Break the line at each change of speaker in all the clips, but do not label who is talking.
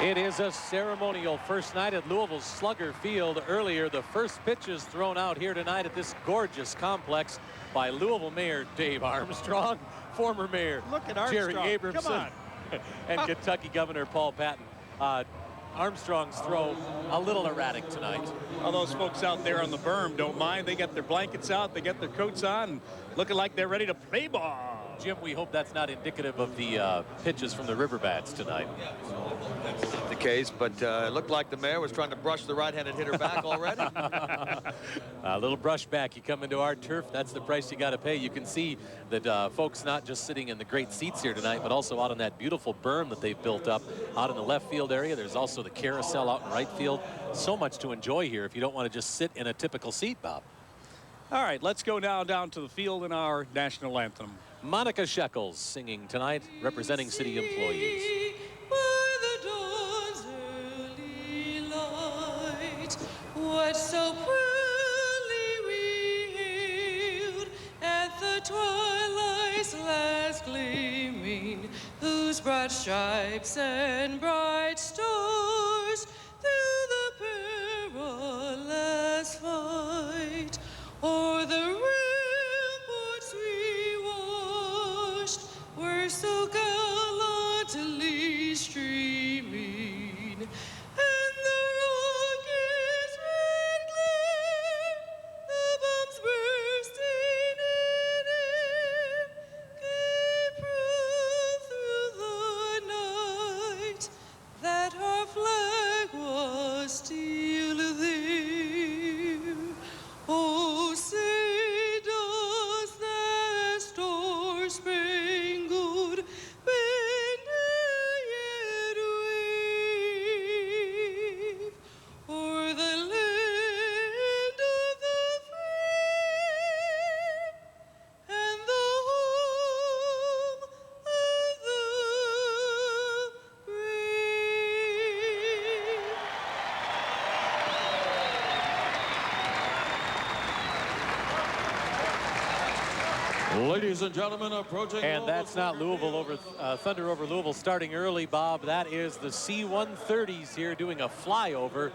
It is a ceremonial first night at Louisville's Slugger Field. Earlier, the first pitches thrown out here tonight at this gorgeous complex by Louisville Mayor Dave Armstrong, former Mayor Jerry Abramson, and Kentucky Governor Paul Patton. Armstrong's throw a little erratic tonight.
All those folks out there on the berm don't mind. They got their blankets out, they got their coats on, and looking like they're ready to play ball.
Jim, we hope that's not indicative of the pitches from the Riverbats tonight.
That's not the case, but it looked like the mayor was trying to brush the right-handed hitter back already.
A little brush back. You come into our turf, that's the price you got to pay. You can see that folks not just sitting in the great seats here tonight, but also out on that beautiful berm that they've built up out in the left field area. There's also the carousel out in right field. So much to enjoy here if you don't want to just sit in a typical seat, Bob.
All right, let's go now down to the field in our national anthem.
Monica Shekels singing tonight, representing city employees.
By the dawn's early light, what so proudly we hailed at the twilight's last gleaming, whose broad stripes and bright stars through the perilous fight o'er the ramparts we watched were so gallantly streaming, and the rocket's red glare, the bombs bursting in air, gave proof through the night that our flag was still there. Oh, say does that star-spangled banner yet wave o'er the land of the free and the home of the brave?
Ladies and gentlemen, approaching.
And that's not Louisville over Thunder over Louisville starting early, Bob. That is the C-130s here doing a flyover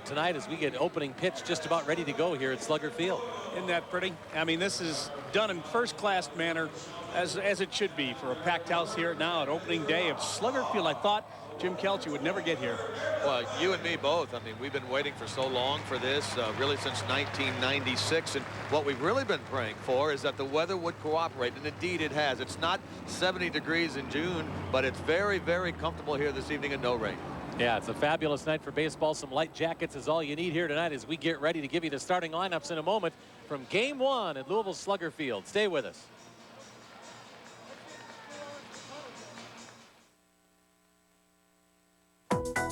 tonight as we get opening pitch just about ready to go here at Slugger Field.
Isn't that pretty? I mean, this is done in first-class manner, as it should be for a packed house here now at opening day of Slugger Field. I thought Jim Kelch would never get here.
Well, you and me both. I mean, we've been waiting for so long for this, really since 1996. And what we've really been praying for is that the weather would cooperate, and indeed it has. It's not 70 degrees in June, but it's very, very comfortable here this evening and no rain.
Yeah, it's a fabulous night for baseball. Some light jackets is all you need here tonight as we get ready to give you the starting lineups in a moment from Game 1 at Louisville Slugger Field. Stay with us.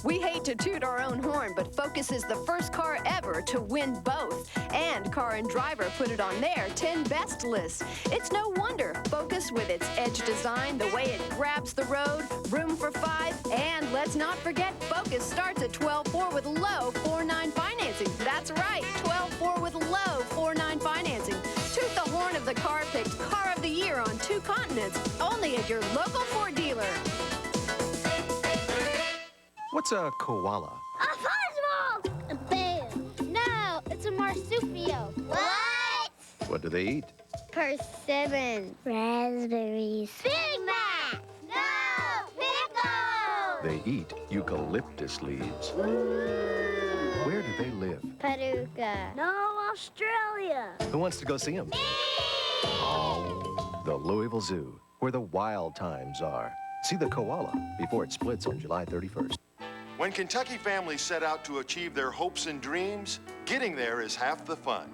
We hate to toot our own horn, but Focus is the first car ever to win both. And Car and Driver put it on their 10 best list. It's no wonder. Focus, with its edge design, the way it grabs the road, room for 5, and let's not forget, Focus starts at 12.4 with low 4.9 financing. That's right, 12.4 with low 4.9 financing. Toot the horn of the car picked Car of the Year on 2 continents, only at your local Ford dealer.
What's a koala?
A fuzzball! A bear. No, it's a marsupial. What?
What do they eat?
Persimmon. Raspberries. Big Mac. No, pickles.
They eat eucalyptus leaves. Where do they live?
Paducah. No, Australia.
Who wants to go see them? Oh, the Louisville Zoo, where the wild times are. See the koala before it splits on July 31st.
When Kentucky families set out to achieve their hopes and dreams, getting there is half the fun.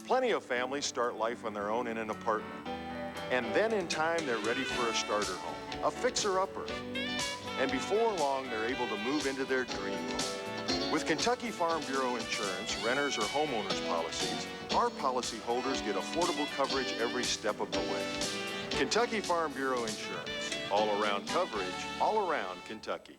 Plenty of families start life on their own in an apartment. And then in time, they're ready for a starter home, a fixer-upper. And before long, they're able to move into their dream home. With Kentucky Farm Bureau Insurance, renters or homeowners policies, our policyholders get affordable coverage every step of the way. Kentucky Farm Bureau Insurance, all-around coverage, all around Kentucky.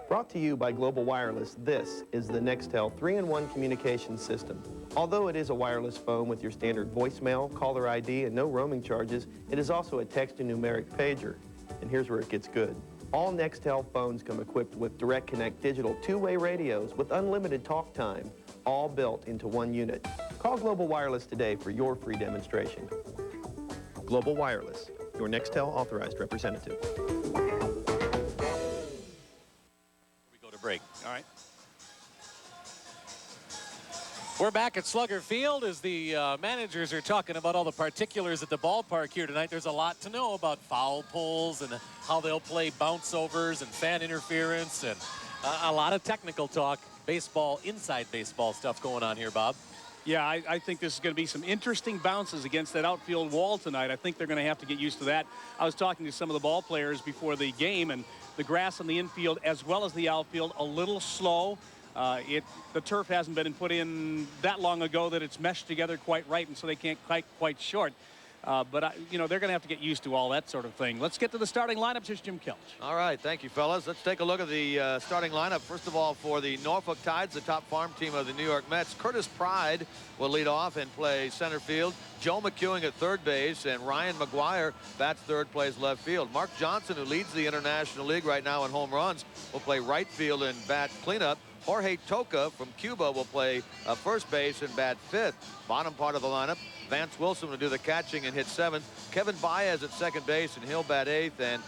Brought to you by Global Wireless, this is the Nextel 3-in-1 communication system. Although it is a wireless phone with your standard voicemail, caller ID, and no roaming charges, it is also a text and numeric pager. And here's where it gets good. All Nextel phones come equipped with Direct Connect digital two-way radios with unlimited talk time, all built into one unit. Call Global Wireless today for your free demonstration. Global Wireless, your Nextel authorized representative.
We go to break.
All right.
We're back at Slugger Field as the managers are talking about all the particulars at the ballpark here tonight. There's a lot to know about foul poles and how they'll play bounce overs and fan interference and a lot of technical talk, baseball, inside baseball stuff going on here, Bob.
Yeah, I think this is going to be some interesting bounces against that outfield wall tonight. I think they're going to have to get used to that. I was talking to some of the ball players before the game, and the grass on the infield as well as the outfield a little slow. The turf hasn't been put in that long ago that it's meshed together quite right, and so they can't quite short. But you know, they're going to have to get used to all that sort of thing. Let's get to the starting lineups. Here's Jim Kelch.
All right, thank you, fellas. Let's take a look at the starting lineup. First of all, for the Norfolk Tides, the top farm team of the New York Mets, Curtis Pride will lead off and play center field. Joe McEwing at third base, and Ryan McGuire bats third, plays left field. Mark Johnson, who leads the International League right now in home runs, will play right field and bat cleanup. Jorge Toca from Cuba will play first base and bat fifth. Bottom part of the lineup, Vance Wilson will do the catching and hit seventh. Kevin Baez at second base, and he'll bat eighth. And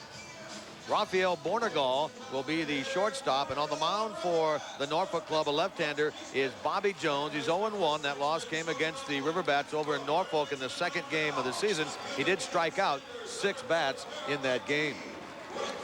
Rafael Bornegal will be the shortstop. And on the mound for the Norfolk club, a left-hander, is Bobby Jones. He's 0-1. That loss came against the Riverbats over in Norfolk in the second game of the season. He did strike out 6 bats in that game.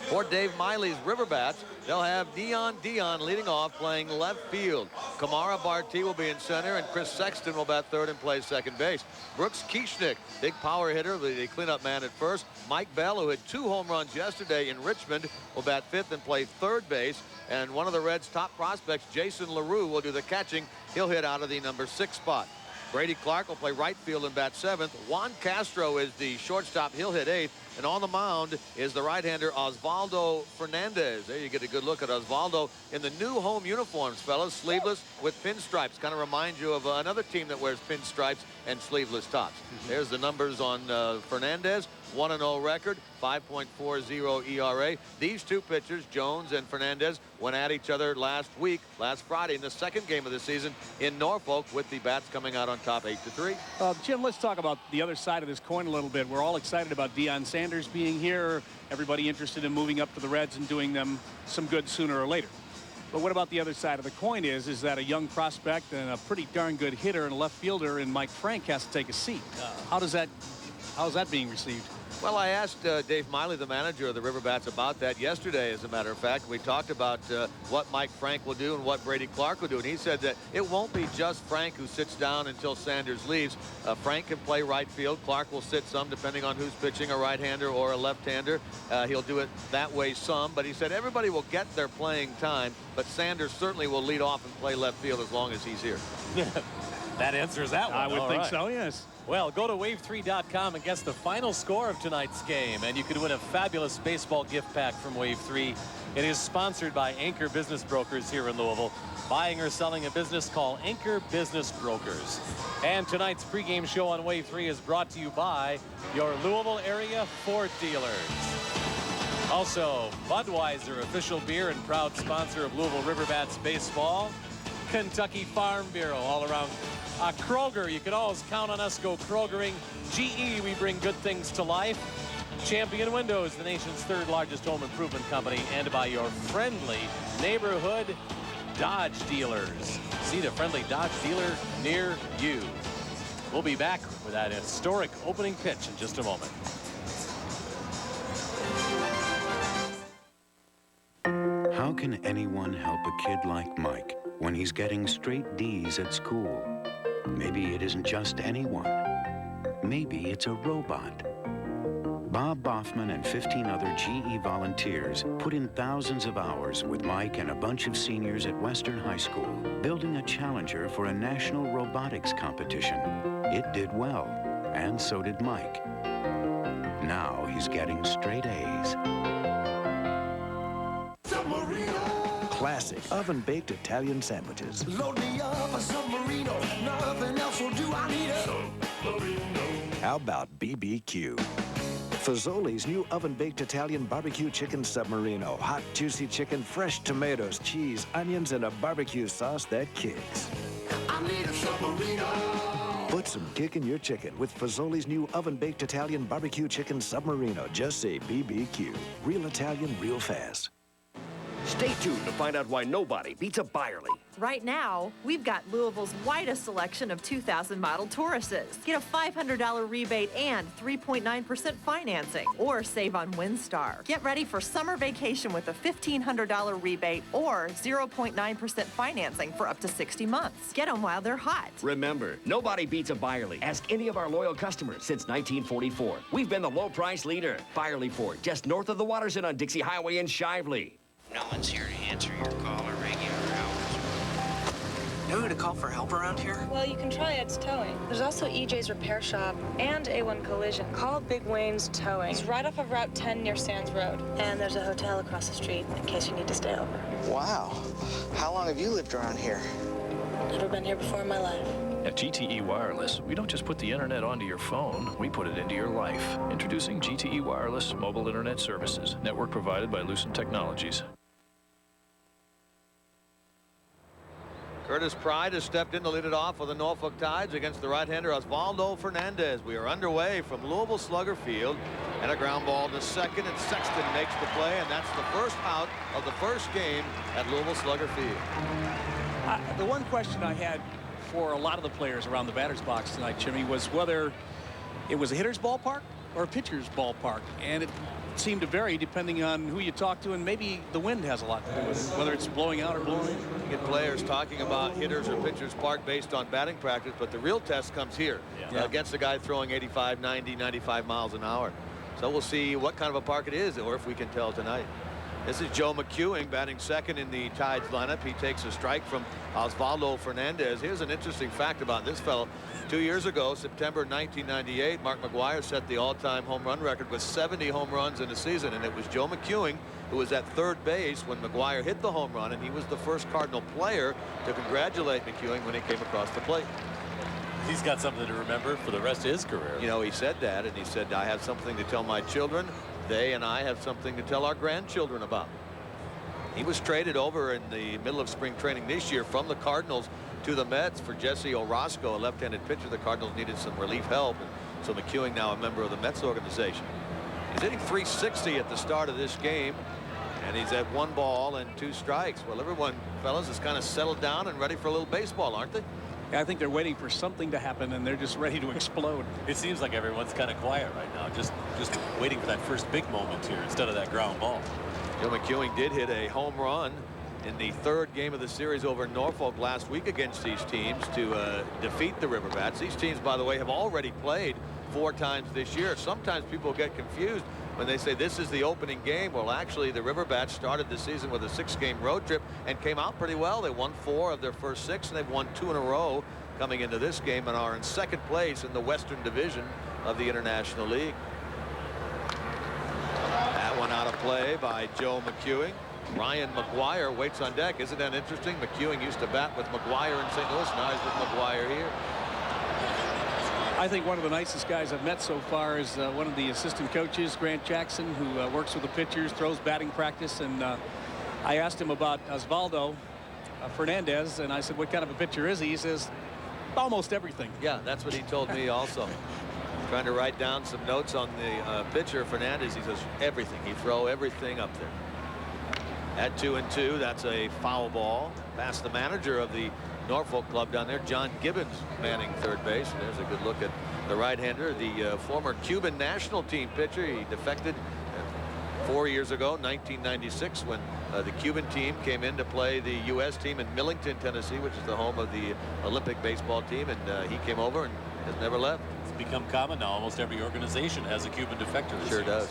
For Dave Miley's Riverbats, they'll have Dion leading off, playing left field. Kamara Barti will be in center, and Chris Sexton will bat third and play second base. Brooks Kieschnick, big power hitter, the cleanup man at first. Mike Bell, who had 2 home runs yesterday in Richmond, will bat fifth and play third base. And one of the Reds' top prospects, Jason LaRue, will do the catching. He'll hit out of the number 6 spot. Brady Clark will play right field and bat seventh. Juan Castro is the shortstop. He'll hit eighth. And on the mound is the right-hander Osvaldo Fernandez. There you get a good look at Osvaldo in the new home uniforms, fellas. Sleeveless with pinstripes. Kind of reminds you of another team that wears pinstripes and sleeveless tops. There's the numbers on Fernandez. 1-0 record, 5.40 ERA. These two pitchers, Jones and Fernandez, went at each other last Friday in the second game of the season in Norfolk, with the bats coming out on top 8-3.
Jim, let's talk about the other side of this coin a little bit. We're all excited about Deion Sanders being here. Everybody interested in moving up to the Reds and doing them some good sooner or later. But what about the other side of the coin is that a young prospect and a pretty darn good hitter and a left fielder in Mike Frank has to take a seat. How is that being received?
Well, I asked Dave Miley, the manager of the Riverbats, about that yesterday, as a matter of fact. We talked about what Mike Frank will do and what Brady Clark will do. And he said that it won't be just Frank who sits down until Sanders leaves. Frank can play right field. Clark will sit some, depending on who's pitching, a right-hander or a left-hander. He'll do it that way some. But he said everybody will get their playing time, but Sanders certainly will lead off and play left field as long as he's here.
That answers that one.
I would think so, yes.
Well, go to wave3.com and guess the final score of tonight's game, and you could win a fabulous baseball gift pack from Wave 3. It is sponsored by Anchor Business Brokers here in Louisville. Buying or selling a business, call Anchor Business Brokers. And tonight's pregame show on Wave 3 is brought to you by your Louisville area Ford dealers. Also, Budweiser, official beer and proud sponsor of Louisville Riverbats baseball. Kentucky Farm Bureau, all around. Kroger, you can always count on us. Go Krogering. GE, we bring good things to life. Champion Windows, the nation's 3rd largest home improvement company, and by your friendly neighborhood Dodge dealers. See the friendly Dodge dealer near you. We'll be back with that historic opening pitch in just a moment.
How can anyone help a kid like Mike when he's getting straight D's at school? Maybe it isn't just anyone. Maybe it's a robot. Bob Boffman and 15 other GE volunteers put in thousands of hours with Mike and a bunch of seniors at Western High School, building a Challenger for a national robotics competition. It did well, and so did Mike. Now he's getting straight A's.
Classic oven-baked Italian sandwiches.
Load me up a submarino. Nothing else will do. I need a submarino.
How about BBQ? Fazoli's new oven-baked Italian barbecue chicken submarino. Hot, juicy chicken, fresh tomatoes, cheese, onions, and a barbecue sauce that kicks.
I need a submarino.
Put some kick in your chicken with Fazoli's new oven-baked Italian barbecue chicken submarino. Just say BBQ. Real Italian, real fast.
Stay tuned to find out why nobody beats a Byerly.
Right now, we've got Louisville's widest selection of 2000 model Tauruses. Get a $500 rebate and 3.9% financing, or save on Windstar. Get ready for summer vacation with a $1,500 rebate or 0.9% financing for up to 60 months. Get them while they're hot.
Remember, nobody beats a Byerly. Ask any of our loyal customers since 1944. We've been the low price leader. Byerly Ford, just north of the Waterson on Dixie Highway in Shively.
No one's here to answer your call or regular hours.
Know who to call for help around here?
Well, you can try Ed's Towing. There's also EJ's Repair Shop and A1 Collision. Call Big Wayne's Towing. He's right off of Route 10 near Sands Road. And there's a hotel across the street in case you need to stay over.
Wow. How long have you lived around here?
Never been here before in my life.
At GTE Wireless, we don't just put the internet onto your phone, we put it into your life. Introducing GTE Wireless Mobile Internet Services, network provided by Lucent Technologies.
Curtis Pride has stepped in to lead it off for the Norfolk Tides against the right-hander Osvaldo Fernandez. We are underway from Louisville Slugger Field, and a ground ball to second, and Sexton makes the play, and that's the first out of the first game at Louisville Slugger Field.
The one question I had for a lot of the players around the batter's box tonight, Jimmy, was whether it was a hitter's ballpark or a pitcher's ballpark, and it seemed to vary depending on who you talk to, and maybe the wind has a lot to do with it, whether it's blowing out or blowing in.
You get players talking about hitters or pitchers park based on batting practice, but the real test comes here against a guy throwing 85, 90, 95 miles an hour. So we'll see what kind of a park it is, or if we can tell tonight. This is Joe McEwing batting second in the Tides lineup. He takes a strike from Osvaldo Fernandez. Here's an interesting fact about this fellow. 2 years ago, September 1998, Mark McGwire set the all-time home run record with 70 home runs in a season, and it was Joe McEwing who was at third base when McGwire hit the home run, and he was the first Cardinal player to congratulate McEwing when he came across the plate.
He's got something to remember for the rest of his career.
You know, he said that, and he said, I have something to tell my children. They and I have something to tell our grandchildren about. He was traded over in the middle of spring training this year from the Cardinals to the Mets for Jesse Orozco, a left-handed pitcher. The Cardinals needed some relief help, and so McEwing now a member of the Mets organization. He's hitting .360 at the start of this game, and he's at 1 ball and 2 strikes. Well, everyone, fellas, is kind of settled down and ready for a little baseball, aren't they?
Yeah, I think they're waiting for something to happen, and they're just ready to explode.
It seems like everyone's kind of quiet right now, just waiting for that first big moment here instead of that ground ball.
Joe McEwing did hit a home run in the 3rd game of the series over Norfolk last week against these teams to defeat the Riverbats. These teams, by the way, have already played 4 times this year. Sometimes people get confused when they say this is the opening game. Well, actually, the Riverbats started the season with a 6-game road trip and came out pretty well. They won 4 of their first 6, and they've won 2 in a row coming into this game and are in 2nd place in the Western Division of the International League. That one out of play by Joe McEwing. Ryan McGwire waits on deck. Isn't that interesting? McEwing used to bat with McGwire in St. Louis. Now he's with McGwire here.
I think one of the nicest guys I've met so far is one of the assistant coaches, Grant Jackson, who works with the pitchers, throws batting practice. And I asked him about Osvaldo Fernandez, and I said, what kind of a pitcher is he? He says, almost everything.
Yeah, that's what he told me also. Trying to write down some notes on the pitcher, Fernandez. He says everything. He throw everything up there. At 2-2, that's a foul ball past the manager of the Norfolk club down there, John Gibbons, manning third base. There's a good look at the right-hander, the former Cuban national team pitcher. He defected 4 years ago, 1996, when the Cuban team came in to play the U.S. team in Millington, Tennessee, which is the home of the Olympic baseball team, and he came over and has never left.
It's become common now. Almost every organization has a Cuban defector.
Sure does.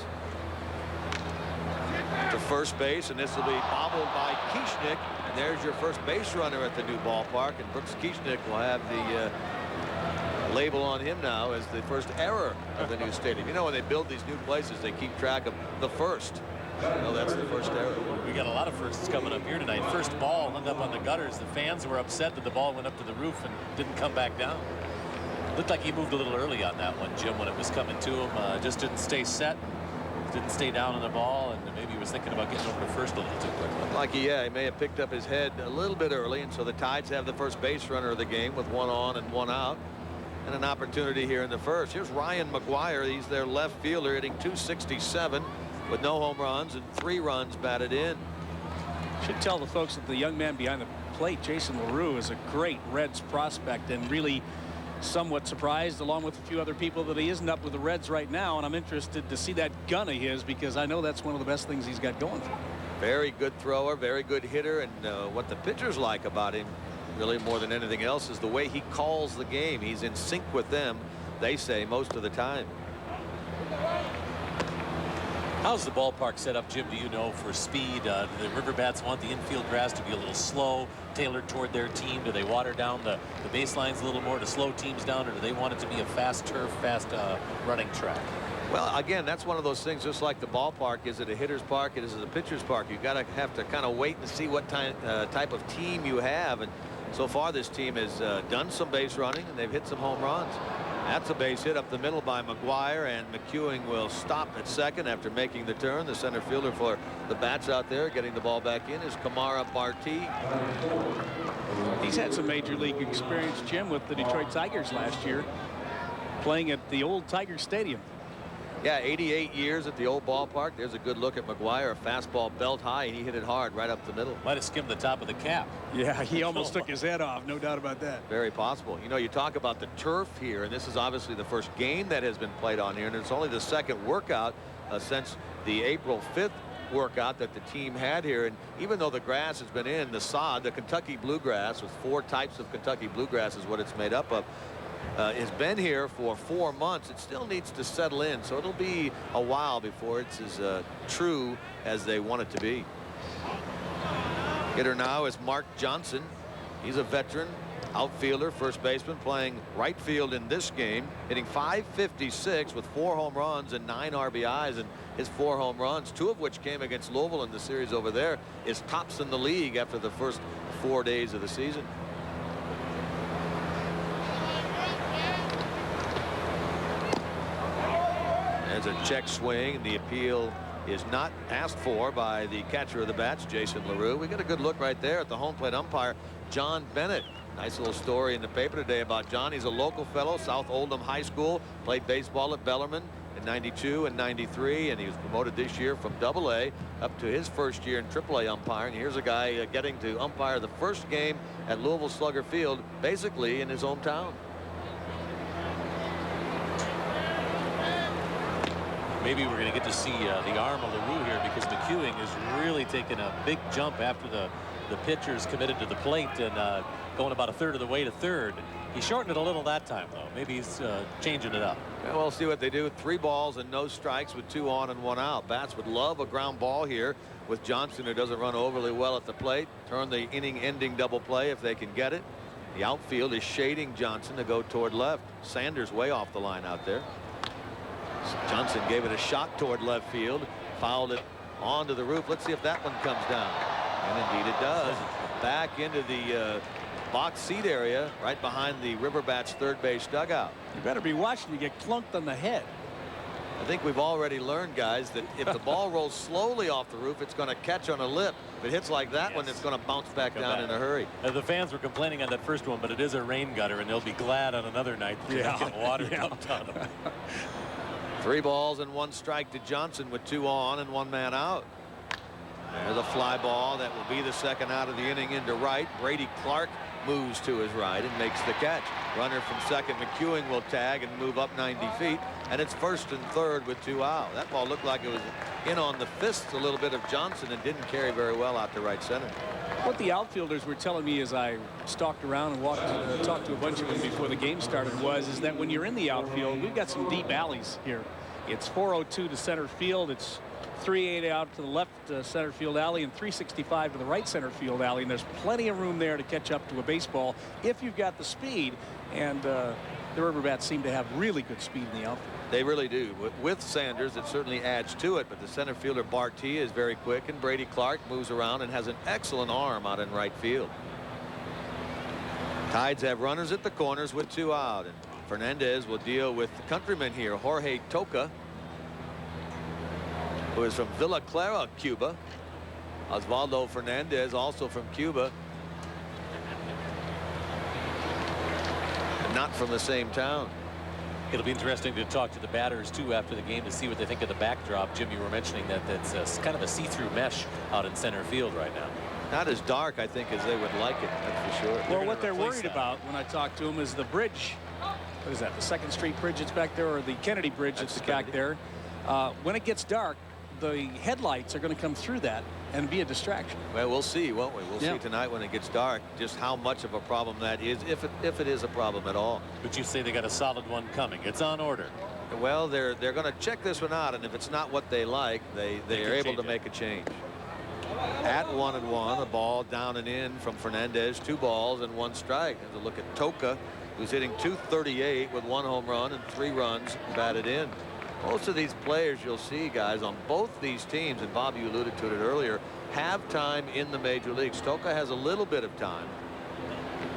To first base, and this will be bobbled by Kieschnick, and there's your first base runner at the new ballpark, and Brooks Kieschnick will have the label on him now as the first error of the new stadium. You know, when they build these new places, they keep track of the first. Well, that's the first error.
We got a lot of firsts coming up here tonight. First ball hung up on the gutters. The fans were upset that the ball went up to the roof and didn't come back down. Looked like he moved a little early on that one, Jim, when it was coming to him. Just didn't stay set, didn't stay down on the ball, and maybe he was thinking about getting over to first a little too quickly.
Like he may have picked up his head a little bit early, and so the Tides have the first base runner of the game with 1 on and 1 out. And an opportunity here in the first. Here's Ryan McGuire. He's their left fielder, hitting .267 with no home runs and 3 runs batted in.
Should tell the folks that the young man behind the plate, Jason LaRue, is a great Reds prospect, and really somewhat surprised, along with a few other people, that he isn't up with the Reds right now. And I'm interested to see that gun of his, because I know that's one of the best things he's got going for him.
Very good thrower, very good hitter, and what the pitchers like about him, really more than anything else, is the way he calls the game. He's in sync with them, they say, most of the time.
How's the ballpark set up, Jim? Do you know, for speed? Do the Riverbats want the infield grass to be a little slow, tailored toward their team? Do they water down the baselines a little more to slow teams down, or do they want it to be a fast turf, fast running track?
Well, again, that's one of those things, just like the ballpark. Is it a hitter's park? Is it a pitcher's park? You've got to have to kind of wait and see what type of team you have. And so far, this team has done some base running, and they've hit some home runs. That's a base hit up the middle by McGuire, and McEwing will stop at second after making the turn. The center fielder for the Bats out there getting the ball back in is Kamara Barti.
He's had some major league experience, Jim, with the Detroit Tigers last year, playing at the old Tiger Stadium.
Yeah, 88 years at the old ballpark. There's a good look at McGuire. A fastball belt high, and he hit it hard right up the middle.
Might have skimmed the top of the cap.
Yeah, he almost took his head off. No doubt about that.
Very possible. You know, you talk about the turf here, and this is obviously the first game that has been played on here, and it's only the second workout since the April 5th workout that the team had here. And even though the grass has been in, the sod, the Kentucky bluegrass, with 4 types of Kentucky bluegrass is what it's made up of, has been here for 4 months. It still needs to settle in, so it'll be a while before it's as true as they want it to be. Hitter now is Mark Johnson. He's a veteran outfielder, first baseman, playing right field in this game, hitting .556 with 4 home runs and 9 RBIs, and his 4 home runs, 2 of which came against Louisville in the series over there, is tops in the league after the first 4 days of the season. There's a check swing. The appeal is not asked for by the catcher of the Bats, Jason LaRue. We got a good look right there at the home plate umpire, John Bennett. Nice little story in the paper today about John. He's a local fellow, South Oldham High School, played baseball at Bellarmine in '92 and '93, and he was promoted this year from AA up to his first year in AAA umpiring. Here's a guy getting to umpire the first game at Louisville Slugger Field, basically in his hometown.
Maybe we're going to get to see the arm of LaRue here, because McEwing is really taking a big jump after the pitcher's committed to the plate and going about 1/3 of the way to third. He shortened it a little that time, though. Maybe he's changing it up.
Well, we'll see what they do. 3 balls and no strikes with 2 on and 1 out. Bats would love a ground ball here with Johnson, who doesn't run overly well at the plate. Turn the inning-ending double play if they can get it. The outfield is shading Johnson to go toward left. Sanders way off the line out there. Johnson gave it a shot toward left field, fouled it onto the roof. Let's see if that one comes down. And indeed it does. Back into the box seat area right behind the Riverbats third base dugout.
You better be watching. You get clunked on the head.
I think we've already learned, guys, that if the ball rolls slowly off the roof, it's going to catch on a lip. If it hits like that one, it's going to bounce back down in a hurry.
The fans were complaining on that first one, but it is a rain gutter, and they'll be glad on another night that they don't get water dumped on them.
3 balls and 1 strike to Johnson with 2 on and 1 man out. There's a fly ball that will be the second out of the inning into right. Brady Clark moves to his right and makes the catch. Runner from second, McEwing, will tag and move up 90 feet. And it's first and third with 2 out. That ball looked like it was in on the fists a little bit of Johnson and didn't carry very well out to right center.
What the outfielders were telling me as I stalked around and talked to a bunch of them before the game started is that when you're in the outfield, we've got some deep alleys here. It's 402 to center field. It's 380 out to the left center field alley and 365 to the right center field alley. And there's plenty of room there to catch up to a baseball if you've got the speed. And the Riverbats seem to have really good speed in the outfield.
They really do. With Sanders, it certainly adds to it. But the center fielder, Barti, is very quick. And Brady Clark moves around and has an excellent arm out in right field. Tides have runners at the corners with 2 out. And Fernandez will deal with the countryman here, Jorge Toca, who is from Villa Clara, Cuba. Osvaldo Fernandez, also from Cuba. Not from the same town.
It'll be interesting to talk to the batters, too, after the game to see what they think of the backdrop. Jim, you were mentioning that that's kind of a see-through mesh out in center field right now.
Not as dark, I think, as they would like it, that's for sure.
Well, what they're worried about when I talk to them is the bridge. What is that, the 2nd Street Bridge that's back there, or the Kennedy Bridge that's back there? When it gets dark, the headlights are going to come through that and be a distraction.
Well, we'll see, won't we? We'll see tonight when it gets dark just how much of a problem that is, if it is a problem at all.
But you say they got a solid one coming. It's on order.
Well, they're going to check this one out, and if it's not what they like, they are able to make a change. At 1-1, a ball down and in from Fernandez, 2 balls and 1 strike. And a look at Toca, who's hitting .238 with 1 home run and 3 runs batted in. Most of these players you'll see, guys, on both these teams, and Bob, you alluded to it earlier, have time in the major leagues. Toca has a little bit of time.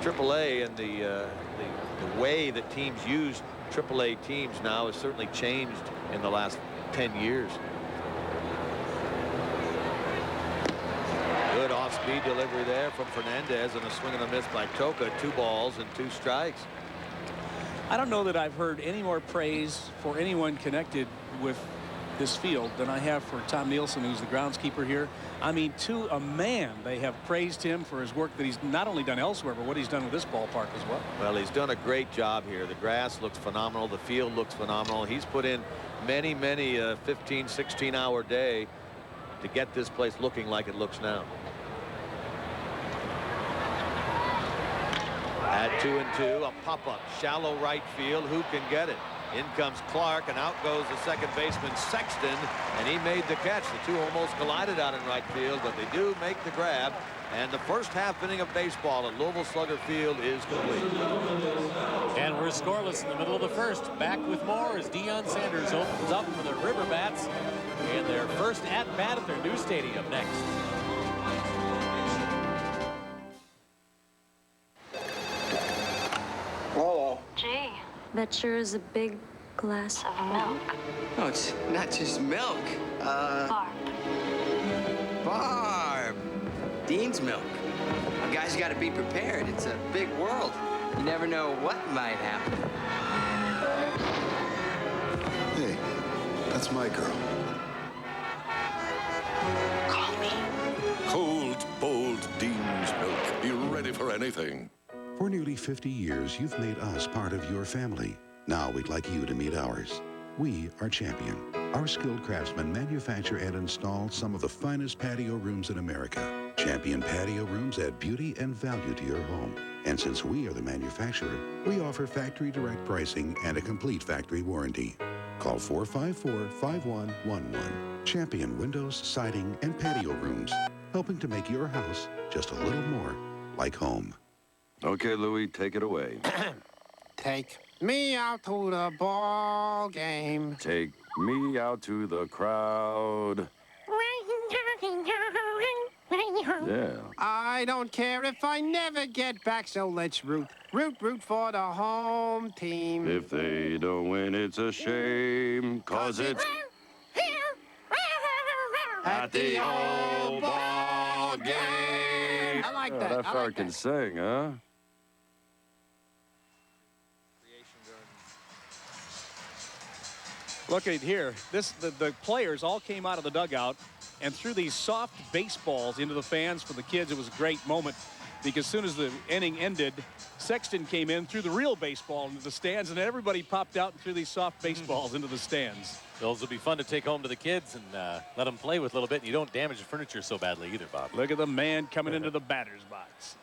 AAA and the way that teams use AAA teams now has certainly changed in the last 10 years. Good off-speed delivery there from Fernandez, and a swing and a miss by Toca. 2 balls and 2 strikes.
I don't know that I've heard any more praise for anyone connected with this field than I have for Tom Nielsen, who's the groundskeeper here. I mean, to a man, they have praised him for his work that he's not only done elsewhere, but what he's done with this ballpark as well.
Well, he's done a great job here. The grass looks phenomenal. The field looks phenomenal. He's put in many 15, 16-hour day to get this place looking like it looks now. At 2-2, a pop-up, shallow right field. Who can get it? In comes Clark, and out goes the second baseman Sexton, and he made the catch. The 2 almost collided out in right field, but they do make the grab. And the first half inning of baseball at Louisville Slugger Field is complete.
And we're scoreless in the middle of the first. Back with more as Deion Sanders opens up for the River Bats in their first at-bat at their new stadium next.
Oh.
Gee, that sure is a big glass of milk.
No, it's not just milk.
Barb.
Barb. Dean's milk. A guy's got to be prepared. It's a big world. You never know what might happen.
Hey, that's my girl.
Call me.
Cold, bold Dean's milk. Be ready for anything.
For nearly 50 years, you've made us part of your family. Now we'd like you to meet ours. We are Champion. Our skilled craftsmen manufacture and install some of the finest patio rooms in America. Champion patio rooms add beauty and value to your home. And since we are the manufacturer, we offer factory direct pricing and a complete factory warranty. Call 454-5111. Champion windows, siding, and patio rooms, helping to make your house just a little more like home.
Okay, Louie, take it away.
Take me out to the ball game.
Take me out to the crowd. Yeah.
I don't care if I never get back, so let's root for the home team.
If they don't win, it's a shame, 'cause it's
at the old ball game. I like that.
That fella can sing, huh?
Look at it here. The players all came out of the dugout and threw these soft baseballs into the fans for the kids. It was a great moment because as soon as the inning ended, Sexton came in, threw the real baseball into the stands, and everybody popped out and threw these soft baseballs into the stands.
Those will be fun to take home to the kids and let them play with a little bit. And you don't damage the furniture so badly either, Bob.
Look at the man coming into the batter's box.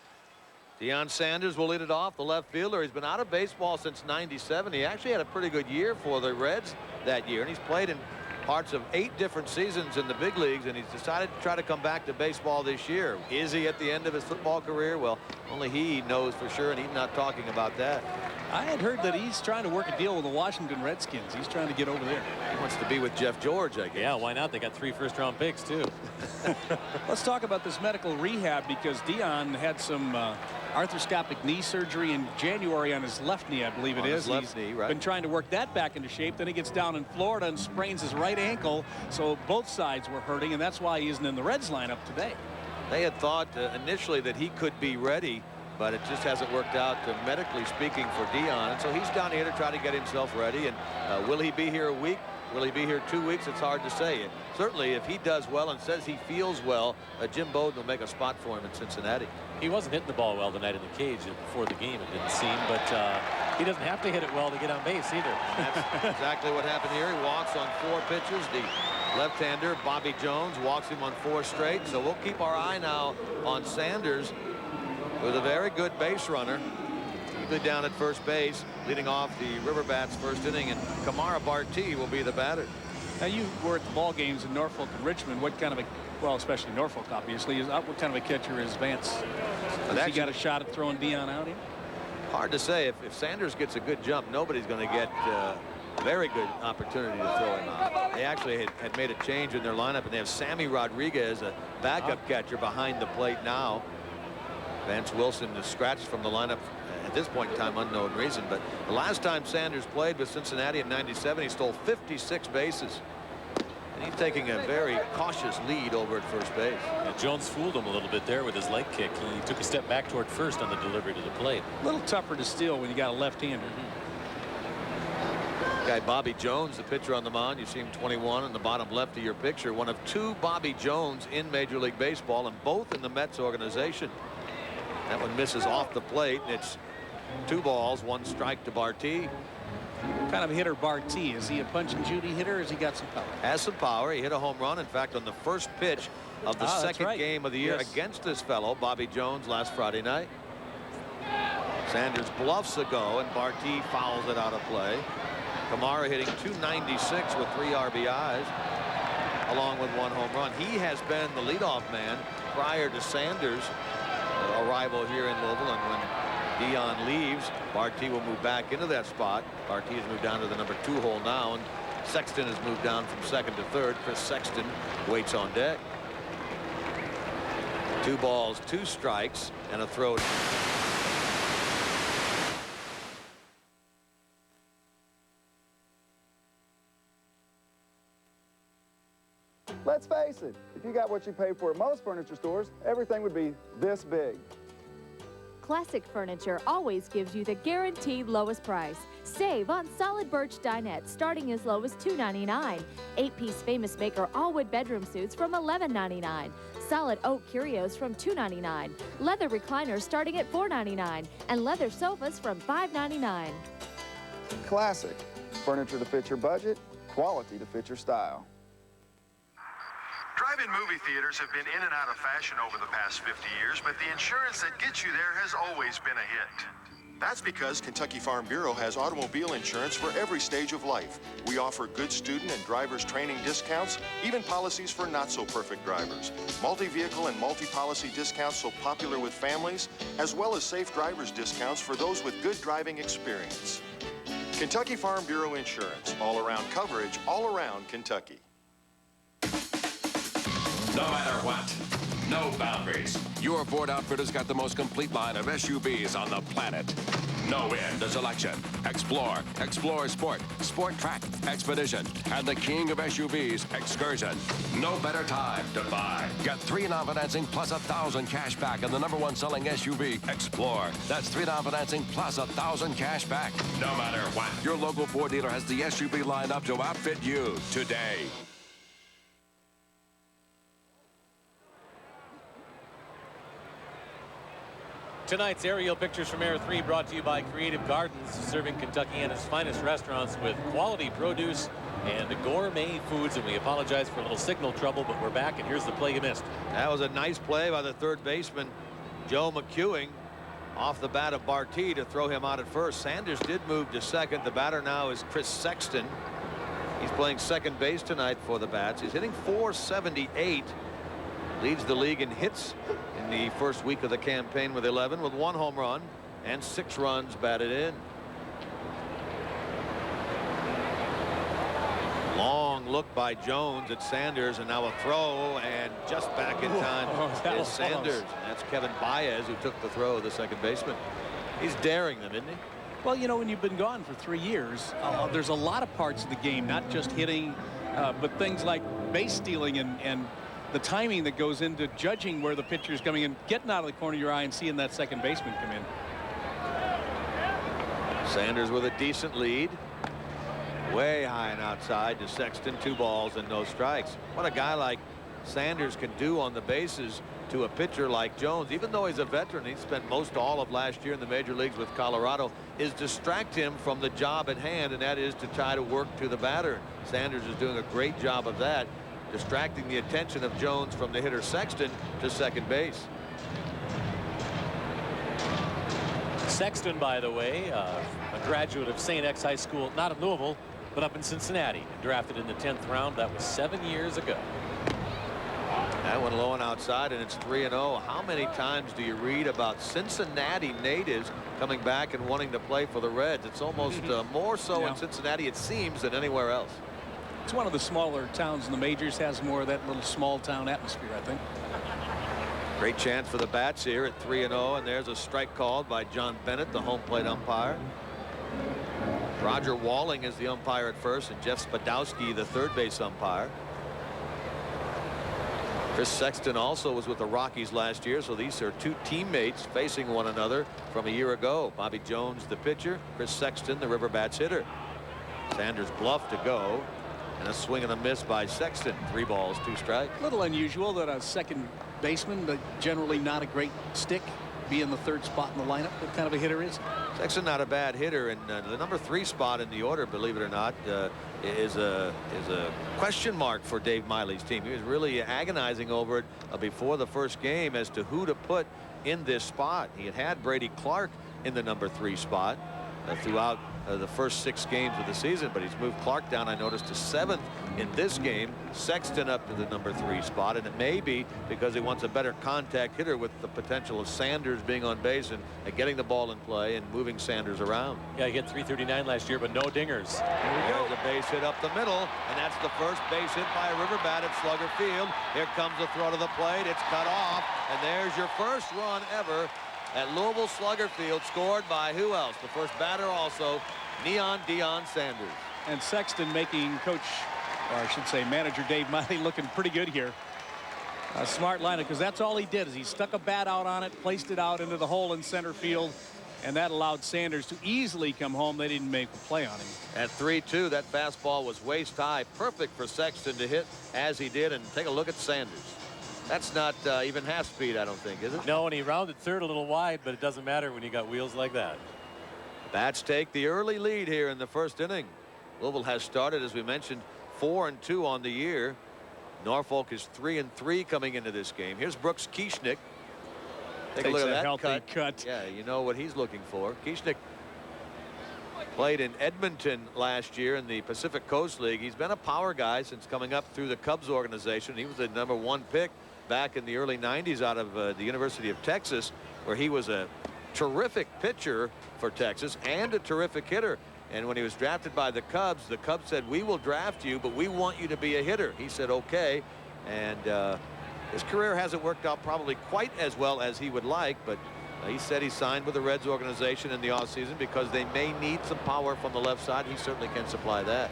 Deion Sanders will lead it off, the left fielder. He's been out of baseball since '97. He actually had a pretty good year for the Reds that year, and he's played in parts of 8 different seasons in the big leagues, and he's decided to try to come back to baseball this year. Is he at the end of his football career? Well, only he knows for sure, and he's not talking about that.
I had heard that he's trying to work a deal with the Washington Redskins. He's trying to get over there.
He wants to be with Jeff George, I guess.
Yeah, why not? They got 3 first-round picks, too.
Let's talk about this medical rehab, because Dion had some arthroscopic knee surgery in January on his left knee, I believe it is.
His left knee, right.
Been trying to work that back into shape. Then he gets down in Florida and sprains his right ankle. So both sides were hurting, and that's why he isn't in the Reds lineup today.
They had thought initially that he could be ready, but it just hasn't worked out medically speaking for Dion. And so he's down here to try to get himself ready. And will he be here a week? Will he be here 2 weeks? It's hard to say. Certainly, if he does well and says he feels well, Jim Bowden will make a spot for him in Cincinnati.
He wasn't hitting the ball well tonight in the cage before the game, it didn't seem, but he doesn't have to hit it well to get on base either.
And that's exactly what happened here. He walks on 4 pitches. The left-hander, Bobby Jones, walks him on 4 straight. So we'll keep our eye now on Sanders, with a very good base runner, usually down at first base, leading off the River Bats' first inning, and Kamara Barti will be the batter.
Now, you were at the ball games in Norfolk and Richmond. What kind of a, well, especially Norfolk, obviously, what kind of a catcher is Vance? Has he got a shot at throwing Dion out here?
Hard to say. If Sanders gets a good jump, nobody's going to get very good opportunity to throw him out. They actually had made a change in their lineup, and they have Sammy Rodriguez, a backup catcher, behind the plate now. Vance Wilson is scratched from the lineup at this point in time, unknown reason. But the last time Sanders played with Cincinnati in '97, he stole 56 bases. And he's taking a very cautious lead over at first base.
Yeah, Jones fooled him a little bit there with his leg kick. He took a step back toward first on the delivery to the plate.
A little tougher to steal when you got a left-hander.
Guy Bobby Jones, the pitcher on the mound. You see him 21 in the bottom left of your picture. One of 2 Bobby Jones in Major League Baseball, and both in the Mets organization. That one misses off the plate, and it's 2 balls, 1 strike to Barti.
What kind of hitter Barti? Is he a punch and Judy hitter, or has he got some power?
Has some power. He hit a home run, in fact, on the first pitch of the second game of the year against this fellow, Bobby Jones, last Friday night. Sanders bluffs a go, and Barti fouls it out of play. Kamara hitting .296 with 3 RBIs, along with 1 home run. He has been the leadoff man prior to Sanders' arrival here in Louisville, and when Dion leaves, Barti will move back into that spot. Barti has moved down to the number 2 hole now, and Sexton has moved down from second to third. Chris Sexton waits on deck. 2 balls, 2 strikes, and a throw.
Let's face it, if you got what you paid for at most furniture stores, everything would be this big.
Classic Furniture always gives you the guaranteed lowest price. Save on solid birch dinette starting as low as $2.99. 8-piece Famous Maker all-wood bedroom suits from $11.99. Solid oak curios from $2.99. Leather recliners starting at $4.99. And leather sofas from $5.99.
Classic. Furniture to fit your budget, quality to fit your style.
Drive-in movie theaters have been in and out of fashion over the past 50 years, but the insurance that gets you there has always been a hit. That's because Kentucky Farm Bureau has automobile insurance for every stage of life. We offer good student and driver's training discounts, even policies for not-so-perfect drivers. Multi-vehicle and multi-policy discounts so popular with families, as well as safe driver's discounts for those with good driving experience. Kentucky Farm Bureau Insurance, all-around coverage, all around Kentucky.
No matter what, no boundaries. Your Ford Outfitter's got the most complete line of SUVs on the planet. No end to selection. Explore, Explorer Sport, Sport Track, Expedition, and the king of SUVs, Excursion. No better time to buy. Get 3 non-financing plus $1,000 cash back on the #1 selling SUV, Explore. That's 3 non-financing plus $1,000 cash back. No matter what, your local Ford dealer has the SUV lined up to outfit you today.
Tonight's aerial pictures from Air 3 brought to you by Creative Gardens, serving Kentucky and its finest restaurants with quality produce and gourmet foods. And we apologize for a little signal trouble, but we're back, and here's the play you missed.
That was a nice play by the third baseman, Joe McEwing, off the bat of Barti to throw him out at first. Sanders did move to second. The batter now is Chris Sexton. He's playing second base tonight for the Bats. He's hitting .478. Leads the league in hits in the first week of the campaign with 11, with 1 home run and 6 runs batted in. Long look by Jones at Sanders, and now a throw, and just back in time is Sanders. And that's Kevin Baez who took the throw, the second baseman. He's daring them, isn't he?
Well, you know, when you've been gone for 3 years, there's a lot of parts of the game, not just hitting, but things like base stealing and the timing that goes into judging where the pitcher is coming in, getting out of the corner of your eye and seeing that second baseman come in.
Sanders with a decent lead. Way high and outside to Sexton. 2 balls and no strikes. What a guy like Sanders can do on the bases to a pitcher like Jones, even though he's a veteran. He spent most all of last year in the major leagues with Colorado, is distract him from the job at hand, and that is to try to work to the batter. Sanders is doing a great job of that, distracting the attention of Jones from the hitter Sexton to second base.
Sexton, by the way, a graduate of St. X High School, not in Louisville, but up in Cincinnati, drafted in the 10th round. That was 7 years ago.
That one low and outside, and it's 3-0. How many times do you read about Cincinnati natives coming back and wanting to play for the Reds? It's almost more so in Cincinnati, it seems, than anywhere else.
It's one of the smaller towns in the majors, has more of that little small town atmosphere, I think.
Great chance for the bats here at 3-0, and there's a strike called by John Bennett, the home plate umpire. Roger Walling is the umpire at first, and Jeff Spadowski, the third base umpire. Chris Sexton also was with the Rockies last year, so these are 2 teammates facing one another from a year ago. Bobby Jones, the pitcher, Chris Sexton, the River Bats hitter. Sanders bluffed to go, and a swing and a miss by Sexton. 3 balls, 2 strikes.
A little unusual that a second baseman, but generally not a great stick, be in the 3rd spot in the lineup. What kind of a hitter is he?
Sexton not a bad hitter, and the number 3 spot in the order, believe it or not, is a question mark for Dave Miley's team. He was really agonizing over it before the first game as to who to put in this spot. He had Brady Clark in the number 3 spot throughout the first 6 games of the season, but he's moved Clark down, I noticed, to 7th in this game. Sexton up to the number 3 spot, and it may be because he wants a better contact hitter with the potential of Sanders being on base and getting the ball in play and moving Sanders around.
Yeah, he hit .339 last year, but no dingers.
Here we go. A base hit up the middle, and that's the first base hit by a River Bat at Slugger Field. Here comes the throw to the plate. It's cut off, and there's your first run ever at Louisville Slugger Field, scored by who else? The first batter also, Neon Deion Sanders.
And Sexton making coach, or I should say manager Dave Miley, looking pretty good here. A smart lineup, because that's all he did, is he stuck a bat out on it, placed it out into the hole in center field, and that allowed Sanders to easily come home. They didn't make a play on him.
At 3-2, that fastball was waist high, perfect for Sexton to hit as he did. And take a look at Sanders. That's not even half speed, I don't think, is it?
No, and he rounded third a little wide, but it doesn't matter when you got wheels like that.
Bats take the early lead here in the first inning. Louisville has started, as we mentioned, 4-2 on the year. Norfolk is 3-3 coming into this game. Here's Brooks Kieschnick. Take a look at that
cut.
Yeah, you know what he's looking for. Kieschnick played in Edmonton last year in the Pacific Coast League. He's been a power guy since coming up through the Cubs organization. He was the number 1 pick back in the early 90s out of the University of Texas, where he was a terrific pitcher for Texas and a terrific hitter. And when he was drafted by the Cubs said, "We will draft you, but we want you to be a hitter." He said, "Okay." And his career hasn't worked out probably quite as well as he would like, but he said he signed with the Reds organization in the offseason because they may need some power from the left side. He certainly can supply that.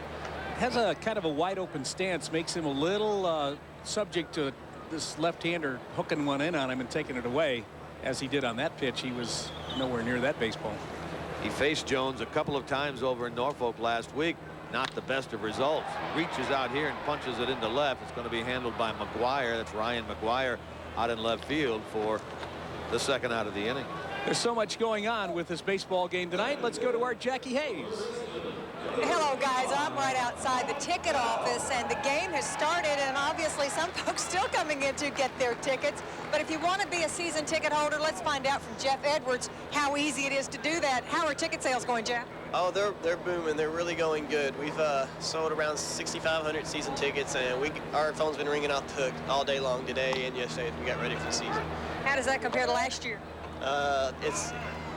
Has a kind of a wide open stance, makes him a little subject to this left-hander hooking one in on him and taking it away, as he did on that pitch. He was nowhere near that baseball.
He faced Jones a couple of times over in Norfolk last week. Not the best of results. Reaches out here and punches it into left. It's going to be handled by McGuire. That's Ryan McGuire out in left field for the second out of the inning.
There's so much going on with this baseball game tonight. Let's go to our Jackie Hayes.
Hello, guys. I'm right outside the ticket office, and the game has started, and obviously some folks still coming in to get their tickets. But if you want to be a season ticket holder, let's find out from Jeff Edwards how easy it is to do that. How are ticket sales going, Jeff?
Oh, they're booming. They're really going good. We've sold around 6,500 season tickets, and our phone's been ringing off the hook all day long today and yesterday as we got ready for the season.
How does that compare to last year?
It's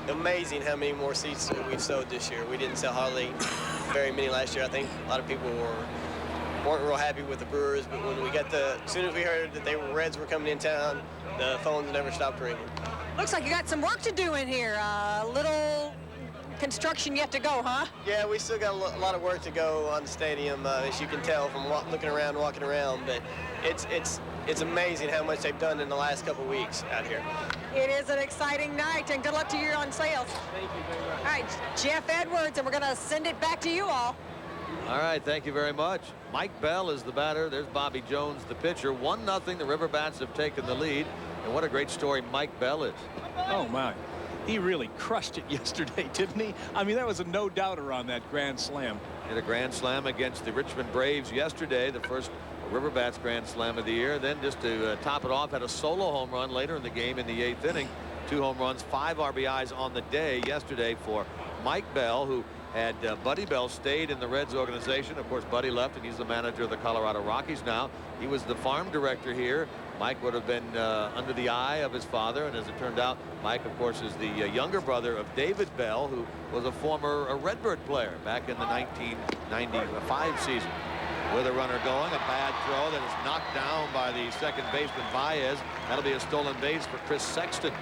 amazing how many more seats we've sold this year. We didn't sell hardly very many last year. I think a lot of people were weren't real happy with the Brewers, but when we got as soon as we heard that Reds were coming in town, the phones never stopped ringing.
Looks like you got some work to do in here. Little construction yet to go, huh?
Yeah, we still got a lot of work to go on the stadium, as you can tell from looking around, walking around. But it's amazing how much they've done in the last couple weeks out here.
It is an exciting night, and good luck to you on sales.
Thank you very much.
All right, Jeff Edwards, and we're going to send it back to you all.
All right, thank you very much. Mike Bell is the batter. There's Bobby Jones, the pitcher. 1-0. The River Bats have taken the lead. And what a great story Mike Bell is.
Oh, my. He really crushed it yesterday, didn't he? I mean, that was a no-doubter on that grand slam.
Hit a grand slam against the Richmond Braves yesterday, the first River Bats grand slam of the year. Then just to top it off, had a solo home run later in the game in the 8th inning. 2 home runs, 5 RBIs on the day yesterday for Mike Bell, who had Buddy Bell stayed in the Reds organization. Of course, Buddy left, and he's the manager of the Colorado Rockies now. He was the farm director here. Mike would have been under the eye of his father, and as it turned out, Mike, of course, is the younger brother of David Bell, who was a former Redbird player back in the 1995 season. With a runner going, a bad throw that is knocked down by the second baseman Baez. That'll be a stolen base for Chris Sexton.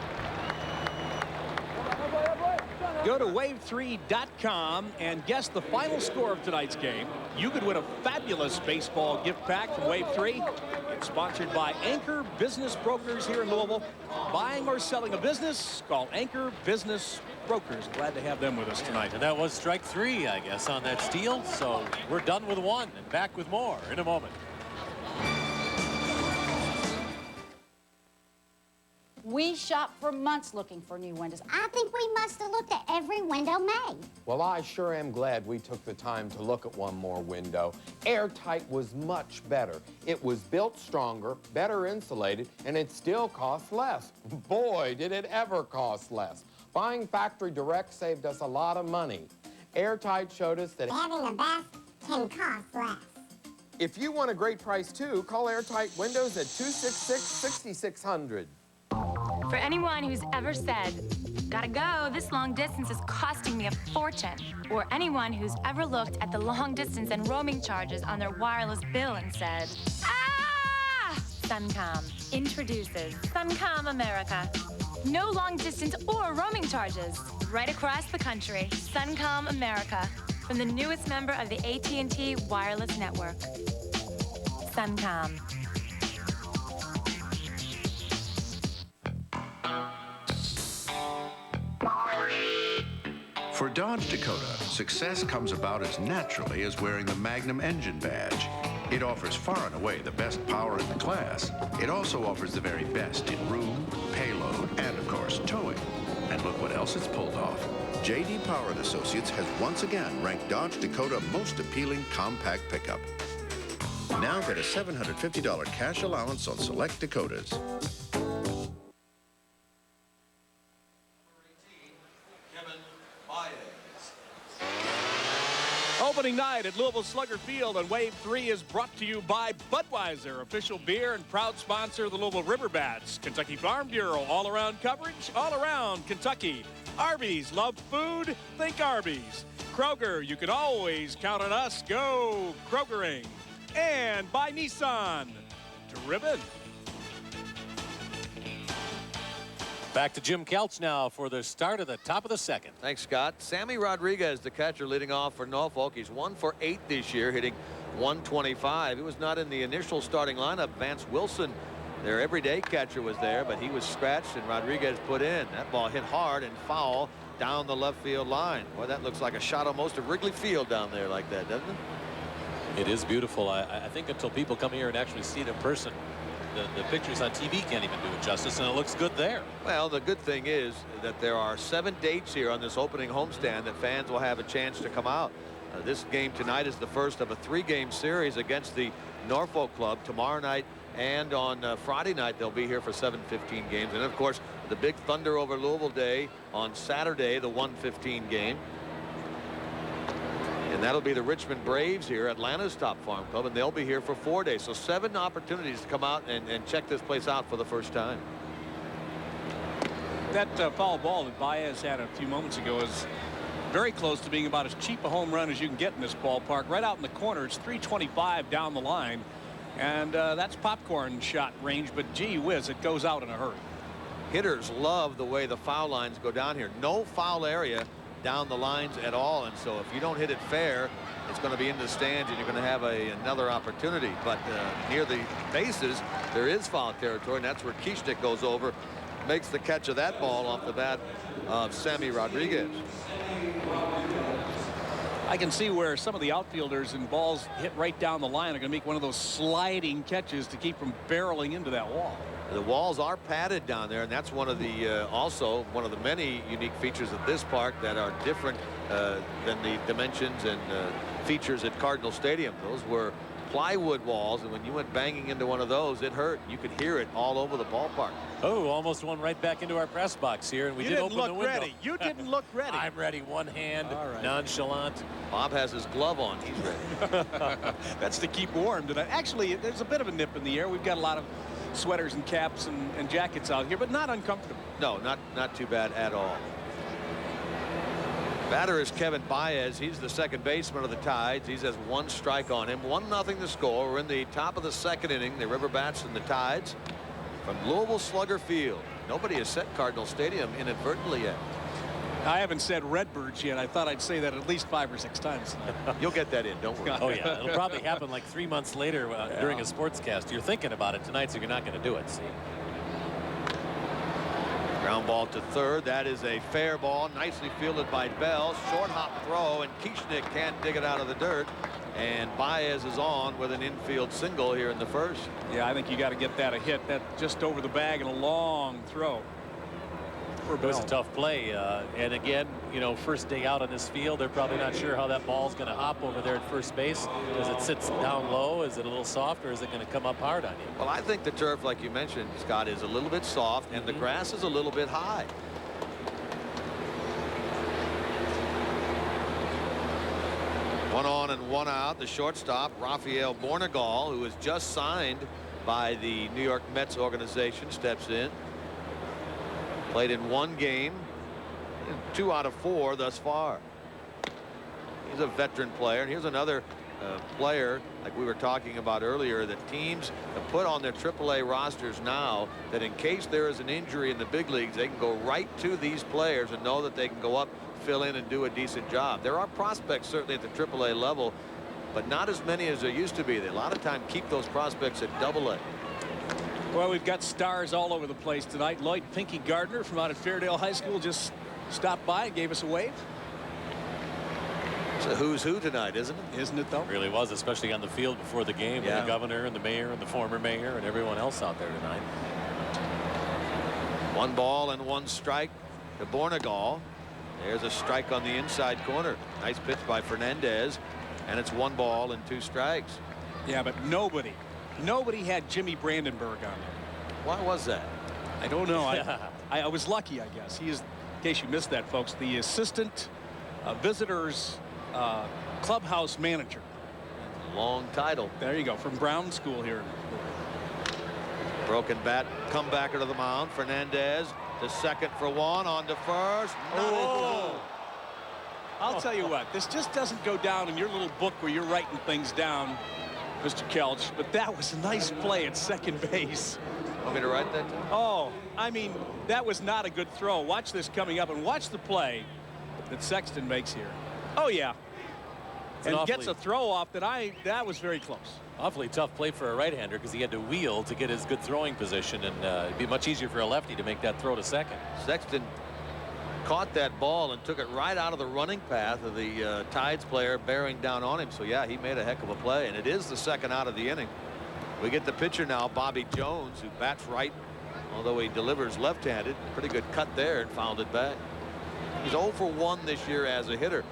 Go to wave3.com and guess the final score of tonight's game. You could win a fabulous baseball gift pack from Wave 3. It's sponsored by Anchor Business Brokers here in Louisville. Buying or selling a business, call Anchor Business Brokers. Glad to have them with us tonight.
And that was strike 3, I guess, on that steal. So we're done with 1 and back with more in a moment.
We shopped for months looking for new windows. I think we must have looked at every window made.
Well, I sure am glad we took the time to look at one more window. Airtight was much better. It was built stronger, better insulated, and it still cost less. Boy, did it ever cost less. Buying factory direct saved us a lot of money. Airtight showed us that
having the best can cost less.
If you want a great price too, call Airtight Windows at 266-6600.
For anyone who's ever said, gotta go, this long distance is costing me a fortune, or anyone who's ever looked at the long distance and roaming charges on their wireless bill and said, ah! Suncom introduces Suncom America. No long distance or roaming charges. Right across the country, Suncom America, from the newest member of the AT&T wireless network. Suncom.
For Dodge Dakota, success comes about as naturally as wearing the Magnum engine badge. It offers far and away the best power in the class. It also offers the very best in room, payload, and of course, towing. And look what else it's pulled off.
J.D. Power & Associates has once again ranked Dodge Dakota most appealing compact pickup. Now get a $750 cash allowance on select Dakotas.
Opening night at Louisville Slugger Field on Wave 3 is brought to you by Budweiser, official beer and proud sponsor of the Louisville River Bats. Kentucky Farm Bureau, all-around coverage, all around Kentucky. Arby's, love food, think Arby's. Kroger, you can always count on us. Go Krogering. And by Nissan. Driven.
Back to Jim Kelch now for the start of the top of the second.
Thanks, Scott. Sammy Rodriguez, the catcher, leading off for Norfolk. He's 1 for 8 this year, hitting .125. He was not in the initial starting lineup. Vance Wilson, their everyday catcher, was there, but he was scratched, and Rodriguez put in. That ball hit hard and foul down the left field line. Boy, that looks like a shot almost of Wrigley Field down there like that, doesn't it?
It is beautiful. I think until people come here and actually see it in person, the pictures on TV can't even do it justice, and it looks good there.
Well, the good thing is that there are 7 dates here on this opening homestand that fans will have a chance to come out. This game tonight is the first of a 3-game series against the Norfolk club. Tomorrow night and on Friday night they'll be here for 7:15 games, and of course the big Thunder over Louisville day on Saturday, the 1:15 game. And that'll be the Richmond Braves here, Atlanta's top farm club, and they'll be here for 4 days. So 7 opportunities to come out and check this place out for the first time.
That foul ball that Baez had a few moments ago is very close to being about as cheap a home run as you can get in this ballpark. Right out in the corner, it's 325 down the line, and that's popcorn shot range, but gee whiz, it goes out in a hurry.
Hitters love the way the foul lines go down here. No foul area down the lines at all, and so if you don't hit it fair, it's going to be into the stands and you're going to have another opportunity. But near the bases, there is foul territory, and that's where Kieschnick goes over, makes the catch of that ball off the bat of Sammy Rodriguez.
I can see where some of the outfielders and balls hit right down the line are going to make one of those sliding catches to keep from barreling into that wall.
The walls are padded down there, and that's one of the also one of the many unique features of this park that are different than the dimensions and features at Cardinal Stadium. Those were plywood walls, and when you went banging into one of those, it hurt. You could hear it all over the ballpark.
Oh, almost one right back into our press box here, and we did open the window.
Ready. You didn't look ready.
I'm ready. One hand, nonchalant.
Bob has his glove on. He's ready.
That's to keep warm tonight. Actually, there's a bit of a nip in the air. We've got a lot of sweaters and caps and jackets out here, but not uncomfortable.
No, not too bad at all. Batter is Kevin Baez. He's the second baseman of the Tides. He has 1 strike on him. 1-0 to score. We're in the top of the second inning. The Riverbats and the Tides from Louisville Slugger Field. Nobody has said Cardinal Stadium inadvertently yet.
I haven't said Redbirds yet. I thought I'd say that at least 5 or 6 times.
You'll get that in, don't worry.
Oh yeah, it'll probably happen like 3 months later during a sportscast. You're thinking about it tonight, so you're not going to do it. See.
Ground ball to third. That is a fair ball, nicely fielded by Bell. Short hop throw, and Kieschnick can't dig it out of the dirt. And Baez is on with an infield single here in the first.
Yeah, I think you got to get that a hit. That just over the bag and a long throw.
It was a tough play, and again, you know, first day out on this field, they're probably not sure how that ball's going to hop over there at first base. As it sits down low, is it a little soft, or is it going to come up hard on you?
Well, I think the turf, like you mentioned, Scott, is a little bit soft, and the grass is a little bit high. One on and one out. The shortstop, Rafael Bornegal, who was just signed by the New York Mets organization, steps in. Played in 1 game, 2 out of 4 thus far. He's a veteran player, and here's another player like we were talking about earlier that teams have put on their AAA rosters now, that in case there is an injury in the big leagues, they can go right to these players and know that they can go up, fill in, and do a decent job. There are prospects certainly at the AAA level, but not as many as there used to be. They a lot of time keep those prospects at AA.
Well, we've got stars all over the place tonight. Lloyd Pinky Gardner from out at Fairdale High School just stopped by and gave us a wave.
It's a who's who tonight, isn't it?
Isn't it, though?
It really was, especially on the field before the game.
Yeah.
With the governor and the mayor and the former mayor and everyone else out there tonight.
1 ball and 1 strike to Bornegal. There's a strike on the inside corner. Nice pitch by Fernandez, and it's 1 ball and 2 strikes.
Yeah, but nobody had Jimmy Brandenburg on there.
Why was that?
I don't know. I was lucky, I guess. He is, in case you missed that, folks, the assistant visitors clubhouse manager.
Long title.
There you go, from Brown School here.
Broken bat, comebacker to the mound. Fernandez to second for 1, on to first.
Oh! I'll tell you what, this just doesn't go down in your little book where you're writing things down, Mr. Kelch, but that was a nice play at second base.
Want me to write that down?
Oh, I mean, that was not a good throw. Watch this coming up, and watch the play that Sexton makes here. Oh, yeah. And gets a throw off that was very close.
Awfully tough play for a right-hander because he had to wheel to get his good throwing position, and it'd be much easier for a lefty to make that throw to second.
Sexton caught that ball and took it right out of the running path of the Tides player bearing down on him. So yeah, he made a heck of a play, and it is the second out of the inning. We get the pitcher now, Bobby Jones, who bats right, although he delivers left-handed. Pretty good cut there and fouled it back. He's 0 for 1 this year as a hitter.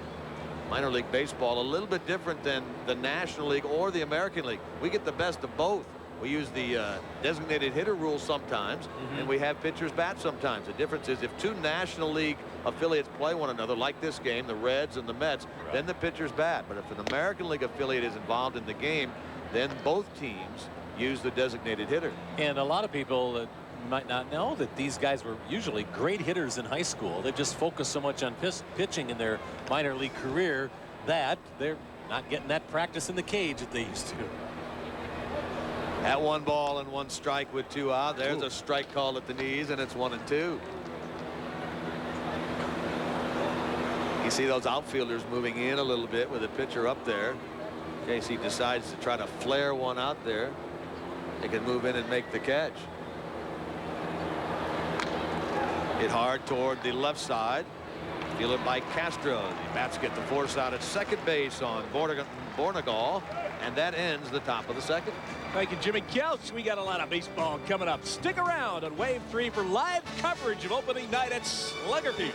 Minor league baseball a little bit different than the National League or the American League. We get the best of both. We use the designated hitter rule sometimes, and we have pitchers bat sometimes. The difference is if 2 National League affiliates play one another, like this game, the Reds and the Mets, then the pitchers bat. But if an American League affiliate is involved in the game, then both teams use the designated hitter.
And a lot of people might not know that these guys were usually great hitters in high school. They've just focused so much on pitching in their minor league career that they're not getting that practice in the cage that they used to.
At 1 ball and 1 strike with 2 out. There's a strike call at the knees, and it's 1-2. You see those outfielders moving in a little bit with the pitcher up there. In case he decides to try to flare one out there, they can move in and make the catch. Hit hard toward the left side. Fielded by Castro. The bats get the force out at second base on Bornegal, and that ends the top of the second.
Thank you, Jimmy Couch. We got a lot of baseball coming up. Stick around on Wave 3 for live coverage of opening night at Slugger Field.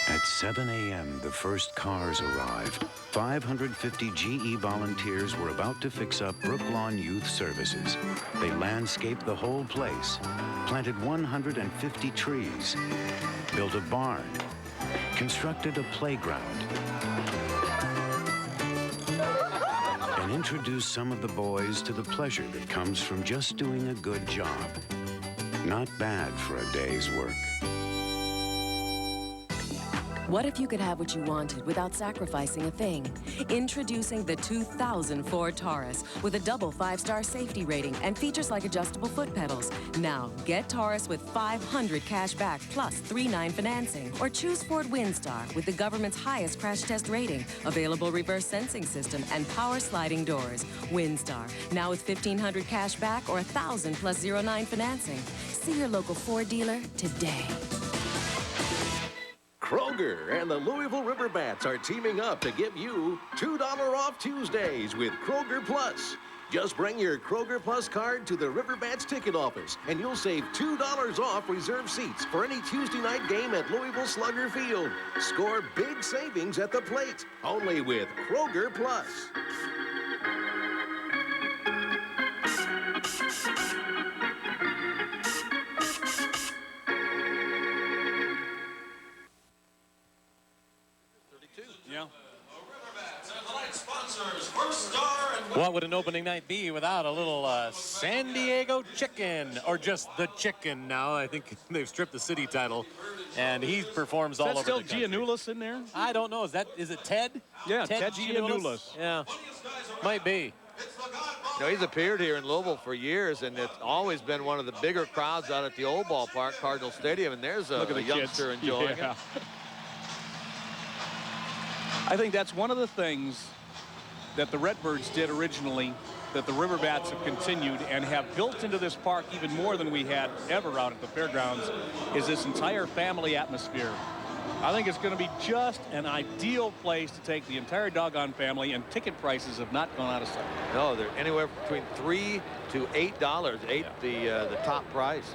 At 7 a.m., the first cars arrived. 550 GE volunteers were about to fix up Brooklawn Youth Services. They landscaped the whole place, planted 150 trees, built a barn, constructed a playground, and introduced some of the boys to the pleasure that comes from just doing a good job. Not bad for a day's work.
What if you could have what you wanted without sacrificing a thing? Introducing the 2000 Ford Taurus with a double 5-star safety rating and features like adjustable foot pedals. Now, get Taurus with $500 cash back plus 3-9 financing. Or choose Ford Windstar with the government's highest crash test rating, available reverse sensing system, and power sliding doors. Windstar, now with $1,500 cash back or $1,000 plus 0-9 financing. See your local Ford dealer today.
Kroger and the Louisville River Bats are teaming up to give you $2 off Tuesdays with Kroger Plus. Just bring your Kroger Plus card to the River Bats ticket office, and you'll save $2 off reserved seats for any Tuesday night game at Louisville Slugger Field. Score big savings at the plate, only with Kroger Plus.
What would an opening night be without a little San Diego chicken, or just the chicken now? I think they've stripped the city title, and he performs all over the country.
Is that still Giannoulis in there?
I don't know. Is it Ted?
Yeah, Ted Giannoulis.
Yeah, might be.
You know, he's appeared here in Louisville for years, and it's always been one of the bigger crowds out at the old ballpark, Cardinal Stadium, and there's a youngster enjoying it.
I think that's one of the things that the Redbirds did originally that the River Bats have continued and have built into this park even more than we had ever out at the fairgrounds is this entire family atmosphere. I think it's going to be just an ideal place to take the entire doggone family, and ticket prices have not gone out of sight.
No, they're anywhere between $3 to $8. The top price.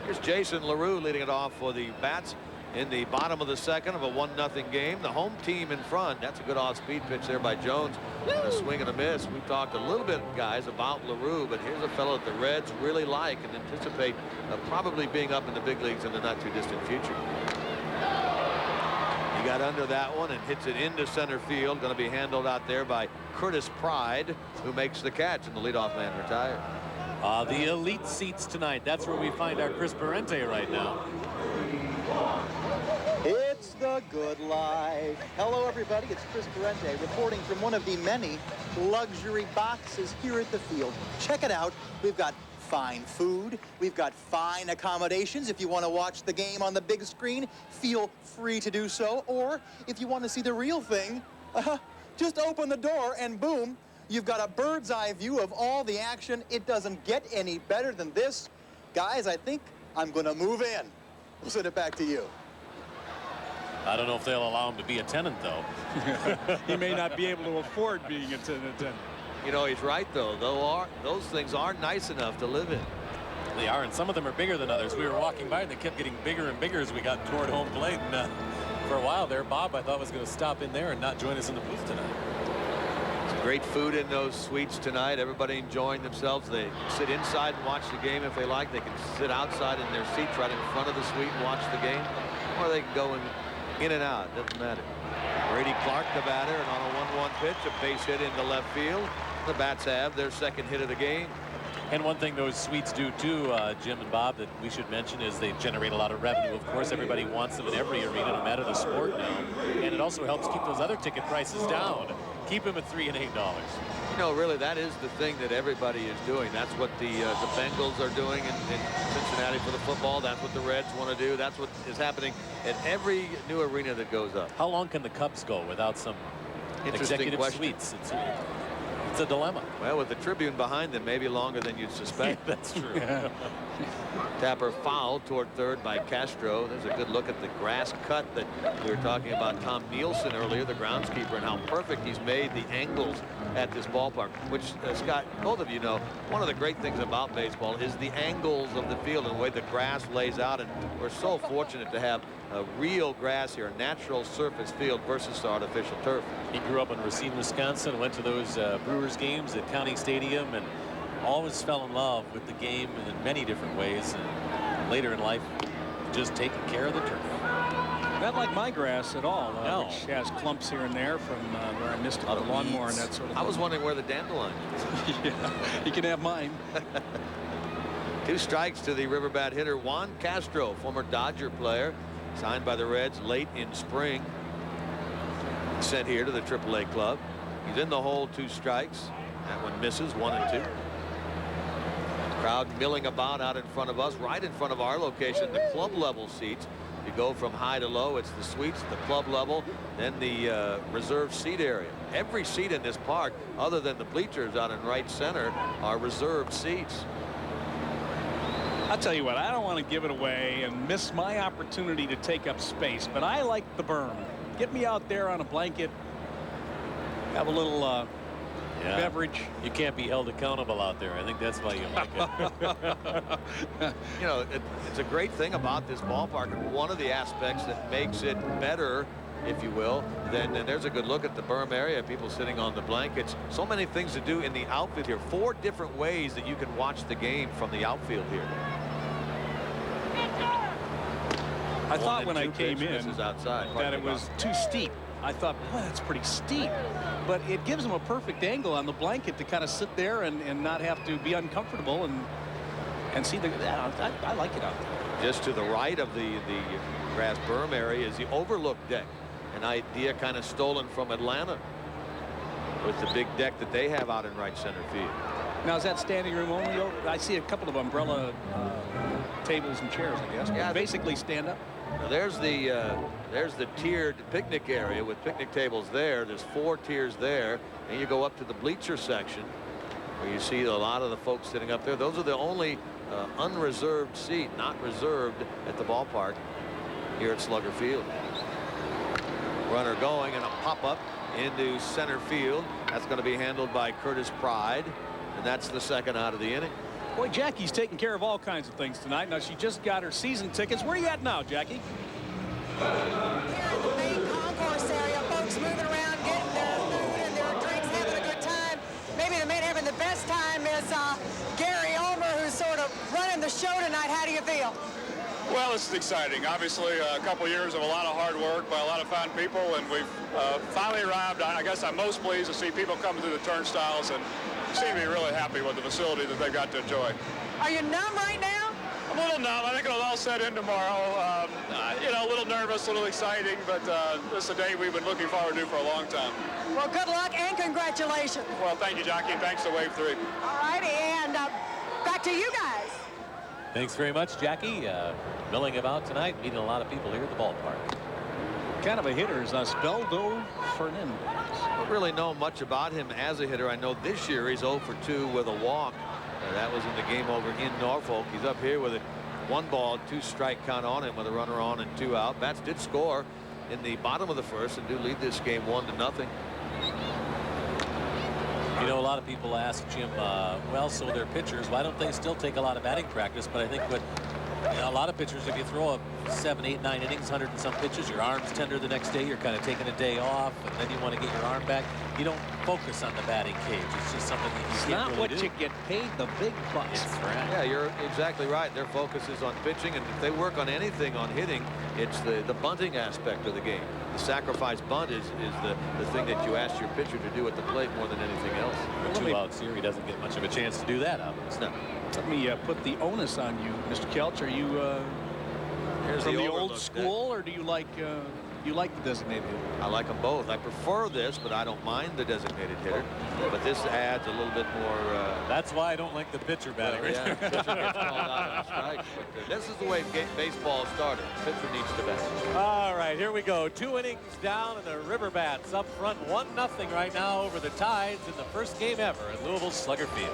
Here's Jason LaRue leading it off for the Bats in the bottom of the second of a 1-0 game. The home team in front. That's a good off-speed pitch there by Jones. And a swing and a miss. We talked a little bit, guys, about LaRue, but here's a fellow that the Reds really like and anticipate probably being up in the big leagues in the not-too-distant future. He got under that one and hits it into center field. Going to be handled out there by Curtis Pride, who makes the catch, and the leadoff man retired.
The elite seats tonight. That's where we find our Chris Parente right now.
It's the good life. Hello, everybody. It's Chris Parente reporting from one of the many luxury boxes here at the field. Check it out. We've got fine food. We've got fine accommodations. If you want to watch the game on the big screen, feel free to do so. Or if you want to see the real thing, just open the door and boom, you've got a bird's eye view of all the action. It doesn't get any better than this. Guys, I think I'm going to move in. We'll send it back to you.
I don't know if they'll allow him to be a tenant, though.
He may not be able to afford being a tenant.
You know, he's right, though. Those things are nice enough to live in.
They are, and some of them are bigger than others. We were walking by, and they kept getting bigger and bigger as we got toward home plate. And for a while there, Bob, I thought, was going to stop in there and not join us in the booth tonight.
Great food in those suites tonight. Everybody enjoying themselves. They sit inside and watch the game if they like. They can sit outside in their seats right in front of the suite and watch the game. Or they can go in and out. Doesn't matter. Brady Clark, the batter, and on a 1-1 pitch, a base hit into left field. The Bats have their second hit of the game.
And one thing those suites do too, Jim and Bob, that we should mention is they generate a lot of revenue. Of course, everybody wants them in every arena, no matter the sport now. And it also helps keep those other ticket prices down. Keep them at $3 and $8.
You know, really, that is the thing that everybody is doing. That's what the Bengals are doing in Cincinnati for the football. That's what the Reds want to do. That's what is happening at every new arena that goes up.
How long can the Cubs go without some executive suites? It's a dilemma.
Well, with the Tribune behind them, maybe longer than you'd suspect.
That's true.
Tapper fouled toward third by Castro. There's a good look at the grass cut that we were talking about Tom Nielsen earlier, the groundskeeper, and how perfect he's made the angles at this ballpark, which, Scott, both of you know, one of the great things about baseball is the angles of the field and the way the grass lays out. And we're so fortunate to have real grass here, a natural surface field versus artificial turf.
He grew up in Racine, Wisconsin, went to those Brewers games at County Stadium, and always fell in love with the game in many different ways. And later in life, just taking care of the turf.
Not like my grass at all,
No.
which has clumps here and there from where I missed it with the lawnmower and that sort of thing.
I was wondering where the dandelion is.
Yeah, you can have mine.
2 strikes to the Riverbat hitter Juan Castro, former Dodger player, signed by the Reds late in spring. Sent here to the AAA club. He's in the hole, 2 strikes. That one misses, 1 and 2. Crowd milling about out in front of us, right in front of our location, the club level seats. You go from high to low, it's the suites, the club level, then the reserved seat area. Every seat in this park, other than the bleachers out in right center, are reserved seats.
I'll tell you what, I don't want to give it away and miss my opportunity to take up space, but I like the berm. Get me out there on a blanket, have a little beverage.
You can't be held accountable out there. I think that's why you like it.
You know, it's a great thing about this ballpark, and one of the aspects that makes it better, if you will, then there's a good look at the berm area, people sitting on the blankets. So many things to do in the outfield here. 4 different ways that you can watch the game from the outfield here.
I thought when I came in
outside,
that it was too steep. I thought, boy, that's pretty steep. But it gives them a perfect angle on the blanket to kind of sit there and not have to be uncomfortable and see the. I like it out there.
Just to the right of the grass berm area is the overlook deck, an idea kind of stolen from Atlanta with the big deck that they have out in right center field.
Now, is that standing room only? I see a couple of umbrella tables and chairs, I guess.
Yeah,
basically stand up.
Now there's the tiered picnic area with picnic tables there. There's 4 tiers there, and you go up to the bleacher section where you see a lot of the folks sitting up there. Those are the only unreserved seat, not reserved at the ballpark here at Slugger Field. Runner going and a pop-up into center field. That's going to be handled by Curtis Pride, and that's the second out of the inning.
Boy, Jackie's taking care of all kinds of things tonight. Now, she just got her season tickets. Where are you at now, Jackie?
Here at the main concourse area, folks moving around, getting their food and their drinks, having a good time. Maybe the man having the best time is Gary Ulmer, who's sort of running the show tonight. How do you feel?
Well, this is exciting. Obviously, a couple years of a lot of hard work by a lot of fine people, and we've finally arrived. I guess I'm most pleased to see people coming through the turnstiles and seem to be really happy with the facility that they got to enjoy.
Are you numb right now?
I'm a little numb. I think it'll all set in tomorrow. You know, a little nervous, a little exciting, but this is a day we've been looking forward to for a long time.
Well, good luck and congratulations.
Well, thank you, Jackie. Thanks to Wave 3.
All righty, and back to you guys.
Thanks very much, Jackie. Milling about tonight, meeting a lot of people here at the ballpark.
Kind of a hitter is Osvaldo Fernandez.
I don't really know much about him as a hitter. I know this year he's 0 for 2 with a walk. That was in the game over in Norfolk. He's up here with it. 1 ball, 2 strike count on him with a runner on and 2 out. Bats did score in the bottom of the first and do lead this game 1-0.
You know, a lot of people ask Jim, well, so they're pitchers. Why don't they still take a lot of batting practice? But I think what You know, a lot of pitchers, if you throw up 7, 8, 9 innings, 100 and some pitches, your arm's tender the next day, you're kind of taking a day off, and then you want to get your arm back. You don't focus on the batting cage. It's just something that you
It's
can't
not
really
what
do.
you get paid the big bucks.
That's right.
Yeah, you're exactly right. Their focus is on pitching, and if they work on anything on hitting, it's the bunting aspect of the game. The sacrifice bunt is the thing that you ask your pitcher to do at the plate more than anything else.
With 2 outs here, he doesn't get much of a chance to do that, obviously.
No.
Let me put the onus on you, Mr. Kelch. Are you from the old school, or do you like the designated hitter?
I like them both. I prefer this, but I don't mind the designated hitter. But this adds a little bit more.
That's why I don't like the pitcher batting.
Yeah, pitcher gets called out on a strike. But this is the way baseball started. Pitcher needs to bat.
All right, here we go. 2 innings down, and the River Bats up front 1-0 right now over the Tides in the first game ever at Louisville Slugger Field.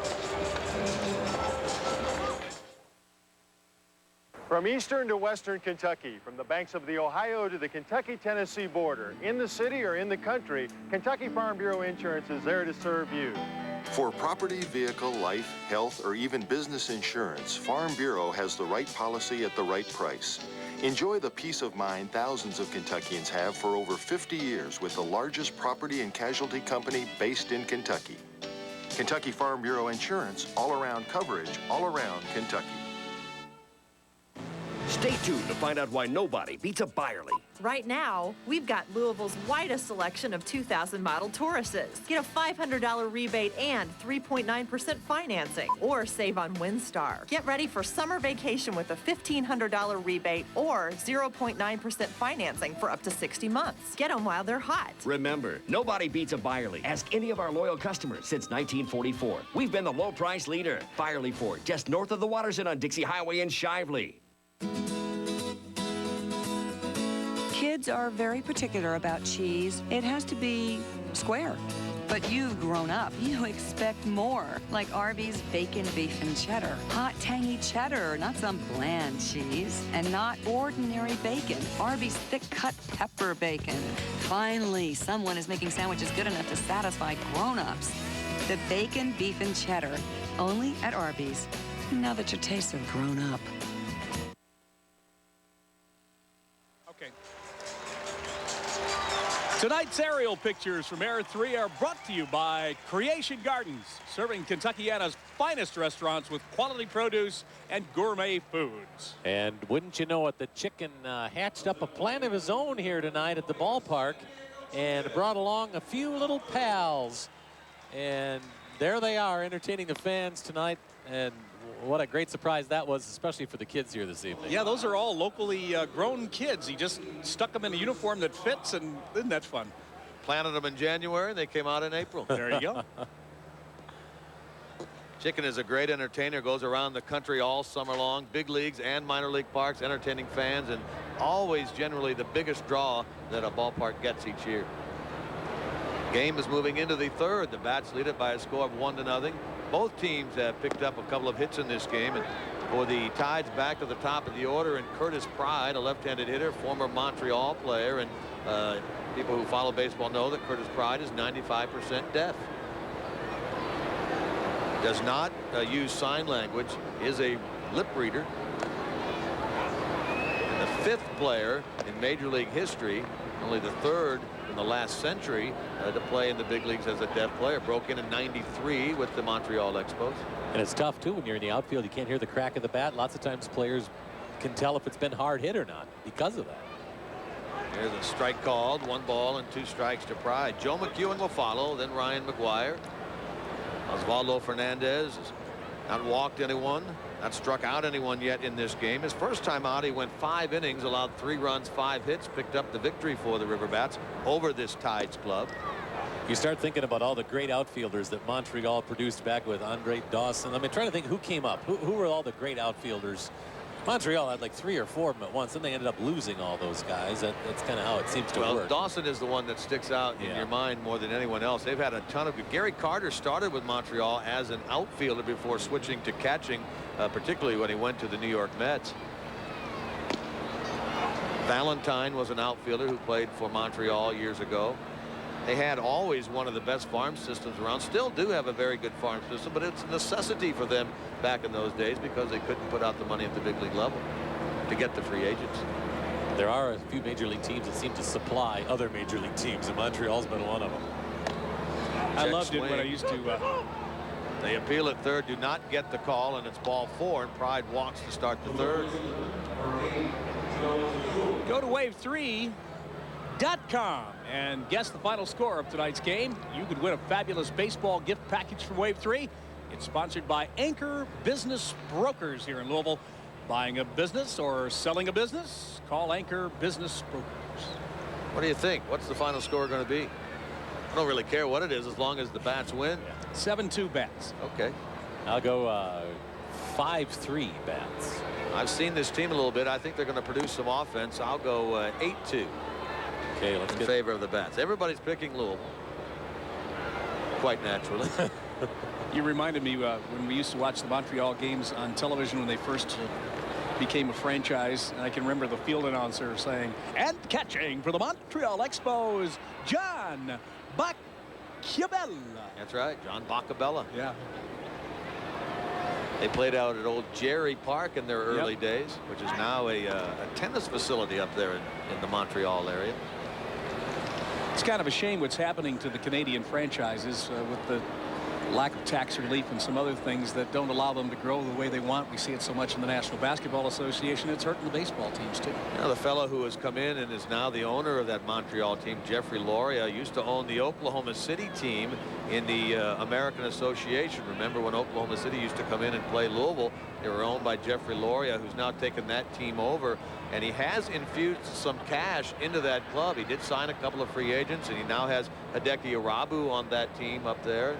From eastern to western Kentucky, from the banks of the Ohio to the Kentucky-Tennessee border, in the city or in the country, Kentucky Farm Bureau Insurance is there to serve you.
For property, vehicle, life, health, or even business insurance, Farm Bureau has the right policy at the right price. Enjoy the peace of mind thousands of Kentuckians have for over 50 years with the largest property and casualty company based in Kentucky. Kentucky Farm Bureau Insurance, all-around coverage, all around Kentucky.
Stay tuned to find out why nobody beats a Byerly.
Right now, we've got Louisville's widest selection of 2000 model Tauruses. Get a $500 rebate and 3.9% financing, or save on Windstar. Get ready for summer vacation with a $1,500 rebate or 0.9% financing for up to 60 months. Get them while they're hot.
Remember, nobody beats a Byerly. Ask any of our loyal customers since 1944. We've been the low price leader. Byerly Ford, just north of the Waterson on Dixie Highway in Shively.
Kids are very particular about cheese. It has to be square. But you've grown up. You expect more. Like Arby's bacon, beef, and cheddar. Hot, tangy cheddar, not some bland cheese. And not ordinary bacon. Arby's thick-cut pepper bacon. Finally, someone is making sandwiches good enough to satisfy grown-ups. The bacon, beef, and cheddar. Only at Arby's. Now that your tastes have grown up.
Tonight's aerial pictures from Air 3 are brought to you by Creation Gardens, serving Kentuckiana's finest restaurants with quality produce and gourmet foods.
And wouldn't you know it, the chicken hatched up a plan of his own here tonight at the ballpark and brought along a few little pals. And there they are entertaining the fans tonight. And what a great surprise that was, especially for the kids here this evening.
Yeah, those are all locally grown kids. He just stuck them in a uniform that fits, and isn't that fun?
Planted them in January, and they came out in April.
There you go.
Chicken is a great entertainer, goes around the country all summer long, big leagues and minor league parks, entertaining fans, and always generally the biggest draw that a ballpark gets each year. Game is moving into the third. The Bats lead it by a score of 1-0. Both teams have picked up a couple of hits in this game, and for the Tides back to the top of the order, and Curtis Pride, a left-handed hitter, former Montreal player, and people who follow baseball know that Curtis Pride is 95% deaf. Does not use sign language, is a lip reader. And the 5th player in Major League history, only the 3rd in the last century to play in the big leagues as a deaf player. Broke in '93 with the Montreal Expos.
And it's tough too when you're in the outfield. You can't hear the crack of the bat. Lots of times players can tell if it's been hard hit or not because of that.
There's a strike called. 1 ball and 2 strikes to Pride. Joe McEwen will follow, then Ryan McGuire. Osvaldo Fernandez has not walked anyone, not struck out anyone yet in this game. His first time out, he went 5 innings, allowed 3 runs, 5 hits, picked up the victory for the River Bats over this Tides club.
You start thinking about all the great outfielders that Montreal produced back with Andre Dawson. I mean, trying to think who came up. Who were all the great outfielders? Montreal had like 3 or 4 of them at once, and they ended up losing all those guys. That's kind of how it seems to work.
Well, Dawson is the one that sticks out in your mind more than anyone else. They've had a ton of. Gary Carter started with Montreal as an outfielder before switching to catching, particularly when he went to the New York Mets. Valentine was an outfielder who played for Montreal years ago. They had always one of the best farm systems around. Still do have a very good farm system, but it's a necessity for them back in those days because they couldn't put out the money at the big league level. to get the free agents.
There are a few major league teams that seem to supply other major league teams, and Montreal's been one of them.
I loved it when I used to.
They appeal at third, do not get the call, and it's ball 4, and Pride walks to start the third.
Go to wave3.com and guess the final score of tonight's game. You could win a fabulous baseball gift package from Wave 3. It's sponsored by Anchor Business Brokers here in Louisville. Buying a business or selling a business? Call Anchor Business Brokers.
What do you think? What's the final score going to be? I don't really care what it is as long as the Bats win.
7-2 Bats.
Okay.
I'll go 5-3 Bats.
I've seen this team a little bit. I think they're going to produce some offense. I'll go 8-2.
Okay, let's
in favor of the Bats. Everybody's picking Louisville. Quite naturally.
You reminded me when we used to watch the Montreal games on television when they first became a franchise, and I can remember the field announcer saying, and catching for the Montreal Expos, John Bacabella.
That's right, John Bacabella.
Yeah.
They played out at old Jerry Park in their early days, which is now a tennis facility up there in the Montreal area.
It's kind of a shame what's happening to the Canadian franchises with the lack of tax relief and some other things that don't allow them to grow the way they want. We see it so much in the National Basketball Association. It's hurting the baseball teams too.
You know, the fellow who has come in and is now the owner of that Montreal team, Jeffrey Loria, used to own the Oklahoma City team in the American Association. Remember when Oklahoma City used to come in and play Louisville? They were owned by Jeffrey Loria, who's now taken that team over, and he has infused some cash into that club. He did sign a couple of free agents, and he now has Hideki Arabu on that team up there.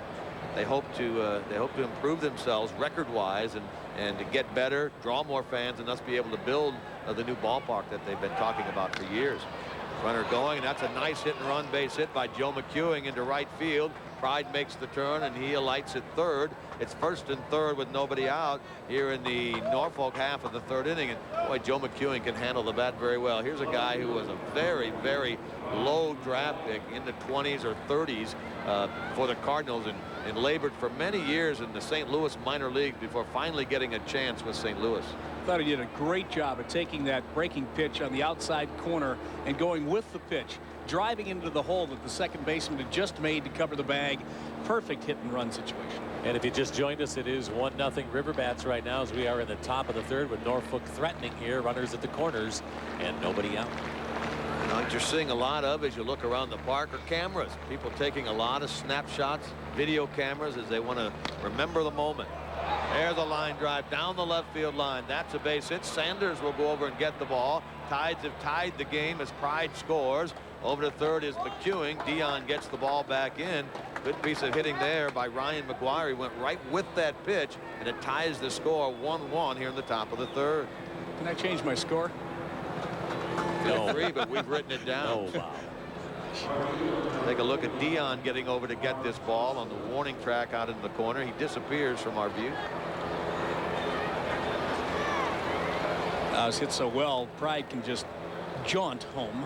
They hope to improve themselves record-wise and to get better, draw more fans, and thus be able to build the new ballpark that they've been talking about for years. Runner going, and that's a nice hit-and-run base hit by Joe McEwing into right field. Pride makes the turn, and he alights at third. It's first and third with nobody out here in the Norfolk half of the third inning. And boy, Joe McEwing can handle the bat very well. Here's a guy who was a very, very low draft pick in the 20s or 30s for the Cardinals and labored for many years in the St. Louis minor league before finally getting a chance with St. Louis.
I thought he did a great job of taking that breaking pitch on the outside corner and going with the pitch, driving into the hole that the second baseman had just made to cover the bag. Perfect hit and run situation.
And if you just joined us, it is 1-0 River Bats right now as we are in the top of the third with Norfolk threatening here. Runners at the corners and nobody out.
What you're seeing a lot of as you look around the park are cameras. People taking a lot of snapshots, video cameras, as they want to remember the moment. There's a line drive down the left field line. That's a base hit. Sanders will go over and get the ball. Tides have tied the game as Pride scores. Over to third is McEwing. Dion gets the ball back in. Good piece of hitting there by Ryan McGuire. He went right with that pitch, and it ties the score 1-1 here in the top of the third.
Can I change my score?
No. 3, but we've written it down.
Oh, wow.
Take a look at Dion getting over to get this ball on the warning track out in the corner. He disappears from our view.
It was hit so well, Pride can just jaunt home.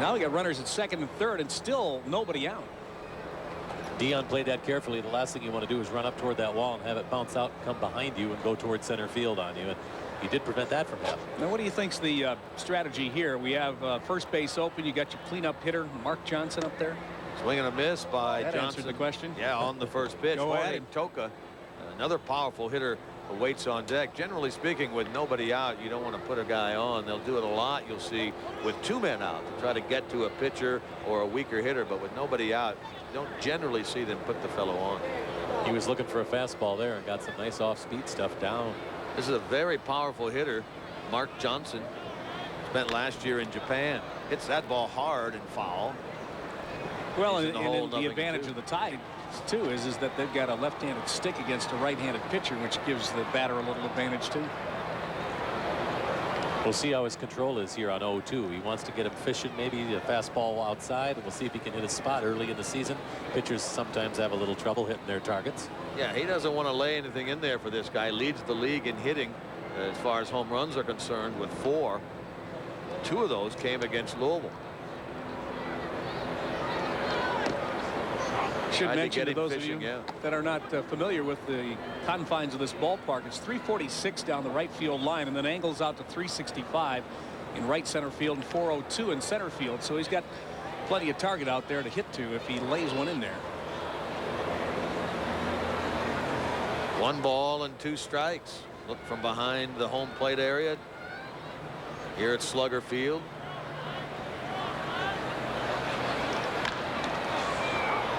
Now we got runners at second and third and still nobody out.
Dion played that carefully. The last thing you want to do is run up toward that wall and have it bounce out, come behind you, and go toward center field on you. And he did prevent that from happening.
Now, what do you think's the strategy here? We have first base open. You got your cleanup hitter, Mark Johnson, up there.
Swing and a miss by
that
Johnson.
Answered the question.
Yeah, on the first pitch.
Go ahead.
And Toka, another powerful hitter, waits on deck. Generally speaking, with nobody out, you don't want to put a guy on. They'll do it a lot, you'll see, with 2 men out to try to get to a pitcher or a weaker hitter. But with nobody out, you don't generally see them put the fellow on.
He was looking for a fastball there and got some nice off-speed stuff down.
This is a very powerful hitter. Mark Johnson spent last year in Japan. Hits that ball hard and foul.
Well, and the advantage of the Tide too is that they've got a left-handed stick against a right-handed pitcher, which gives the batter a little advantage too.
We'll see how his control is here on 0-2. He wants to get him fishing, maybe a fastball outside. We'll see if he can hit a spot early in the season. Pitchers sometimes have a little trouble hitting their targets.
Yeah, he doesn't want to lay anything in there for this guy. Leads the league in hitting as far as home runs are concerned with 4. 2 of those came against Louisville.
Should
Tried
mention to
get him
those
fishing,
of you
yeah.
that are not familiar with the confines of this ballpark, it's 346 down the right field line and then angles out to 365 in right center field and 402 in center field. So he's got plenty of target out there to hit to if he lays one in there.
1 ball and 2 strikes. Look from behind the home plate area here at Slugger Field.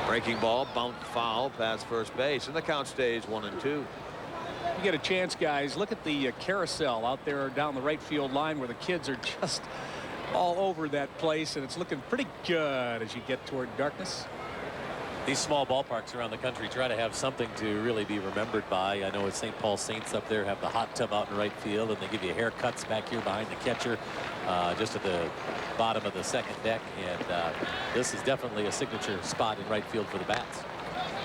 Breaking ball, bounced foul past first base, and the count stays 1-2.
You get a chance, guys. Look at the carousel out there down the right field line where the kids are just all over that place, and it's looking pretty good as you get toward darkness.
These small ballparks around the country try to have something to really be remembered by. I know at St. Paul Saints up there have the hot tub out in right field, and they give you haircuts back here behind the catcher, just at the bottom of the second deck. And this is definitely a signature spot in right field for the Bats.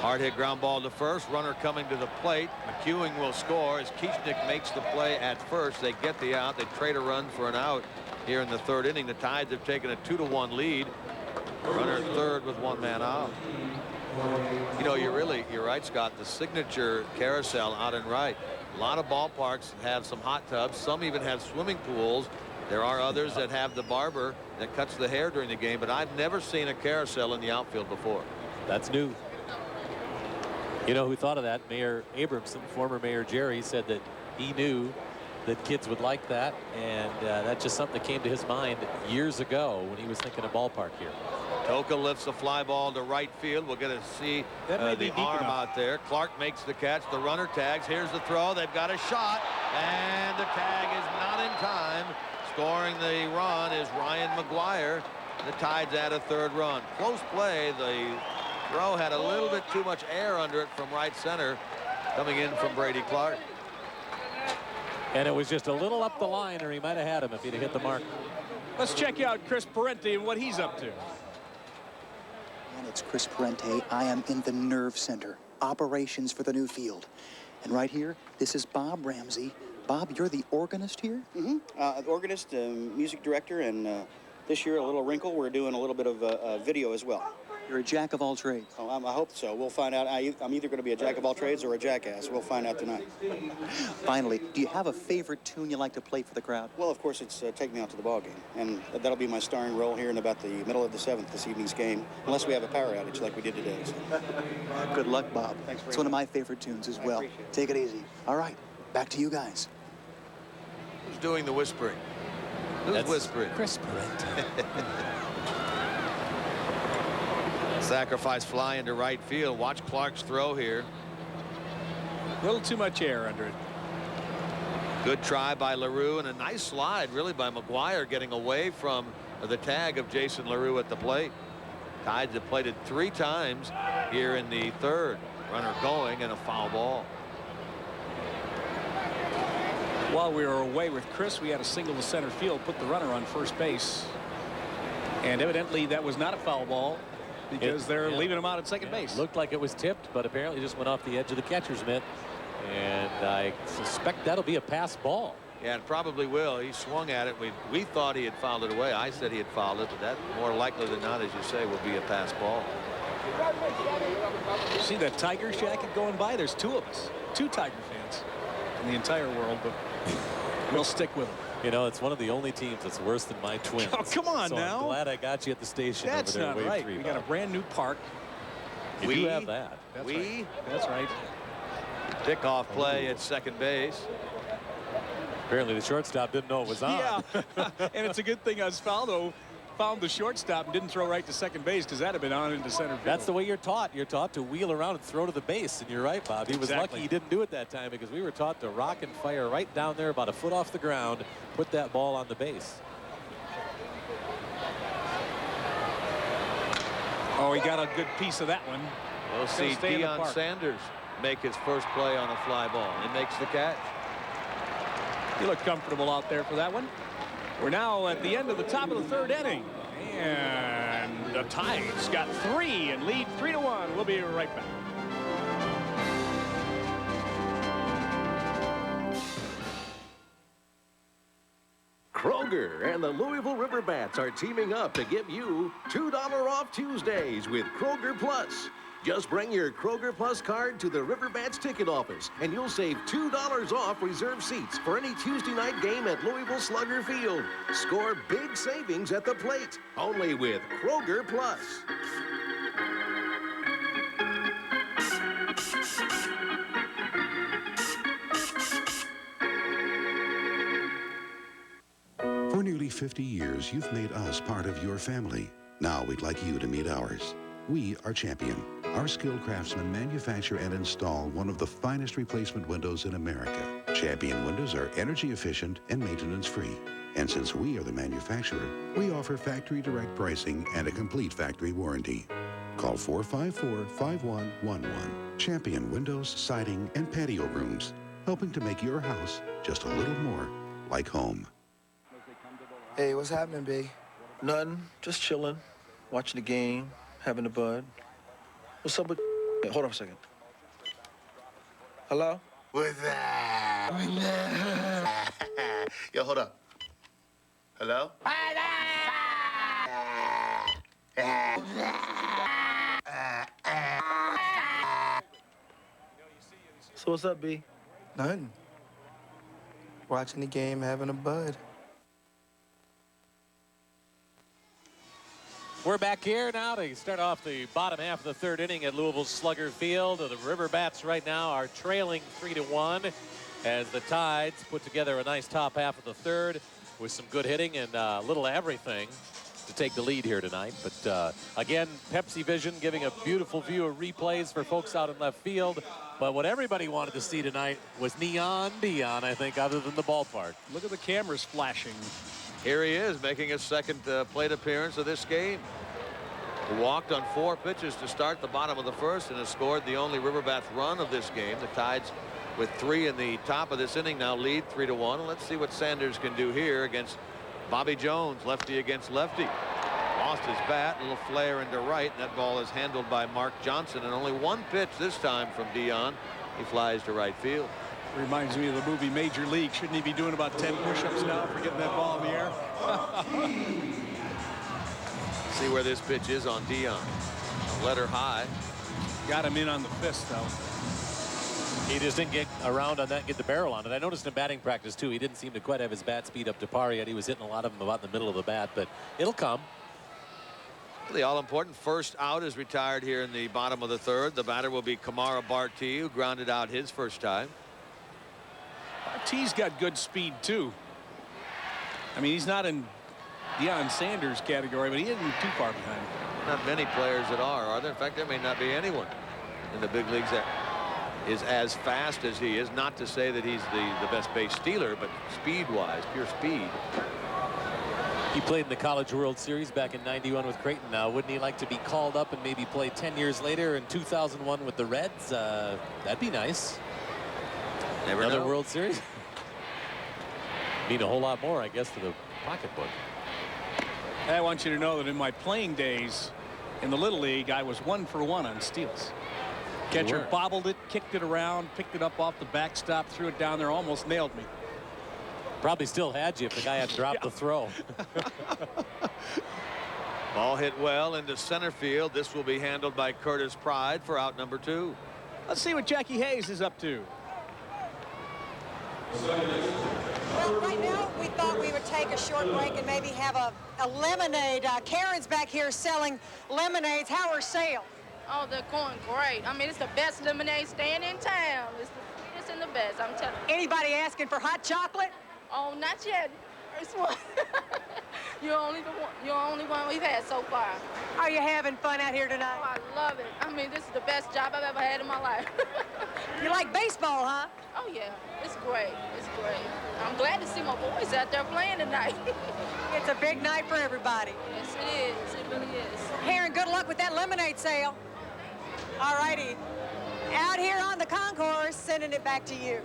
Hard hit ground ball to first. Runner coming to the plate. McEwing will score as Kieschnick makes the play at first. They get the out. They trade a run for an out here in the 3rd inning. The Tides have taken a 2-1 lead. Runner at third with 1 man out. You know, you're right, Scott. The signature carousel out and right. A lot of ballparks have some hot tubs. Some even have swimming pools. There are others that have the barber that cuts the hair during the game, but I've never seen a carousel in the outfield before.
That's new. You know who thought of that? Mayor Abramson, former Mayor Jerry, said that he knew that kids would like that, and that's just something that came to his mind years ago when he was thinking of ballpark here.
Toka lifts a fly ball to right field. We're going to see the arm out there. Clark makes the catch. The runner tags. Here's the throw. They've got a shot, and the tag is not in time. Scoring the run is Ryan McGuire. The Tides add a 3rd run. Close play. The throw had a little bit too much air under it from right center, coming in from Brady Clark.
And it was just a little up the line, or he might have had him if he'd have hit the mark.
Let's check out Chris Parenti and what he's up to.
And it's Chris Parenti. I am in the nerve center, operations for the new field. And right here, this is Bob Ramsey. Bob, you're the organist here?
Organist, music director, and this year, a little wrinkle, we're doing a little bit of video as well.
You're a jack of all trades.
Oh, I hope so. We'll find out. I'm either going to be a jack of all trades or a jackass. We'll find out tonight.
Finally, do you have a favorite tune you like to play for the crowd?
Well, of course, it's Take Me Out to the Ball Game, and that'll be my starring role here in about the middle of the 7th this evening's game, unless we have a power outage like we did today. So.
Good luck, Bob.
Thanks very
It's one of
much.
my favorite tunes as well. Take it easy. All right, back to you guys.
Who's doing the whispering? Who's whispering?
Chris Parenti.
Sacrifice fly into right field. Watch Clark's throw here.
A little too much air under it.
Good try by LaRue, and a nice slide really by McGuire, getting away from the tag of Jason LaRue at the plate. Tides have played it 3 times here in the 3rd. Runner going and a foul ball.
While we were away with Chris, we had a single to center field, put the runner on first base. And evidently that was not a foul ball because they're leaving him out at second base.
Looked like it was tipped, but apparently just went off the edge of the catcher's mitt. And I suspect that'll be a pass ball.
Yeah, it probably will. He swung at it. We thought he had fouled it away. I said he had fouled it, but that more likely than not, as you say, will be a pass ball.
See that Tiger jacket going by? There's 2 of us. 2 Tiger fans in the entire world, but we'll stick with them.
You know, it's one of the only teams that's worse than my Twins.
Oh, come on
so
now.
I'm glad I got you at the station.
That's
over there.
not
Wave
right.
3,
We got a brand new park.
You do have that.
That's right. That's right.
Pickoff play at second base.
Apparently the shortstop didn't know it was on.
Yeah, and it's a good thing Osvaldo found the shortstop and didn't throw right to second base, because that'd have been on into center field.
That's the way you're taught. You're taught to wheel around and throw to the base, and you're right, Bob. He was
Exactly.
lucky he didn't do it that time, because we were taught to rock and fire right down there about a foot off the ground, put that ball on the base.
Oh, he got a good piece of that one.
We'll
It's gonna
see
stay in the
Deion
park.
Sanders make his first play on a fly ball. He makes the catch.
You look comfortable out there for that one. We're now at the end of the top of the 3rd inning. And the Tides got 3 and lead 3-1. We'll be right back.
Kroger and the Louisville River Bats are teaming up to give you $2 off Tuesdays with Kroger Plus. Just bring your Kroger Plus card to the Riverbats ticket office, and you'll save $2 off reserved seats for any Tuesday night game at Louisville Slugger Field. Score big savings at the plate, only with Kroger Plus.
For nearly 50 years, you've made us part of your family. Now we'd like you to meet ours. We are Champion. Our skilled craftsmen manufacture and install one of the finest replacement windows in America. Champion windows are energy efficient and maintenance free. And since we are the manufacturer, we offer factory direct pricing and a complete factory warranty. Call 454-5111. Champion Windows, Siding, and Patio Rooms, helping to make your house just a little more like home.
Hey, what's happening, B? Nothing. Just chilling, watching the game, having a bud. What's up with... Hey, hold on a second. Hello?
What's up? Yo, hold up. Hello?
So what's up, B? Nothing. Watching the game, having a bud.
We're back here now to start off the bottom half of the third inning at Louisville's Slugger Field. The Riverbats right now are trailing 3-1 as the Tides put together a nice top half of the third with some good hitting and a little everything to take the lead here tonight. But again, Pepsi Vision giving a beautiful view of replays for folks out in left field. But what everybody wanted to see tonight was Neon Dion, I think, other than the ballpark.
Look at the cameras flashing.
Here he is making his second plate appearance of this game. He walked on 4 pitches to start the bottom of the first and has scored the only Riverbats run of this game. The Tides with 3 in the top of this inning now lead 3-1. Let's see what Sanders can do here against Bobby Jones, lefty against lefty. Lost his bat, a little flare into right, and that ball is handled by Mark Johnson. And only 1 pitch this time from Dion. He flies to right field.
Reminds me of the movie Major League. Shouldn't he be doing about 10 push-ups now for getting that ball in the air?
See where this pitch is on Dion. Letter high.
Got him in on the fist, though.
He just didn't get around on that and get the barrel on it. I noticed in batting practice, too, he didn't seem to quite have his bat speed up to par yet. He was hitting a lot of them about in the middle of the bat, but it'll come.
The all-important first out is retired here in the bottom of the third. The batter will be Kamara Barti, who grounded out his first time.
Barti's got good speed, too. I mean, he's not in Deion Sanders' category, but he isn't too far behind.
Not many players that are there? In fact, there may not be anyone in the big leagues that is as fast as he is. Not to say that he's the best base stealer, but speed-wise, pure speed.
He played in the College World Series back in '91 with Creighton. Now, wouldn't he like to be called up and maybe play 10 years later in 2001 with the Reds? That'd be nice.
Never
Another
know.
World Series. Mean a whole lot more, I guess, to the pocketbook.
I want you to know that in my playing days in the Little League, I was 1 for 1 on steals. Catcher bobbled it, kicked it around, picked it up off the backstop, threw it down there, almost nailed me.
Probably still had you if the guy had dropped the throw.
Ball hit well into center field. This will be handled by Curtis Pride for out number 2.
Let's see what Jackie Hayes is up to.
Well, right now we thought we would take a short break and maybe have a lemonade. Karen's back here selling lemonades. How are sales?
Oh, they're going great. I mean, it's the best lemonade stand in town. It's the sweetest and the best, I'm telling you.
Anybody asking for hot chocolate?
Oh, not yet. First one. You're only one we've had so far.
Are you having fun out here tonight?
Oh, I love it. I mean, this is the best job I've ever had in my life.
You like baseball, huh?
Oh, yeah. It's great. It's great. I'm glad to see my boys out there playing tonight.
It's a big night for everybody.
Yes, it is. It really is.
Karen, good luck with that lemonade sale. All righty. Out here on the concourse, sending it back to you.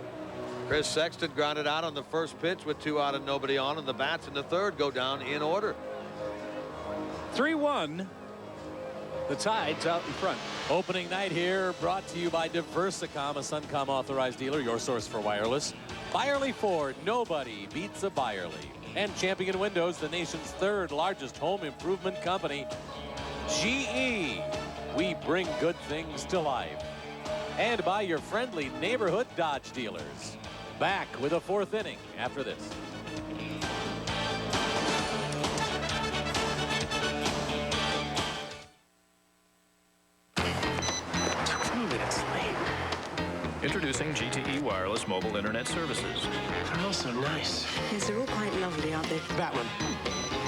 Chris Sexton grounded out on the first pitch with 2 out and nobody on, and the bats in the third go down in order.
3-1. The Tides out in front.
Opening night here brought to you by Diversicom, a Suncom authorized dealer, your source for wireless. Byerly Ford, nobody beats a Byerly. And Champion Windows, the nation's 3rd largest home improvement company. GE, we bring good things to life. And by your friendly neighborhood Dodge dealers. Back with a 4th inning after this.
2 minutes late. Introducing GTE Wireless Mobile Internet Services.
They're all so nice. Yes, they're all quite lovely, aren't they?
That one.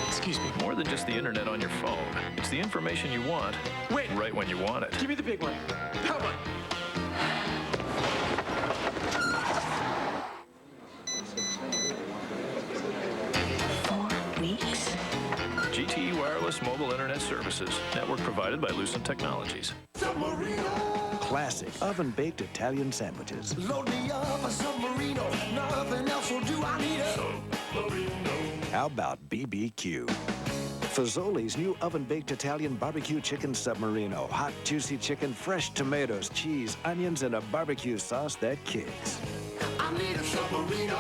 Excuse me. More than just the internet on your phone. It's the information you want.
Wait.
Right when you want it.
Give me the big one. That one. 4 weeks?
GTE Wireless Mobile Internet Services. Network provided by Lucent Technologies.
Classic oven-baked Italian sandwiches.
Load me up a submarino. Nothing else will do. I need a submarino.
How about BBQ? Fazoli's new oven-baked Italian barbecue chicken submarino. Hot, juicy chicken, fresh tomatoes, cheese, onions, and a barbecue sauce that kicks.
I need a submarino.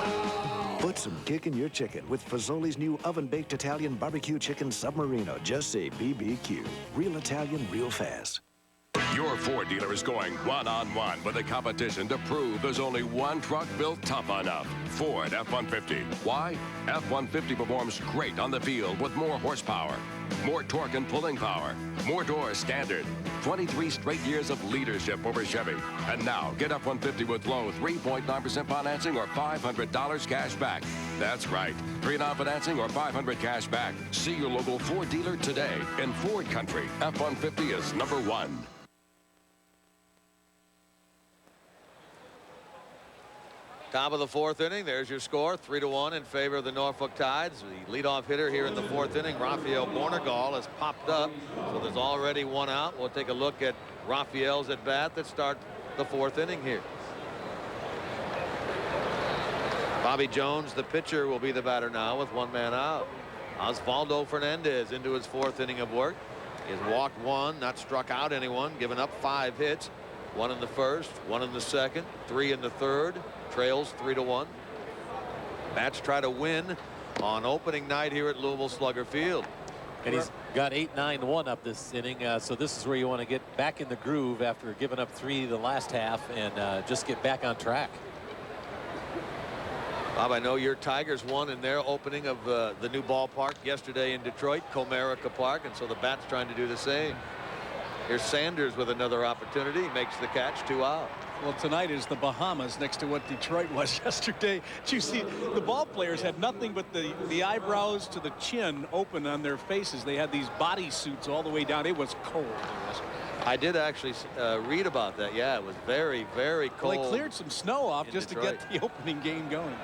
Put some kick in your chicken with Fazoli's new oven-baked Italian barbecue chicken submarino. Just say BBQ. Real Italian, real fast.
Your Ford dealer is going one-on-one with the competition to prove there's only one truck built tough enough. Ford F-150. Why? F-150 performs great on the field with more horsepower, more torque and pulling power, more doors standard, 23 straight years of leadership over Chevy. And now, get F-150 with low 3.9% financing or $500 cash back. That's right. 3-9 financing or $500 cash back. See your local Ford dealer today. In Ford country, F-150 is #1.
Top of the 4th inning. There's your score, 3-1 in favor of the Norfolk Tides. The leadoff hitter here in the 4th inning, Rafael Bornegal, has popped up. So there's already one out. We'll take a look at Rafael's at bat that start the 4th inning here. Bobby Jones, the pitcher, will be the batter now with 1 man out. Osvaldo Fernandez into his 4th inning of work. He has walked 1, not struck out anyone, given up 5 hits. 1 in the 1st, 1 in the 2nd, 3 in the 3rd. Trails 3-1. Bats try to win on opening night here at Louisville Slugger Field.
And he's got 8-9-1 up this inning. So this is where you want to get back in the groove after giving up 3 the last half and just get back on track.
Bob, I know your Tigers won in their opening of the new ballpark yesterday in Detroit, Comerica Park, and so the Bats trying to do the same. Here's Sanders with another opportunity. Makes the catch, 2 out.
Well, tonight is the Bahamas next to what Detroit was yesterday. Did you see the ball players had nothing but the eyebrows to the chin open on their faces. They had these body suits all the way down. It was cold.
I did actually read about that. Yeah, it was very, very cold.
Well, they cleared some snow off just
Detroit.
to get the opening game going.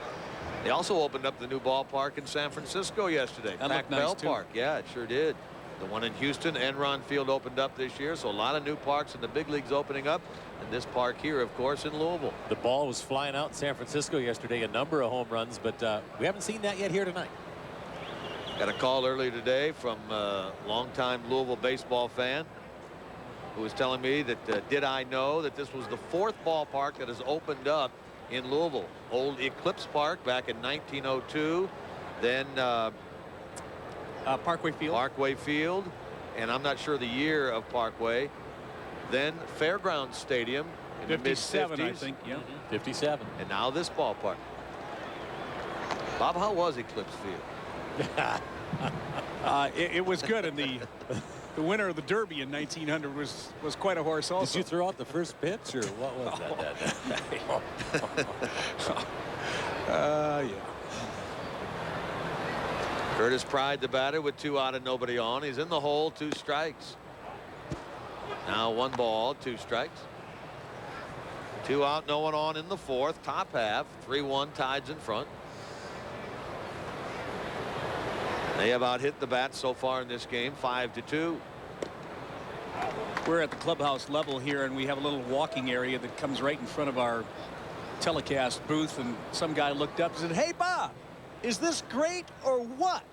They also opened up the new ballpark in San Francisco yesterday. Pac Bell Park. Yeah, it sure did. The one in Houston, Enron Field, opened up this year, so a lot of new parks in the big leagues opening up. And this park here, of course, in Louisville.
The ball was flying out in San Francisco yesterday, a number of home runs, but we haven't seen that yet here tonight.
Got a call earlier today from a longtime Louisville baseball fan who was telling me that did I know that this was the 4th ballpark that has opened up in Louisville. Old Eclipse Park back in 1902. Then
Parkway Field.
Parkway Field. And I'm not sure the year of Parkway. Then Fairgrounds Stadium in
57,
the mid-50s.
I think. Yeah.
57.
And now this ballpark. Bob, how was Eclipse Field?
It was good, and the winner of the Derby in 1900 was quite a horse also.
Did you throw out the first pitch, or what was that?
Yeah.
Curtis Pride, the batter, with 2 out and nobody on. He's in the hole, 2 strikes. Now 1 ball, 2 strikes. 2 out, no one on in the 4th. Top half, 3-1 Tides in front. They have out hit the bat so far in this game, 5-2.
We're at the clubhouse level here, and we have a little walking area that comes right in front of our telecast booth, and some guy looked up and said, "Hey, Bob, is this great or what?"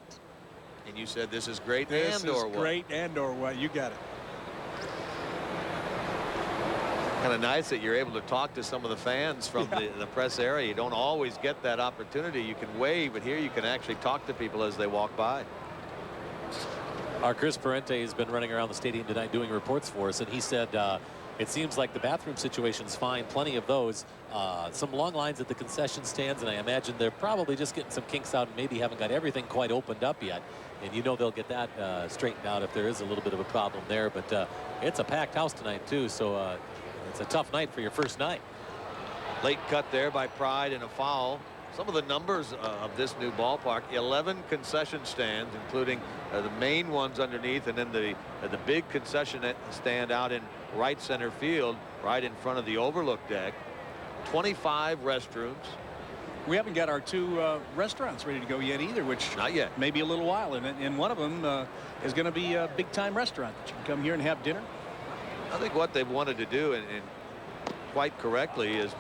And you said this is great
This
and or
is
what?
great and or what? You got it.
Kind of nice that you're able to talk to some of the fans from the press area. You don't always get that opportunity. You can wave, but here you can actually talk to people as they walk by.
Our Chris Parente has been running around the stadium tonight doing reports for us, and he said it seems like the bathroom situation's fine, plenty of those. Some long lines at the concession stands, and I imagine they're probably just getting some kinks out and maybe haven't got everything quite opened up yet. And you know they'll get that straightened out if there is a little bit of a problem there. But it's a packed house tonight, too, so it's a tough night for your first night.
Late cut there by Pride and a foul. Some of the numbers of this new ballpark: 11 concession stands, including the main ones underneath, and then the big concession stand out in right center field, right in front of the overlook deck. 25 restrooms.
We haven't got our 2 restaurants ready to go yet either, which
not yet.
Maybe a little while. And one of them is going to be a big-time restaurant that you can come here and have dinner.
I think what they've wanted to do, and quite correctly, is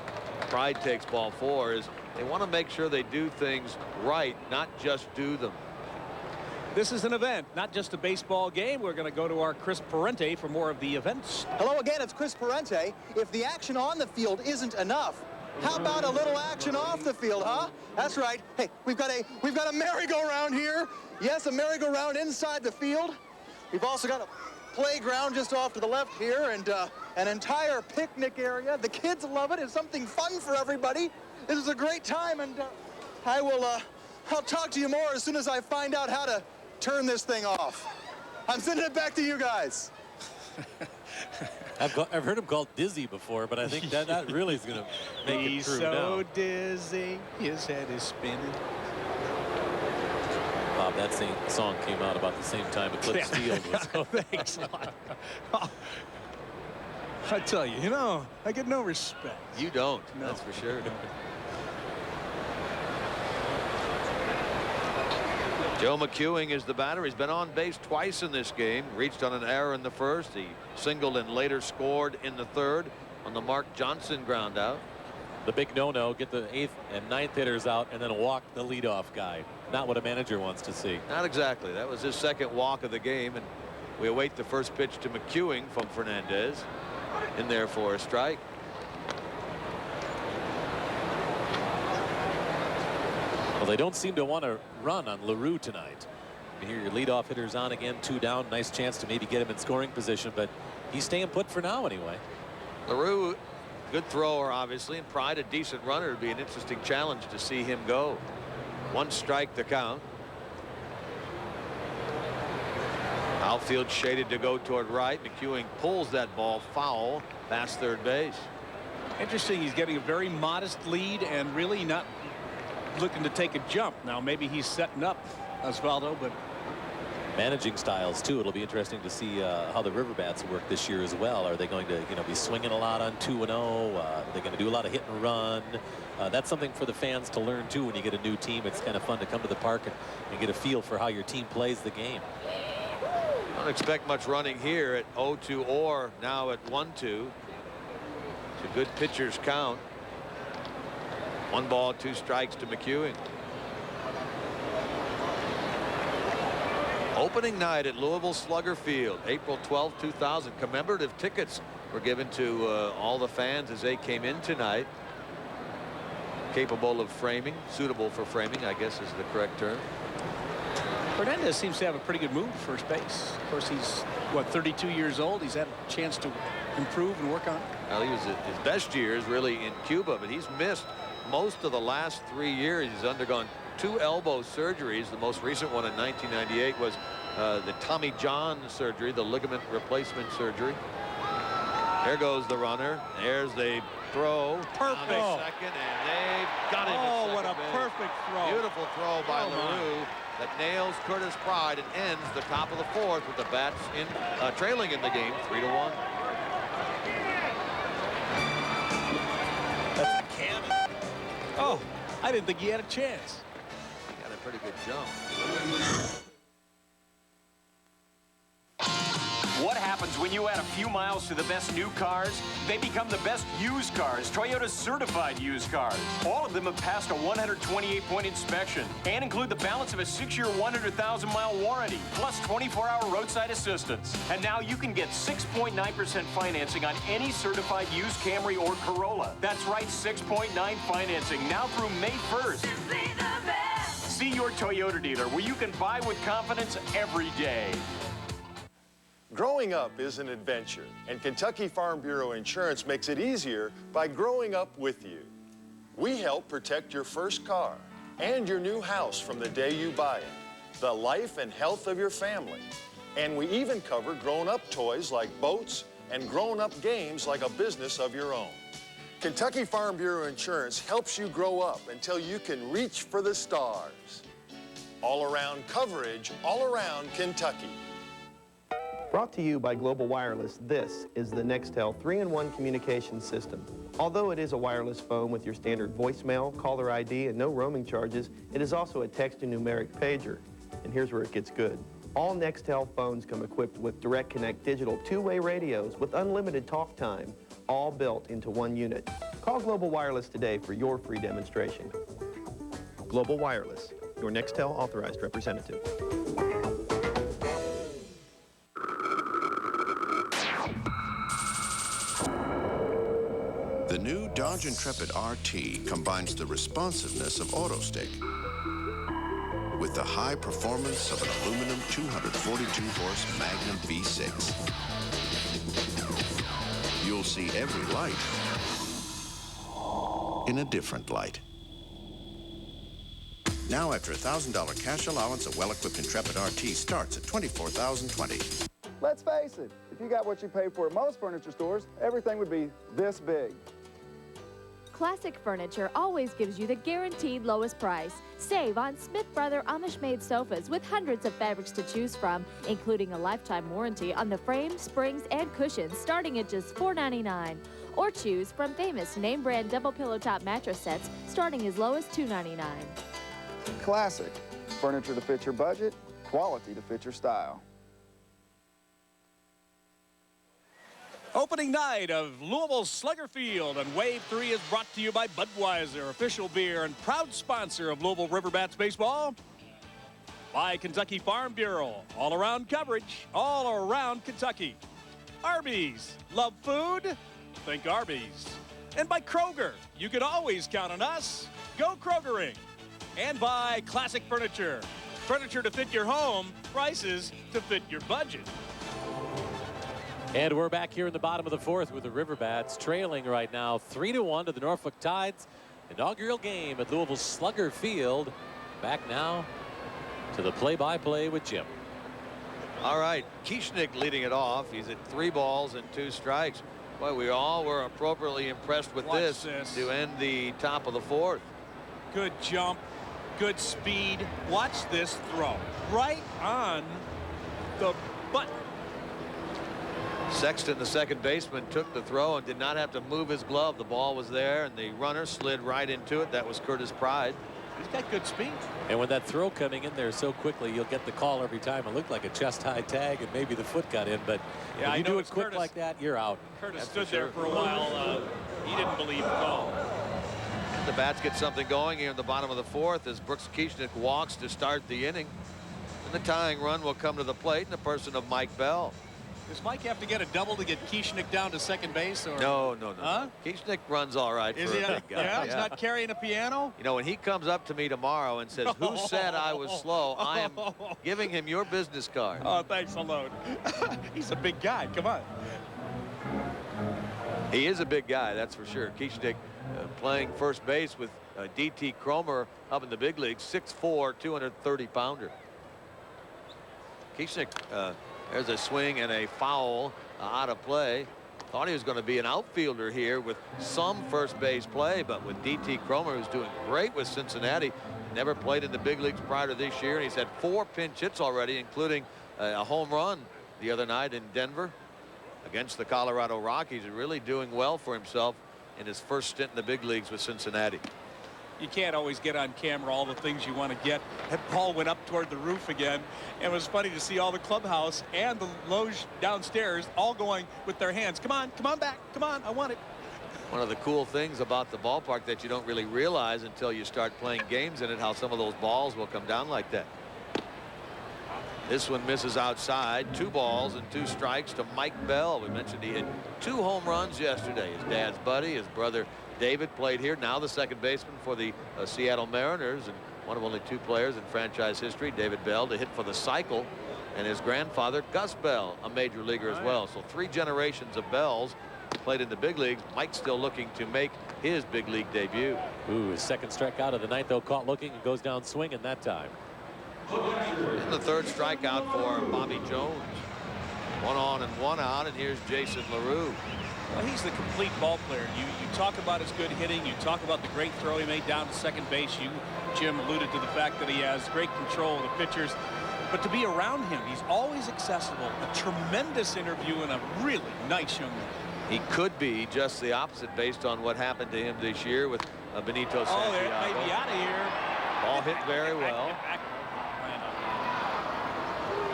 Pride takes ball 4, is they want to make sure they do things right, not just do them.
This is an event, not just a baseball game. We're going to go to our Chris Parente for more of the events.
Hello again, it's Chris Parente. If the action on the field isn't enough, how about a little action off the field, huh? That's right. Hey, we've got a merry-go-round here. Yes, a merry-go-round inside the field. We've also got a playground just off to the left here, and an entire picnic area. The kids love it. It's something fun for everybody. This is a great time, and I'll talk to you more as soon as I find out how to turn this thing off. I'm sending it back to you guys.
I've heard him called dizzy before, but I think that really is going to make it true now.
He's so dizzy, his head is spinning.
Bob, that same song came out about the same time Eclipse Field was.
Thanks. I tell you, I get no respect.
You don't, no. That's for sure. Joe McEwing is the batter. He's been on base twice in this game. Reached on an error in the first. He singled and later scored in the third on the Mark Johnson ground out.
The big no-no, get the 8th and 9th hitters out and then walk the leadoff guy. Not what a manager wants to see.
Not exactly. That was his second walk of the game, and we await the first pitch to McEwing from Fernandez. In there for a strike.
Well, they don't seem to want to run on LaRue tonight. You hear your leadoff hitters on again, 2 down. Nice chance to maybe get him in scoring position, but he's staying put for now anyway.
LaRue, good thrower, obviously, and Pride, a decent runner. It'd be an interesting challenge to see him go. 1 strike the count. Outfield shaded to go toward right. McEwing pulls that ball foul past third base.
Interesting. He's getting a very modest lead and really not looking to take a jump. Now maybe he's setting up Osvaldo, but
managing styles too. It'll be interesting to see how the River Bats work this year as well. Are they going to be swinging a lot on 2-0? Are they going to do a lot of hit and run? That's something for the fans to learn too. When you get a new team, it's kind of fun to come to the park and get a feel for how your team plays the game.
Don't expect much running here at 0-2 or now at 1-2. It's a good pitcher's count. 1 ball, 2 strikes to McEwing. Opening night at Louisville Slugger Field, April 12, 2000. Commemorative tickets were given to all the fans as they came in tonight. Capable of framing, suitable for framing, I guess is the correct term.
Fernandez seems to have a pretty good move at first base. Of course, he's, what, 32 years old. He's had a chance to improve and work on it.
Well, he was at his best years really in Cuba, but he's missed most of the last 3 years. He's undergone 2 elbow surgeries. The most recent one in 1998 was the Tommy John surgery, the ligament replacement surgery. There goes the runner. There's the throw.
Perfect.
Second, and they've got him.
Oh, what a perfect throw.
Beautiful throw by LaRue that nails Curtis Pride and ends the top of the 4th with the Bats trailing in the game 3-1.
That's a cannon. Oh, I didn't think he had a chance.
He got a pretty good jump.
What happens when you add a few miles to the best new cars? They become the best used cars, Toyota's certified used cars. All of them have passed a 128-point inspection and include the balance of a 6-year, 100,000-mile warranty, plus 24-hour roadside assistance. And now you can get 6.9% financing on any certified used Camry or Corolla. That's right, 6.9 financing now through May 1st. See your Toyota dealer where you can buy with confidence every day.
Growing up is an adventure, and Kentucky Farm Bureau Insurance makes it easier by growing up with you. We help protect your first car and your new house from the day you buy it, the life and health of your family. And we even cover grown-up toys like boats and grown-up games like a business of your own. Kentucky Farm Bureau Insurance helps you grow up until you can reach for the stars. All-around coverage, all around Kentucky.
Brought to you by Global Wireless, this is the Nextel 3-in-1 communication system. Although it is a wireless phone with your standard voicemail, caller ID, and no roaming charges, it is also a text and numeric pager. And here's where it gets good. All Nextel phones come equipped with Direct Connect digital two-way radios with unlimited talk time, all built into one unit. Call Global Wireless today for your free demonstration. Global Wireless, your Nextel authorized representative.
The new Dodge Intrepid RT combines the responsiveness of AutoStick with the high performance of an aluminum 242-horse Magnum V6. You'll see every light in a different light. Now, after a $1,000 cash allowance, a well-equipped Intrepid RT starts at $24,020.
Let's face it, if you got what you pay for at most furniture stores, everything would be this big.
Classic Furniture always gives you the guaranteed lowest price. Save on Smith Brother Amish-made sofas with hundreds of fabrics to choose from, including a lifetime warranty on the frame, springs, and cushions starting at just $4.99. Or choose from famous name-brand double pillow top mattress sets starting as low as $2.99.
Classic. Furniture to fit your budget, quality to fit your style.
Opening night of Louisville's Slugger Field, and Wave 3 is brought to you by Budweiser, official beer and proud sponsor of Louisville Riverbats baseball. By Kentucky Farm Bureau, all-around coverage, all around Kentucky. Arby's, love food? Think Arby's. And by Kroger, you can always count on us. Go Krogering. And by Classic Furniture, furniture to fit your home, prices to fit your budget.
And we're back here in the bottom of the fourth with the Riverbats trailing right now 3-1 to the Norfolk Tides. Inaugural game at Louisville's Slugger Field. Back now to the play-by-play with Jim.
All right, Kieschnick leading it off. He's at 3 balls and 2 strikes. Boy, we all were appropriately impressed with this to end the top of the fourth.
Good jump, good speed. Watch this throw right on the button.
Sexton, the second baseman, took the throw and did not have to move his glove. The ball was there, and the runner slid right into it. That was Curtis Pride.
He's got good speed.
And with that throw coming in there so quickly, you'll get the call every time. It looked like a chest-high tag, and maybe the foot got in. But
yeah,
if you do it quick like that, you're out.
Curtis stood there for a while. He didn't believe the call.
And the Bats get something going here in the bottom of the fourth as Brooks Kieschnick walks to start the inning. And the tying run will come to the plate in the person of Mike Bell.
Does Mike have to get a double to get Kieschnick down to second base? Or?
No.
Huh?
Kieschnick runs all right for a big guy.
Yeah, he's not carrying a piano?
You know, when he comes up to me tomorrow and says, who said I was slow, I am giving him your business card.
Oh, thanks a load. He's a big guy. Come on.
He is a big guy, that's for sure. Kieschnick playing first base with D.T. Cromer up in the big leagues, 6'4", 230-pounder. Kieschnick, there's a swing and a foul out of play. Thought he was going to be an outfielder here with some first base play, but with D.T. Cromer, who's doing great with Cincinnati, never played in the big leagues prior to this year, and he's had 4 pinch hits already, including a home run the other night in Denver against the Colorado Rockies. He's really doing well for himself in his first stint in the big leagues with Cincinnati.
You can't always get on camera all the things you want to get. And Paul went up toward the roof again. And it was funny to see all the clubhouse and the loge downstairs all going with their hands. Come on back. Come on, I want it.
One of the cool things about the ballpark that you don't really realize until you start playing games in it, how some of those balls will come down like that. This one misses outside. 2 balls and 2 strikes to Mike Bell. We mentioned he hit 2 home runs yesterday. His dad's buddy, his brother David, played here, now the second baseman for the Seattle Mariners, and one of only 2 players in franchise history, David Bell, to hit for the cycle and his grandfather, Gus Bell, a major leaguer as well. So 3 generations of Bells played in the big leagues. Mike still looking to make his big league debut.
Ooh, his second strikeout of the night, though, caught looking and goes down swinging that time.
And the 3rd strikeout for Bobby Jones. 1 on and 1 out, and here's Jason LaRue.
Well, he's the complete ball player. You talk about his good hitting. You talk about the great throw he made down to second base. You, Jim, alluded to the fact that he has great control of the pitchers. But to be around him, he's always accessible. A tremendous interview and a really nice young man.
He could be just the opposite based on what happened to him this year with Benito Santiago.
Oh, it may be out of here.
Ball hit very well.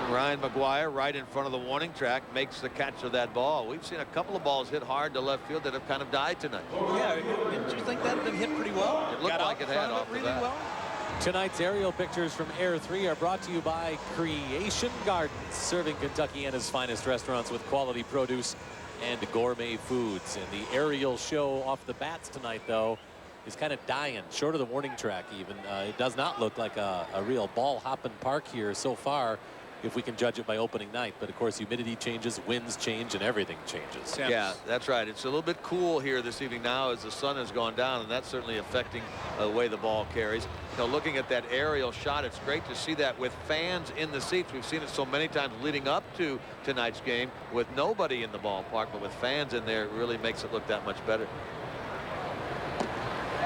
Ryan McGuire right in front of the warning track makes the catch of that ball. We've seen a couple of balls hit hard to left field that have kind of died tonight.
Yeah, didn't you think that had been hit pretty well?
It looked like it had off
really
that.
well.
Tonight's aerial pictures from Air 3 are brought to you by Creation Gardens, serving Kentuckiana's finest restaurants with quality produce and gourmet foods. And the aerial show off the bats tonight, though, is kind of dying, short of the warning track even. It does not look like a real ball-hopping park here so far, if we can judge it by opening night. But, of course, humidity changes, winds change, and everything changes.
Yeah, that's right. It's a little bit cool here this evening now as the sun has gone down, and that's certainly affecting the way the ball carries. You know, looking at that aerial shot, it's great to see that with fans in the seats. We've seen it so many times leading up to tonight's game with nobody in the ballpark, but with fans in there, it really makes it look that much better.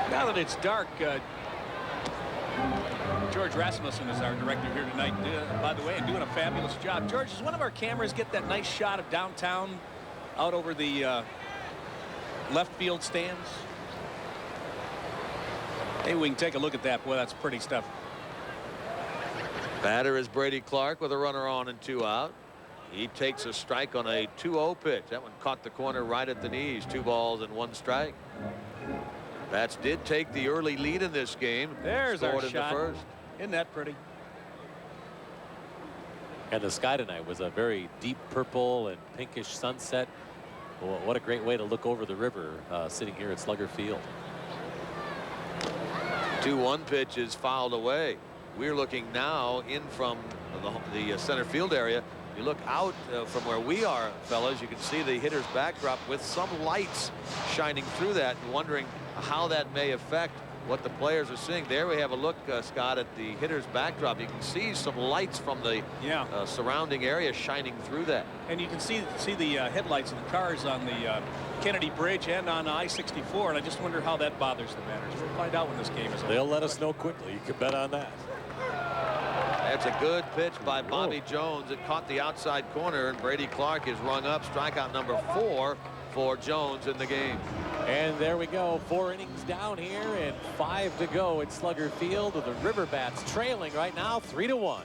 Now that it's dark, George Rasmussen is our director here tonight, by the way, and doing a fabulous job. George, does one of our cameras get that nice shot of downtown out over the left field stands? Maybe we can take a look at that. Boy, that's pretty stuff.
Batter is Brady Clark with a runner on and 2 out. He takes a strike on a 2-0 pitch. That one caught the corner right at the knees. 2 balls and 1 strike. Bats did take the early lead in this game.
There's our
shot. In the first.
Isn't that pretty?
And the sky tonight was a very deep purple and pinkish sunset. Well, what a great way to look over the river sitting here at Slugger Field.
2-1 pitch is fouled away. We're looking now in from the center field area. You look out from where we are, fellas, you can see the hitter's backdrop with some lights shining through that, and wondering how that may affect what the players are seeing. There we have a look, Scott, at the hitter's backdrop. You can see some lights from the surrounding area shining through that.
And you can see the headlights of the cars on the Kennedy Bridge and on I-64, and I just wonder how that bothers the batters. We'll find out when this game is over.
They'll let us know quickly. You can bet on that.
That's a good pitch by Bobby Jones. It caught the outside corner, and Brady Clark is rung up. Strikeout number 4 for Jones in the game.
And there we go. 4 innings down here and 5 to go at Slugger Field, with the River Bats trailing right now 3-1.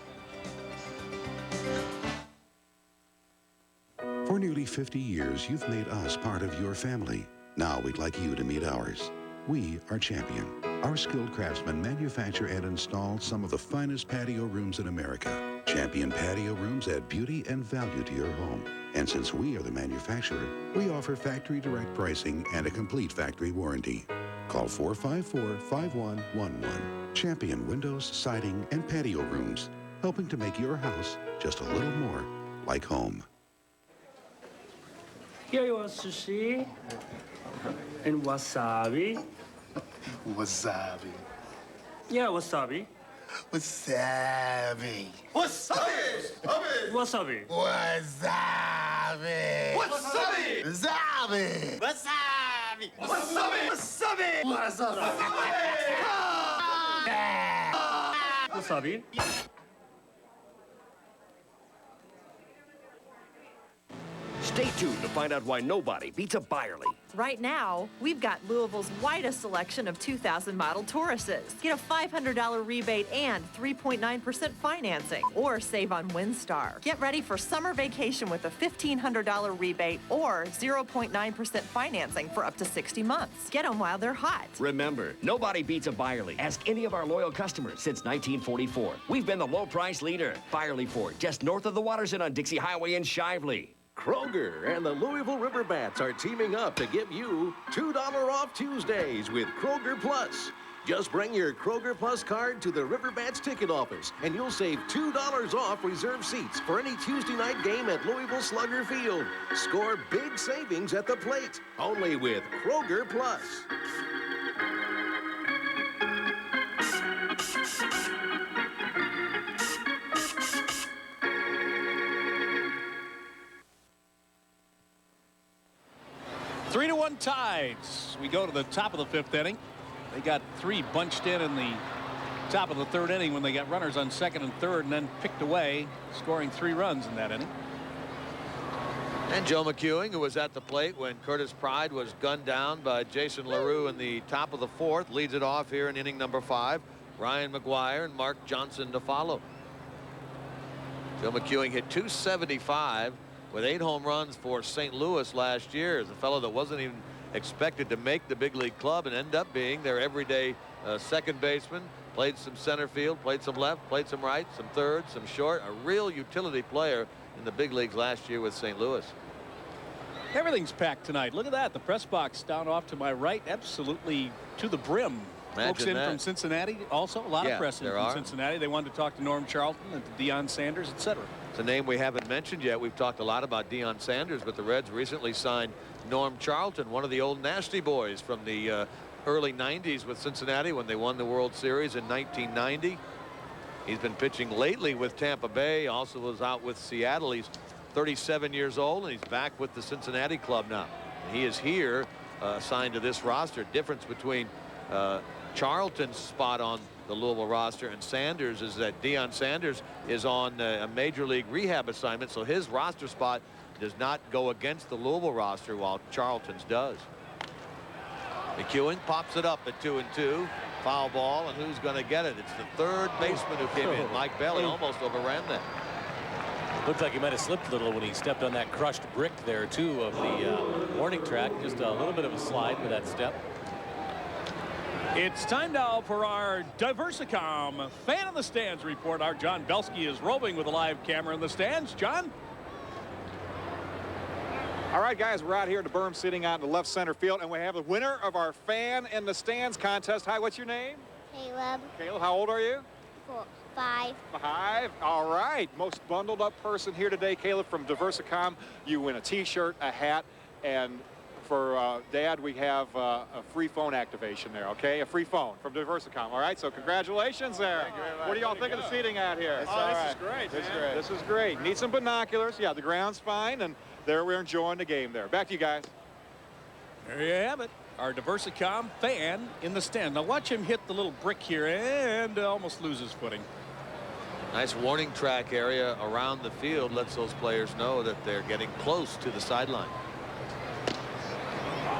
For nearly 50 years, you've made us part of your family. Now we'd like you to meet ours. We are Champion. Our skilled craftsmen manufacture and install some of the finest patio rooms in America. Champion patio rooms add beauty and value to your home. And since we are the manufacturer, we offer factory direct pricing and a complete factory warranty. Call 454-5111. Champion Windows, Siding, and Patio Rooms, helping to make your house just a little more like home.
Here you are sushi and wasabi.
Wasabi.
Yeah, wasabi.
Wasabi.
Wasabi. Wasabi.
Wasabi.
Wasabi.
Wasabi.
Wasabi.
Wasabi.
Wasabi. Wasabi.
Stay tuned to find out why nobody beats a Byerly.
Right now, we've got Louisville's widest selection of 2000 model Tauruses. Get a $500 rebate and 3.9% financing, or save on Windstar. Get ready for summer vacation with a $1,500 rebate or 0.9% financing for up to 60 months. Get them while they're hot.
Remember, nobody beats a Byerly. Ask any of our loyal customers since 1944. We've been the low price leader. Byerly Ford, just north of the Waterson on Dixie Highway in Shively.
Kroger and the Louisville River Bats are teaming up to give you $2 off Tuesdays with Kroger Plus. Just bring your Kroger Plus card to the Riverbats ticket office, and you'll save $2 off reserved seats for any Tuesday night game at Louisville Slugger Field. Score big savings at the plate, only with Kroger Plus.
Three to one Tides. We go to the top of the 5th inning. They got 3 bunched in the top of the 3rd inning when they got runners on 2nd and 3rd, and then picked away, scoring 3 runs in that inning.
And Joe McEwing, who was at the plate when Curtis Pride was gunned down by Jason LaRue in the top of the 4th, leads it off here in inning number 5. Ryan McGuire and Mark Johnson to follow. Joe McEwing hit .275 with 8 home runs for St. Louis last year. As a fellow that wasn't even expected to make the big league club and end up being their everyday second baseman. Played some center field, played some left, played some right, some third, some short. A real utility player in the big leagues last year with St. Louis.
Everything's packed tonight. Look at that. The press box down off to my right, absolutely to the brim.
Imagine
folks in
that.
from Cincinnati also. A lot of press in from Cincinnati. They wanted to talk to Norm Charlton and to Deion Sanders, etc.
It's a name we haven't mentioned yet. We've talked a lot about Deion Sanders, but the Reds recently signed Norm Charlton, one of the old nasty boys from the early 90s with Cincinnati when they won the World Series in 1990. He's been pitching lately with Tampa Bay, also was out with Seattle. He's 37 years old, and he's back with the Cincinnati club now. And he is here assigned to this roster. Difference between Charlton's spot on the Louisville roster and Sanders is that Deion Sanders is on a major league rehab assignment, so his roster spot does not go against the Louisville roster while Charlton's does. McEwing pops it up at 2-2. Foul ball, and who's going to get it? It's the 3rd baseman who came in. Mike Bailey almost overran that.
Looked like he might have slipped a little when he stepped on that crushed brick there too of the warning track. Just a little bit of a slide with that step.
It's time now for our Diversicom Fan in the Stands report. Our John Belsky is roving with a live camera in the stands. John?
All right, guys, we're out here at the berm sitting out in the left center field, and we have the winner of our Fan in the Stands contest. Hi, what's your name?
Caleb.
Caleb, how old are you?
5.
5. All right. Most bundled up person here today, Caleb, from Diversicom. You win a T-shirt, a hat, and for Dad, we have a free phone activation there, okay? A free phone from Diversicom, all right? So congratulations there.
Thank you very much.
What do y'all think of the seating out here?
This is great.
This is great. Need some binoculars. Yeah, the ground's fine, and there we're enjoying the game there. Back to you guys.
There you have it. Our Diversicom fan in the stand. Now watch him hit the little brick here and almost lose his footing.
Nice warning track area around the field lets those players know that they're getting close to the sideline.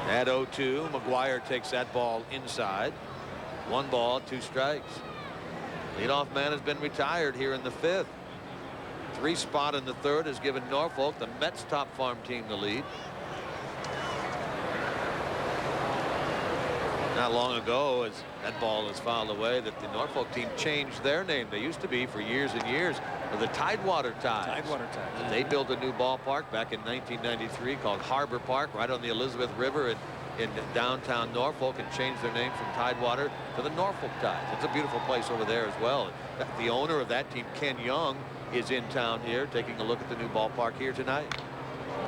At 0-2, McGuire takes that ball inside. 1 ball, 2 strikes. Leadoff man has been retired here in the 5th. 3 spot in the 3rd has given Norfolk, the Mets' top farm team, the lead. Not long ago, as that ball is fouled away, that the Norfolk team changed their name. They used to be for years and years the Tidewater Tides.
Tidewater Tides.
They built a new ballpark back in 1993 called Harbor Park right on the Elizabeth River in downtown Norfolk, and changed their name from Tidewater to the Norfolk Tides. It's a beautiful place over there as well. The owner of that team, Ken Young, is in town here taking a look at the new ballpark here tonight.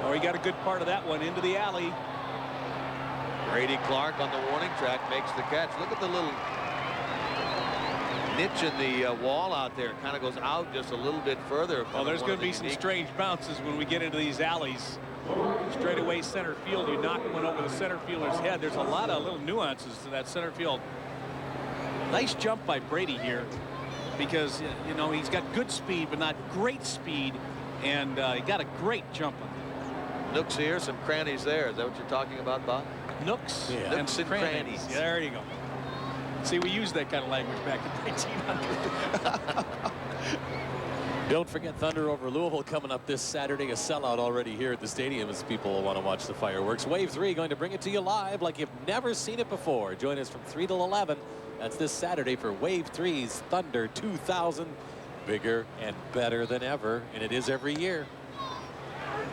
Oh, he got a good part of that one into the alley.
Brady Clark on the warning track makes the catch. Look at the little niche in the wall out there. It kind of goes out just a little bit further.
Well, there's going to be some strange bounces when we get into these alleys. Straight away center field, you knock one over the center fielder's head. There's a lot of little nuances to that center field. Nice jump by Brady here, because you know he's got good speed but not great speed, and he got a great jump on it.
Nooks here, some crannies there. Is that what you're talking about, Bob?
Nooks,
yeah. Nooks and crannies.
Yeah, there you go. See, we used that kind of language back in 1900.
Don't forget Thunder over Louisville coming up this Saturday. A sellout already here at the stadium as people want to watch the fireworks. Wave 3 going to bring it to you live like you've never seen it before. Join us from 3 till 11. That's this Saturday for Wave 3's Thunder 2000. Bigger and better than ever, and it is every year.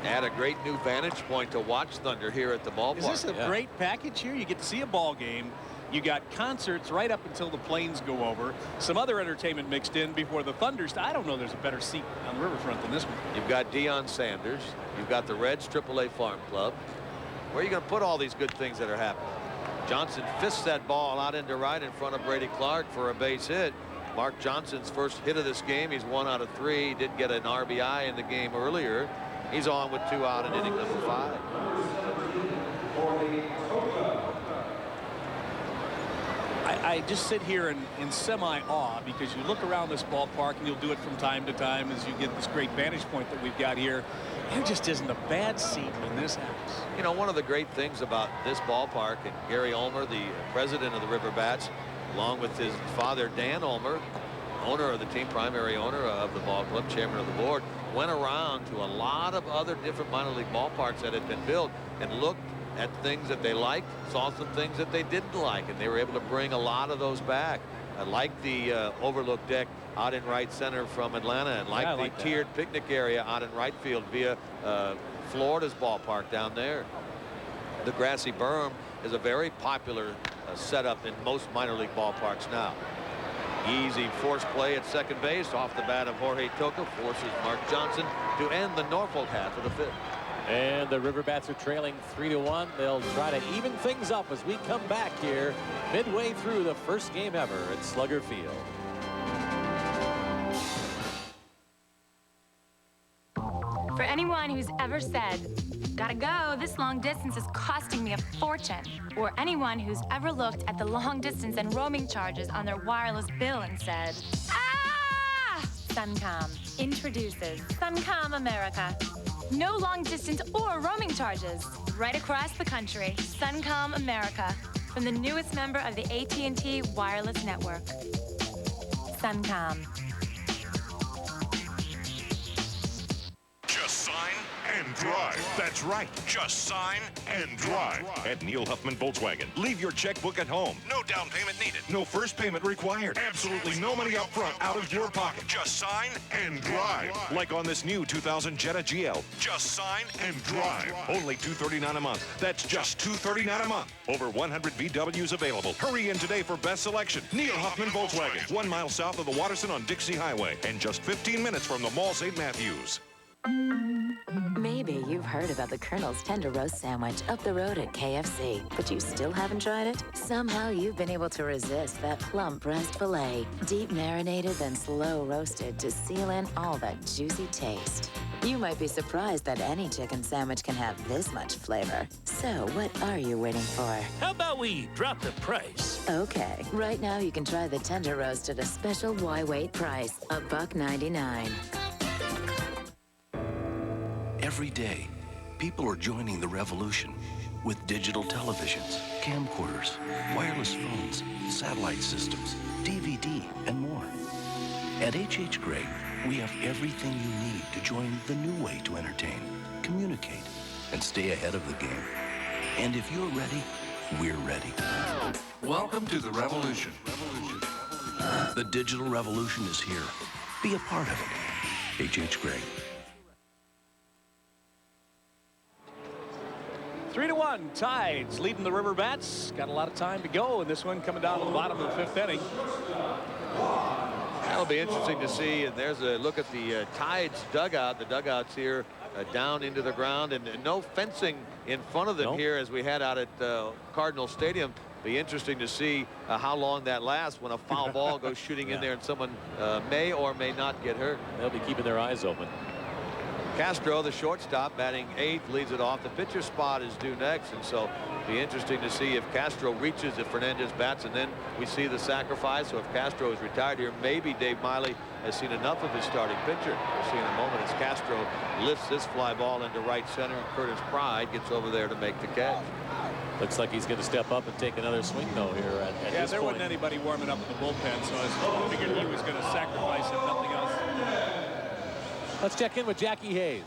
Add a great new vantage point to watch Thunder here at the ballpark.
Is this a great package here? You get to see a ball game. You got concerts right up until the planes go over. Some other entertainment mixed in before the Thunder. I don't know there's a better seat on the riverfront than this one.
You've got Deion Sanders. You've got the Reds AAA Farm Club. Where are you going to put all these good things that are happening? Johnson fists that ball out into right in front of Brady Clark for a base hit. Mark Johnson's first hit of this game. He's 1 out of 3. He did get an RBI in the game earlier. He's on with 2 out in inning number 5.
I just sit here in semi-awe because you look around this ballpark, and you'll do it from time to time as you get this great vantage point that we've got here. There just isn't a bad seat in this house.
You know, one of the great things about this ballpark, and Gary Ulmer, the president of the River Bats, along with his father, Dan Ulmer, owner of the team, primary owner of the ball club, chairman of the board, went around to a lot of other different minor league ballparks that had been built and looked at things that they liked, saw some things that they didn't like, and they were able to bring a lot of those back. I like the overlook deck out in right center from Atlanta, and like the tiered picnic area out in right field via Florida's ballpark down there. The grassy berm is a very popular setup in most minor league ballparks now. Easy force play at second base off the bat of Jorge Toca forces Mark Johnson to end the Norfolk half of the 5th.
And the River Bats are trailing 3-1. They'll try to even things up as we come back here midway through the first game ever at Slugger Field.
For anyone who's ever said, "Gotta go, this long distance is costing me a fortune," or anyone who's ever looked at the long distance and roaming charges on their wireless bill and said, "Ah!" Suncom introduces Suncom America. No long distance or roaming charges. Right across the country, Suncom America, from the newest member of the AT&T wireless network. Suncom.
Just sign and drive. That's right. Just sign and drive. At Neil Huffman Volkswagen. Leave your checkbook at home. No down payment needed. No first payment required. Absolutely no money up front out of your pocket. Just sign and drive. Like on this new 2000 Jetta GL. Just sign and drive. Only $239 a month. That's just $239 a month. Over 100 VWs available. Hurry in today for best selection. Neil Huffman Volkswagen. 1 mile south of the Watterson on Dixie Highway. And just 15 minutes from the Mall St. Matthews.
Maybe you've heard about the Colonel's Tender Roast Sandwich up the road at KFC, but you still haven't tried it? Somehow you've been able to resist that plump breast filet, deep marinated then slow roasted to seal in all that juicy taste. You might be surprised that any chicken sandwich can have this much flavor. So what are you waiting for?
How about we drop the price?
Okay, right now you can try the Tender Roast at a special Y-weight price, $1.99.
Every day, people are joining the revolution with digital televisions, camcorders, wireless phones, satellite systems, DVD, and more. At H.H. Gray, we have everything you need to join the new way to entertain, communicate, and stay ahead of the game. And if you're ready, we're ready. Welcome to the revolution. The digital revolution is here. Be a part of it. H.H. Gray.
3-1, Tides leading the River Bats. Got a lot of time to go in this one, coming down to the bottom of the 5th inning.
That'll be interesting to see. And there's a look at the Tides dugout. The dugout's here down into the ground, and no fencing in front of them here as we had out at Cardinal Stadium. Be interesting to see how long that lasts when a foul ball goes shooting in there and someone may or may not get hurt.
They'll be keeping their eyes open.
Castro, the shortstop, batting 8th, leads it off. The pitcher spot is due next, and so be interesting to see if Castro reaches, if Fernandez bats, and then we see the sacrifice. So if Castro is retired here, maybe Dave Miley has seen enough of his starting pitcher. We'll see in a moment as Castro lifts this fly ball into right center, and Curtis Pride gets over there to make the catch.
Looks like he's going to step up and take another swing, though, here at this point.
There wasn't anybody warming up in the bullpen, so I figured he was going to sacrifice if nothing else.
Let's check in with Jackie Hayes.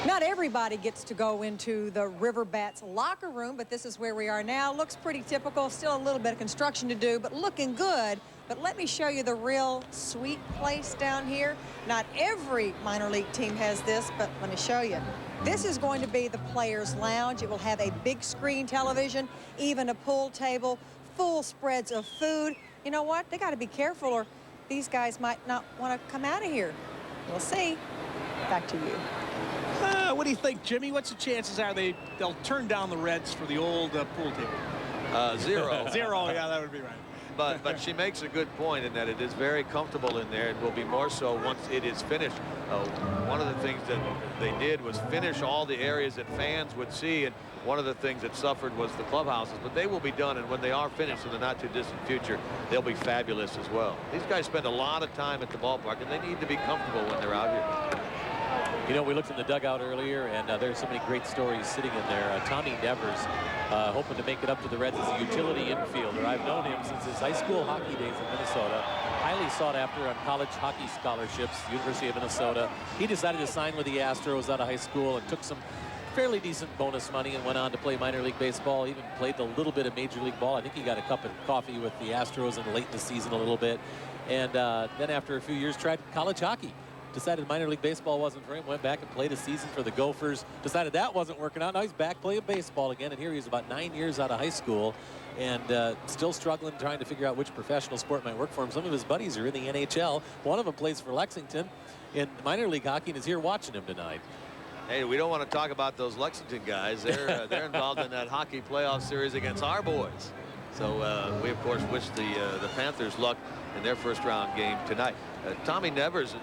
Not everybody gets to go into the River Bats locker room, but this is where we are now. Looks pretty typical. Still a little bit of construction to do, but looking good
But let me show you the real sweet place down here. Not every minor league team has this, but let me show you. This is going to be the players' lounge. It will have a big screen television, even a pool table, full spreads of food. You know what? They got to be careful or these guys might not want to come out of here. We'll see. Back to you.
What do you think, Jimmy? What's the chances are they'll turn down the Reds for the old pool table?
0.
0, yeah, that would be right.
But she makes a good point in that it is very comfortable in there and will be more so once it is finished. One of the things that they did was finish all the areas that fans would see, and one of the things that suffered was the clubhouses, but they will be done, and when they are finished in the not too distant future, they'll be fabulous as well. These guys spend a lot of time at the ballpark, and they need to be comfortable when they're out here.
You know, we looked in the dugout earlier, and there's so many great stories sitting in there. Tommy Nevers, hoping to make it up to the Reds as a utility infielder. I've known him since his high school hockey days in Minnesota. Highly sought after on college hockey scholarships, University of Minnesota. He decided to sign with the Astros out of high school and took some fairly decent bonus money and went on to play minor league baseball. Even played a little bit of major league ball. I think he got a cup of coffee with the Astros in late in the season a little bit. And then after a few years, tried college hockey. Decided minor league baseball wasn't for him, went back and played a season for the Gophers, decided that wasn't working out. Now he's back playing baseball again, and here he's about 9 years out of high school and still struggling, trying to figure out which professional sport might work for him. Some of his buddies are in the NHL. One of them plays for Lexington in minor league hockey and is here watching him tonight.
Hey, we don't want to talk about those Lexington guys. They're involved in that hockey playoff series against our boys. So we, of course, wish the Panthers luck in their first-round game tonight. Tommy Nevers,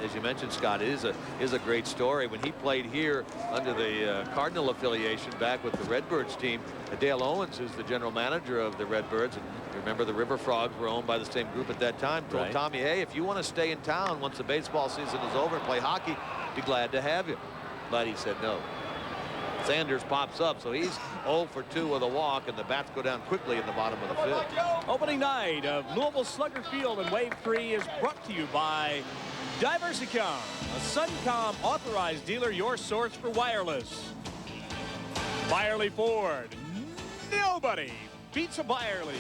as you mentioned, Scott, is a great story. When he played here under the Cardinal affiliation back with the Redbirds team, Dale Owens, who's the general manager of the Redbirds, and remember the River Frogs were owned by the same group at that time, told Tommy, hey, if you want to stay in town once the baseball season is over and play hockey, be glad to have you. But he said no. Sanders pops up, so he's 0 for 2 with a walk, and the bats go down quickly in the bottom of the fifth.
Opening night of Louisville Slugger Field in Wave 3 is brought to you by Diversicom, a Suncom authorized dealer, your source for wireless. Byerly Ford, nobody beats a Byerly.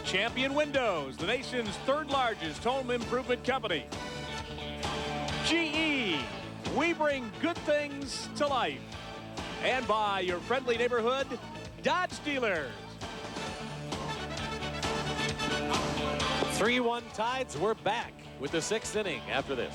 Champion Windows, the nation's 3rd largest home improvement company. GE, we bring good things to life. And by your friendly neighborhood Dodge dealers.
3-1 Tides. We're back with the 6th inning after this.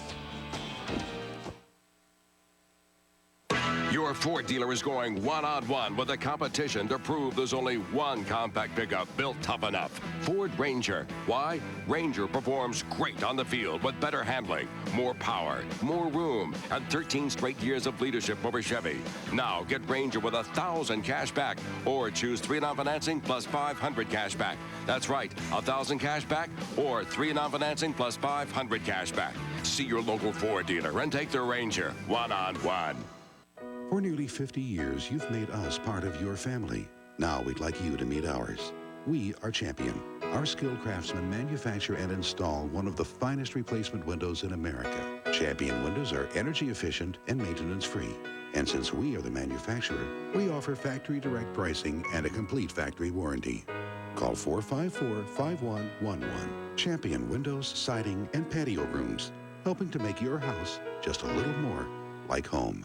Your Ford dealer is going one-on-one with the competition to prove there's only one compact pickup built tough enough. Ford Ranger. Why? Ranger performs great on the field with better handling, more power, more room, and 13 straight years of leadership over Chevy. Now get Ranger with $1,000 cash back or choose 3-9 financing plus $500 cash back. That's right, $1,000 cash back or 3-9 financing plus $500 cash back. See your local Ford dealer and take the Ranger one-on-one.
For nearly 50 years, you've made us part of your family. Now we'd like you to meet ours. We are Champion. Our skilled craftsmen manufacture and install one of the finest replacement windows in America. Champion windows are energy efficient and maintenance free. And since we are the manufacturer, we offer factory direct pricing and a complete factory warranty. Call 454-5111. Champion Windows, Siding, and Patio Rooms, helping to make your house just a little more like home.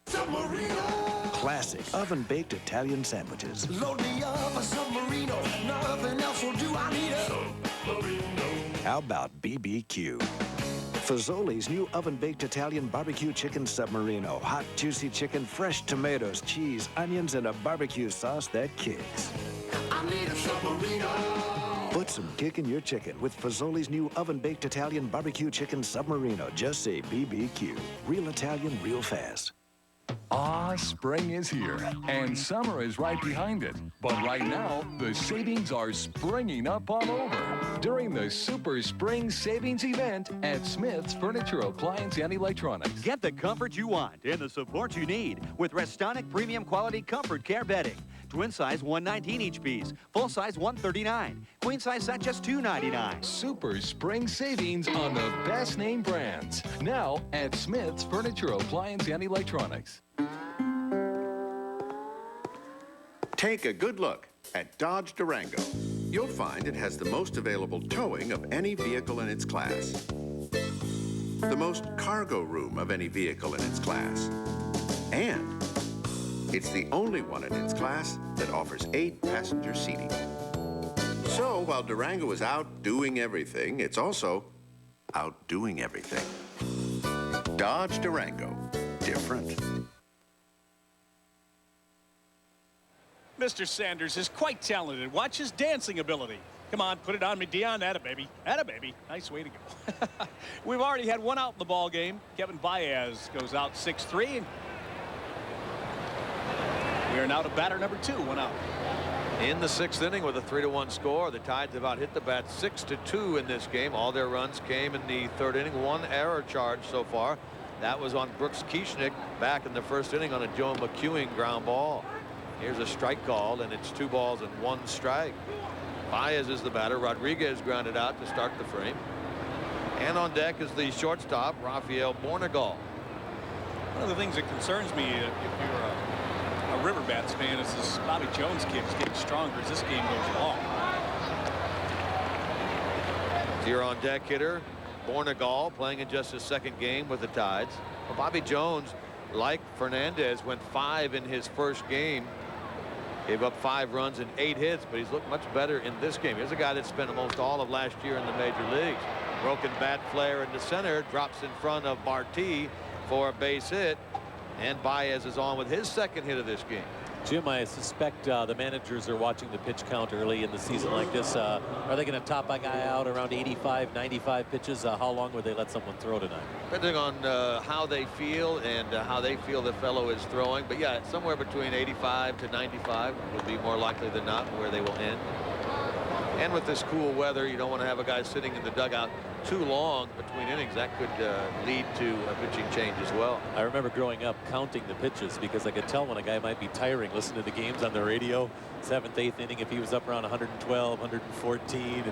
Classic oven-baked Italian sandwiches.
Load me up a submarino. Nothing else will do. I need a submarino.
How about BBQ? Fazoli's new oven-baked Italian barbecue chicken submarino. Hot, juicy chicken, fresh tomatoes, cheese, onions, and a barbecue sauce that kicks.
I need a submarino.
Put some kick in your chicken with Fazoli's new oven-baked Italian barbecue chicken submarino. Just say BBQ. Real Italian, real fast.
Spring is here, and summer is right behind it. But right now, the savings are springing up all over during the Super Spring Savings event at Smith's Furniture, Appliance, and Electronics.
Get the comfort you want and the support you need with Restonic Premium Quality Comfort Care Bedding. Twin size $119 each piece, full size $139, queen size set just $299.
Super Spring Savings on the best name brands. Now at Smith's Furniture, Appliance, and Electronics.
Take a good look at Dodge Durango. You'll find it has the most available towing of any vehicle in its class, the most cargo room of any vehicle in its class, and it's the only one in its class that offers 8-passenger seating. So while Durango is out doing everything, it's also outdoing everything. Dodge Durango. Different.
Mr. Sanders is quite talented. Watch his dancing ability. Come on, put it on me, Dion. Atta baby. Atta baby. Nice way to go. We've already had one out in the ball game. Kevin Baez goes out 6-3. We are now to batter number 2. One out.
In the 6th inning with a 3-1 score, the Tides have hit the bat 6-2 in this game. All their runs came in the 3rd inning. 1 error charge so far. That was on Brooks Kieschnick back in the 1st inning on a Joe McEwing ground ball. Here's a strike called, and it's 2 balls and 1 strike. Baez is the batter. Rodriguez grounded out to start the frame. And on deck is the shortstop, Rafael Bornegal.
One of the things that concerns me, if you're a River Bats fan, is this Bobby Jones kid is getting stronger as this game goes along.
Here on deck hitter, Bornegal, playing in just his 2nd game with the Tides. Well, Bobby Jones, like Fernandez, went 5 in his 1st game. Gave up 5 runs and 8 hits, but he's looked much better in this game. Here's a guy that spent almost all of last year in the major leagues. Broken bat flare into center, drops in front of Barty for a base hit, and Baez is on with his 2nd hit of this game.
Jim, I suspect the managers are watching the pitch count early in the season like this. Are they going to top a guy out around 85, 95 pitches? How long would they let someone throw tonight?
Depending on how they feel and how they feel the fellow is throwing. But yeah, somewhere between 85 to 95 would be more likely than not where they will end. And with this cool weather, you don't want to have a guy sitting in the dugout too long between innings. That could lead to a pitching change as well.
I remember growing up counting the pitches because I could tell when a guy might be tiring listening to the games on the radio. 7th, 8th inning, if he was up around 112, 114, and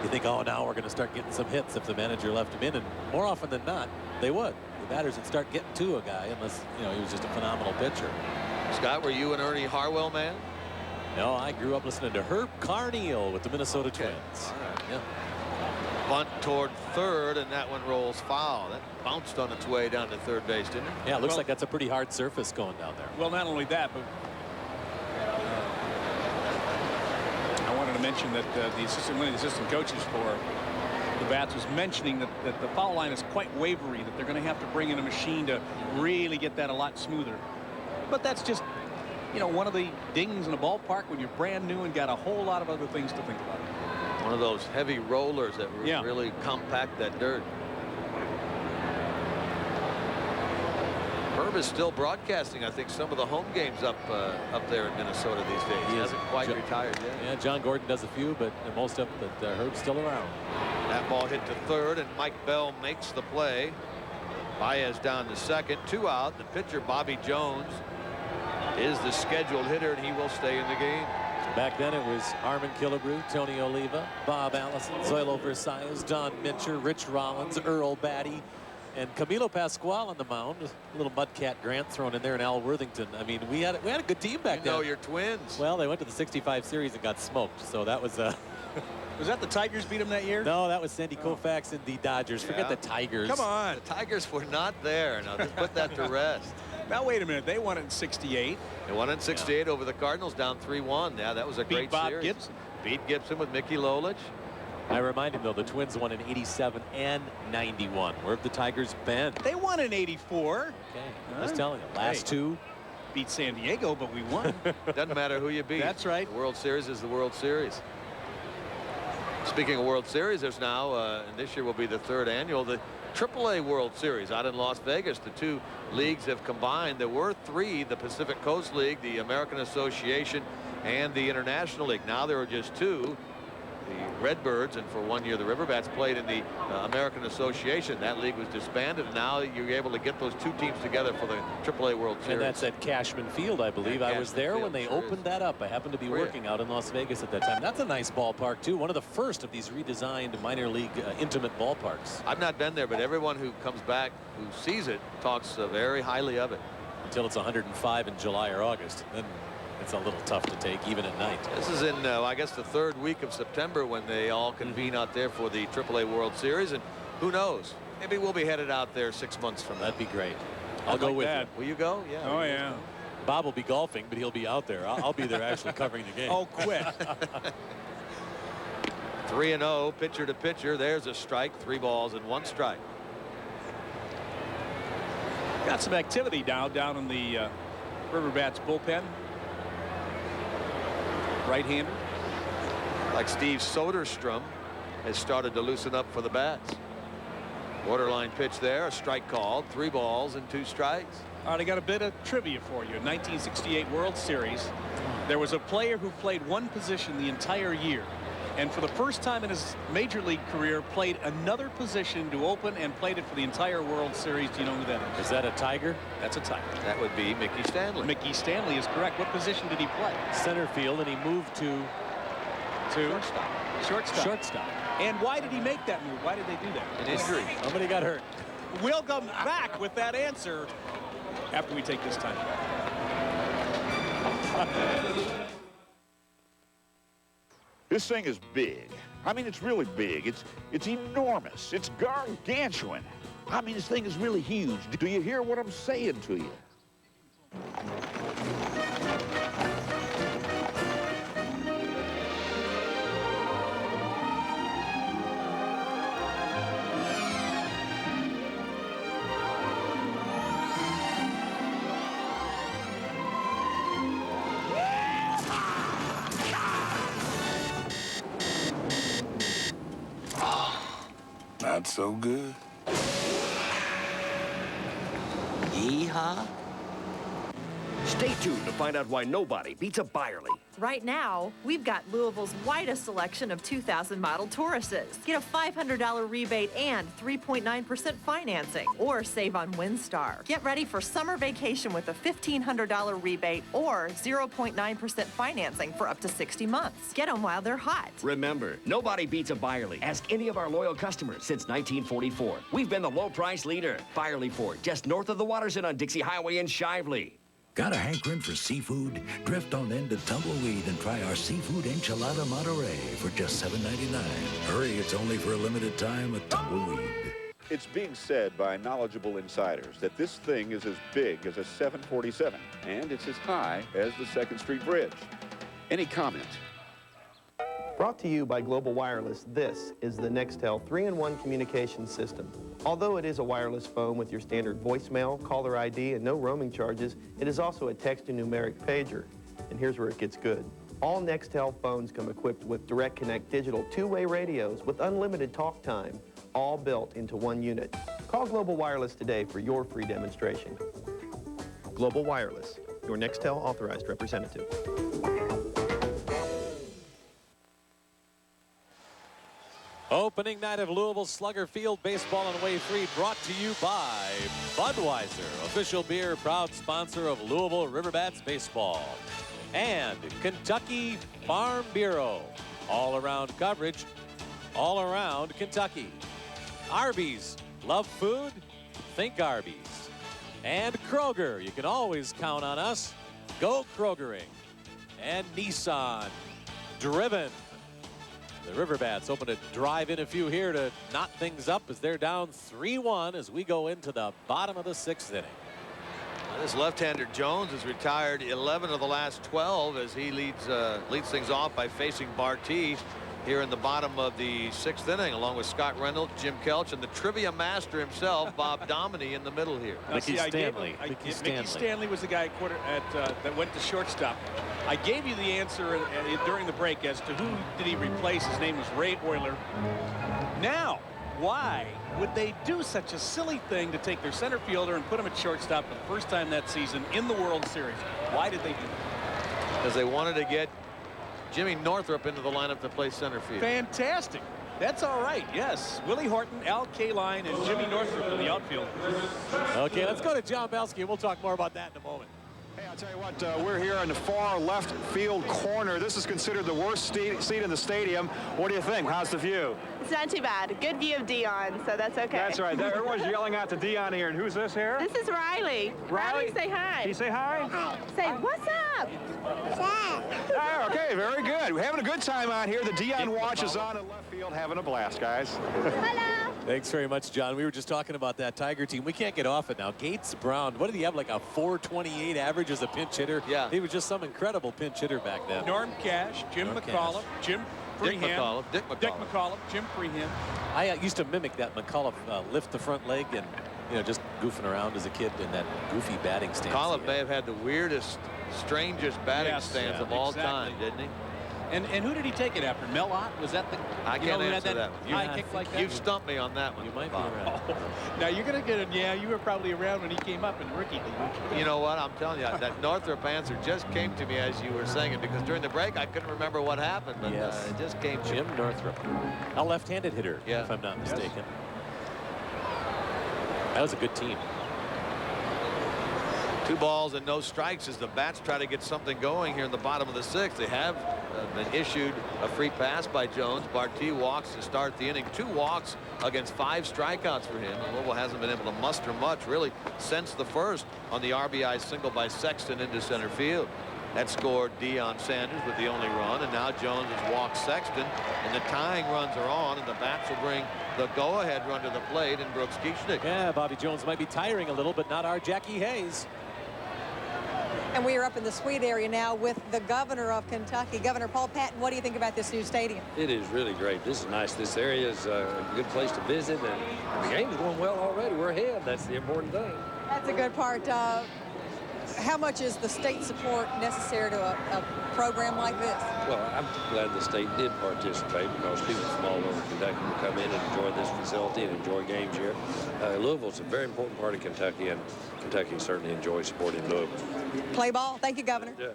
you think, oh, now we're going to start getting some hits if the manager left him in. And more often than not, they would. The batters would start getting to a guy unless, you know, he was just a phenomenal pitcher.
Scott, were you an Ernie Harwell man?
No, I grew up listening to Herb Carneal with the Minnesota Twins.
All right.
Yeah.
Bunt toward 3rd, and that one rolls foul. That bounced on its way down to 3rd base, didn't it?
Yeah, it looks like that's a pretty hard surface going down there.
Well, not only that, but I wanted to mention that one of the assistant coaches for the Bats was mentioning that the foul line is quite wavery, that they're going to have to bring in a machine to really get that a lot smoother. But that's just, you know, one of the dings in a ballpark when you're brand new and got a whole lot of other things to think about.
One of those heavy rollers that really compact that dirt. Herb is still broadcasting, I think, some of the home games up there in Minnesota these days. He hasn't quite retired yet.
Yeah, John Gordon does a few, but most of them, but Herb's still around.
That ball hit to 3rd, and Mike Bell makes the play. Baez down to 2nd, 2 out. The pitcher, Bobby Jones, is the scheduled hitter, and he will stay in the game.
Back then it was Armin Killebrew, Tony Oliva, Bob Allison, Zoilo Versailles, Don Mincher, Rich Rollins, Earl Batty, and Camilo Pascual on the mound. A little Mudcat Grant thrown in there, and Al Worthington. I mean, we had a good team back then.
You know your Twins.
Well, they went to the 65 series and got smoked, so that was
Was that the Tigers beat them that year?
No, that was Sandy Koufax and the Dodgers. Forget the Tigers.
Come on.
The Tigers were not there. Now, just put that to rest.
Now, wait a minute. They won it in 68.
They won it in 68 over the Cardinals, down 3-1. Yeah, that was a great
Bob
series.
Gibson.
Beat Gibson with Mickey Lolich.
I remind him, though, the Twins won in 87 and 91. Where have the Tigers been?
They won in 84.
Okay, I'm just telling you. Last two.
Beat San Diego, but we won.
Doesn't matter who you beat.
That's right.
The World Series is the World Series. Speaking of World Series, there's now, and this year will be the 3rd annual, the AAA World Series out in Las Vegas. The two leagues have combined. There were 3, the Pacific Coast League, the American Association, and the International League. Now there are just 2. The Redbirds, and for 1 year the Riverbats played in the American Association. That league was disbanded, and now you're able to get those 2 teams together for the AAA World Series.
And that's at Cashman Field, I believe. I was there when they opened that up. I happened to be working out in Las Vegas at that time. That's a nice ballpark, too. One of the first of these redesigned minor league intimate ballparks.
I've not been there, but everyone who comes back who sees it talks very highly of it.
Until it's 105 in July or August. Then It's a little tough to take even at night.
This is in, I guess, the 3rd week of September when they all convene out there for the AAA World Series. And who knows? Maybe we'll be headed out there 6 months from now.
That'd be great. I'll go with you.
Will you go? Yeah.
Oh, yeah.
Bob will be golfing, but he'll be out there. I'll be there actually covering the game.
Oh, quit.
3-0, pitcher to pitcher. There's a strike. 3 balls and 1 strike.
Got some activity now down in the River Bats bullpen. Right-hander.
Like Steve Soderstrom has started to loosen up for the Bats. Borderline pitch there, a strike called, 3 balls and 2 strikes.
All right, I got a bit of trivia for you. In 1968 World Series, there was a player who played one position the entire year, and for the first time in his major league career, played another position to open and played it for the entire World Series. Do you know who that is?
Is that a Tiger?
That's a Tiger.
That would be Mickey Stanley.
Mickey Stanley is correct. What position did he play?
Center field, and he moved to shortstop.
And why did he make that move? Why did they do that?
An injury.
Somebody got hurt.
We'll come back with that answer after we take this time.
This thing is big. I mean, it's really big. It's enormous. It's gargantuan. I mean, this thing is really huge. Do you hear what I'm saying to you?
Not so good.
Yeehaw. Stay tuned to find out why nobody beats a Byerly.
Right now, we've got Louisville's widest selection of 2000 model Tauruses. Get a $500 rebate and 3.9% financing, or save on WinStar. Get ready for summer vacation with a $1,500 rebate or 0.9% financing for up to 60 months. Get them while they're hot.
Remember, nobody beats a Byerly. Ask any of our loyal customers since 1944. We've been the low price leader. Byerly Ford, just north of the Waterson on Dixie Highway in Shively.
Got a hankering for seafood? Drift on into Tumbleweed and try our seafood enchilada Monterey for just $7.99. Hurry, it's only for a limited time at Tumbleweed.
It's being said by knowledgeable insiders that this thing is as big as a 747, and it's as high as the 2nd Street Bridge. Any comment?
Brought to you by Global Wireless, this is the Nextel 3-in-1 communication system. Although it is a wireless phone with your standard voicemail, caller ID, and no roaming charges, it is also a text and numeric pager. And here's where it gets good. All Nextel phones come equipped with Direct Connect digital 2-way radios with unlimited talk time, all built into one unit. Call Global Wireless today for your free demonstration. Global Wireless, your Nextel authorized representative.
Opening night of Louisville Slugger Field Baseball and Away Free, brought to you by Budweiser, official beer, proud sponsor of Louisville River Bats baseball. And Kentucky Farm Bureau, all-around coverage, all around Kentucky. Arby's, love food? Think Arby's. And Kroger, you can always count on us. Go Krogering. And Nissan, driven. The River Bats open to drive in a few here to knot things up as they're down 3-1 as we go into the bottom of the 6th inning.
This left-hander Jones has retired 11 of the last 12 as he leads things off by facing Barty here in the bottom of the 6th inning, along with Scott Reynolds, Jim Kelch, and the trivia master himself, Bob Dominey, in the middle here.
Mickey Stanley. Mickey Stanley was the guy that went to shortstop. I gave you the answer during the break as to who did he replace. His name was Ray Euler. Now, why would they do such a silly thing to take their center fielder and put him at shortstop for the first time that season in the World Series? Why did they do that?
Because they wanted to get Jimmy Northrup into the lineup to play center field.
Fantastic. That's all right. Yes. Willie Horton, Al Kaline, and Jimmy Northrup in the outfield.
Okay, let's go to John Belsky, and we'll talk more about that in a moment.
Hey, I'll tell you what, we're here in the far left field corner. This is considered the worst seat in the stadium. What do you think? How's the view?
It's not too bad. Good view of Dion, so that's okay.
That's right. Everyone's yelling out to Dion here. And who's this here?
This is Riley. Riley, say hi.
Can you say hi?
Hi. Say, what's up? What's up?
Oh, okay, very good. We're having a good time out here. The Dion watch is on in left field, having a blast, guys.
Hello.
Thanks very much, John. We were just talking about that Tiger team. We can't get off it now. Gates Brown, what did he have, like a 428 average as a pinch hitter?
Yeah.
He was just some incredible pinch hitter back then.
Norm Cash, Jim McAuliffe, Jim Freehan.
Dick McAuliffe,
Jim Freehan.
I used to mimic that McAuliffe lift the front leg and, you know, just goofing around as a kid in that goofy batting stance.
McAuliffe may have had the weirdest, strangest batting stance of all time, didn't he?
And who did he take it after? Mel Ott? Was that the?
I can't answer that.
High kick like that?
You've stumped me on that one.
You might be right.
Now you're gonna get it. Yeah, you were probably around when he came up in rookie league.
You know what? I'm telling you, that Northrop answer just came to me as you were saying it, because during the break I couldn't remember what happened, but it just came to me.
Jim Northrop, a left-handed hitter,
yeah,
if I'm not mistaken. That was a good team.
2 balls and no strikes as the Bats try to get something going here in the bottom of the 6th. They have been issued a free pass by Jones. Barty walks to start the inning. 2 walks against 5 strikeouts for him. And Louisville hasn't been able to muster much really since the first on the RBI single by Sexton into center field. That scored Deion Sanders with the only run, and now Jones has walked Sexton, and the tying runs are on, and the Bats will bring the go-ahead run to the plate in Brooks Kieschnick.
Yeah, Bobby Jones might be tiring a little, but not our Jackie Hayes.
And we are up in the suite area now with the governor of Kentucky, Governor Paul Patton. What do you think about this new stadium?
It is really great. This is nice. This area is a good place to visit, and the game's going well already. We're ahead. That's the important thing.
That's a good part. How much is the state support necessary to a program like this?
Well, I'm glad the state did participate, because people from all over Kentucky will come in and enjoy this facility and enjoy games here. Louisville's a very important part of Kentucky, and Kentucky certainly enjoys supporting Louisville.
Play ball. Thank you, Governor.
Yeah.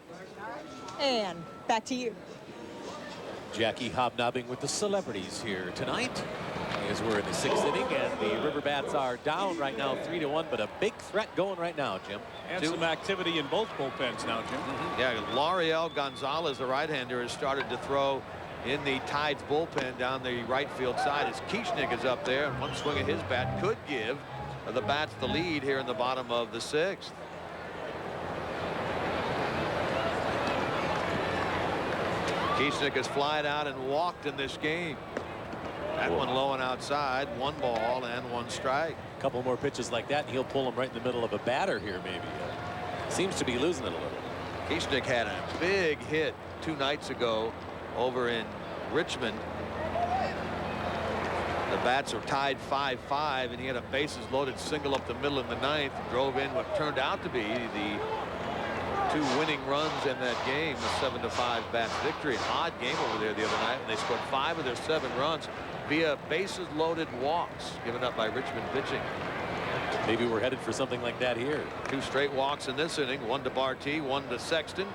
And back to you.
Jackie hobnobbing with the celebrities here tonight, as we're in the 6th inning, and the River Bats are down right now 3-1, but a big threat going right now, Jim.
And some activity in both bullpens now, Jim.
Yeah, L'Oreal Gonzalez, the right-hander, has started to throw in the Tide's bullpen down the right field side as Kieschnick is up there, and one swing of his bat could give the Bats the lead here in the bottom of the 6th. Kieschnick has flied out and walked in this game. That one low and outside, 1 ball and 1 strike.
A couple more pitches like that, and he'll pull him right in the middle of a batter here, maybe. Seems to be losing it a little.
Kieschnick had a big hit 2 nights ago over in Richmond. The Bats are tied 5-5, and he had a bases loaded single up the middle in the 9th. Drove in what turned out to be the 2 winning runs in that game, a 7-5 Bats victory. An odd game over there the other night, and they scored 5 of their 7 runs via bases loaded walks given up by Richmond pitching.
Maybe we're headed for something like that here.
2 straight walks in this inning, 1 to Barty, 1 to Sexton.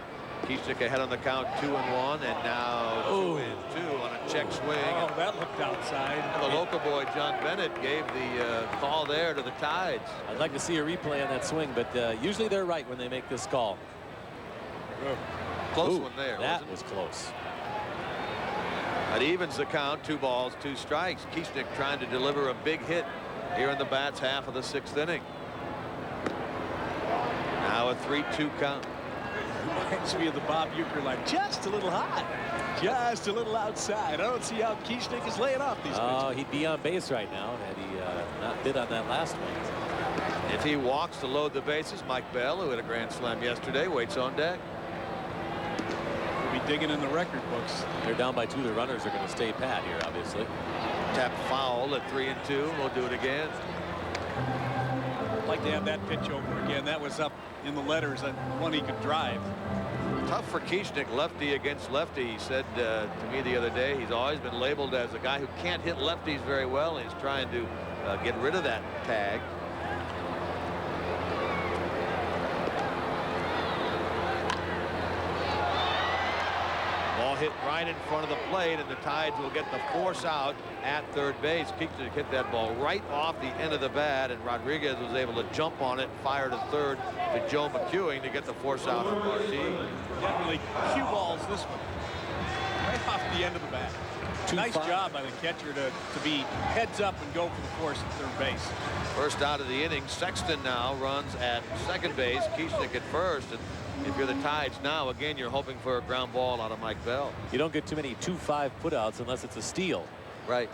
Kieschnick ahead on the count, 2-1, and now 2-2 on a check swing.
Oh, that looked outside.
And the local boy John Bennett gave the call there to the Tides.
I'd like to see a replay on that swing, but usually they're right when they make this call.
Close one there.
That was close.
That evens the count, 2 balls, 2 strikes. Kieschnick trying to deliver a big hit here in the Bats' half of the 6th inning. Now a 3-2 count.
Reminds me of the Bob Uecker line. Just a little hot. Just a little outside. I don't see how Kieschnick is laying off these pitches.
Oh, he'd be on base right now had he not bid on that last one.
If he walks to load the bases, Mike Bell, who had a grand slam yesterday, waits on deck.
We'll be digging in the record books.
They're down by 2. The runners are going to stay pat here, obviously.
Tap foul at 3-2. We'll do it again.
I'd like to have that pitch over again. That was up in the letters, that one he could drive.
Tough for Kieschnick, lefty against lefty. He said to me the other day he's always been labeled as a guy who can't hit lefties very well, and he's trying to get rid of that tag. Ball hit right in front of the plate, and the Tides will get the force out at third base. Keechnick hit that ball right off the end of the bat, and Rodriguez was able to jump on it, fire to third to Joe McEwing to get the force out on Marti.
Definitely cue balls this one. Right off the end of the bat. Nice job by the catcher to be heads up and go for the force at third base.
First out of the inning. Sexton now runs at second base. Keechnick at first. And if you're the Tides now, again, you're hoping for a ground ball out of Mike Bell.
You don't get too many 2-5 putouts unless it's a steal.
Right.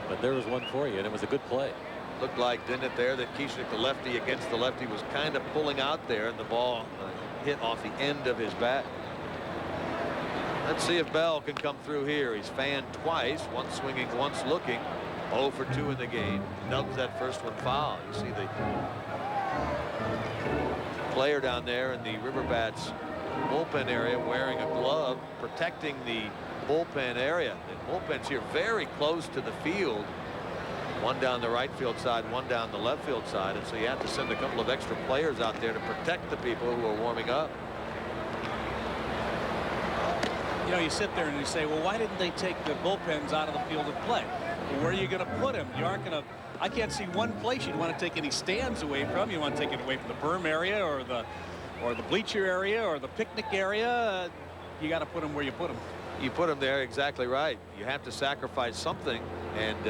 But there was one for you, and it was a good play.
Looked like, didn't it, there, that Keechnick, the lefty against the lefty, was kind of pulling out there, and the ball hit off the end of his bat. Let's see if Bell can come through here. He's fanned twice, once swinging, once looking. 0 for 2 in the game. Nubs that first one foul. You see the player down there in the Riverbats bullpen area wearing a glove, protecting the bullpen area. The bullpen's here very close to the field. One down the right field side, one down the left field side. And so you have to send a couple of extra players out there to protect the people who are warming up.
You know, you sit there and you say, well, why didn't they take the bullpens out of the field of play? Well, where are you going to put them? You aren't going to. I can't see one place you'd want to take any stands away from. You want to take it away from the berm area or the bleacher area or the picnic area. You got to put them where you put them.
You put them there, exactly right. You have to sacrifice something, and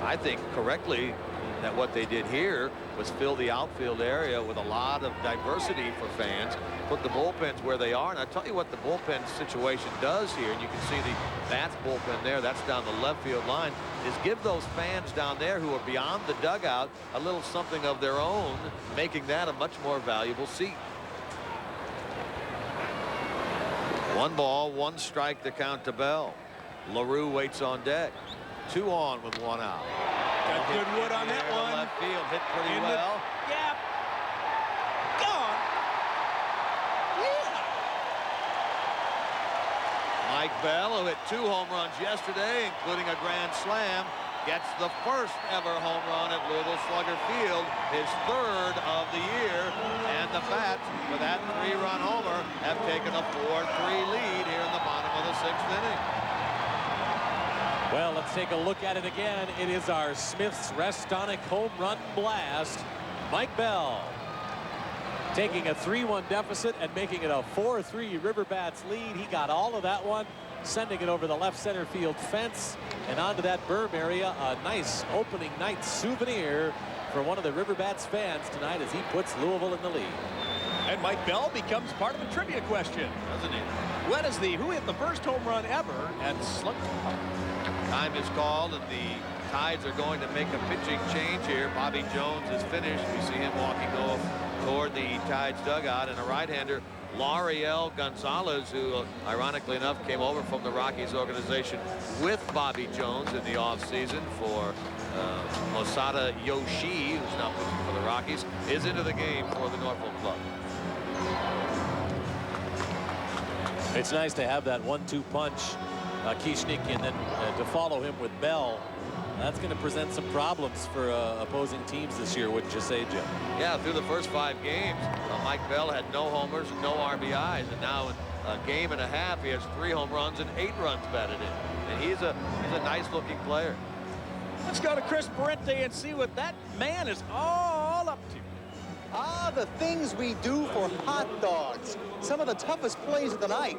I think correctly that what they did here was fill the outfield area with a lot of diversity for fans, put the bullpens where they are. And I tell you what the bullpen situation does here, and you can see that's bullpen there, that's down the left field line, is give those fans down there who are beyond the dugout a little something of their own, making that a much more valuable seat. 1 ball, 1 strike to count to Bell. LaRue waits on deck. 2 on with 1 out.
Got good wood on that one.
Left field hit pretty well.
Gap. Gone. Yeah.
Mike Bell, who hit 2 home runs yesterday, including a grand slam, gets the first ever home run at Louisville Slugger Field, his 3rd of the year. And the Bats, with that 3-run homer, have taken a 4-3 lead here in the bottom of the 6th inning.
Well, let's take a look at it again. It is our Smith's Restonic home run blast. Mike Bell taking a 3-1 deficit and making it a 4-3 Riverbats lead. He got all of that one, sending it over the left center field fence and onto that berm area. A nice opening night souvenir for one of the Riverbats fans tonight as he puts Louisville in the lead.
And Mike Bell becomes part of the trivia question.
Doesn't he?
Who hit the first home run ever at Slugger?
Time is called, and the Tides are going to make a pitching change here. Bobby Jones is finished. We see him walking off toward the Tides dugout, and a right-hander, Lauriel Gonzalez, who ironically enough came over from the Rockies organization with Bobby Jones in the offseason for Osada Yoshi, who's now pitching for the Rockies, is into the game for the Norfolk club.
It's nice to have that 1-2 punch, Keechnick, and then to follow him with Bell. That's going to present some problems for opposing teams this year, wouldn't you say, Jim?
Yeah, through the first 5 games, Mike Bell had no homers and no RBIs, and now in a game and a half, he has 3 home runs and 8 runs batted in. And he's a nice-looking player.
Let's go to Chris Parente and see what that man is all up to.
The things we do for hot dogs. Some of the toughest plays of the night.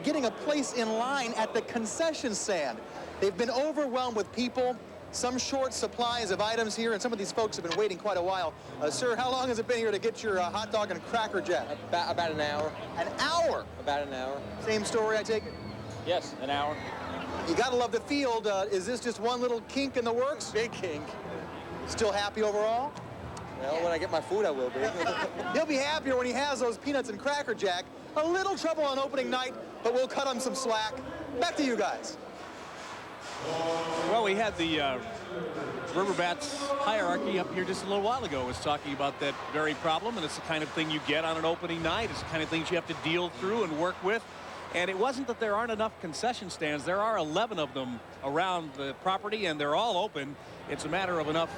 Getting a place in line at the concession stand. They've been overwhelmed with people, some short supplies of items here, and some of these folks have been waiting quite a while. Sir, how long has it been here to get your hot dog and Cracker Jack?
About an hour.
An hour?
About an hour.
Same story, I take it?
Yes, an hour.
You gotta love the field. Is this just one little kink in the works?
Big kink.
Still happy overall?
Well, when I get my food, I will be.
He'll be happier when he has those peanuts and Cracker Jack. A little trouble on opening night, but we'll cut him some slack. Back to you guys.
Well, we had the Riverbats hierarchy up here just a little while ago. Was talking about that very problem, and it's the kind of thing you get on an opening night. It's the kind of things you have to deal through and work with. And it wasn't that there aren't enough concession stands. There are 11 of them around the property, and they're all open. It's a matter of enough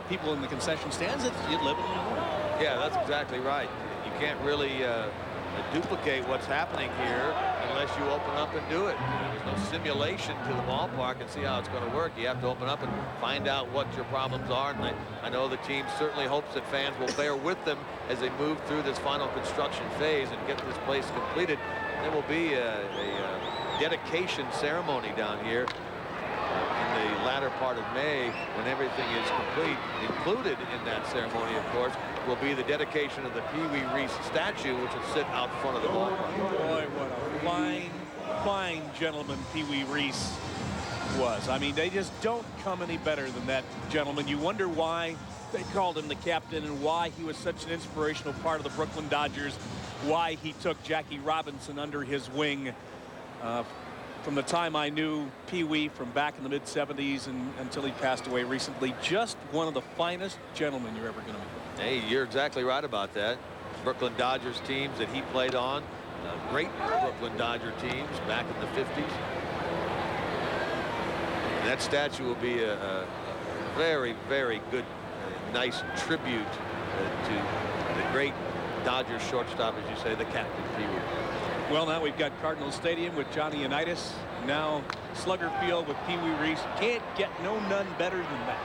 people in the concession stands that you live in.
Yeah, that's exactly right. You can't really duplicate what's happening here unless you open up and do it. There's no simulation to the ballpark and see how it's going to work. You have to open up and find out what your problems are. And I know the team certainly hopes that fans will bear with them as they move through this final construction phase and get this place completed. There will be a dedication ceremony down here in the latter part of May when everything is complete. Included in that ceremony, of course, will be the dedication of the Pee Wee Reese statue, which will sit out front of the ballpark.
Boy, what a fine, fine gentleman Pee Wee Reese was. I mean, they just don't come any better than that gentleman. You wonder why they called him the captain and why he was such an inspirational part of the Brooklyn Dodgers, why he took Jackie Robinson under his wing. From the time I knew Pee Wee from back in the mid-70s and until he passed away recently, just one of the finest gentlemen you're ever going to meet.
Hey, you're exactly right about that. Brooklyn Dodgers teams that he played on, great Brooklyn Dodger teams back in the 50s. And that statue will be a very, very good, nice tribute to the great Dodgers shortstop, as you say, the captain, Pee Wee.
Well, now we've got Cardinal Stadium with Johnny Unitas. Now Slugger Field with Pee Wee Reese. Can't get none better than that.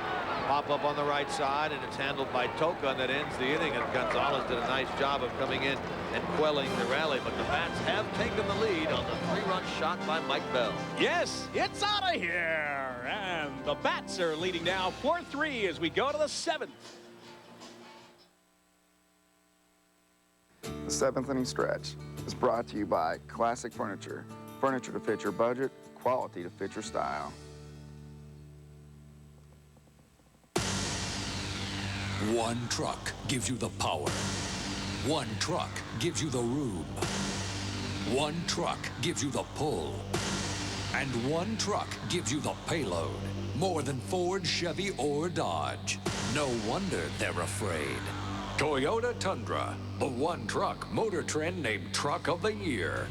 Pop up on the right side, and it's handled by Toka, and that ends the inning. And Gonzalez did a nice job of coming in and quelling the rally. But the Bats have taken the lead on the 3-run shot by Mike Bell.
Yes, it's out of here. And the Bats are leading now 4-3 as we go to the 7th.
The 7th inning stretch is brought to you by Classic Furniture. Furniture to fit your budget, quality to fit your style.
One truck gives you the power. One truck gives you the room. One truck gives you the pull. And one truck gives you the payload. More than Ford, Chevy, or Dodge. No wonder they're afraid. Toyota Tundra, the one truck Motor Trend named Truck of the Year.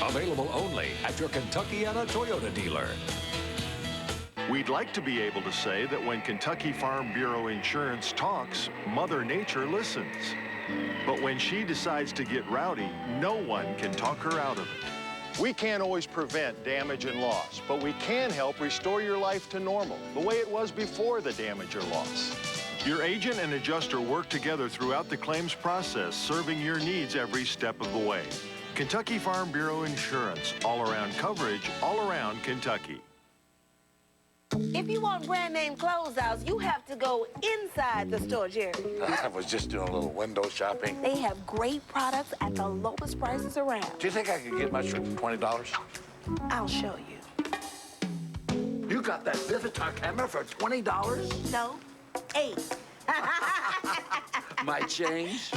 Available only at your Kentuckiana Toyota dealer.
We'd like to be able to say that when Kentucky Farm Bureau Insurance talks, Mother Nature listens. But when she decides to get rowdy, no one can talk her out of it.
We can't always prevent damage and loss, but we can help restore your life to normal, the way it was before the damage or loss.
Your agent and adjuster work together throughout the claims process, serving your needs every step of the way. Kentucky Farm Bureau Insurance, all-around coverage, all around Kentucky.
If you want brand name closeouts, you have to go inside the store, Jerry.
I was just doing a little window shopping.
They have great products at the lowest prices around.
Do you think I could get my shirt for $20?
I'll show you.
You got that Vivitar camera for $20?
No, 8.
My change?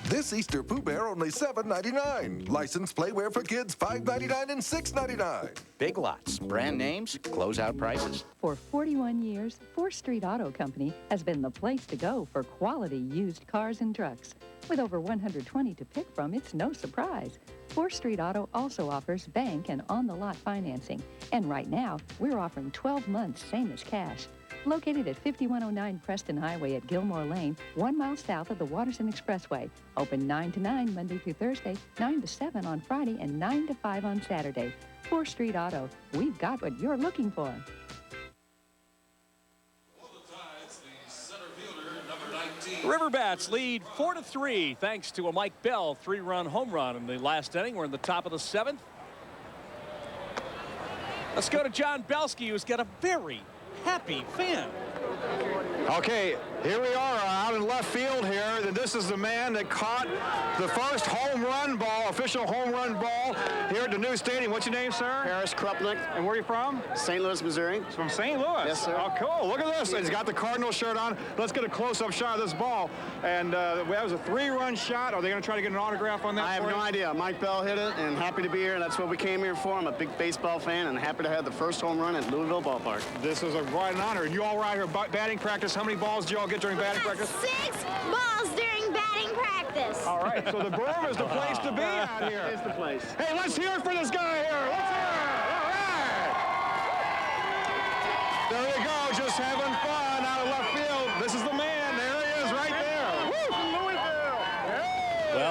This Easter Pooh Bear only $7.99. Licensed playwear for kids $5.99 and $6.99.
Big Lots, brand names, closeout prices.
For 41 years, 4th Street Auto Company has been the place to go for quality used cars and trucks. With over 120 to pick from, it's no surprise. 4th Street Auto also offers bank and on-the-lot financing. And right now, we're offering 12 months, same as cash. Located at 5109 Preston Highway at Gilmore Lane, 1 mile south of the Watterson Expressway. Open 9 to 9 Monday through Thursday, 9 to 7 on Friday, and 9 to 5 on Saturday. 4th Street Auto. We've got what you're looking for.
River Bats lead 4-3 thanks to a Mike Bell 3-run home run in the last inning. We're in the top of the 7th. Let's go to John Belsky, who's got a very happy fan.
Okay, here we are out in left field here. And this is the man that caught the first home run ball, official home run ball here at the new stadium. What's your name, sir?
Harris Krupnick.
And where are you from?
St. Louis, Missouri.
It's from St. Louis?
Yes, sir.
Oh, cool. Look at this. He's got the Cardinal shirt on. Let's get a close-up shot of this ball. And that was a 3-run shot. Are they going to try to get an autograph on that?
I have no idea. Mike Bell hit it, and happy to be here. That's what we came here for. I'm a big baseball fan, and happy to have the first home run at Louisville Ballpark.
This is quite an honor. And you all were out here batting practice. How many balls did you all get during batting practice?
6 balls during batting practice.
All right, so the berm is the place to be out here.
It's the place.
Hey, let's hear it for this guy here. Let's hear it. All right. There you go, just having fun out of left field. This is the man. There he is right there. Woo! Louisville.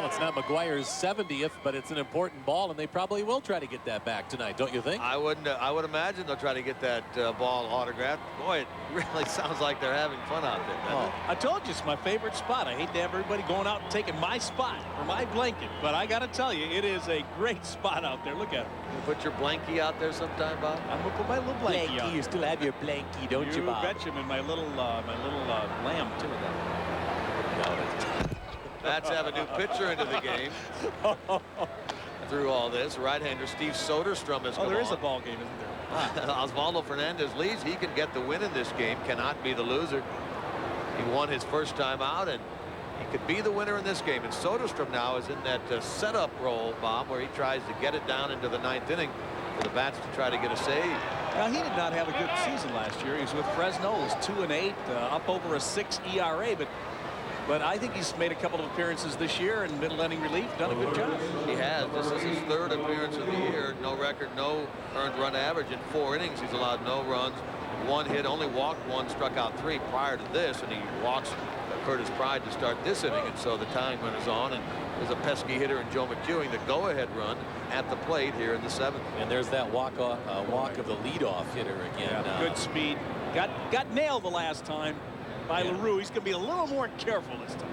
Well, it's not McGuire's 70th, but it's an important ball, and they probably will try to get that back tonight, don't you think?
I would imagine they'll try to get that ball autographed. Boy, it really sounds like they're having fun out there, doesn't it?
I told you it's my favorite spot. I hate to have everybody going out and taking my spot or my blanket, but I got to tell you, it is a great spot out there. Look at it.
You put your blankie out there sometime, Bob?
I'm gonna put my little blankie out.
You still have your blankie, don't you, Bob?
You betcha, and my little lamb too.
That's have a new pitcher into the game. Through all this, right-hander Steve Soderstrom has come
there is
on.
a ball game, isn't there?
Osvaldo Fernandez leads. He can get the win in this game, cannot be the loser. He won his first time out, and he could be the winner in this game. And Soderstrom now is in that setup role, Bob, where he tries to get it down into the 9th inning for the bats to try to get a save.
Now, he did not have a good season last year. He was with Fresno. It was 2-8, up over a 6 ERA, but I think he's made a couple of appearances this year in middle inning relief, done a good job.
He has. This is his 3rd appearance of the year. No record, no earned run average. In 4 innings, he's allowed no runs, 1 hit, only walked 1, struck out 3 prior to this, and he walks Curtis Pride to start this inning, and so the tying run is on, and there's a pesky hitter in Joe McEwing, the go-ahead run at the plate here in the 7th.
And there's that walk of the leadoff hitter again.
Yeah, good speed. Got nailed the last time by LaRue. He's going to be a little more careful this time.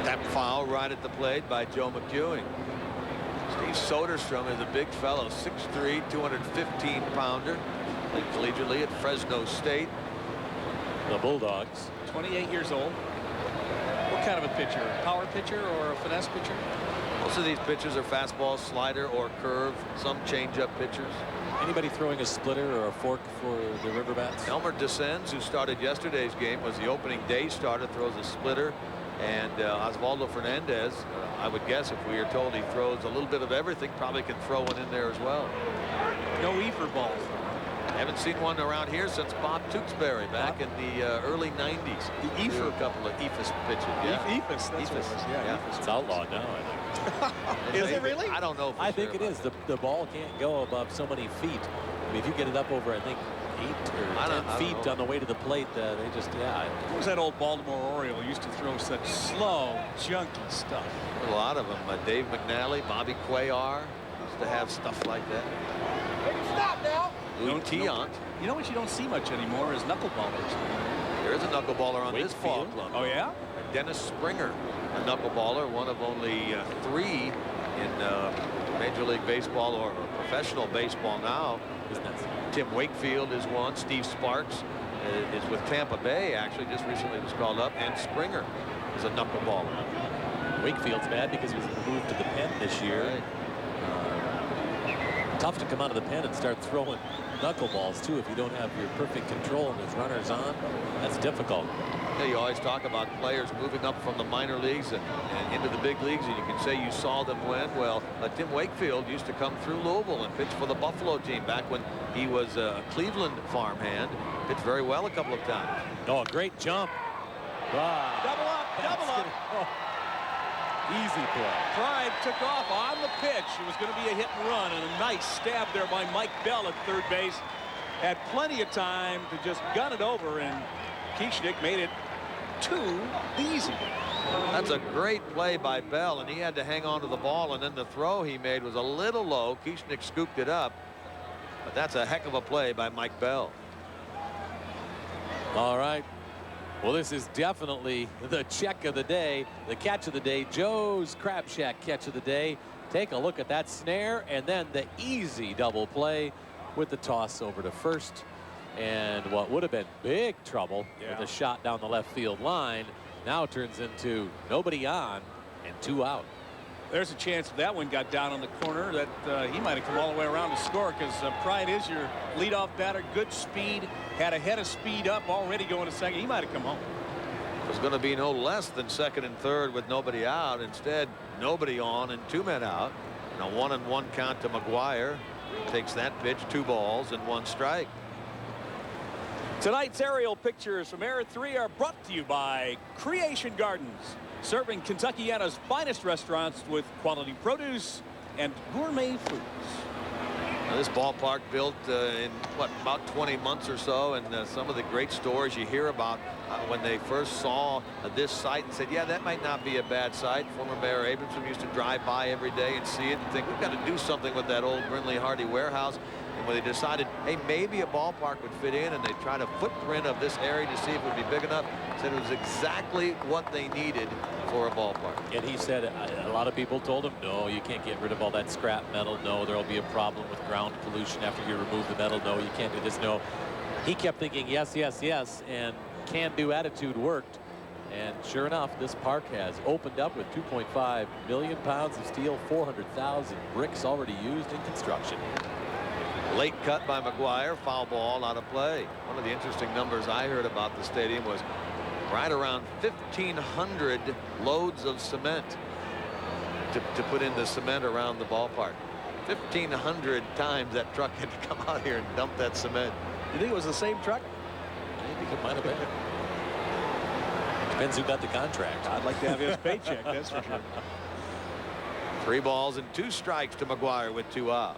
That foul right at the plate by Joe McEwing. Steve Soderstrom is a big fellow, 6'3", 215-pounder. Played collegiately at Fresno State.
The Bulldogs.
28 years old. What kind of a pitcher? A power pitcher or a finesse pitcher?
Most of these pitchers are fastball, slider, or curve. Some changeup pitchers.
Anybody throwing a splitter or a fork for the Riverbats?
Elmer Descends, who started yesterday's game, was the opening day starter, throws a splitter. And Osvaldo Fernandez, I would guess if we are told he throws a little bit of everything, probably can throw one in there as well.
No Efer balls.
Haven't seen one around here since Bob Tewksbury back in the early 90s.
The Efer.
A couple of Ephus pitches. Yeah.
Ephus. That's what it was. Yeah.
Ephus. It's outlawed now, I think.
Is it really?
I don't know.
I think it is. The ball can't go above so many feet. I mean, if you get it up over, I think, 8 or 10 feet on the way to the plate, they just,
What was that old Baltimore Oriole used to throw such slow, junky stuff?
A lot of them. Dave McNally, Bobby Cuellar used to have stuff like that.
Stop now.
Lou Tiant.
You know what you don't see much anymore is knuckleballers.
There is a knuckleballer on this ball club.
Oh, yeah?
Dennis Springer, a knuckleballer, one of only 3 in Major League Baseball or professional baseball now. Tim Wakefield is one. Steve Sparks is with Tampa Bay, actually, just recently was called up. And Springer is a knuckleballer.
Wakefield's bad because he was moved to the pen this year.
Right.
Tough to come out of the pen and start throwing knuckleballs, too, if you don't have your perfect control and there's runners on. That's difficult.
Yeah, you always talk about players moving up from the minor leagues and into the big leagues, and you can say you saw them win. Well, Tim Wakefield used to come through Louisville and pitch for the Buffalo team back when he was a Cleveland farmhand. Pitched very well a couple of times.
Oh, a great jump. Wow.
Double up.
Easy play.
Pride took off on the pitch. It was going to be a hit and run, and a nice stab there by Mike Bell at third base. Had plenty of time to just gun it over, and Kieschnick made it too easy.
That's a great play by Bell, and he had to hang on to the ball, and then the throw he made was a little low. Kieschnick scooped it up, but that's a heck of a play by Mike Bell.
All right. Well, this is definitely the check of the day, the catch of the day, Joe's Crab Shack catch of the day. Take a look at that snare, and then the easy double play with the toss over to first. And what would have been big trouble with a shot down the left field line now turns into nobody on and 2 out.
There's a chance that one got down on the corner that he might have come all the way around to score, because Pride is your leadoff batter. Good speed, had a head of speed up, already going to second. He might have come home.
It was going to be no less than second and third with nobody out. Instead, nobody on and 2 men out. And a 1-1 count to McGuire. Takes that pitch, 2 balls and 1 strike.
Tonight's aerial pictures from Air 3 are brought to you by Creation Gardens, serving Kentuckiana's finest restaurants with quality produce and gourmet foods.
Now, this ballpark built in, what, about 20 months or so, and some of the great stories you hear about when they first saw this site and said, yeah, that might not be a bad site. Former Mayor Abramson used to drive by every day and see it and think, we've got to do something with that old Brindley Hardy warehouse. And when they decided, hey, maybe a ballpark would fit in, and they tried a footprint of this area to see if it would be big enough, said it was exactly what they needed for a ballpark.
And he said a lot of people told him, no, you can't get rid of all that scrap metal. No, there'll be a problem with ground pollution after you remove the metal. No, you can't do this. No. He kept thinking yes, yes, yes, and can-do attitude worked. And sure enough, this park has opened up with 2.5 million pounds of steel, 400,000 bricks already used in construction.
Late cut by McGuire, foul ball out of play. One of the interesting numbers I heard about the stadium was right around 1,500 loads of cement to put in the cement around the ballpark. 1,500 times that truck had to come out here and dump that cement.
You think it was the same truck?
I think it might have been. Depends who got the contract.
I'd like to have his paycheck, that's for sure.
3 balls and 2 strikes to McGuire with 2 out.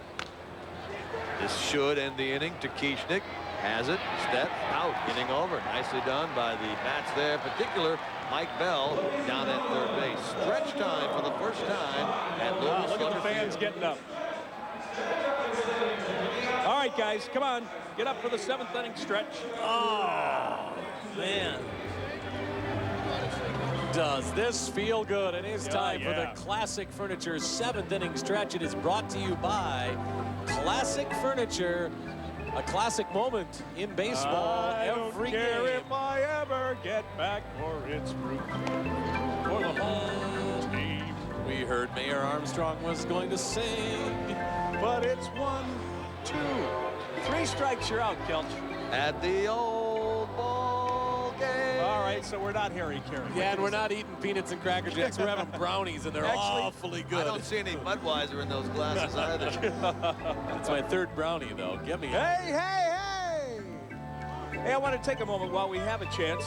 This should end the inning to Kieschnick. Has it, steps out, getting over. Nicely done by the bats there, in particular Mike Bell down at third base. Stretch time for the first time at Louisville.
Look at the fans getting up. All right, guys, come on. Get up for the 7th inning stretch.
Oh, man. Does this feel good? It is time for the Classic Furniture 7th inning stretch. It is brought to you by Classic Furniture. A classic moment in baseball every
game. I don't care
game.
if I ever get back for its root. For the home team.
We heard Mayor Armstrong was going to sing.
But it's 1, 2, 3 strikes, you're out, Kelch.
At the old ball game.
All right, so we're not Harry Carey.
Yeah, and we're not eating peanuts and Cracker Jacks. We're having brownies, and they're awfully good.
I don't see any Budweiser in those glasses either.
That's my 3rd brownie, though. Give me
Hey, hey, hey! Hey, I want to take a moment while we have a chance.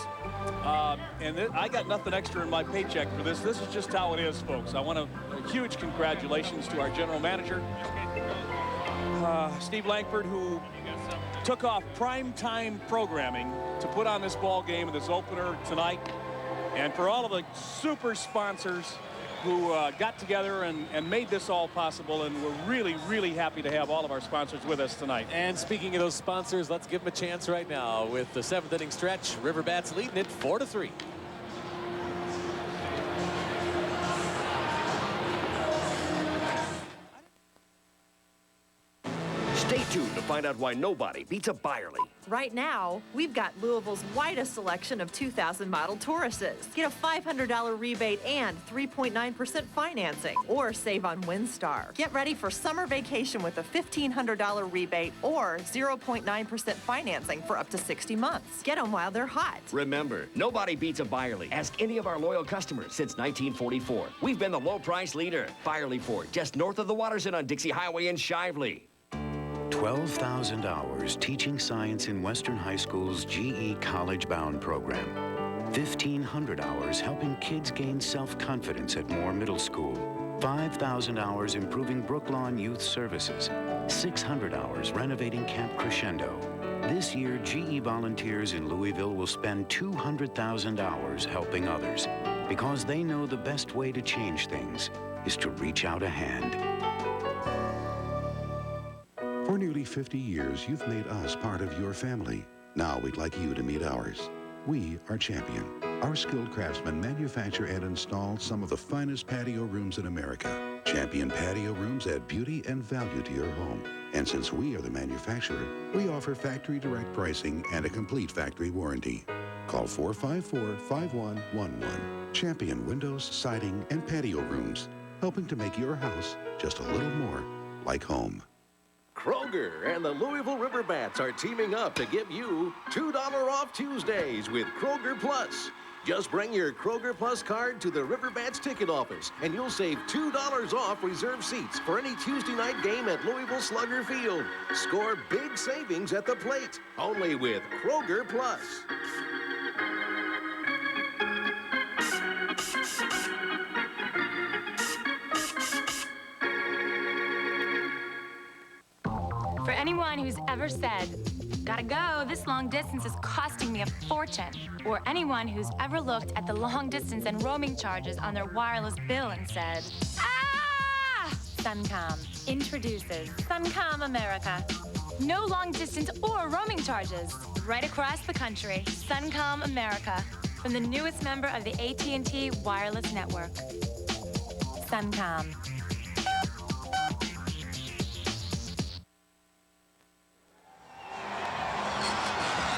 I got nothing extra in my paycheck for this. This is just how it is, folks. I want a huge congratulations to our general manager, Steve Langford, who took off primetime programming to put on this ball game and this opener tonight, and for all of the super sponsors who got together and made this all possible, and we're really, really happy to have all of our sponsors with us tonight.
And speaking of those sponsors, let's give them a chance right now with the 7th inning stretch. River Bats leading it 4-3.
Stay tuned to find out why nobody beats a Byerly.
Right now, we've got Louisville's widest selection of 2000 model Tauruses. Get a $500 rebate and 3.9% financing, or save on Windstar. Get ready for summer vacation with a $1,500 rebate or 0.9% financing for up to 60 months. Get them while they're hot.
Remember, nobody beats a Byerly. Ask any of our loyal customers since 1944. We've been the low price leader. Byerly Ford, just north of the Waterson on Dixie Highway in Shively.
12,000 hours teaching science in Western High School's GE College Bound program. 1,500 hours helping kids gain self-confidence at Moore Middle School. 5,000 hours improving Brooklawn Youth Services. 600 hours renovating Camp Crescendo. This year, GE volunteers in Louisville will spend 200,000 hours helping others because they know the best way to change things is to reach out a hand.
For nearly 50 years, you've made us part of your family. Now we'd like you to meet ours. We are Champion. Our skilled craftsmen manufacture and install some of the finest patio rooms in America. Champion patio rooms add beauty and value to your home. And since we are the manufacturer, we offer factory direct pricing and a complete factory warranty. Call 454-5111. Champion Windows, Siding, and Patio Rooms, helping to make your house just a little more like home.
Kroger and the Louisville River Bats are teaming up to give you $2 off Tuesdays with Kroger Plus. Just bring your Kroger Plus card to the River Bats ticket office, and you'll save $2 off reserved seats for any Tuesday night game at Louisville Slugger Field. Score big savings at the plate, only with Kroger Plus.
For anyone who's ever said, gotta go, this long distance is costing me a fortune. Or anyone who's ever looked at the long distance and roaming charges on their wireless bill and said, ah! Suncom introduces Suncom America. No long distance or roaming charges. Right across the country, Suncom America. From the newest member of the AT&T wireless network. Suncom.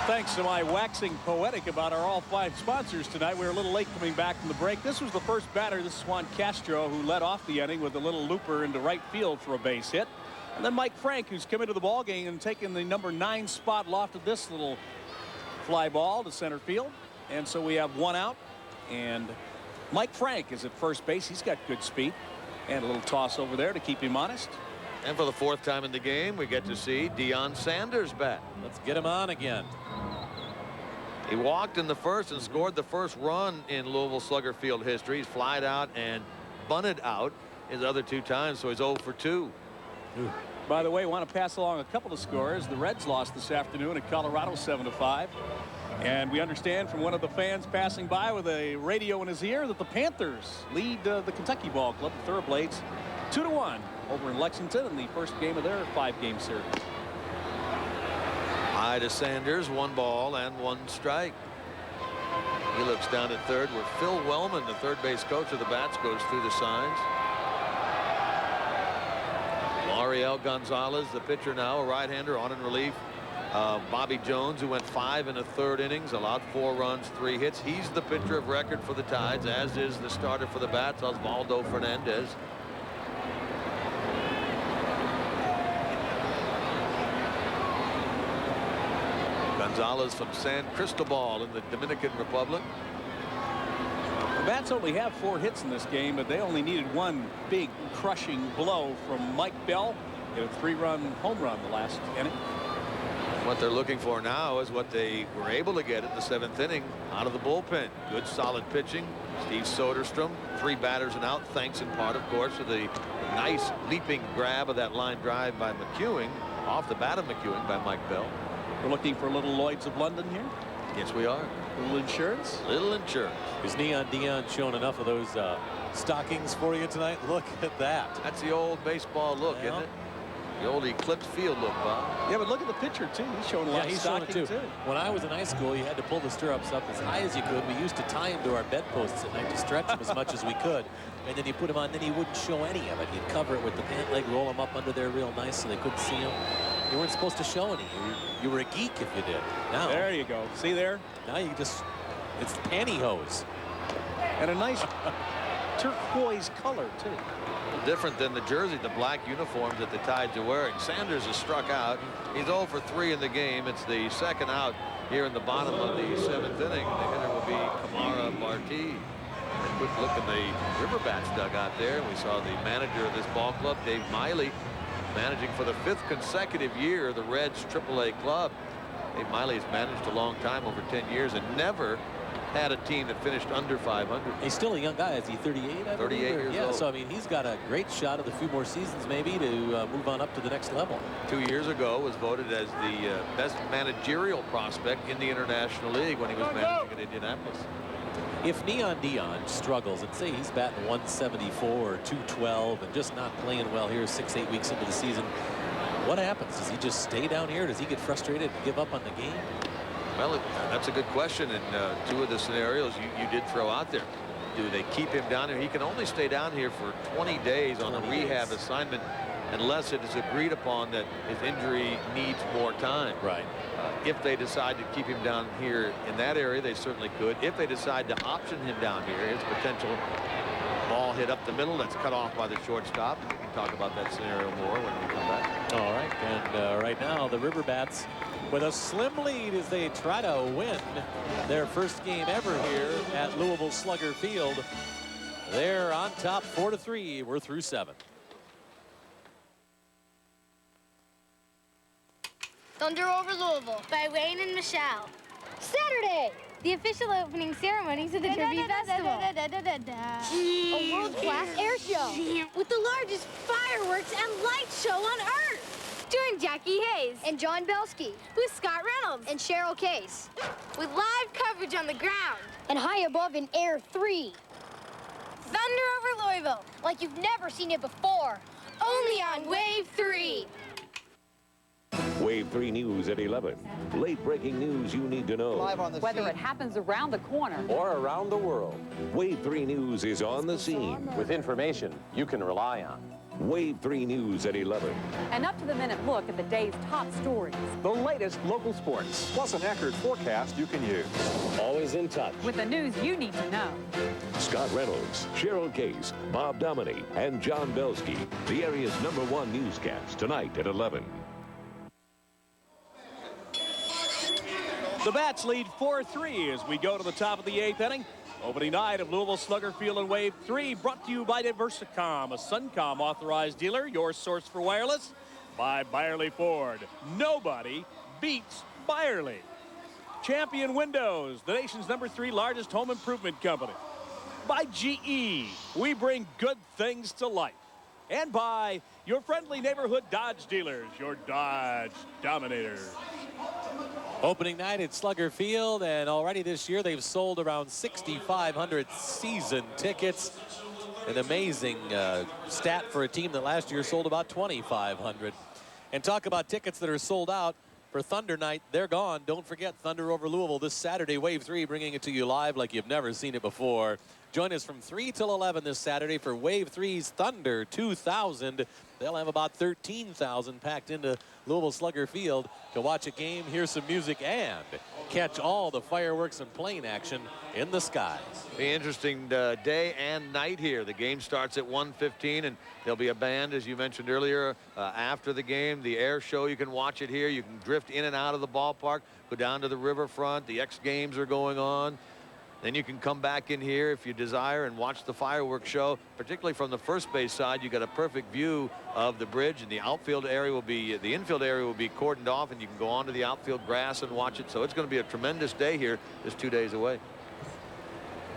Thanks to my waxing poetic about our all 5 sponsors tonight. We were a little late coming back from the break. This was the first batter. This is Juan Castro, who led off the inning with a little looper into right field for a base hit. And then Mike Frank, who's come into the ball game and taken the number 9 spot, lofted this little fly ball to center field. And so we have 1 out. And Mike Frank is at first base. He's got good speed. And a little toss over there to keep him honest.
And for the 4th time in the game, we get to see Deion Sanders bat.
Let's get him on again.
He walked in the first and scored the first run in Louisville Slugger Field history. He's flied out and bunted out his other 2 times, so he's 0 for 2.
By the way, I want to pass along a couple of scores. The Reds lost this afternoon at Colorado 7-5. And we understand from one of the fans passing by with a radio in his ear that the Panthers lead the Kentucky Ball Club, the Thoroughblades, 2-1 over in Lexington in the first game of their 5-game series.
High to Sanders, 1 ball and 1 strike. He looks down at third where Phil Wellman, the third base coach of the Bats, goes through the signs. Mariel Gonzalez, the pitcher now, a right-hander on in relief. Bobby Jones, who went 5 1/3 innings, allowed 4 runs, 3 hits. He's the pitcher of record for the Tides, as is the starter for the Bats, Osvaldo Fernandez. Gonzalez from San Cristobal in the Dominican Republic.
The Bats only have 4 hits in this game, but they only needed 1 big crushing blow from Mike Bell. He had a 3-run home run the last inning.
What they're looking for now is what they were able to get in the 7th inning out of the bullpen. Good solid pitching. Steve Soderstrom, 3 batters and out, thanks in part, of course, to the nice leaping grab of that line drive by McEwing, off the bat of McEwing by Mike Bell.
We're looking for a little Lloyd's of London here.
Yes, we are.
A little insurance.
Little insurance.
Is Neon Deion showing enough of those stockings for you tonight? Look at that.
That's the old baseball look, isn't it? The old Eclipse Field look, Bob.
Yeah, but look at the pitcher, too. He's showing a lot of stocking, too.
When I was in high school, you had to pull the stirrups up as high as you could. We used to tie him to our bedposts at night to stretch him as much as we could. And then you put him on, then he wouldn't show any of it. You'd cover it with the pant leg, roll him up under there real nice so they couldn't see him. You weren't supposed to show any. You were a geek if you did. Now,
there you go. See there?
Now you just, it's pantyhose.
And a nice turquoise color, too.
Different than the jersey, the black uniforms that the Tides are wearing. Sanders is struck out. He's 0 for 3 in the game. It's the 2nd out here in the bottom of the 7th inning. The hitter will be Kamara Barti. A quick look in the Riverbats dugout there. We saw the manager of this ball club, Dave Miley, managing for the 5th consecutive year the Reds AAA club. Dave Miley has managed a long time, over 10 years, and never had a team that finished under 500.
He's still a young guy. Is he 38?
38 years old.
So I mean, he's got a great shot at a few more seasons maybe to move on up to the next level.
2 years ago was voted as the best managerial prospect in the International League when he was managing at Indianapolis.
If Neon Deion struggles and say he's batting 174 or 212 and just not playing well here 6-8 weeks into the season, what happens? Does he just stay down here? Does he get frustrated and give up on the game?
Well, that's a good question, and 2 of the scenarios you did throw out there. Do they keep him down here? He can only stay down here for 20 days on a rehab assignment unless it is agreed upon that his injury needs more time.
Right.
If they decide to keep him down here in that area, they certainly could. If they decide to option him down here, his potential ball hit up the middle that's cut off by the shortstop. We can talk about that scenario more when we come back.
All right, and right now the Riverbats with a slim lead as they try to win their first game ever here at Louisville Slugger Field. They're on top 4-3. We're through 7.
Thunder over Louisville by Wayne and Michelle. Saturday, the official opening ceremonies of the Derby Festival. A world-class air show with the largest fireworks and light show on Earth. Doing Jackie Hayes. And John Belsky. Who's Scott Reynolds. And Cheryl Case. With live coverage on the ground. And high above in Air 3. Thunder over Louisville. Like you've never seen it before. Only on Wave 3.
Wave 3 News at 11. Late breaking news you need to know.
Whether it happens around the corner
or around the world. Wave 3 News is on the scene.
With information you can rely on.
Wave 3 News at 11.
An up-to-the-minute look at the day's top stories.
The latest local sports.
Plus an accurate forecast you can use.
Always in touch.
With the news you need to know.
Scott Reynolds, Cheryl Case, Bob Dominy, and John Belsky. The area's #1 newscast tonight at 11.
The Bats lead 4-3 as we go to the top of the 8th inning. Opening night of Louisville Slugger Field in Wave 3, brought to you by Diversicom, a Suncom authorized dealer, your source for wireless, by Byerly Ford. Nobody beats Byerly. Champion Windows, the nation's #3 largest home improvement company. By GE, we bring good things to life. And by your friendly neighborhood Dodge dealers, your Dodge Dominators.
Opening night at Slugger Field, and already this year they've sold around 6,500 season tickets. An amazing stat for a team that last year sold about 2,500. And talk about tickets that are sold out for Thunder Night. They're gone. Don't forget Thunder over Louisville this Saturday, Wave 3, bringing it to you live like you've never seen it before. Join us from 3 till 11 this Saturday for Wave 3's Thunder 2000. They'll have about 13,000 packed into Louisville Slugger Field to watch a game, hear some music, and catch all the fireworks and plane action in the skies.
Be an interesting day and night here. The game starts at 1:15, and there'll be a band, as you mentioned earlier, after the game. The air show, you can watch it here. You can drift in and out of the ballpark, go down to the riverfront. The X Games are going on. Then you can come back in here if you desire and watch the fireworks show. Particularly from the first base side, you got a perfect view of the bridge, and the outfield area will be, the infield area will be cordoned off, and you can go onto the outfield grass and watch it. So it's going to be a tremendous day here, just 2 days away.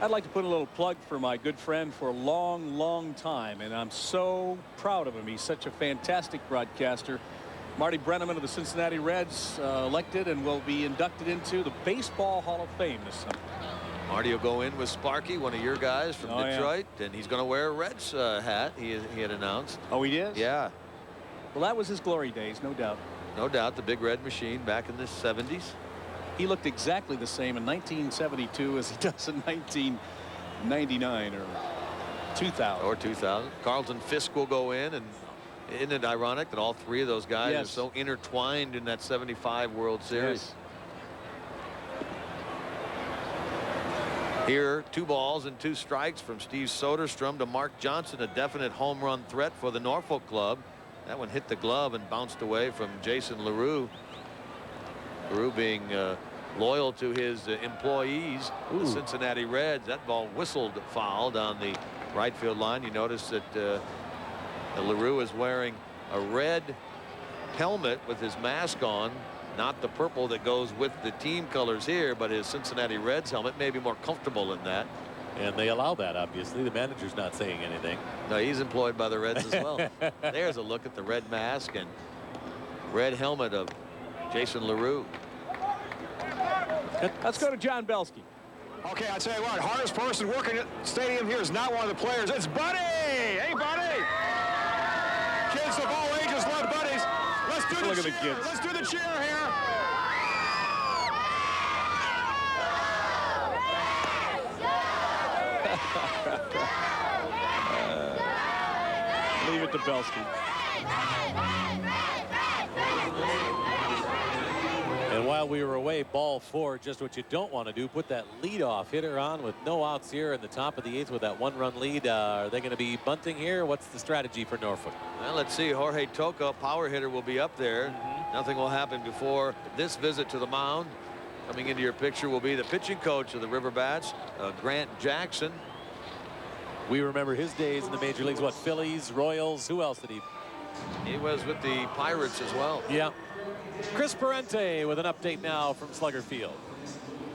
I'd like to put a little plug for my good friend for a long, long time, and I'm so proud of him. He's such a fantastic broadcaster. Marty Brenneman of the Cincinnati Reds elected and will be inducted into the Baseball Hall of Fame this summer.
Marty will go in with Sparky, one of your guys from Detroit, and he's going to wear a Reds hat, he had announced.
Oh, he is?
Yeah.
Well, that was his glory days, no doubt.
No doubt, the big red machine back in the 70s.
He looked exactly the same in 1972 as he does in 1999 or 2000.
Or 2000. Carlton Fisk will go in, and isn't it ironic that all three of those guys are so intertwined in that 75 World Series?
Yes.
Here, 2 balls and 2 strikes from Steve Soderstrom to Mark Johnson, a definite home run threat for the Norfolk club. That one hit the glove and bounced away from Jason LaRue. LaRue being loyal to his employees, the Cincinnati Reds. That ball whistled foul down the right field line. You notice that LaRue is wearing a red helmet with his mask on. Not the purple that goes with the team colors here, but his Cincinnati Reds helmet may be more comfortable in that.
And they allow that, obviously. The manager's not saying anything.
No, he's employed by the Reds as well. There's a look at the red mask and red helmet of Jason LaRue.
Let's go to John Belsky.
Okay, I'll tell you what, hardest person working at the stadium here is not one of the players. It's Buddy! Hey, Buddy! Kids of all ages love buddies. Let's do the cheer. Let's do the cheer here.
Leave it to Belsky.
And while we were away, ball 4, just what you don't want to do, put that leadoff hitter on with no outs here in the top of the 8th with that 1-run lead. Are they going to be bunting here? What's the strategy for Norfolk?
Well, let's see. Jorge Toca, power hitter, will be up there. Nothing will happen before this visit to the mound. Coming into your picture will be the pitching coach of the River Bats, Grant Jackson.
We remember his days in the major leagues. What, Phillies, Royals? Who else did he?
He was with the Pirates as well.
Yeah. Chris Parente with an update now from Slugger Field.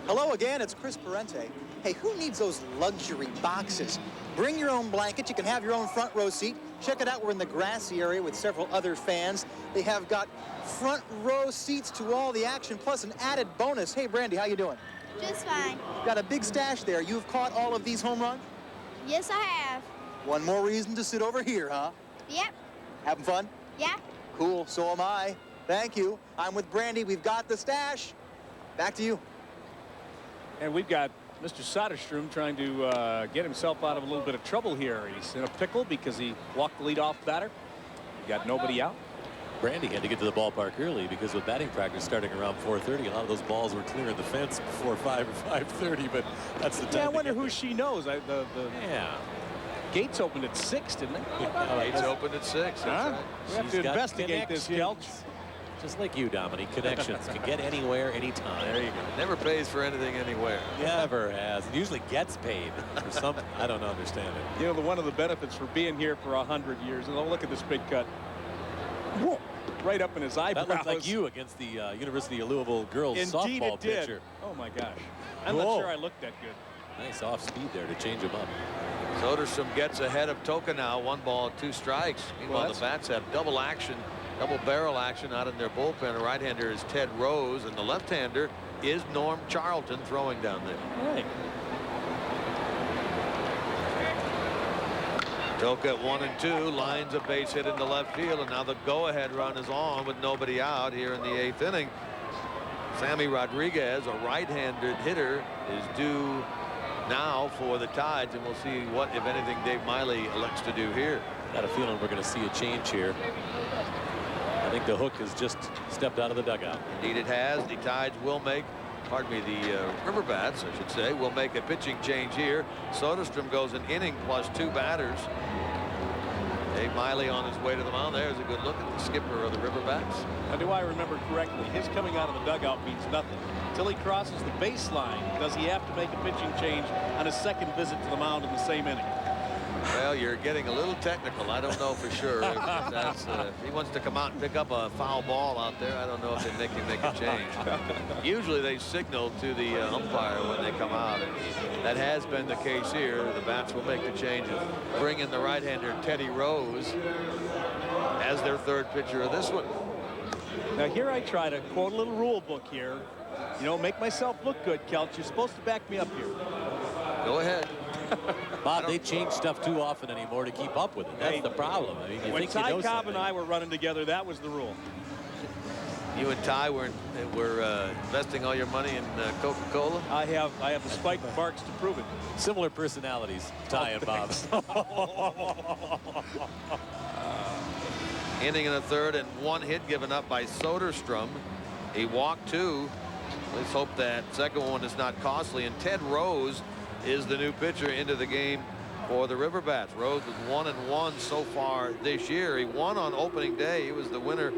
Hello again, it's Chris Parente. Hey, who needs those luxury boxes? Bring your own blanket. You can have your own front row seat. Check it out. We're in the grassy area with several other fans. They have got front row seats to all the action, plus an added bonus. Hey, Brandy, how you doing?
Just fine.
Got a big stash there. You've caught all of these home runs?
Yes, I have.
One more reason to sit over here, huh?
Yep.
Having fun?
Yeah.
Cool, so am I. Thank you. I'm with Brandy. We've got the stash. Back to you.
And we've got Mr. Soderstrom trying to get himself out of a little bit of trouble here. He's in a pickle because he walked the leadoff batter. He got nobody out.
Brandy had to get to the ballpark early because with batting practice starting around 4:30, a lot of those balls were clearing the fence before 5 or 5:30. But that's the time.
Yeah, I wonder who she knows.
Yeah.
Gates opened at 6, didn't they?
Gates opened at 6.
Huh?
Right.
We have to investigate this, Kelch.
Just like you, Dominique. Connections can get anywhere, anytime.
There you go. Never pays for anything anywhere.
Never has. It usually gets paid for something. I don't understand it.
You know, one of the benefits for being here for 100 years. And look at this big cut. Whoa. Right up in his eyebrows.
That looked like you against the University of Louisville girls
Indeed
softball
it did.
pitcher.
Oh my gosh. I'm not sure I looked that good.
Nice off speed there to change him up.
Soderstrom gets ahead of Toka now. 1 ball, 2 strikes. Meanwhile, the Bats have double action, double barrel action out in their bullpen. The right-hander is Ted Rose, and the left-hander is Norm Charlton throwing down there.
All right.
Toka at 1 and 2 lines a base hit into left field, and now the go-ahead run is on with nobody out here in the 8th inning. Sammy Rodriguez, a right-handed hitter, is due now for the Tides, and we'll see what, if anything, Dave Miley elects to do here.
Got a feeling we're going to see a change here. I think the hook has just stepped out of the dugout.
Indeed it has. The Tides will make, pardon me, the River Bats, I should say, will make a pitching change here. Soderstrom goes an inning plus 2 batters. Dave Miley on his way to the mound. There's a good look at the skipper of the River Bats.
Now, do I remember correctly? His coming out of the dugout means nothing until he crosses the baseline. Does he have to make a pitching change on his second visit to the mound in the same inning?
Well, you're getting a little technical. I don't know for sure. If he wants to come out and pick up a foul ball out there, I don't know if they make him make a change. Usually they signal to the umpire when they come out. And that has been the case here. The Bats will make the change and bring in the right-hander Teddy Rose as their 3rd pitcher of this one.
Now here I try to quote a little rule book here. You know, make myself look good, Kelch. You're supposed to back me up here.
Go ahead.
Bob, they change stuff too often anymore to keep up with it. That's the problem. I mean, you
when
think
Ty
you know
Cobb
something.
and I were running together, that was the rule.
You and Ty were investing all your money in Coca-Cola?
I have the spike marks to prove it.
Similar personalities, Ty and Bob.
Inning in the 3rd and 1 hit given up by Soderstrom. He walked 2. Let's hope that second one is not costly. And Ted Rose is the new pitcher into the game for the River Bats. Rose was 1-1 so far this year. He won on opening day. He was the winner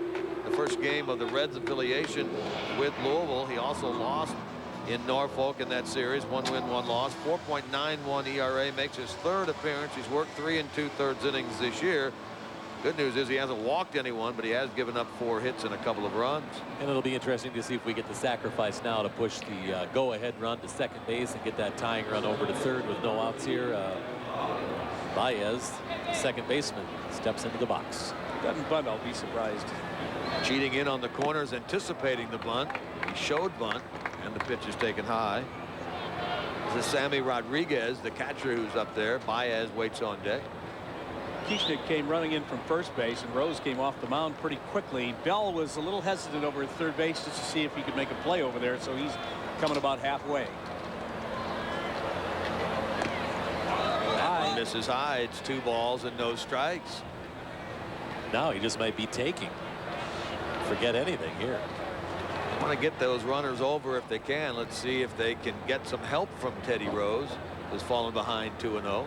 the first game of the Reds affiliation with Louisville. He also lost in Norfolk in that series. 1 win, 1 loss. 4.91 ERA, makes his 3rd appearance. He's worked 3 2/3 innings this year. Good news is he hasn't walked anyone, but he has given up 4 hits and a couple of runs.
And it'll be interesting to see if we get the sacrifice now to push the go-ahead run to second base and get that tying run over to 3rd with no outs here. Baez, second baseman, steps into the box.
Doesn't bunt, I'll be surprised.
Cheating in on the corners, anticipating the bunt. He showed bunt, and the pitch is taken high. This is Sammy Rodriguez, the catcher who's up there. Baez waits on deck.
Kieschnick came running in from first base, and Rose came off the mound pretty quickly. Bell was a little hesitant over at 3rd base just to see if he could make a play over there, so he's coming about halfway.
Misses high. It's 2 balls and no strikes.
Now he just might be taking. Forget anything here.
Want to get those runners over if they can. Let's see if they can get some help from Teddy Rose, who's fallen behind 2-0.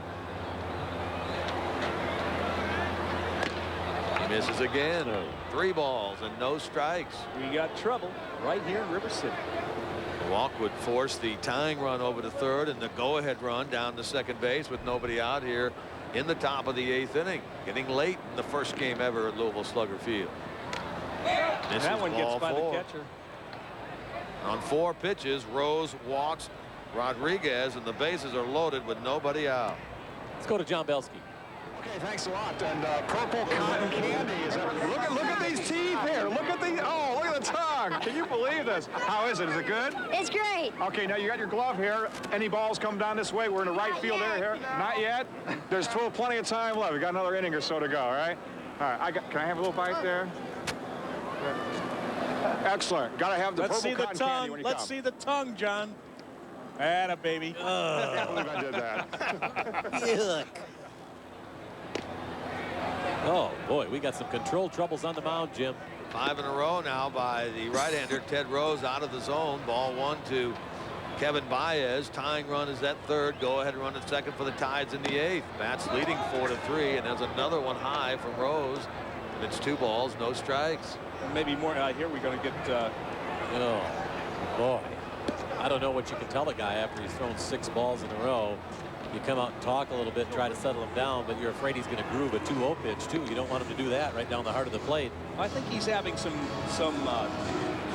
He misses again. 3 balls and no strikes.
We got trouble right here in River City.
The walk would force the tying run over to 3rd and the go-ahead run down to second base with nobody out here in the top of the 8th inning. Getting late in the first game ever at Louisville Slugger Field.
And that one gets by the catcher.
On 4 pitches, Rose walks Rodriguez, and the bases are loaded with nobody out.
Let's go to John Belsky.
Okay, thanks a lot. And purple cotton candy is look at these teeth here. Look at the tongue. Can you believe this? How is it? Is it good?
It's great.
Okay, now you got your glove here. Any balls come down this way? We're in the right field area here. Not yet. There's still plenty of time left. We got another inning or so to go. All right. All right. Can I have a little bite there? Excellent. Got to have the purple cotton candy when you come.
Let's see the tongue, John. Atta baby.
I can't believe I did that.
Yuck. Oh, boy, we got some control troubles on the mound, Jim.
5 in a row now by the right-hander, Ted Rose, out of the zone. Ball 1 to Kevin Baez. Tying run is at third. Go-ahead run at second for the Tides in the 8th. Bats leading 4-3, and there's another one high from Rose. And it's 2 balls, no strikes.
Maybe more out here. We're going to get...
Oh, boy. I don't know what you can tell a guy after he's thrown 6 balls in a row. You come out and talk a little bit, try to settle him down, but you're afraid he's going to groove a 2-0 pitch, too. You don't want him to do that right down the heart of the plate.
I think he's having some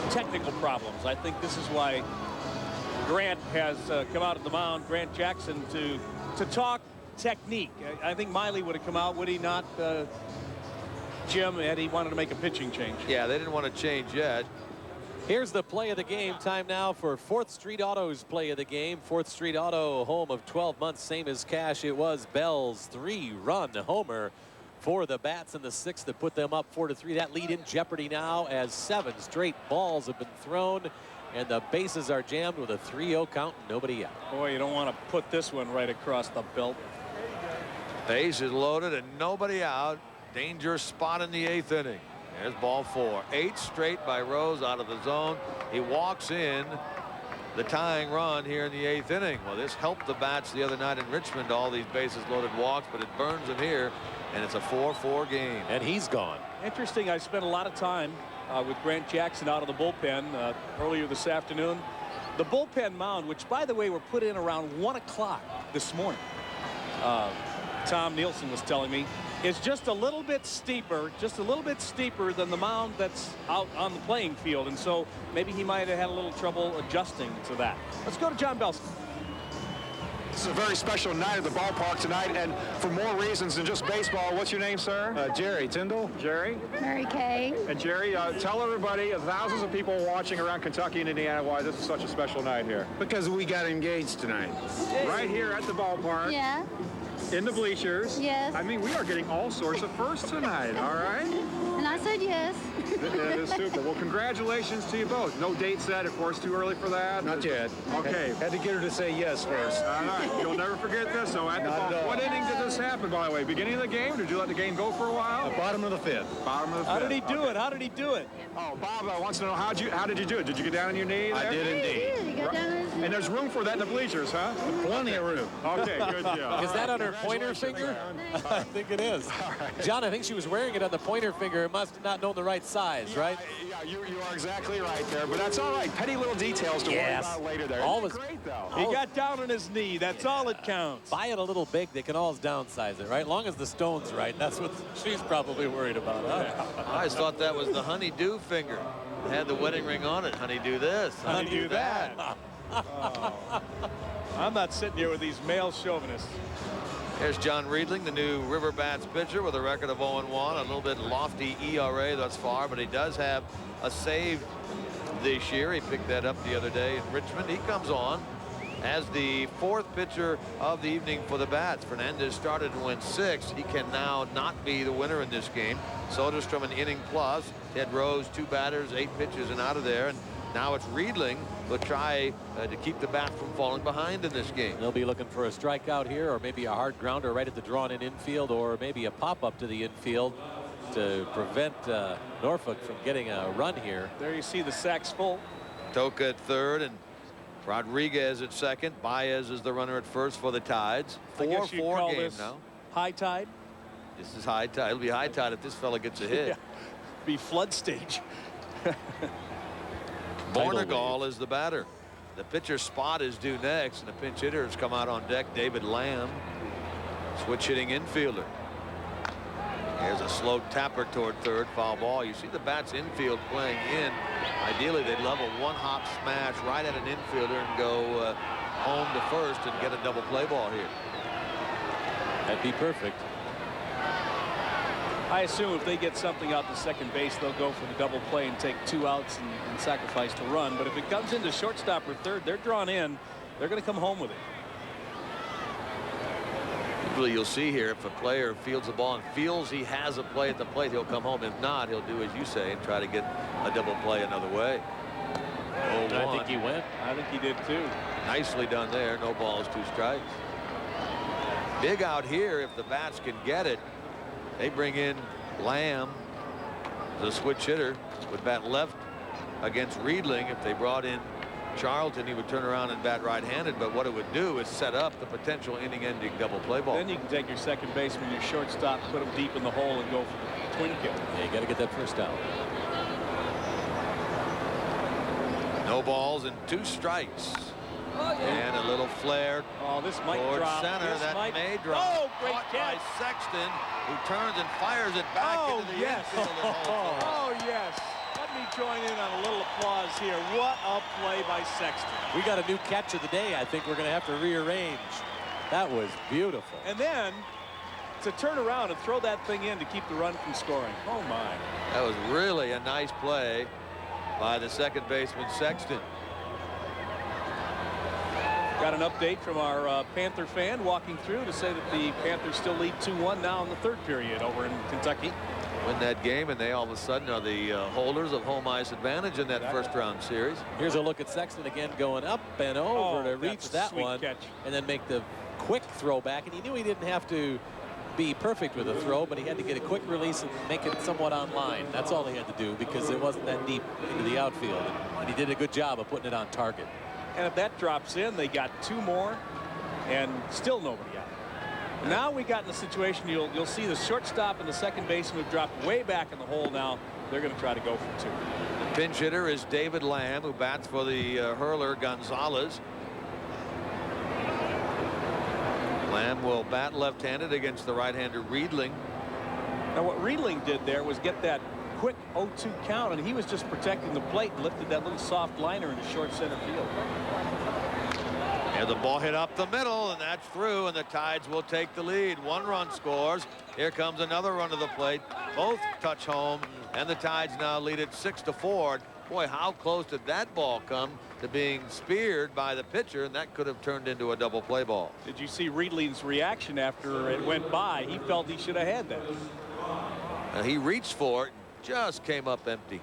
technical problems. I think this is why Grant has come out at the mound, Grant Jackson, to talk technique. I think Miley would have come out, would he not, Jim, had he wanted to make a pitching change?
Yeah, they didn't want to change yet.
Here's the play of the game. Time now for 4th Street Auto's play of the game. 4th Street Auto, home of 12 months, same as Cash. It was Bell's 3-run homer for the Bats in the 6th that put them up 4-3. That lead in jeopardy now as 7 straight balls have been thrown, and the bases are jammed with a 3-0 count and nobody out.
Boy, you don't want to put this one right across the belt.
Bases loaded and nobody out. Dangerous spot in the 8th inning. There's ball 4. 8 straight by Rose out of the zone. He walks in the tying run here in the 8th inning. Well, this helped the Bats the other night in Richmond, all these bases loaded walks, but it burns him here, and it's a 4-4 game.
And he's gone.
Interesting. I spent a lot of time with Grant Jackson out of the bullpen earlier this afternoon. The bullpen mound, which, by the way, were put in around 1 o'clock this morning. Tom Nielsen was telling me, is just a little bit steeper than the mound that's out on the playing field. And so maybe he might have had a little trouble adjusting to that. Let's go to John Belsky.
This is a very special night at the ballpark tonight, and for more reasons than just baseball. What's your name, sir?
Jerry Tyndall.
Jerry.
Mary Kay.
And Jerry, tell everybody, thousands of people watching around Kentucky and Indiana, why this is such a special night here.
Because we got engaged tonight.
Right here at the ballpark.
Yeah.
In the bleachers.
Yes.
I mean, we are getting all sorts of firsts tonight, all right?
And I said yes.
That is super. Well, congratulations to you both. No date set, of course, too early for that?
Not yet.
Okay.
Had to get her to say yes first.
All right. You'll never forget this. So at the ball. What inning did this happen, by the way? Beginning of the game? Did you let the game go for a while?
Bottom of the 5th.
Bottom of the 5th.
How did he do it? How did he do it?
Oh, Bob wants to know how did you do it? Did you get down on your knee there?
I did indeed.
You got down on his knee.
And there's room for that in the bleachers, huh?
Plenty of room.
Okay, good job.
Is that on her pointer finger? I think it is. John, I think she was wearing it on the pointer finger. It must have not known the right size, right?
Yeah, you are exactly right there, but that's all right. Petty little details to worry about later there.
Always
great, though.
He got down on his knee. That's all it counts.
Buy it a little big. They can always downsize it, right? Long as the stone's right. That's what she's probably worried about. Huh?
I always thought that was the honeydew finger. It had the wedding ring on it. Honeydew this.
Honeydew that. I'm not sitting here with these male chauvinists.
Here's John Riedling, the new River Bats pitcher, with a record of 0-1. A little bit lofty ERA thus far, but he does have a save this year. He picked that up the other day in Richmond. He comes on as the 4th pitcher of the evening for the Bats. Fernandez started and went 6. He can now not be the winner in this game. Soderstrom an inning plus. Ted Rose 2 batters, 8 pitches and out of there. And now it's Riedling who'll try to keep the Bats from falling behind in this game.
They'll be looking for a strikeout here, or maybe a hard grounder right at the drawn-in infield, or maybe a pop-up to the infield to prevent Norfolk from getting a run here.
There you see the sacks full.
Toka at third and Rodriguez at second. Baez is the runner at first for the Tides. 4-4 game now.
High tide.
This is high tide. It'll be high tide if this fella gets a hit.
Yeah. Be flood stage.
Bornegal is the batter. The pitcher's spot is due next, and the pinch hitter has come out on deck. David Lamb, switch hitting infielder. Here's a slow tapper toward third, foul ball. You see the Bats infield playing in. Ideally, they'd love a one-hop smash right at an infielder and go home to first and get a double play ball here.
That'd be perfect.
I assume if they get something out to second base, they'll go for the double play and take 2 outs and sacrifice the run. But if it comes into shortstop or third, they're drawn in. They're going to come home with it.
Usually you'll see here, if a player fields the ball and feels he has a play at the plate, he'll come home. If not, he'll do as you say and try to get a double play another way.
I think he went.
I think he did too.
Nicely done there. No balls, 2 strikes. Big out here if the bats can get it. They bring in Lamb, the switch hitter, with bat left against Riedling. If they brought in Charlton, he would turn around and bat right-handed. But what it would do is set up the potential inning-ending double play ball.
Then you can take your second baseman, your shortstop, put him deep in the hole, and go for the twin kill.
Yeah, you got to get that first out.
No balls and 2 strikes. And a little flare.
Oh, this might
towards
drop.
Center.
This
that
might...
may drop.
Oh, great
Caught
catch.
by Sexton, who turns and fires it back into the infield.
Oh, yes. Let me join in on a little applause here. What a play by Sexton.
We got a new catch of the day. I think we're going to have to rearrange. That was beautiful.
And then to turn around and throw that thing in to keep the run from scoring. Oh, my.
That was really a nice play by the second baseman, Sexton.
Got an update from our Panther fan walking through to say that the Panthers still lead 2-1 now in the third period over in Kentucky.
Win that game, and they all of a sudden are the holders of home ice advantage in that first round series.
Here's a look at Sexton again, going up and over to reach that one
catch.
And then make the quick throw back. And he knew he didn't have to be perfect with a throw, but he had to get a quick release and make it somewhat on line. That's all he had to do, because it wasn't that deep into the outfield. And he did a good job of putting it on target.
And if that drops in, they got 2 more and still nobody out. Now we got in the situation, you'll see the shortstop and the second baseman have dropped way back in the hole now. They're going to try to go for 2.
The pinch hitter is David Lamb, who bats for the hurler Gonzalez. Lamb will bat left-handed against the right-hander Riedling.
Now what Riedling did there was get that quick 0-2 count, and he was just protecting the plate and lifted that little soft liner into short center field.
And the ball hit up the middle, and that's through, and the Tides will take the lead. 1 run scores. Here comes another run to the plate. Both touch home, and the Tides now lead it 6-4. Boy, how close did that ball come to being speared by the pitcher, and that could have turned into a double play ball.
Did you see Riedling's reaction after it went by? He felt he should have had that.
He reached for it, just came up empty.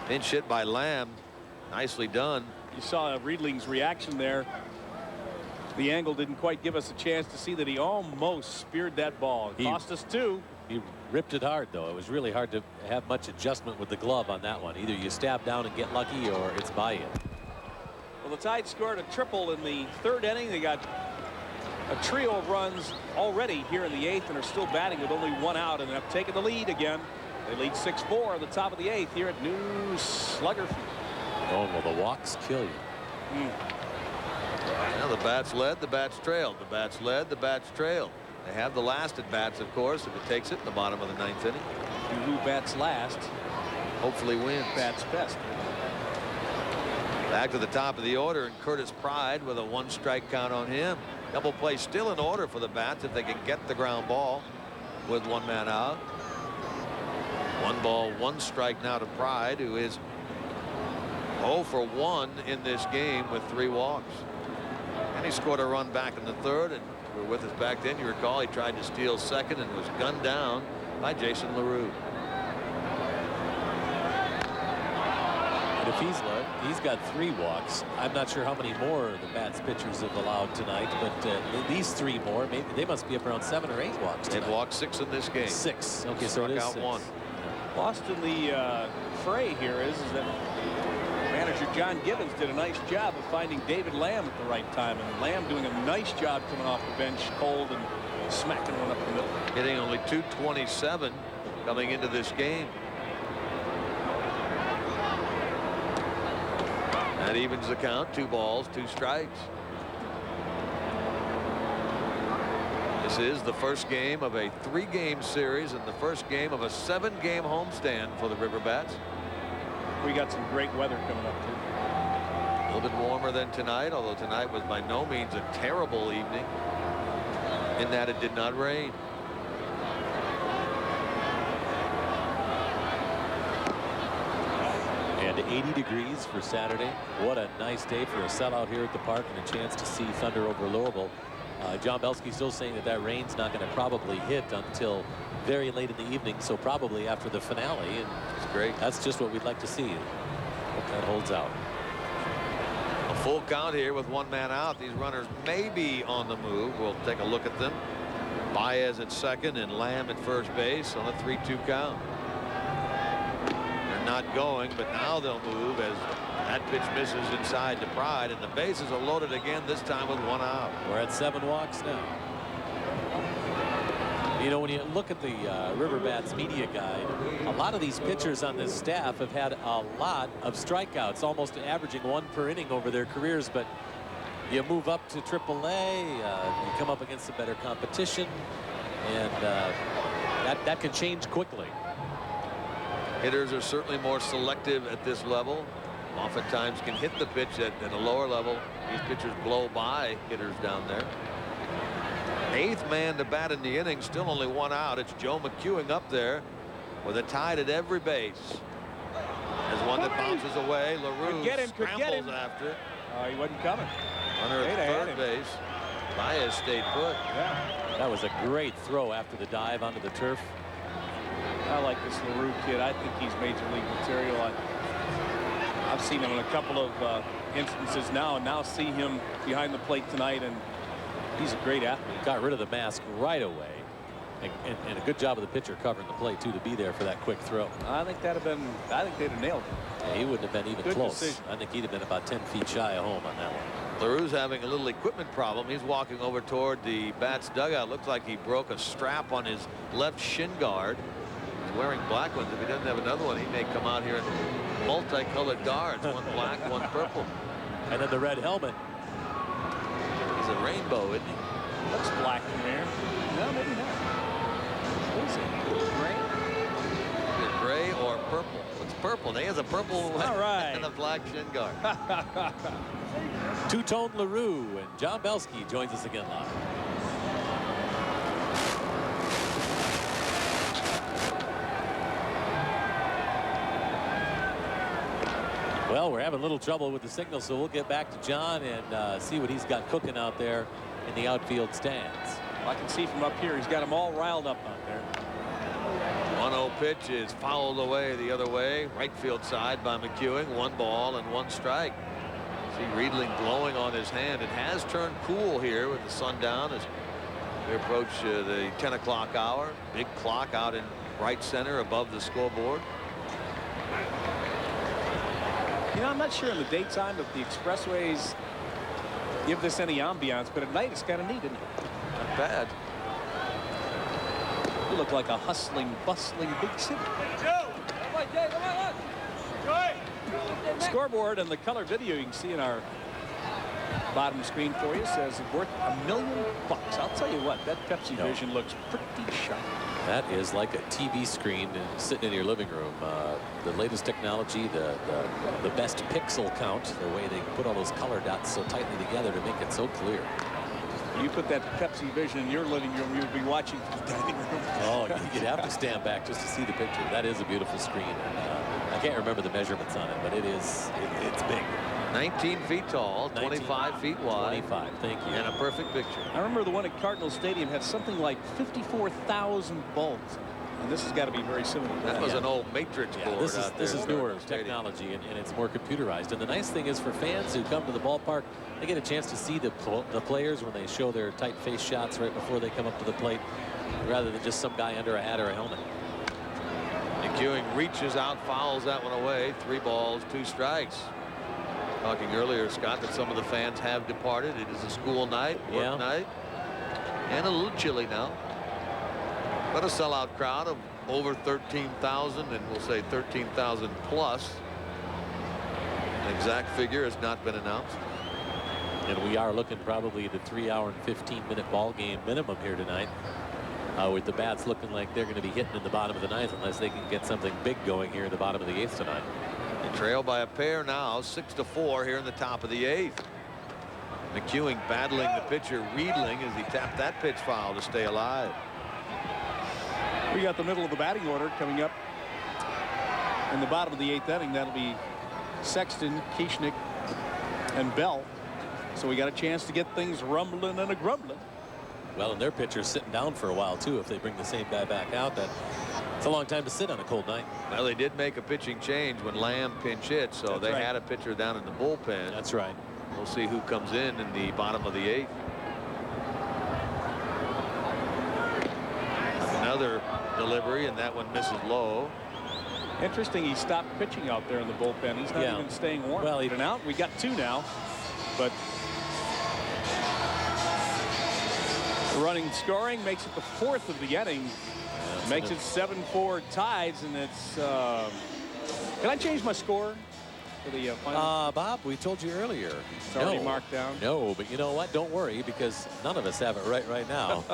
Pinch hit by Lamb. Nicely done.
You saw Riedling's reaction there. The angle didn't quite give us a chance to see that he almost speared that ball. It cost us 2.
He ripped it hard, though. It was really hard to have much adjustment with the glove on that one. Either you stab down and get lucky, or it's by you.
Well, the Tide scored a triple in the 3rd inning. They got a trio of runs already here in the 8th and are still batting with only 1 out and have taken the lead again. They lead 6-4 at the top of the 8th here at new Slugger Field.
Oh, well, the walks kill you.
Now the bats led, the bats trailed. The bats led, the bats trailed. They have the last at bats, of course, if it takes it in the bottom of the 9th inning.
Who bats last
hopefully wins.
Bats best.
Back to the top of the order, and Curtis Pride with a 1-strike count on him. Double play still in order for the bats if they can get the ground ball with 1 man out. 1 ball, 1 strike now to Pride, who is 0 for 1 in this game with 3 walks. And he scored a run back in the 3rd, and we were with us back then. You recall he tried to steal second and was gunned down by Jason LaRue.
And if he's got 3 walks, I'm not sure how many more the bats pitchers have allowed tonight, but these 3 more, maybe they must be up around 7 or 8 walks tonight.
They've walked 6 in this game.
6. Okay, so
struck
it is
out
6.
1.
Lost in the fray here is that manager John Gibbons did a nice job of finding David Lamb at the right time, and Lamb doing a nice job coming off the bench cold and smacking one up the middle.
Hitting only .227 coming into this game. That evens the count. 2 balls, 2 strikes. This is the first game of a 3-game series and the first game of a 7-game homestand for the River Bats.
We got some great weather coming up too.
It'll little bit warmer than tonight, although tonight was by no means a terrible evening in that it did not rain.
And 80 degrees for Saturday. What a nice day for a sellout here at the park and a chance to see Thunder over Louisville. John Belsky still saying that that rain's not going to probably hit until very late in the evening, so probably after the finale. And
it's great.
That's just what we'd like to see. Hope that holds out.
A full count here with one man out. These runners may be on the move. We'll take a look at them. Baez at second and Lamb at first base on a 3-2 count. They're not going, but now they'll move as that pitch misses inside to Pride, and the bases are loaded again, this time with one out.
We're at 7 walks now. You know, when you look at the River Bats media guide, a lot of these pitchers on this staff have had a lot of strikeouts, almost averaging 1 per inning over their careers. But you move up to AAA, you come up against some better competition, and that can change quickly.
Hitters are certainly more selective at this level. Oftentimes can hit the pitch at a lower level. These pitchers blow by hitters down there. 8th man to bat in the inning, still only 1 out. It's Joe McEwing up there with a tied at every base. There's one that bounces away. LaRue scrambles after it.
He wasn't coming.
Runner at third base. Baez stayed put.
Yeah.
That was a great throw after the dive onto the turf.
I like this LaRue kid. I think he's major league material. I've seen him in a couple of instances now, and now see him behind the plate tonight, and he's a great athlete.
Got rid of the mask right away, and a good job of the pitcher covering the plate too to be there for that quick throw.
I think they'd have nailed him.
Yeah, he wouldn't have been even
good
close.
Decision.
I think he'd have been about 10 feet shy of home on that one.
LaRue's having a little equipment problem. He's walking over toward the Bats dugout. Looks like he broke a strap on his left shin guard. He's wearing black ones. If he doesn't have another one, he may come out here in multicolored guards, one black, one purple.
And then the red helmet.
He's a rainbow, isn't he?
Looks black in there. No, maybe not. What is it? Gray?
Either gray or purple. It's purple. He has a purple
all right.
and a black shin guard.
Two-tone LaRue, and John Belsky joins us again live. Well, we're having a little trouble with the signal, so we'll get back to John and see what he's got cooking out there in the outfield stands.
I can see from up here, he's got them all riled up out there.
1-0 pitch is fouled away the other way, right field side by McEwing. 1 ball and 1 strike. See Riedling blowing on his hand. It has turned cool here with the sun down as we approach the 10 o'clock hour. Big clock out in right center above the scoreboard.
You know, I'm not sure in the daytime if the expressways give this any ambiance, but at night it's kind of neat, isn't it?
Not bad.
You look like a hustling, bustling big city. Scoreboard and the color video you can see in our bottom screen for you says it's worth $1 million. I'll tell you what, that Pepsi Vision looks pretty sharp.
That is like a TV screen sitting in your living room. The latest technology, the best pixel count, the way they put all those color dots so tightly together to make it so clear.
You put that Pepsi Vision in your living room, you'll be watching from the dining room.
Oh, you'd have to stand back just to see the picture. That is a beautiful screen. I can't remember the measurements on it, but it's big.
19 feet tall, 25 feet wide.
25, thank you.
And a perfect picture.
I remember the one at Cardinal Stadium had something like 54,000 bulbs. And this has got to be very similar.
That was an old matrix board.
This is newer technology, and it's more computerized. And the nice thing is for fans who come to the ballpark, they get a chance to see the players when they show their tight face shots right before they come up to the plate, rather than just some guy under a hat or a helmet.
McEwing reaches out, fouls that one away. 3 balls, 2 strikes. Talking earlier, Scott, that some of the fans have departed. It is a school night, work night, and a little chilly now. But a sellout crowd of over 13,000, and we'll say 13,000 plus. An exact figure has not been announced.
And we are looking probably at a 3-hour and 15-minute ball game minimum here tonight. With the Bats looking like they're going to be hitting in the bottom of the 9th unless they can get something big going here in the bottom of the 8th tonight.
Trail by a pair now, 6-4 here in the top of the 8th. McEwing battling the pitcher Riedling as he tapped that pitch foul to stay alive.
We got the middle of the batting order coming up in the bottom of the 8th inning. That'll be Sexton, Kieschnick, and Bell. So we got a chance to get things rumbling and a grumbling.
Well, and their pitcher's sitting down for a while too. If they bring the same guy back out, it's a long time to sit on a cold night.
Well, they did make a pitching change when Lamb pinch hit, so they had a pitcher down in the bullpen.
That's right.
We'll see who comes in the bottom of the 8th. Another delivery, and that one misses low.
Interesting, he stopped pitching out there in the bullpen. He's not even staying warm. Well, even out. We got 2 now, but running scoring makes it the 4th of the inning. Makes it 7-4 tides, and it's. Can I change my score for the final?
Bob, we told you earlier.
It's already marked down.
No, but you know what? Don't worry, because none of us have it right now.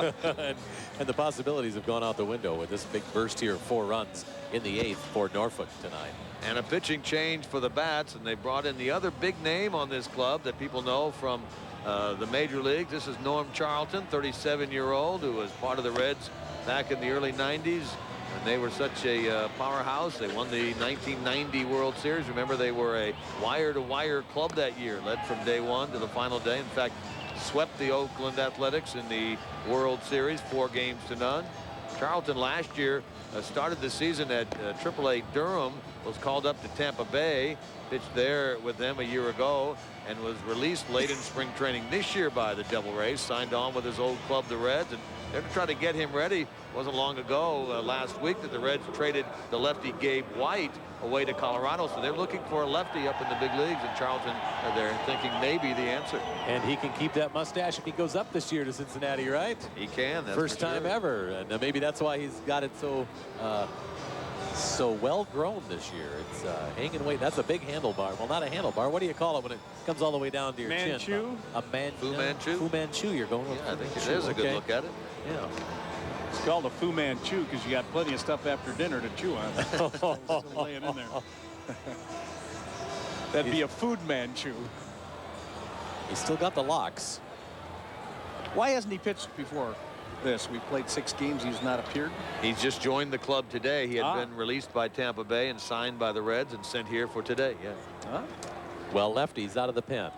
and the possibilities have gone out the window with this big burst here of 4 runs in the 8th for Norfolk tonight.
And a pitching change for the Bats, and they brought in the other big name on this club that people know from the major leagues. This is Norm Charlton, 37-year-old, who was part of the Reds back in the early 90s. And they were such a powerhouse. They won the 1990 World Series. Remember, they were a wire-to-wire club that year, led from day 1 to the final day. In fact, swept the Oakland Athletics in the World Series 4-0. Charlton last year started the season at AAA Durham, was called up to Tampa Bay, pitched there with them a year ago, and was released late in spring training this year by the Devil Rays, signed on with his old club, the Reds, and they're to try to get him ready. Wasn't long ago last week that the Reds traded the lefty Gabe White away to Colorado, so they're looking for a lefty up in the big leagues, and Charlton, they're thinking maybe the answer.
And he can keep that mustache if he goes up this year to Cincinnati, right?
He can. That's
First time ever, and maybe that's why he's got it so well grown this year. It's hanging weight. That's a big handlebar. Well, not a handlebar. What do you call it when it comes all the way down to your chin? A
Fu Manchu.
Fu Manchu. You're going with.
Yeah, I think it is a good look at it.
Yeah.
It's called a Fu Manchu because you got plenty of stuff after dinner to chew on. Still laying in there. That'd be a food Manchu.
He's still got the locks.
Why hasn't he pitched before this? We played 6 games. He's not appeared.
He's just joined the club today. He had been released by Tampa Bay and signed by the Reds and sent here for today. Yeah.
Well, lefty's out of the pen.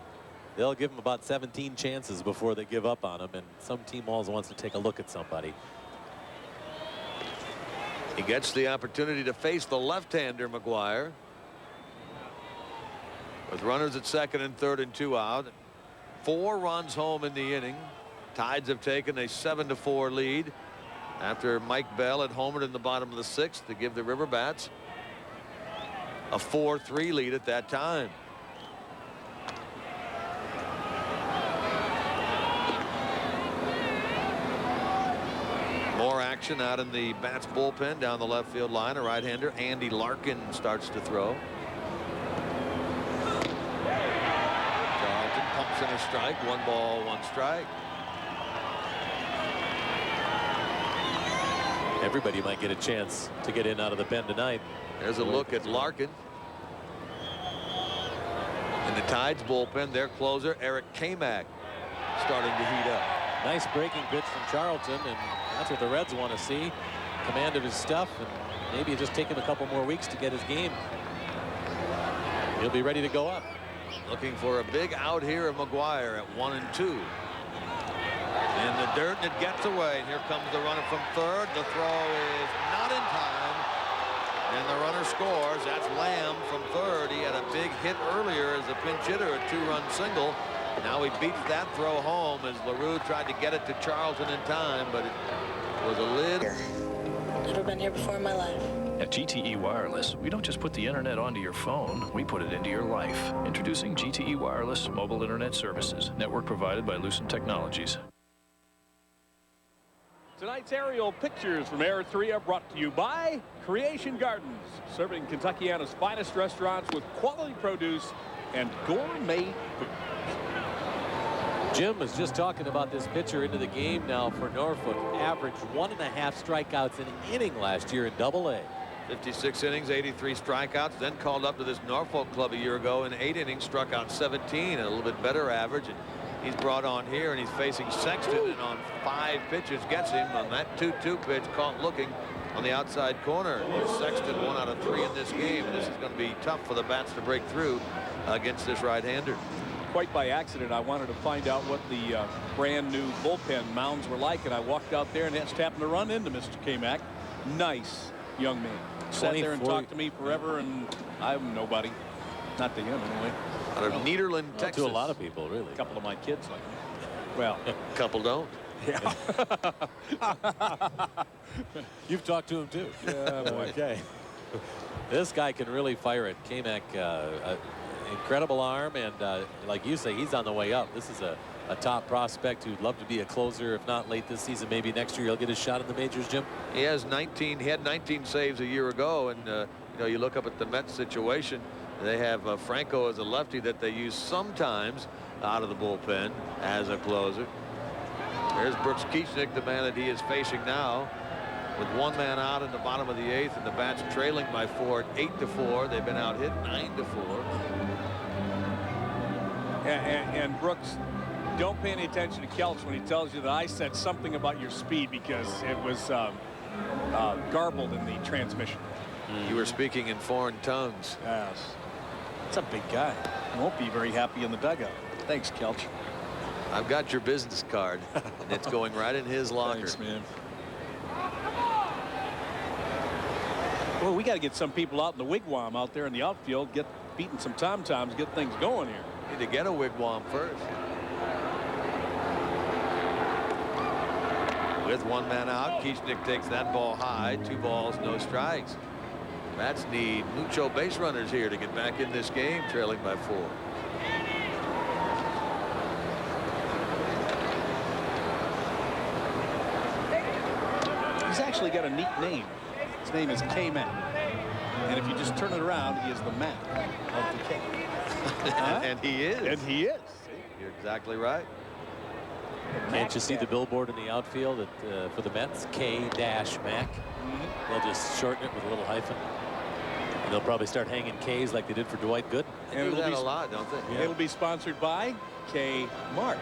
They'll give him about 17 chances before they give up on him, and some team always wants to take a look at somebody.
He gets the opportunity to face the left-hander McGuire. With runners at 2nd and 3rd and 2 out. 4 runs home in the inning. Tides have taken a 7-4 lead after Mike Bell had homered in the bottom of the 6th to give the River Bats a 4-3 lead at that time. More action out in the Bats bullpen down the left field line. A right-hander, Andy Larkin, starts to throw. Charlton pumps in a strike. 1 ball, 1 strike.
Everybody might get a chance to get in out of the pen tonight.
There's a look at Larkin. In the Tides bullpen, their closer, Eric Kamak, starting to heat up.
Nice breaking pitch from Charlton, and that's what the Reds want to see. Command of his stuff, and maybe just take him a couple more weeks to get his game. He'll be ready to go up.
Looking for a big out here of McGuire at 1 and 2. In the dirt, and it gets away. And here comes the runner from 3rd. The throw is not in time, and the runner scores. That's Lamb from 3rd. He had a big hit earlier as a pinch hitter, a 2-run single. Now he beats that throw home as LaRue tried to get it to Charlton in time, but it was a lid.
Never been here before in my life.
At GTE Wireless, we don't just put the internet onto your phone, we put it into your life. Introducing GTE Wireless Mobile Internet Services, network provided by Lucent Technologies.
Tonight's aerial pictures from Air 3 are brought to you by Creation Gardens, serving Kentuckiana's finest restaurants with quality produce and gourmet food.
Jim was just talking about this pitcher into the game now for Norfolk. Averaged 1.5 strikeouts in an inning last year in Double-A.
56 innings, 83 strikeouts, then called up to this Norfolk club a year ago in 8 innings, struck out 17, a little bit better average. And he's brought on here, and he's facing Sexton, and on 5 pitches gets him on that 2-2 pitch, caught looking on the outside corner. Sexton 1 out of 3 in this game, and this is going to be tough for the bats to break through against this right-hander.
Quite by accident, I wanted to find out what the brand new bullpen mounds were like, and I walked out there and just happened to run into Mr. K-Mac. Nice young man. Sat there and talked to me forever, and I'm nobody. Not to him, anyway.
Out of Nederland, Texas.
To a lot of people, really.
A couple of my kids like me. Well,
a couple don't.
Yeah.
You've talked to him, too.
Yeah, boy.
Okay. This guy can really fire it. K-Mac, incredible arm, and like you say, he's on the way up. This is a top prospect who'd love to be a closer, if not late this season, maybe next year he'll get his shot in the majors, Jim.
He has 19. He had 19 saves a year ago, and you know, you look up at the Mets situation. They have Franco as a lefty that they use sometimes out of the bullpen as a closer. There's Brooks Kieschnick, the man that he is facing now, with 1 man out in the bottom of the 8th, and the bats trailing by 4 at 8-4. They've been out hit 9-4.
And Brooks, don't pay any attention to Kelch when he tells you that I said something about your speed, because it was garbled in the transmission.
You were speaking in foreign tongues.
Yes. It's a big guy. Won't be very happy in the dugout. Thanks, Kelch.
I've got your business card, and it's going right in his locker.
Thanks, man. Well, we got to get some people out in the wigwam out there in the outfield, get beating some tom-toms, get things going here.
Need to get a wigwam first. With 1 man out, Kieschnick takes that ball high. 2 balls, no strikes. Bats need mucho base runners here to get back in this game, trailing by 4.
He's actually got a neat name. His name is K-Mac. And if you just turn it around, he is the Mac of the K.
And he is.
And he is.
You're exactly right.
Can't you see the billboard in the outfield for the Mets? K-Mac. They'll just shorten it with a little hyphen. And they'll probably start hanging K's like they did for Dwight Gooden.
They do that a lot, don't they?
Yeah. It'll be sponsored by K-Mart.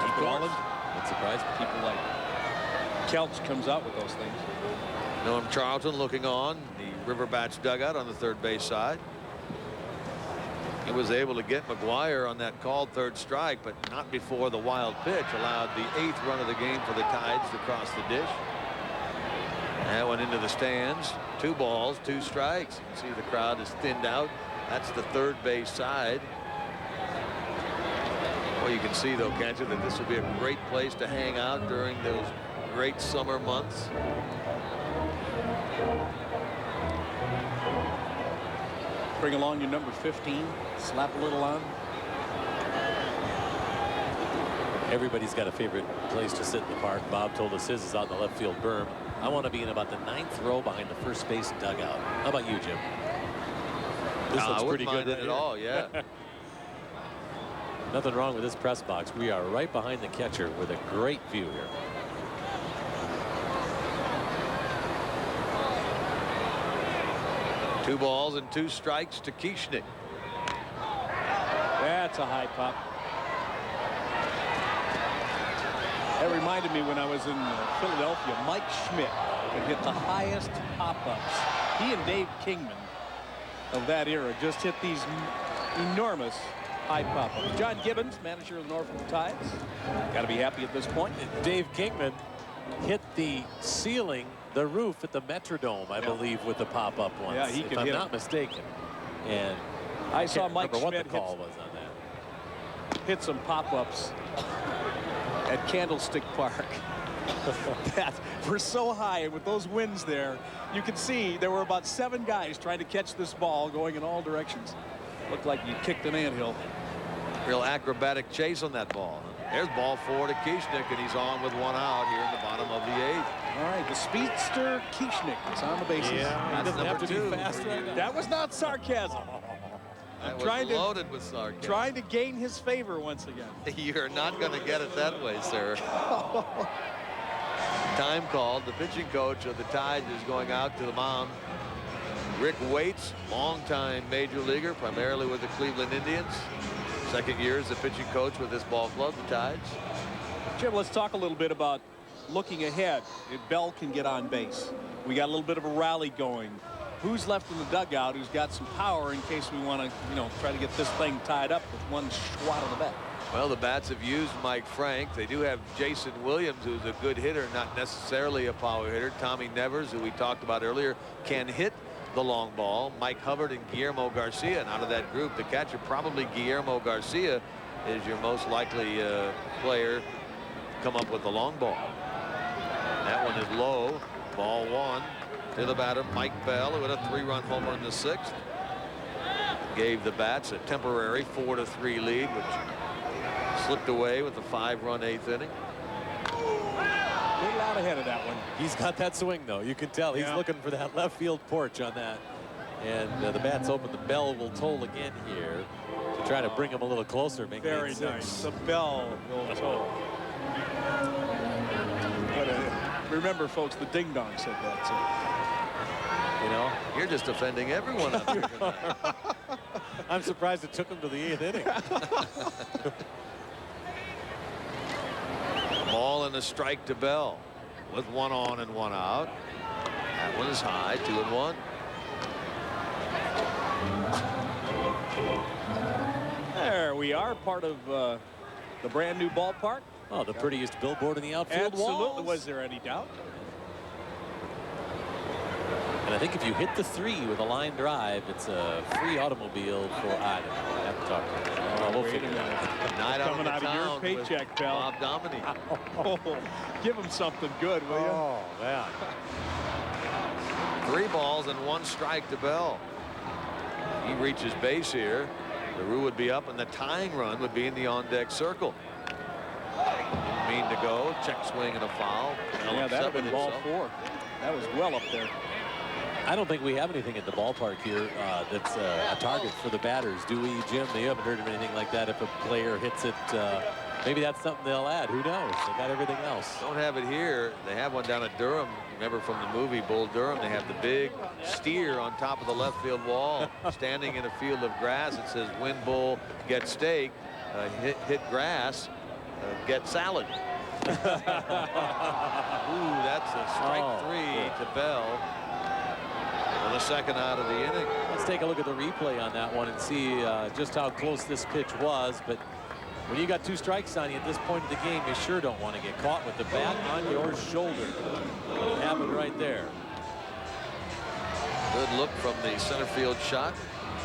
Keep calling. That surprised me.
People like Kelch comes out with those things.
Norm Charlton looking on the River Bats dugout on the 3rd base side. He was able to get McGuire on that called 3rd strike, but not before the wild pitch allowed the 8th run of the game for the Tides to cross the dish. That went into the stands. 2 balls, 2 strikes. You can see the crowd is thinned out. That's the 3rd base side. Well, you can see, though, can't you, that this will be a great place to hang out during those great summer months.
Bring along your number 15. Slap a little on.
Everybody's got a favorite place to sit in the park. Bob told us his is on the left field berm. I want to be in about the 9th row behind the first base dugout. How about you, Jim? This looks pretty good
at all. Yeah.
Nothing wrong with this press box. We are right behind the catcher with a great view here.
Two balls and 2 strikes to Kieschnick.
That's a high pop. That reminded me when I was in Philadelphia, Mike Schmidt could hit the highest pop-ups. He and Dave Kingman of that era just hit these enormous high pop-ups. John Gibbons, manager of the Norfolk Tides. Got to be happy at this point.
Dave Kingman hit the ceiling, the roof at the Metrodome, I believe, with the pop-up once.
Yeah, he could
if I'm
hit
not mistaken. And
I saw Mike
Schmidt
Schmidt
what the call was on that.
Hit some pop-ups at Candlestick Park that were so high, and with those winds there, you could see there were about 7 guys trying to catch this ball going in all directions. Looked like you kicked an anthill.
Real acrobatic chase on that ball. There's ball 4 to Kieschnick, and he's on with 1 out here in the bottom of the 8th.
All right, the speedster Kieschnick is on the bases.
Yeah, he doesn't have to
2.
be fast right now.
That was not sarcasm.
That was
trying
loaded with sarcasm.
Trying to gain his favor once again.
You're not going to get it that way, sir. Time called. The pitching coach of the Tides is going out to the mound. Rick Waits, longtime major leaguer, primarily with the Cleveland Indians. Second year as the pitching coach with this ball club, the Tides.
Jim, let's talk a little bit about looking ahead. If Bell can get on base, we got a little bit of a rally going. Who's left in the dugout who's got some power in case we want to, try to get this thing tied up with one swat of the bat?
Well, the bats have used Mike Frank. They do have Jason Williams, who's a good hitter, not necessarily a power hitter. Tommy Nevers, who we talked about earlier, can hit the long ball. Mike Hubbard and Guillermo Garcia. And out of that group, the catcher, probably Guillermo Garcia, is your most likely player to come up with the long ball. That one is low. Ball one to the batter, Mike Bell, who had a 3-run homer in the 6th. Gave the bats a temporary 4-3 lead, which slipped away with the 5-run 8th inning.
A little out ahead of that one.
He's got that swing, though. You can tell he's looking for that left field porch on that. And the bat's open. The bell will toll again here to try to bring him a little closer. Make
Very nice. The bell will toll. But remember, folks, the ding dong said that. So.
You're just offending everyone up here tonight.
I'm surprised it took him to the 8th inning.
Ball and a strike to Bell with 1 on and 1 out. That one is high, 2-1.
There we are, part of the brand new ballpark.
Oh, the prettiest billboard in the outfield
Absolutely.
walls.
Was there any doubt?
And I think if you hit the 3 with a line drive, it's a free automobile for, I don't know, I have to talk to him. We'll figure it out.
Night
Coming out of your paycheck, Bell.
Bob Dominic.
Give him something good, will you?
Oh, man.
3 balls and 1 strike to Bell. He reaches base here. The Roo would be up, and the tying run would be in the on-deck circle. Didn't mean to go. Check swing and a foul.
Yeah, that would have been ball 4. That was well up there.
I don't think we have anything at the ballpark here that's a target for the batters, do we, Jim? You haven't heard of anything like that. If a player hits it, maybe that's something they'll add. Who knows? They got everything else.
Don't have it here. They have one down at Durham. Remember from the movie Bull Durham, they have the big steer on top of the left field wall, standing in a field of grass. It says, "Win bull, get steak. Hit grass, get salad." Ooh, that's a strike 3 to Bell. For the 2nd out of the inning.
Let's take a look at the replay on that one and see just how close this pitch was. But when you got 2 strikes on you at this point of the game, you sure don't want to get caught with the bat on your shoulder. It happened right there.
Good look from the center field shot.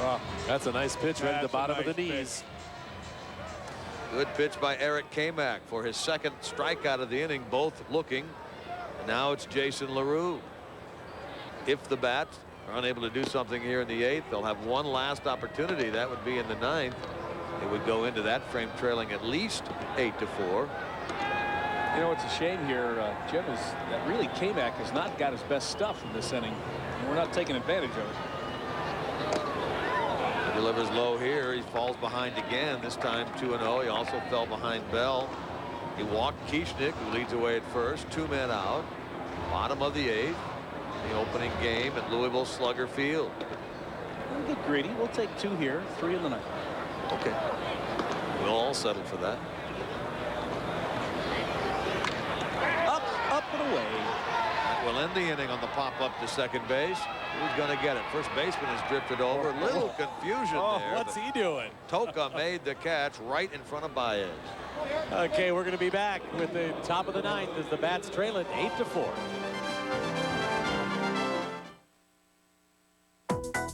Oh, that's a nice pitch right at the bottom of the knees.
Good pitch by Eric Kamak for his 2nd strikeout of the inning, both looking. And now it's Jason LaRue. If the bats are unable to do something here in the 8th, they'll have one last opportunity. That would be in the 9th. They would go into that frame trailing at least 8-4.
It's a shame here, Jim, is that really Kamak has not got his best stuff in this inning. And we're not taking advantage of it.
He delivers low here. He falls behind again, this time 2-0. He also fell behind Bell. He walked Kieschnick, who leads away at first. 2 men out. Bottom of the 8th. The opening game at Louisville Slugger Field.
We'll get greedy. We'll take 2 here, 3 in the 9th.
Okay. We'll all settle for that.
Up and away.
That will end the inning on the pop-up to second base. Who's going to get it? First baseman has drifted over. Little confusion there.
What's he doing?
Toka made the catch right in front of Baez.
Okay, we're going to be back with the top of the 9th as the bats trail it 8-4.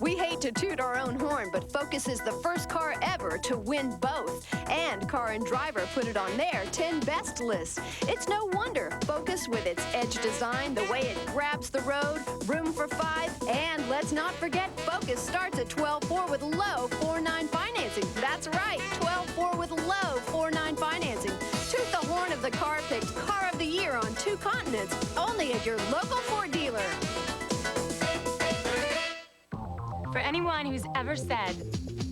We hate to toot our own horn, but Focus is the first car ever to win both. And Car and Driver put it on their 10 best list. It's no wonder Focus, with its edge design, the way it grabs the road, room for 5, and let's not forget Focus starts at 12.4 with low 4.9 financing. That's right, 12.4 with low 4.9 financing. Toot the horn of the car picked Car of the Year on 2 continents, only at your local Ford dealer.
For anyone who's ever said,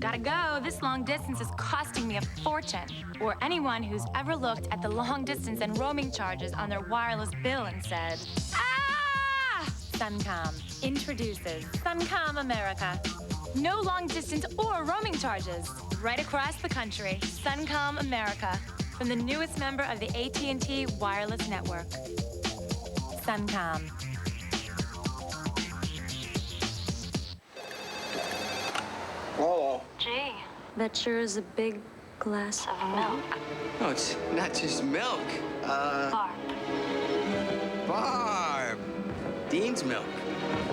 Gotta go. This long distance is costing me a fortune. Or anyone who's ever looked at the long distance and roaming charges on their wireless bill and said, ah! Suncom introduces Suncom America. No long distance or roaming charges. Right across the country, Suncom America. From the newest member of the AT&T wireless network. Suncom.
Hello.
Gee, that sure is a big glass of milk.
No, it's not just milk.
Barb.
Barb. Dean's milk.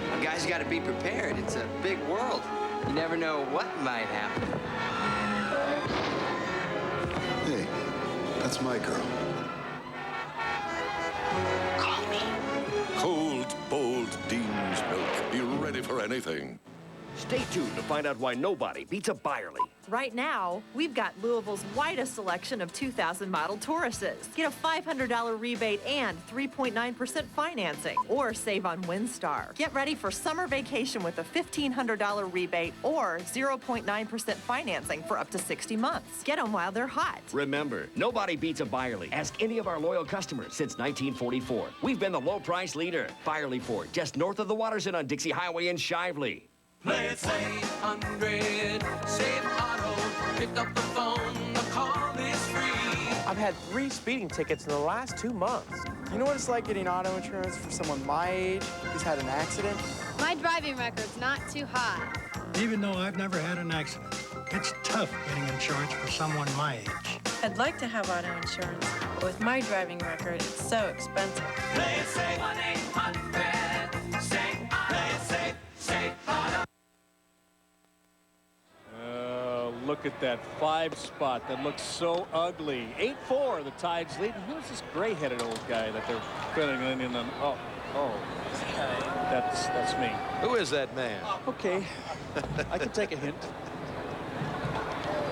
Well, guys, you got to be prepared. It's a big world. You never know what might happen.
Hey, that's my girl.
Call me.
Cold, bold Dean's milk. Be ready for anything.
Stay tuned to find out why nobody beats a Byerly.
Right now, we've got Louisville's widest selection of 2000 model Tauruses. Get a $500 rebate and 3.9% financing, or save on WinStar. Get ready for summer vacation with a $1,500 rebate or 0.9% financing for up to 60 months. Get them while they're hot.
Remember, nobody beats a Byerly. Ask any of our loyal customers since 1944. We've been the low price leader. Byerly Ford, just north of the Waterson on Dixie Highway in Shively.
Play it safe, 100, save auto, pick up the phone, the call is free.
I've had 3 speeding tickets in the last 2 months. You know what it's like getting auto insurance for someone my age who's had an accident?
My driving record's not too hot.
Even though I've never had an accident, it's tough getting insurance for someone my age.
I'd like to have auto insurance, but with my driving record, it's so expensive.
Play it safe, 1-800, safe auto. Play it safe, safe auto.
Look at that 5 spot that looks so ugly. 8-4, the Tides lead. And who's this gray-headed old guy that they're filling in on? Oh, that's me.
Who is that man?
Okay, I can take a hint.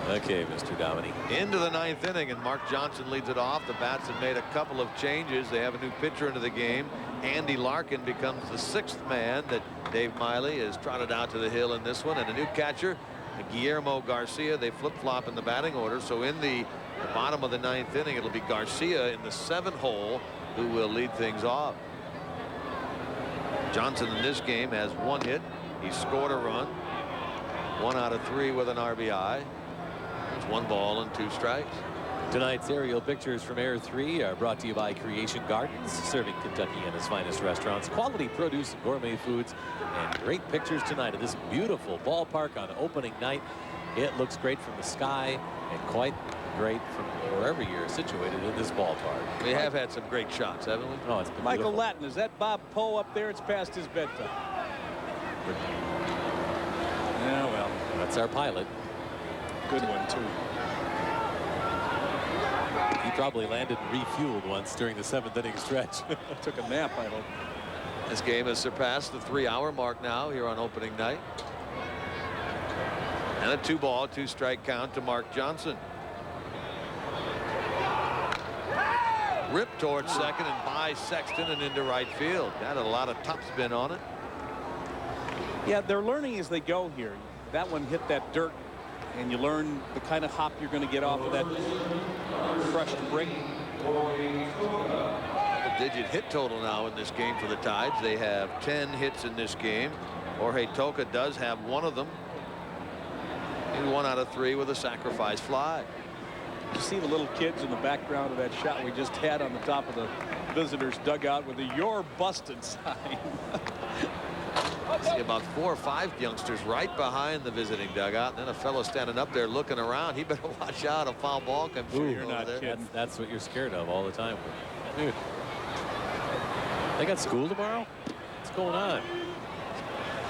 Okay, Mr. Dominique.
Into the 9th inning, and Mark Johnson leads it off. The Bats have made a couple of changes. They have a new pitcher into the game. Andy Larkin becomes the 6th man that Dave Miley has trotted out to the hill in this one, and a new catcher, Guillermo Garcia. They flip-flop in the batting order, so in the bottom of the 9th inning, it'll be Garcia in the 7th hole who will lead things off. Johnson in this game has 1 hit. He scored a run. 1 out of 3 with an RBI. It's 1 ball and 2 strikes.
Tonight's aerial pictures from Air 3 are brought to you by Creation Gardens, serving Kentucky and its finest restaurants, quality produce and gourmet foods, and great pictures tonight of this beautiful ballpark on opening night. It looks great from the sky and quite great from wherever you're situated in this ballpark.
We have had some great shots, haven't we?
Oh, it's been
Michael
beautiful.
Latin, is that Bob Poe up there? It's past his bedtime. Yeah, well,
that's our pilot.
Good one, too.
He probably landed and refueled once during the 7th inning stretch.
Took a nap, I hope.
This game has surpassed the 3-hour mark now here on opening night. And a 2-ball, 2-strike count to Mark Johnson. Ripped towards second and by Sexton and into right field. That had a lot of topspin on it.
Yeah, they're learning as they go here. That one hit that dirt, and you learn the kind of hop you're going to get off of that crushed brick.
Digit hit total now in this game for the Tides. They have 10 hits in this game. Jorge Toca does have 1 of them. He's 1 out of 3 with a sacrifice fly.
You see the little kids in the background of that shot we just had on the top of the visitors' dugout with the "You're Busted" sign.
See about 4 or 5 youngsters right behind the visiting dugout, and then a fellow standing up there looking around. He better watch out. A foul ball comes through.
You're not kidding.
That's what you're scared of all the time. Dude, they got school tomorrow? What's going on?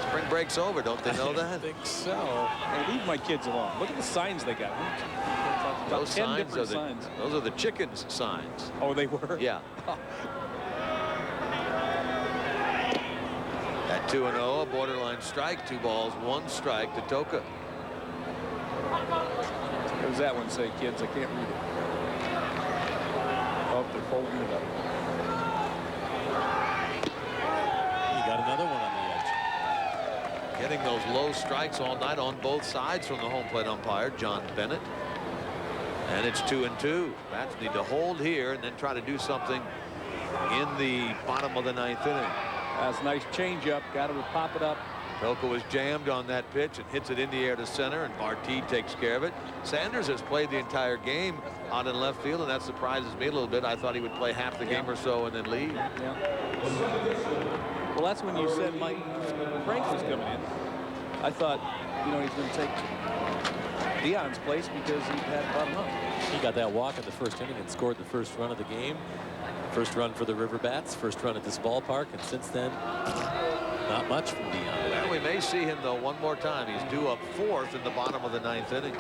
Spring break's over, don't they know that?
I think so.
Hey, leave my kids alone. Look at the signs they got.
Those signs are
signs.
Those are the chickens signs.
Oh, they were?
Yeah. At 2-0, a borderline strike. 2 balls, 1 strike to Toca.
What does that one say, kids? I can't read it. Oh, they're folding it up.
You got another one on the edge.
Getting those low strikes all night on both sides from the home plate umpire, John Bennett. And it's 2-2. Bats need to hold here and then try to do something in the bottom of the 9th inning.
That's a nice changeup. Got him to pop it up.
Pelka was jammed on that pitch and hits it in the air to center, and Barti takes care of it. Sanders has played the entire game out in left field, and that surprises me a little bit. I thought he would play half the game or so and then leave.
Yeah. Well, that's when you said Mike Frank was coming in. I thought, you know, he's going to take Dion's place because he had about a month.
He got that walk in the first inning and scored the first run of the game. First run for the River Bats, first run at this ballpark, and since then, not much from Dion.
Well, we may see him, though, one more time. He's due up 4th in the bottom of the 9th inning.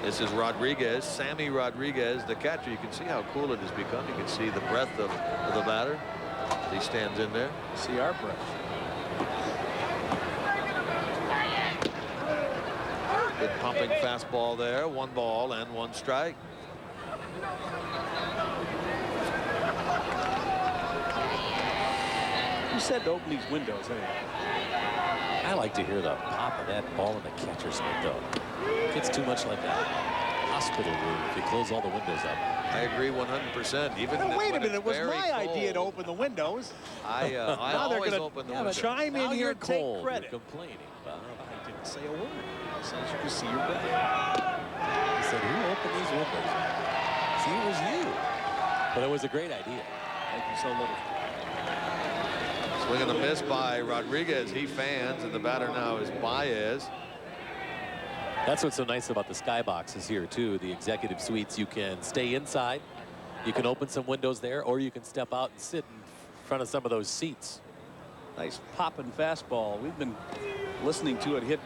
This is Rodriguez, Sammy Rodriguez, the catcher. You can see how cool it has become. You can see the breath of the batter. He stands in there.
See our breath.
Good pumping fastball there. 1 ball and 1 strike.
You said to open these windows, anyway.
I like to hear the pop of that ball in the catcher's window. It gets too much like a hospital room if you close all the windows up.
I agree 100%. Even
now, wait a minute, it was
very
my
cold.
idea to open the windows.
I always open the windows.
Chime in here and take credit.
You're complaining, Bob.
I didn't say a word. I said you could see your breath.
He said, who opened these windows? See, it was you. But it was a great idea.
Thank you so little.
Swing and a miss by Rodriguez. He fans, and the batter now is Baez.
That's what's so nice about the skyboxes here, too. The executive suites, you can stay inside. You can open some windows there, or you can step out and sit in front of some of those seats.
Nice popping fastball. We've been listening to it hit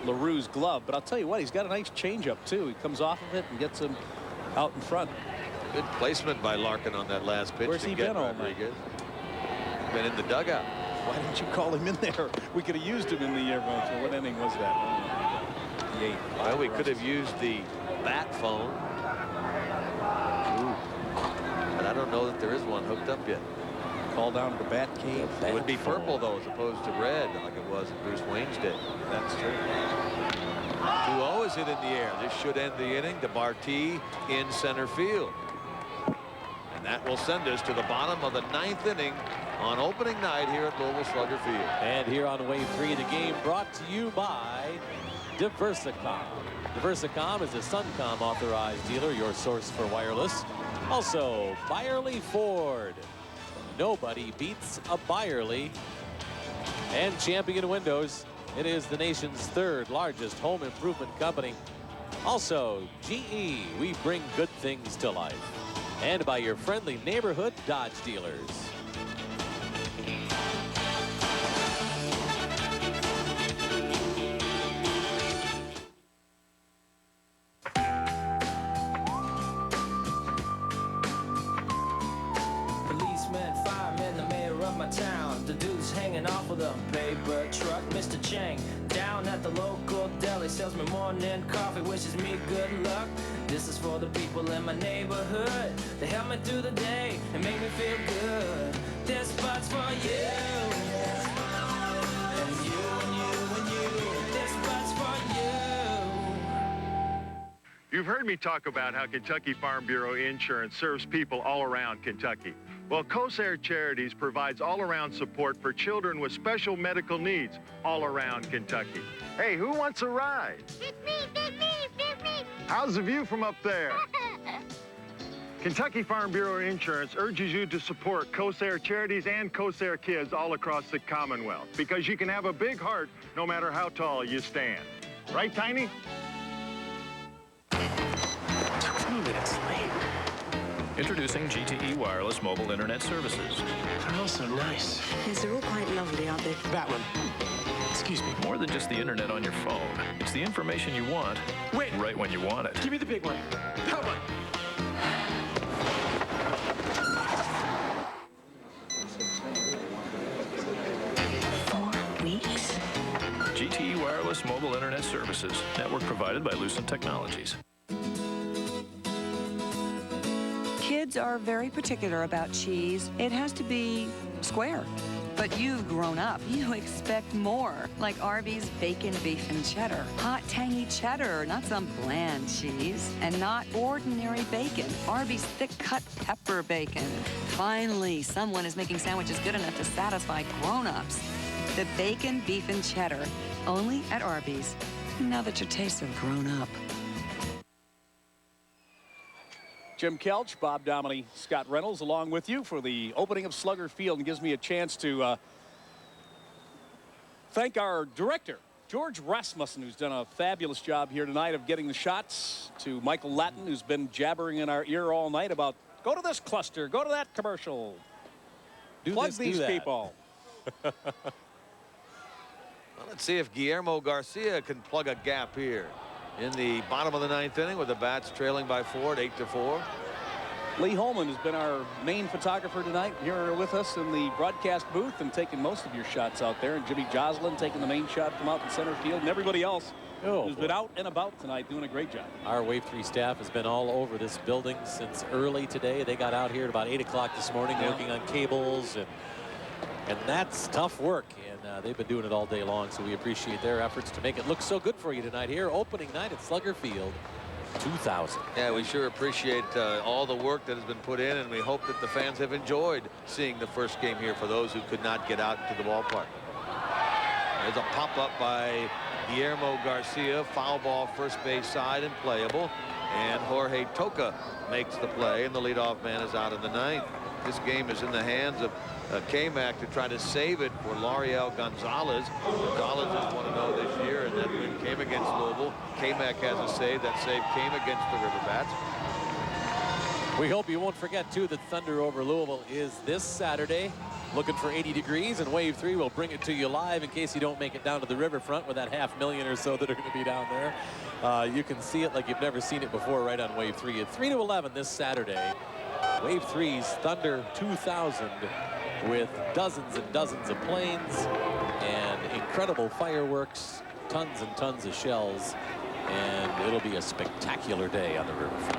LaRue's glove, but I'll tell you what, he's got a nice changeup, too. He comes off of it and gets him out in front.
Good placement by Larkin on that last pitch.
Where's he been all night?
Been in the dugout.
Why didn't you call him in there? We could have used him in the air. What inning was that? The 8th.
Well, we could have used the bat phone. But I don't know that there is one hooked up yet.
Call down to the bat cave.
It would be purple, though, as opposed to red, like it was at Bruce Wayne's day.
That's true.
2-0 is hit in the air. This should end the inning. DeBarty in center field. And that will send us to the bottom of the 9th inning on opening night here at Louisville Slugger Field.
And here on Wave 3 of the game, brought to you by Diversicom. Diversicom is a Suncom authorized dealer, your source for wireless. Also, Byerly Ford. Nobody beats a Byerly. And Champion Windows. It is the nation's 3rd largest home improvement company. Also, GE, we bring good things to life. And by your friendly neighborhood Dodge dealers.
Policeman, fireman, the mayor of my town. The dude's hanging off with a paper truck. Mr. Chang, down at the local deli, sells me morning coffee, wishes me good luck. This is for the people in my neighborhood. They help me through the day and make me feel good. This spot's for you. And you and you and you. This spot's for you.
You've heard me talk about how Kentucky Farm Bureau Insurance serves people all around Kentucky. Well, Corsair Charities provides all-around support for children with special medical needs all around Kentucky. Hey, who wants a ride?
It's me.
How's the view from up there? Kentucky Farm Bureau Insurance urges you to support Corsair Charities and Corsair Kids all across the Commonwealth, because you can have a big heart no matter how tall you stand. Right, Tiny?
2 minutes late. Introducing GTE Wireless Mobile Internet Services.
Oh, so nice.
Yes, they're all quite lovely, aren't they?
That one. Excuse me.
More than just the internet on your phone. It's the information you want.
Wait.
Right when you want it.
Give me the big one. That one.
GTE Wireless Mobile Internet Services. Network provided by Lucent Technologies.
Kids are very particular about cheese. It has to be square. But you've grown up. You expect more. Like Arby's bacon, beef, and cheddar. Hot, tangy cheddar, not some bland cheese. And not ordinary bacon. Arby's thick-cut pepper bacon. Finally, someone is making sandwiches good enough to satisfy grown-ups. The bacon, beef, and cheddar. Only at Arby's. Now that your tastes have grown up.
Jim Kelch, Bob Dominy, Scott Reynolds along with you for the opening of Slugger Field, and gives me a chance to thank our director, George Rasmussen, who's done a fabulous job here tonight of getting the shots, to Michael Lattin, who's been jabbering in our ear all night about go to this cluster, go to that commercial. Plug these people.
Well, let's see if Guillermo Garcia can plug a gap here in the bottom of the 9th inning with the Bats trailing by 4 at 8-4.
Lee Holman has been our main photographer tonight here with us in the broadcast booth and taking most of your shots out there. And Jimmy Joslin taking the main shot from out in center field. And everybody else who's been out and about tonight doing a great job.
Our Wave 3 staff has been all over this building since early today. They got out here at about 8 o'clock this morning working on cables. And that's tough work. And they've been doing it all day long. So we appreciate their efforts to make it look so good for you tonight here. Opening night at Slugger Field. 2000.
Yeah, we sure appreciate all the work that has been put in, and we hope that the fans have enjoyed seeing the first game here for those who could not get out to the ballpark. There's a pop-up by Guillermo Garcia, foul ball first base side and playable, and Jorge Toca makes the play, and the leadoff man is out in the 9th. This game is in the hands of K-Mac to try to save it for L'Ariel Gonzalez. Gonzalez is 1-0 this year, and that win came against Louisville. K-Mac has a save. That save came against the River Bats.
We hope you won't forget, too, that Thunder over Louisville is this Saturday. Looking for 80 degrees, and Wave 3 will bring it to you live in case you don't make it down to the riverfront with that 500,000 or so that are going to be down there. You can see it like you've never seen it before right on Wave 3 at 3 to 11 this Saturday. Wave 3's Thunder 2000 with dozens and dozens of planes and incredible fireworks, tons and tons of shells, and it'll be a spectacular day on the riverfront.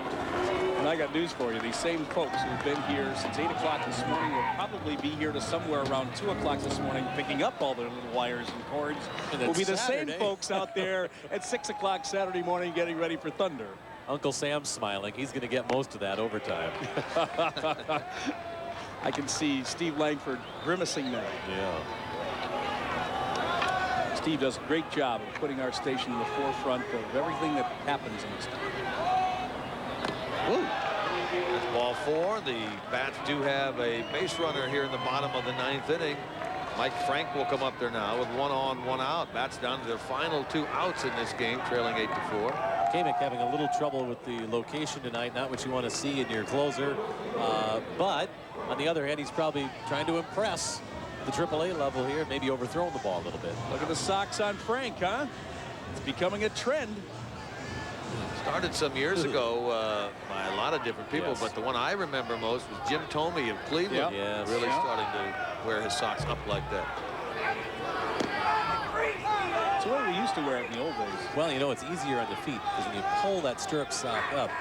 And I got news for you. These same folks who've been here since 8 o'clock this morning will probably be here to somewhere around 2 o'clock this morning picking up all their little wires and cords.
And
will be the
Saturday.
same folks out there at 6 o'clock Saturday morning getting ready for Thunder.
Uncle Sam's smiling. He's going to get most of that overtime.
I can see Steve Langford grimacing now.
Yeah.
Steve does a great job of putting our station in the forefront of everything that happens in this town.
Woo. That's ball 4. The Bats do have a base runner here in the bottom of the 9th inning. Mike Frank will come up there now with 1 on, 1 out. Bats down to their final 2 outs in this game, trailing 8-4.
Kamek having a little trouble with the location tonight. Not what you want to see in your closer. But on the other hand, he's probably trying to impress the AAA level here, maybe overthrowing the ball a little bit.
Look at the socks on Frank, huh? It's becoming a trend.
Started some years ago by a lot of different people, but the one I remember most was Jim Thome of Cleveland.
Yes.
Really starting to wear his socks up like that.
It's the way we used to wear it in the old days.
Well, you know, it's easier on the feet because when you pull that stirrup sock up,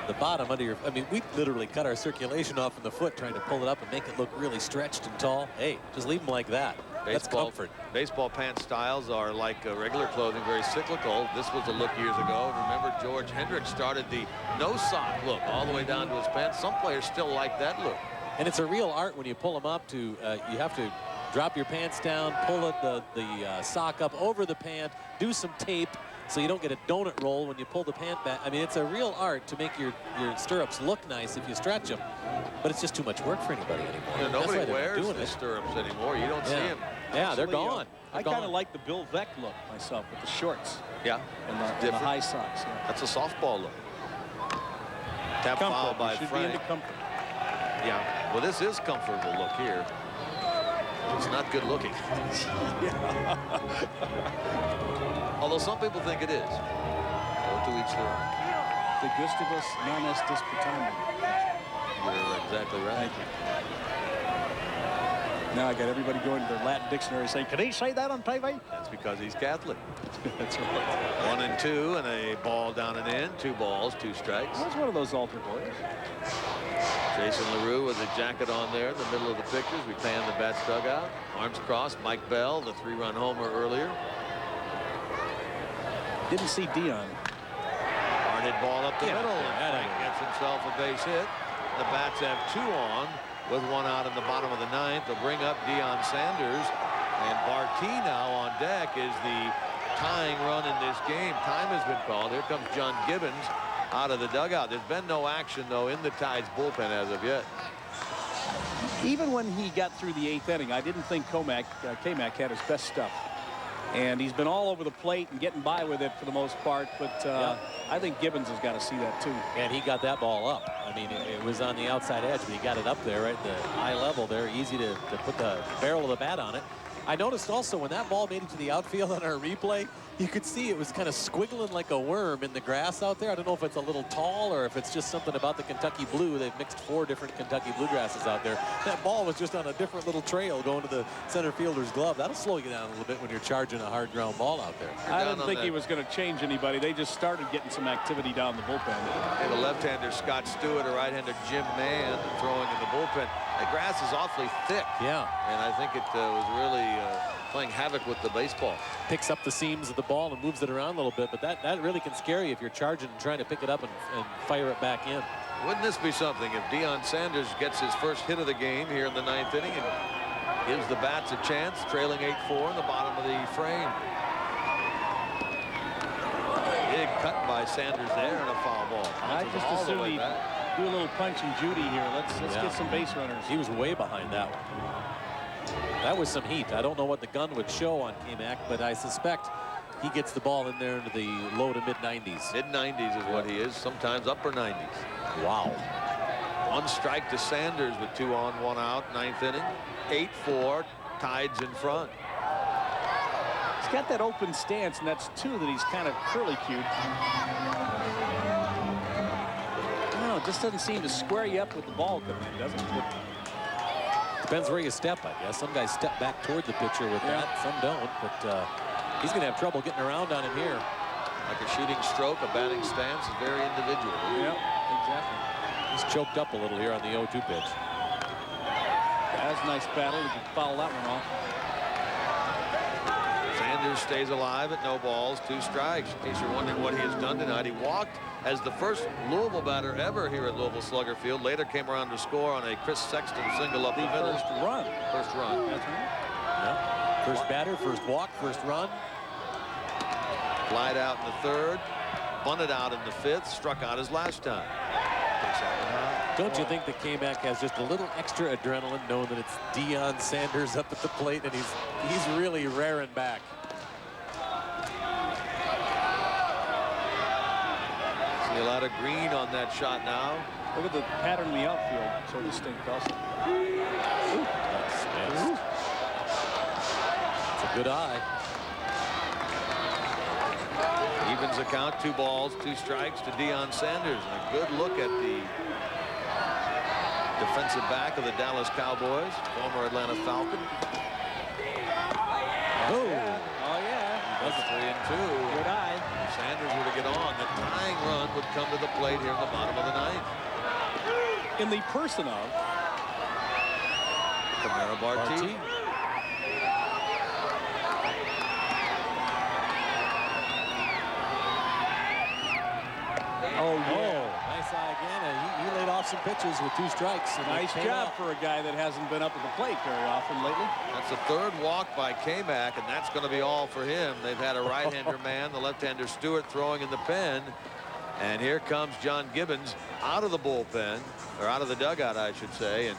the bottom under your, I mean, we literally cut our circulation off in the foot trying to pull it up and make it look really stretched and tall. Hey, just leave them like that. That's comfort.
Baseball pants styles are like regular clothing, very cyclical. This was a look years ago. Remember, George Hendricks started the no sock look all the way down to his pants. Some players still like that look.
And it's a real art when you pull them up to, you have to drop your pants down, pull it, the sock up over the pant, do some tape so you don't get a donut roll when you pull the pant back. I mean, it's a real art to make your stirrups look nice if you stretch them, but it's just too much work for anybody anymore.
You know, nobody wears the stirrups anymore. You don't see them.
Yeah, they're gone.
I kind of like the Bill Veeck look myself with the shorts.
Yeah,
and the high socks. Yeah.
That's a softball look. Tap foul by Frank. Yeah, well, this is comfortable look here. It's not good looking. Although some people think it is. Go to each their own.
The gustivus non est disputandum.
You're exactly right.
Thank you. Now I got everybody going to their Latin dictionary saying, can he say that on TV?
That's because he's Catholic.
That's right.
1 and 2 and a ball down and in. 2 balls, 2 strikes.
That's one of those altar boys.
Jason LaRue with a jacket on there in the middle of the pictures. We pan the Bats dugout. Arms crossed. Mike Bell, the 3-run homer earlier.
Didn't see Dion.
Hard hit ball up the middle. And Frank gets himself a base hit. The Bats have 2 on with 1 out in the bottom of the 9th. They'll bring up Deion Sanders. And Barty now on deck is the tying run in this game. Time has been called. Here comes John Gibbons out of the dugout. There's been no action, though, in the Tide's bullpen as of yet.
Even when he got through the 8th inning, I didn't think K-Mac had his best stuff. And he's been all over the plate and getting by with it for the most part. But I think Gibbons has got to see that, too.
And he got that ball up. I mean, it was on the outside edge, but he got it up there right at the eye level there. Easy to put the barrel of the bat on it. I noticed also when that ball made it to the outfield on our replay, you could see it was kind of squiggling like a worm in the grass out there. I don't know if it's a little tall or if it's just something about the Kentucky blue. They've mixed 4 different Kentucky bluegrasses out there. That ball was just on a different little trail going to the center fielder's glove. That'll slow you down a little bit when you're charging a hard ground ball out there.
I didn't think he was going to change anybody. They just started getting some activity down the bullpen.
And the left-hander Scott Stewart, a right-hander Jim Mann throwing in the bullpen. The grass is awfully thick.
Yeah.
And I think it was really playing havoc with the baseball.
Picks up the seams of the ball and moves it around a little bit, but that really can scare you if you're charging and trying to pick it up and fire it back in.
Wouldn't this be something if Deion Sanders gets his first hit of the game here in the 9th inning and gives the Bats a chance, trailing 8-4 in the bottom of the frame. Big cut by Sanders there and a foul ball.
I just assumed he'd do a little punch and Judy here. Let's get some base runners.
He was way behind that one. That was some heat. I don't know what the gun would show on K-Mac, but I suspect he gets the ball in there into the low to mid-90s.
Mid-90s is what he is, sometimes upper 90s.
Wow.
1 strike to Sanders with 2 on, 1 out, 9th inning. 8-4, Tide's in front.
He's got that open stance, and that's 2 that he's kind of curly-cued. No, it just doesn't seem to square you up with the ball coming in, does it?
Depends where you step, I guess. Some guys step back toward the pitcher with that. Some don't, but he's going to have trouble getting around on him here.
Like a shooting stroke, a batting stance is very individual.
Yep, exactly.
He's choked up a little here on the 0-2 pitch.
That's a nice battle. He can foul that one off.
Sanders stays alive at no balls, 2 strikes. In case you're wondering what he has done tonight, he walked as the first Louisville batter ever here at Louisville Slugger Field. Later came around to score on a Chris Sexton single up the middle.
First run.
First run.
That's right.
Yep. First batter, first walk, first run.
Flied out in the 3rd, bunted out in the 5th, struck out his last time.
Don't you think that K-Mac has just a little extra adrenaline knowing that it's Deion Sanders up at the plate and he's really raring back?
See a lot of green on that shot now.
Look at the pattern in the outfield, so distinct also.
That's missed. It's a good eye.
Evens the count, 2 balls, 2 strikes to Deion Sanders. And a good look at the defensive back of the Dallas Cowboys, former Atlanta Falcon.
Oh yeah.
That's 3-2.
Good eye.
If Sanders were to get on, the tying run would come to the plate here in the bottom of the 9th.
In the person of
Camara Barty.
Oh, yeah.
Nice eye again. And he laid off some pitches with 2 strikes. And
nice job for a guy that hasn't been up at the plate very often lately.
That's the 3rd walk by K-Mac, and that's going to be all for him. They've had a right-hander man, the left-hander Stewart throwing in the pen. And here comes John Gibbons out of the bullpen, or out of the dugout, I should say. And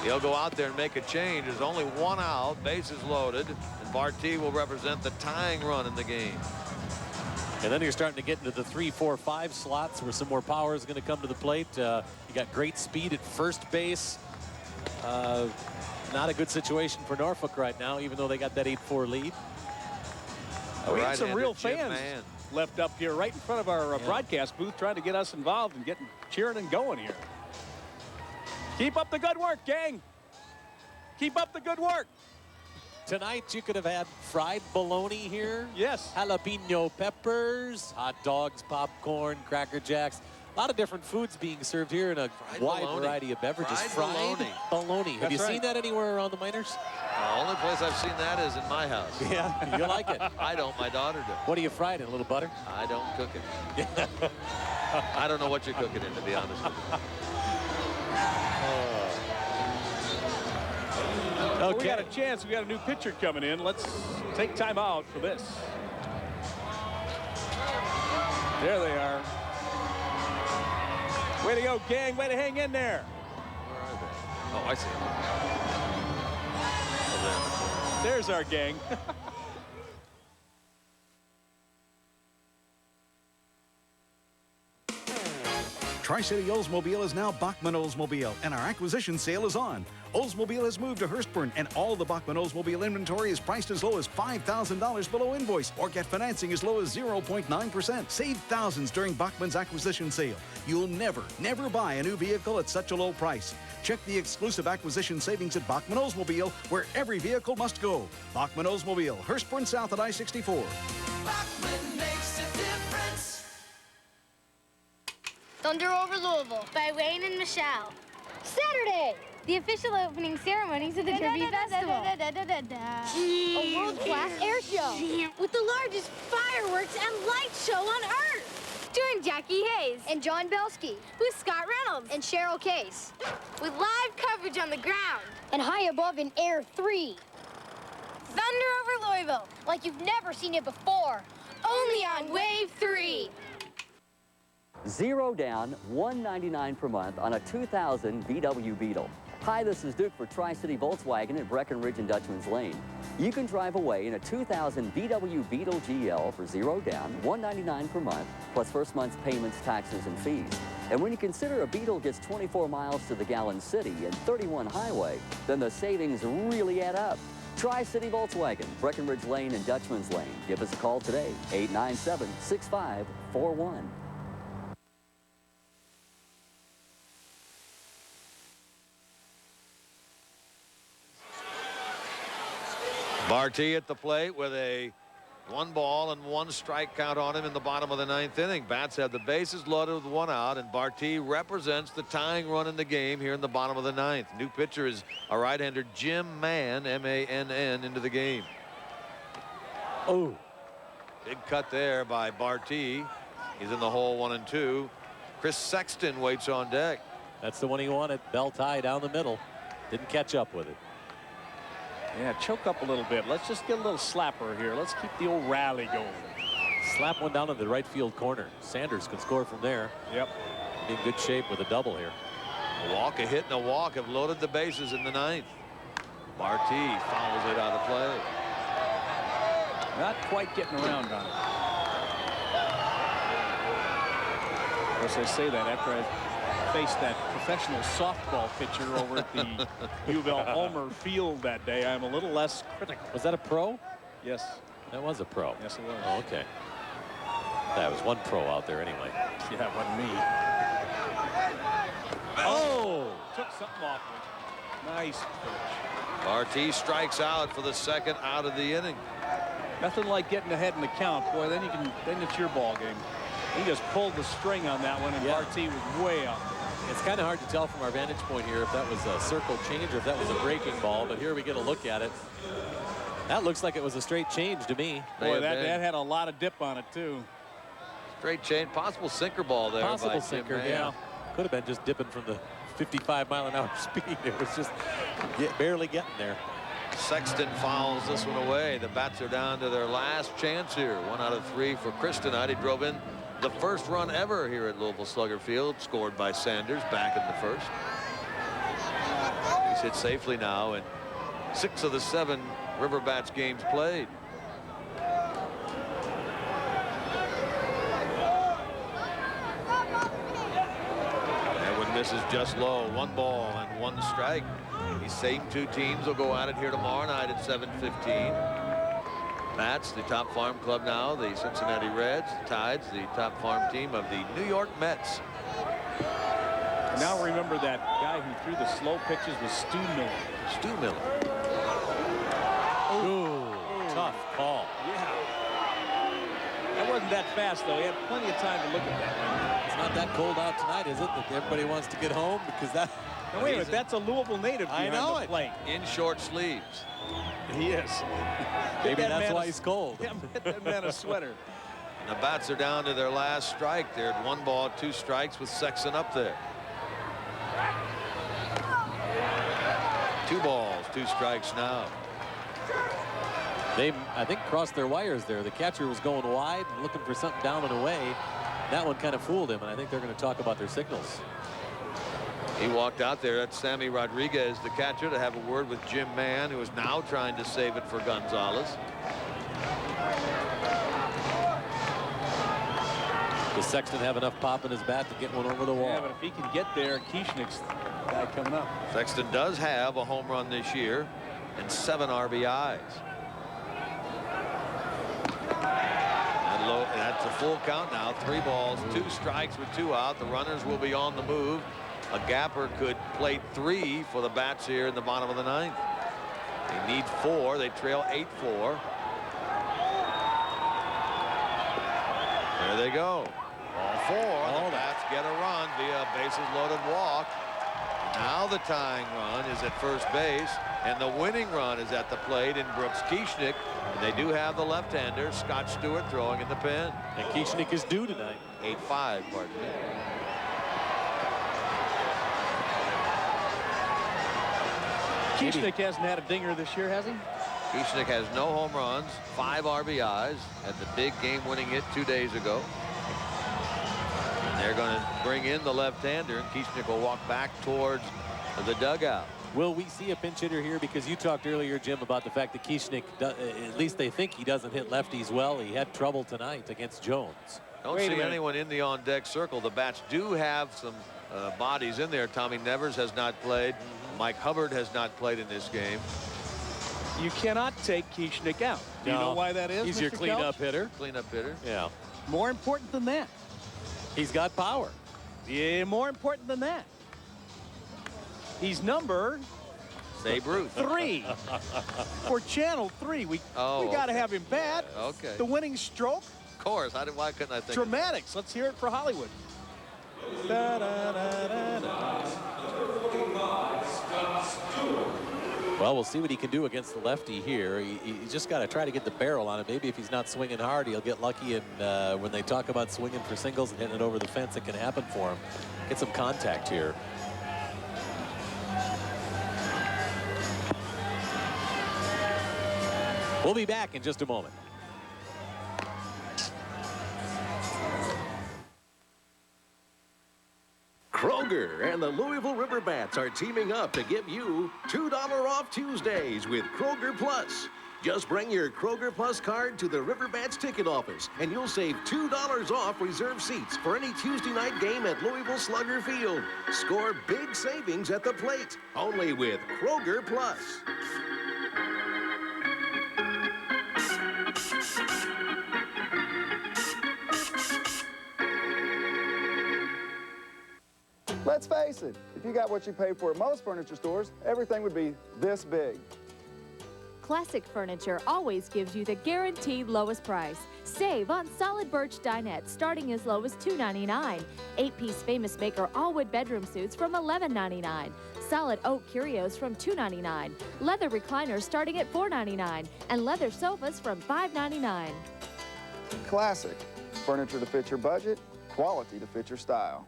he'll go out there and make a change. There's only 1 out, bases loaded, and Barty will represent the tying run in the game.
And then you're starting to get into the 3, 4, 5 slots where some more power is going to come to the plate. You got great speed at first base. Not a good situation for Norfolk right now, even though they got that 8-4 lead.
We had some real fans left up here right in front of our broadcast booth trying to get us involved and getting cheering and going here. Keep up the good work, gang. Keep up the good work.
Tonight you could have had fried bologna here.
Yes.
Jalapeno peppers, hot dogs, popcorn, Cracker Jacks. A lot of different foods being served here in a wide variety of beverages.
Fried
bologna. Have you seen that anywhere around the minors?
The only place I've seen that is in my house.
Yeah, you like it.
I don't. My daughter does.
What do you fry it in? A little butter?
I don't cook it. I don't know what you're cooking in, to be honest with you.
Okay. Well, we got a chance. We got a new pitcher coming in. Let's take time out for this. There they are. Way to go, gang. Way to hang in there.
Where are they? Oh, I see them.
There's our gang.
Tri-City Oldsmobile is now Bachman Oldsmobile, and our acquisition sale is on. Oldsmobile has moved to Hurstburn, and all the Bachman Oldsmobile inventory is priced as low as $5,000 below invoice, or get financing as low as 0.9%. Save thousands during Bachman's acquisition sale. You'll never buy a new vehicle at such a low price. Check the exclusive acquisition savings at Bachman Oldsmobile, where every vehicle must go. Bachman Oldsmobile, Hurstburn South at I-64.
Bachman makes a difference.
Thunder over Louisville by Wayne and Michelle. Saturday, the official opening ceremonies of the Derby Festival. A world-class air show with the largest fireworks and light show on Earth. Starring Jackie Hayes and John Belsky, with Scott Reynolds and Cheryl Case, with live coverage on the ground and high above in Air 3. Thunder over Louisville, like you've never seen it before. Only on Wave 3.
Zero down, $199 per month on a 2000 VW Beetle. Hi, this is Duke for Tri-City Volkswagen at Breckenridge and Dutchman's Lane. You can drive away in a 2000 VW Beetle GL for zero down, $199 per month, plus first month's payments, taxes, and fees. And when you consider a Beetle gets 24 miles to the gallon city and 31 highway, then the savings really add up. Tri-City Volkswagen, Breckenridge Lane and Dutchman's Lane. Give us a call today, 897-6541.
Barty at the plate with a 1 ball and 1 strike count on him in the bottom of the 9th inning. Bats have the bases loaded with 1 out, and Barty represents the tying run in the game here in the bottom of the 9th. New pitcher is a right-hander, Jim Mann, M-A-N-N, into the game.
Oh,
big cut there by Barty. He's in the hole 1 and 2. Chris Sexton waits on deck.
That's the one he wanted. Bell tie down the middle. Didn't catch up with it.
Yeah, choke up a little bit. Let's just get a little slapper here. Let's keep the old rally going.
Slap one down in the right field corner. Sanders can score from there.
Yep.
In good shape with a double here.
A walk, a hit, and a walk have loaded the bases in the 9th. Barty fouls it out of play.
Not quite getting around on it. Of course, I say that after I faced that professional softball pitcher over at the U of L Ulmer Field that day. I'm a little less critical.
Was that a pro?
Yes.
That was a pro.
Yes, it was.
Oh, okay. That was one pro out there anyway.
Yeah, it wasn't me. Oh! Took something off me. Nice pitch.
Barty strikes out for the 2nd out of the inning.
Nothing like getting ahead in the count, boy. Then it's your ball game. He just pulled the string on that one, and Barty was way up.
It's kind of hard to tell from our vantage point here if that was a circle change or if that was a breaking ball, but here we get a look at it. That looks like it was a straight change to me.
Boy, that had a lot of dip on it, too.
Straight change, possible sinker ball there.
Possible sinker, yeah. Could have been just dipping from the 55-mile-an-hour speed. It was just barely getting there.
Sexton fouls this one away. The Bats are down to their last chance here. 1 out of 3 for Chris tonight. He drove in the first run ever here at Louisville Slugger Field, scored by Sanders back in the 1st. He's hit safely now in 6 of the 7 River Bats games played. That one misses just low. 1 ball and 1 strike. These same 2 teams will go at it here tomorrow night at 7:15. Bats, the top farm club now, the Cincinnati Reds. Tides, the top farm team of the New York Mets.
Now remember that guy who threw the slow pitches was Stu Miller.
Stu Miller.
Ooh, tough call.
Yeah. That wasn't that fast, though. He had plenty of time to look at that.
It's not that cold out tonight, is it? That everybody wants to get home because that.
Now, wait a minute, that's a Louisville native behind the plate.
In short sleeves.
He is.
Maybe that's why he's cold.
Yeah, get that man a sweater.
And the Bats are down to their last strike. They're at 1 ball, 2 strikes with Sexton up there. 2 balls, 2 strikes now.
They, I think, crossed their wires there. The catcher was going wide and looking for something down and away. That one kind of fooled him, and I think they're going to talk about their signals.
He walked out there. That's Sammy Rodriguez, the catcher, to have a word with Jim Mann, who is now trying to save it for Gonzalez.
Does Sexton have enough pop in his bat to get one over the wall?
Yeah, but if he can get there, Kieschnick's guy coming up.
Sexton does have a home run this year and 7 RBIs. And that's a full count now. 3 balls, 2 strikes with 2 out. The runners will be on the move. A gapper could play 3 for the Bats here in the bottom of the 9th. They need 4. They trail 8-4. There they go. Ball 4. The Bats get a run via a bases loaded walk. Now the tying run is at first base, and the winning run is at the plate in Brooks Kieschnick. And they do have the left-hander, Scott Stewart, throwing in the pen.
And Kieschnick is due tonight.
8-5, pardon me.
Kieschnick hasn't had a dinger this year, has he?
Kieschnick has no home runs, 5 RBIs, had the big game-winning hit 2 days ago. And they're going to bring in the left-hander, and Kieschnick will walk back towards the dugout.
Will we see a pinch hitter here? Because you talked earlier, Jim, about the fact that Kieschnick, at least they think he doesn't hit lefties well. He had trouble tonight against Jones.
Don't see anyone in the on-deck circle. The Bats do have some bodies in there. Tommy Nevers has not played. Mike Hubbard has not played in this game.
You cannot take Kieschnick out. Do you know why that is?
He's your cleanup hitter.
Cleanup hitter.
Yeah.
More important than that.
He's got power.
Yeah, more important than that. He's number
Babe Ruth
3 for Channel 3. We got to have him bat.
Okay.
The winning stroke.
Of course. Why couldn't I think?
Dramatics. Let's hear it for Hollywood. Da, da, da, da, da.
Well, we'll see what he can do against the lefty here. You just got to try to get the barrel on it. Maybe if he's not swinging hard, he'll get lucky. And when they talk about swinging for singles and hitting it over the fence, it can happen for him. Get some contact here. We'll be back in just a moment.
Kroger and the Louisville River Bats are teaming up to give you $2 off Tuesdays with Kroger Plus. Just bring your Kroger Plus card to the River Bats ticket office, and you'll save $2 off reserved seats for any Tuesday night game at Louisville Slugger Field. Score big savings at the plate, only with Kroger Plus.
Let's face it, if you got what you paid for at most furniture stores, everything would be this big.
Classic Furniture always gives you the guaranteed lowest price. Save on solid birch dinette starting as low as $2.99. 8-piece Famous Maker all-wood bedroom suits from $11.99. Solid oak curios from $2.99. Leather recliners starting at $4.99. And leather sofas from $5.99.
Classic. Furniture to fit your budget, quality to fit your style.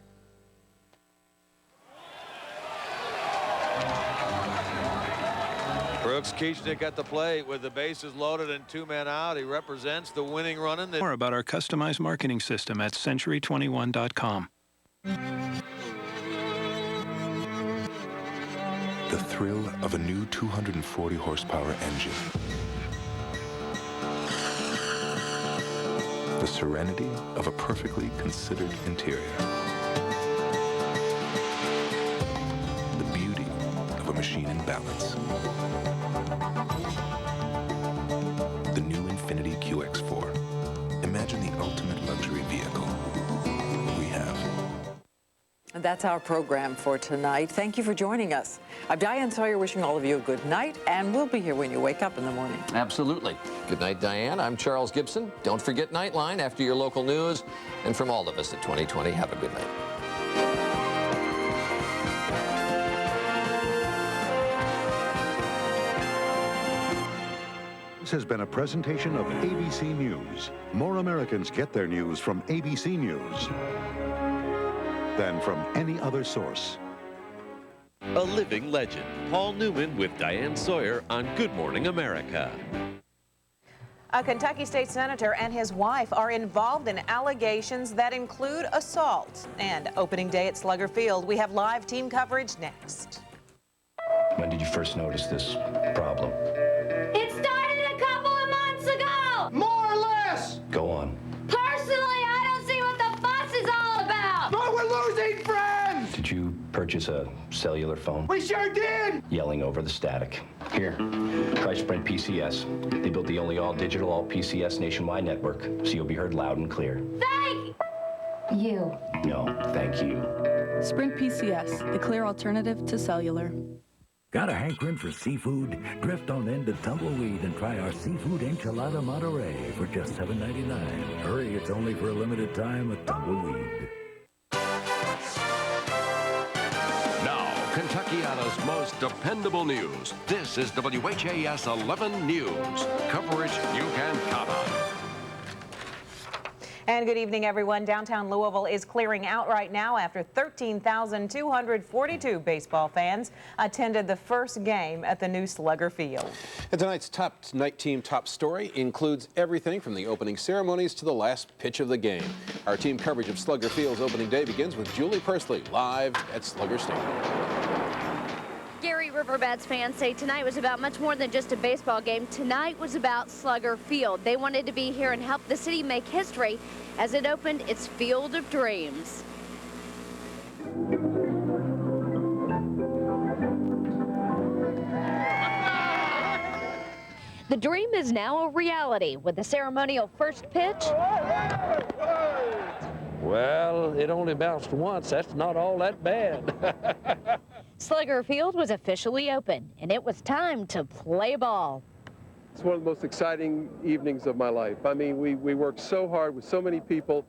Brooks Kieschnick at the plate with the bases loaded and 2 men out. He represents the winning run in the...
More about our customized marketing system at century21.com.
The thrill of a new 240 horsepower engine. The serenity of a perfectly considered interior. The beauty of a machine in balance. The new Infiniti QX4. Imagine the ultimate luxury vehicle we have.
That's our program for tonight. Thank you for joining us. I'm Diane Sawyer wishing all of you a good night, and we'll be here when you wake up in the morning.
Absolutely. Good night, Diane. I'm Charles Gibson. Don't forget Nightline after your local news. And from all of us at 2020, have a good night.
This has been a presentation of ABC News. More Americans get their news from ABC News than from any other source.
A living legend, Paul Newman with Diane Sawyer on Good Morning America.
A Kentucky state senator and his wife are involved in allegations that include assault. And opening day at Slugger Field, we have live team coverage next.
When did you first notice this problem?
It started a couple of months ago!
More or less! Go on.
Personally, I don't see what the fuss is all about!
But we're losing friends! Did you purchase a cellular phone?
We sure did!
Yelling over the static. Here, try Sprint PCS. They built the only all-digital, all-PCS nationwide network, so you'll be heard loud and clear.
Thank you!
No, thank you.
Sprint PCS, the clear alternative to cellular.
Got a hankering for seafood? Drift on into Tumbleweed and try our seafood enchilada Monterey for just $7.99. Hurry, it's only for a limited time at Tumbleweed.
Now, Kentuckiana's most dependable news. This is WHAS 11 News. Coverage you can count on.
And good evening, everyone. Downtown Louisville is clearing out right now after 13,242 baseball fans attended the first game at the new Slugger Field.
And tonight's night team top story includes everything from the opening ceremonies to the last pitch of the game. Our team coverage of Slugger Field's opening day begins with Julie Persley live at Slugger Stadium.
Gary, Riverbats fans say tonight was about much more than just a baseball game. Tonight was about Slugger Field. They wanted to be here and help the city make history as it opened its Field of Dreams. The dream is now a reality with the ceremonial first pitch.
Well, it only bounced once. That's not all that bad.
Slugger Field was officially open, and it was time to play ball.
It's one of the most exciting evenings of my life. I mean, we worked so hard with so many people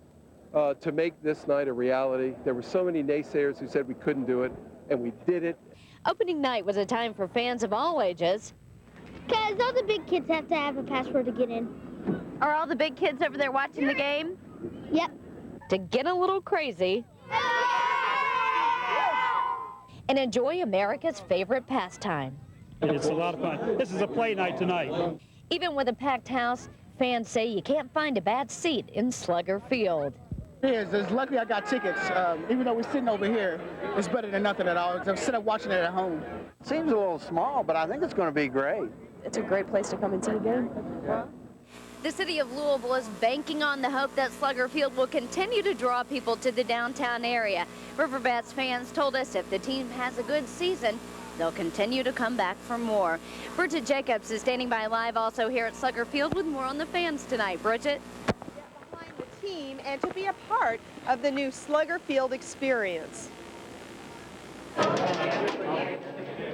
to make this night a reality. There were so many naysayers who said we couldn't do it, and we did it.
Opening night was a time for fans of all ages.
Because all the big kids have to have a password to get in.
Are all the big kids over there watching the game?
Yep.
To get a little crazy and enjoy America's favorite pastime.
It's a lot of fun. This is a play night tonight.
Even with a packed house, fans say you can't find a bad seat in Slugger Field.
It's luckily I got tickets. Even though we're sitting over here, it's better than nothing at all. I'm sitting up watching it at home.
Seems a little small, but I think it's going to be great.
It's a great place to come and see a game.
The city of Louisville is banking on the hope that Slugger Field will continue to draw people to the downtown area. Riverbats fans told us if the team has a good season, they'll continue to come back for more. Bridget Jacobs is standing by live also here at Slugger Field with more on the fans tonight. Bridget?
Behind the team and to be a part of the new Slugger Field experience.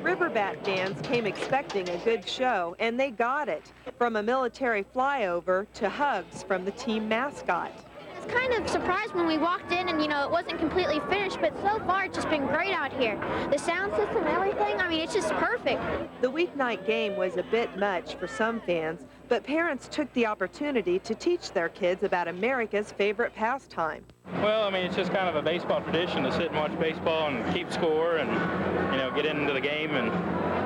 Riverbat fans came expecting a good show, and they got it. From a military flyover to hugs from the team mascot.
I was kind of surprised when we walked in and, it wasn't completely finished, but so far it's just been great out here. The sound system, everything, I mean, it's just perfect.
The weeknight game was a bit much for some fans, but parents took the opportunity to teach their kids about America's favorite pastime.
Well, I mean, it's just kind of a baseball tradition to sit and watch baseball and keep score and, get into the game. And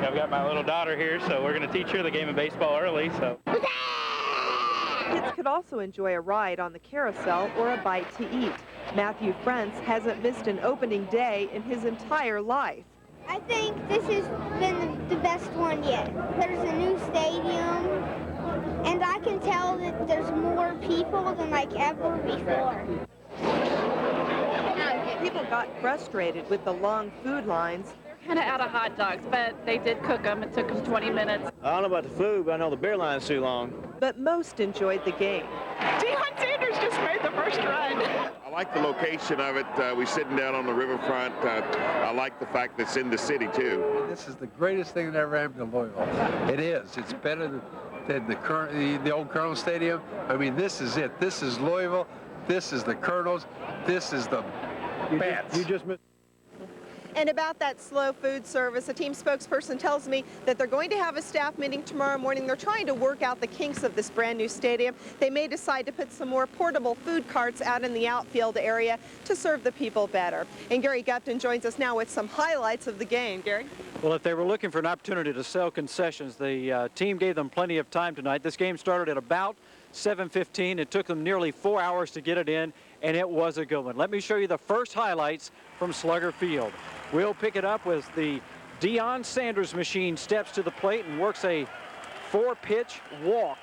I've got my little daughter here, so we're going to teach her the game of baseball early, so.
Kids could also enjoy a ride on the carousel or a bite to eat. Matthew Frentz hasn't missed an opening day in his entire life.
I think this has been the best one yet. There's a new stadium, and I can tell that there's more people than ever before.
People got frustrated with the long food lines.
Kind of out of hot dogs, but they did cook them. It took them 20 minutes.
I don't know about the food, but I know the beer line's too long.
But most enjoyed the game.
Deion Sanders
just made the first run.
I like the location of it. We're sitting down on the riverfront. I like the fact that it's in the city, too.
This is the greatest thing that ever happened to Louisville. It is. It's better than the old Colonel Stadium. I mean, this is it. This is Louisville. This is the Colonels. This is the Bats. You just missed.
And about that slow food service, a team spokesperson tells me that they're going to have a staff meeting tomorrow morning. They're trying to work out the kinks of this brand new stadium. They may decide to put some more portable food carts out in the outfield area to serve the people better. And Gary Gupton joins us now with some highlights of the game. Gary?
Well, if they were looking for an opportunity to sell concessions, the team gave them plenty of time tonight. This game started at about 7:15. It took them nearly 4 hours to get it in, and it was a good one. Let me show you the first highlights from Slugger Field. We'll pick it up with the Deion Sanders machine steps to the plate and works a 4-pitch walk.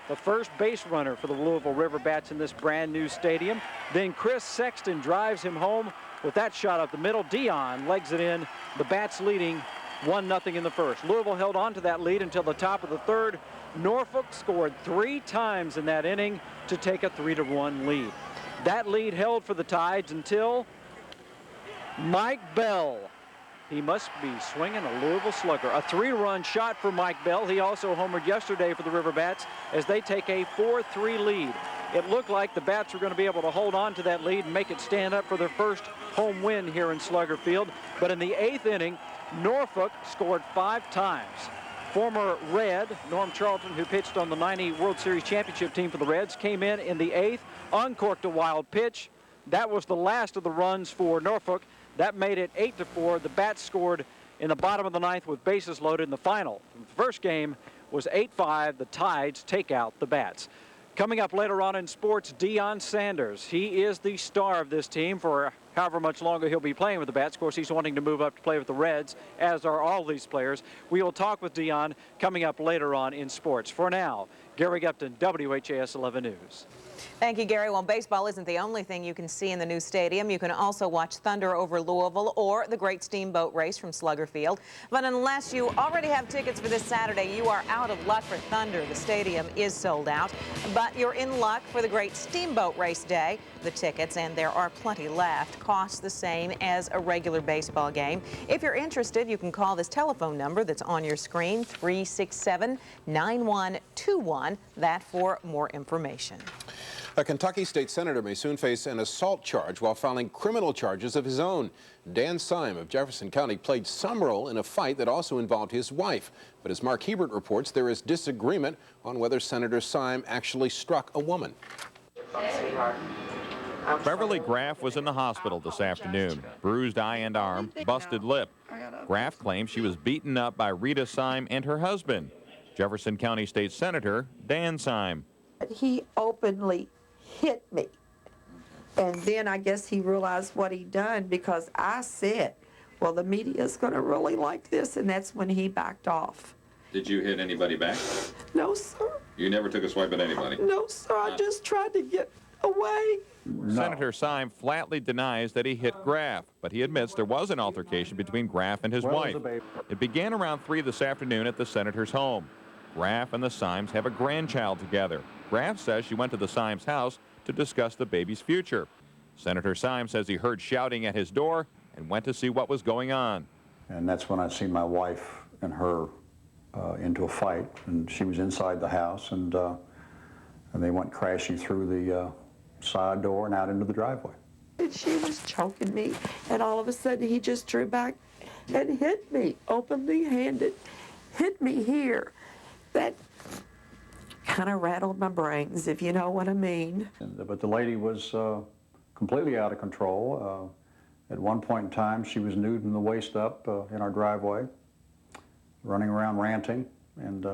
The first base runner for the Louisville River Bats in this brand new stadium. Then Chris Sexton drives him home with that shot up the middle. Deion legs it in. The Bats leading 1-0 in the first. Louisville held on to that lead until the top of the third. Norfolk scored 3 times in that inning to take a 3-1 lead. That lead held for the Tides until Mike Bell. He must be swinging a Louisville Slugger. A 3-run shot for Mike Bell. He also homered yesterday for the River Bats as they take a 4-3 lead. It looked like the Bats were going to be able to hold on to that lead and make it stand up for their first home win here in Slugger Field. But in the 8th inning, Norfolk scored 5 times. Former Red, Norm Charlton, who pitched on the '90 World Series championship team for the Reds, came in the 8th, uncorked a wild pitch. That was the last of the runs for Norfolk. That made it 8-4. The Bats scored in the bottom of the 9th with bases loaded in the final. The first game was 8-5. The Tides take out the Bats. Coming up later on in sports, Deion Sanders. He is the star of this team for however much longer he'll be playing with the Bats. Of course, he's wanting to move up to play with the Reds, as are all these players. We will talk with Deion coming up later on in sports. For now, Gary Gupton, WHAS 11 News.
Thank you, Gary. Well, baseball isn't the only thing you can see in the new stadium. You can also watch Thunder over Louisville or the Great Steamboat Race from Slugger Field. But unless you already have tickets for this Saturday, you are out of luck for Thunder. The stadium is sold out. But you're in luck for the Great Steamboat Race Day. The tickets, and there are plenty left, cost the same as a regular baseball game. If you're interested, you can call this telephone number that's on your screen, 367-9121. That for more information.
A Kentucky state senator may soon face an assault charge while filing criminal charges of his own. Dan Syme of Jefferson County played some role in a fight that also involved his wife. But as Mark Hebert reports, there is disagreement on whether Senator Syme actually struck a woman.
Beverly Graff was in the hospital this afternoon. Bruised eye and arm, busted lip. Graff claims she was beaten up by Rita Syme and her husband, Jefferson County State Senator Dan Syme.
He openly hit me. And then I guess he realized what he'd done, because I said, well, the media's going to really like this, and that's when he backed off.
Did you hit anybody back?
No, sir.
You never took a swipe at anybody?
No, sir. I just tried to get away.
No. Senator Syme flatly denies that he hit Graff, but he admits there was an altercation between Graff and his wife. It began around 3 this afternoon at the senator's home. Graff and the Symes have a grandchild together. Graff says she went to the Symes' house to discuss the baby's future. Senator Syme says he heard shouting at his door and went to see what was going on.
And that's when I seen my wife and her into a fight, and she was inside the house, and they went crashing through the side door and out into the driveway.
And she was choking me, and all of a sudden he just drew back and hit me, openly handed, hit me here. That kind of rattled my brains, if you know what I mean.
But the lady was completely out of control. At one point in time, she was nude from the waist up in our driveway, running around ranting, and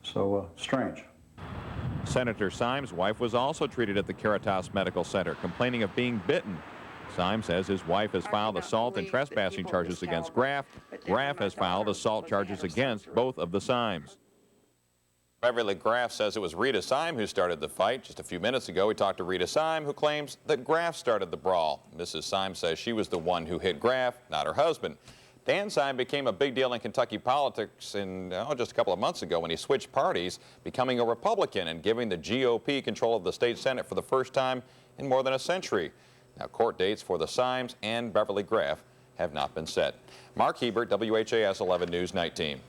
so strange.
Senator Syme's wife was also treated at the Caritas Medical Center, complaining of being bitten. Syme says his wife has filed assault and trespassing charges against Graff. Graff has filed assault charges against both of the Symes. Beverly Graff says it was Rita Syme who started the fight. Just a few minutes ago, we talked to Rita Syme, who claims that Graff started the brawl. Mrs. Syme says she was the one who hit Graff, not her husband. Dan Syme became a big deal in Kentucky politics just a couple of months ago when he switched parties, becoming a Republican and giving the GOP control of the state Senate for the first time in more than a century. Now, court dates for the Symes and Beverly Graff have not been set. Mark Hebert, WHAS 11 News Night Team.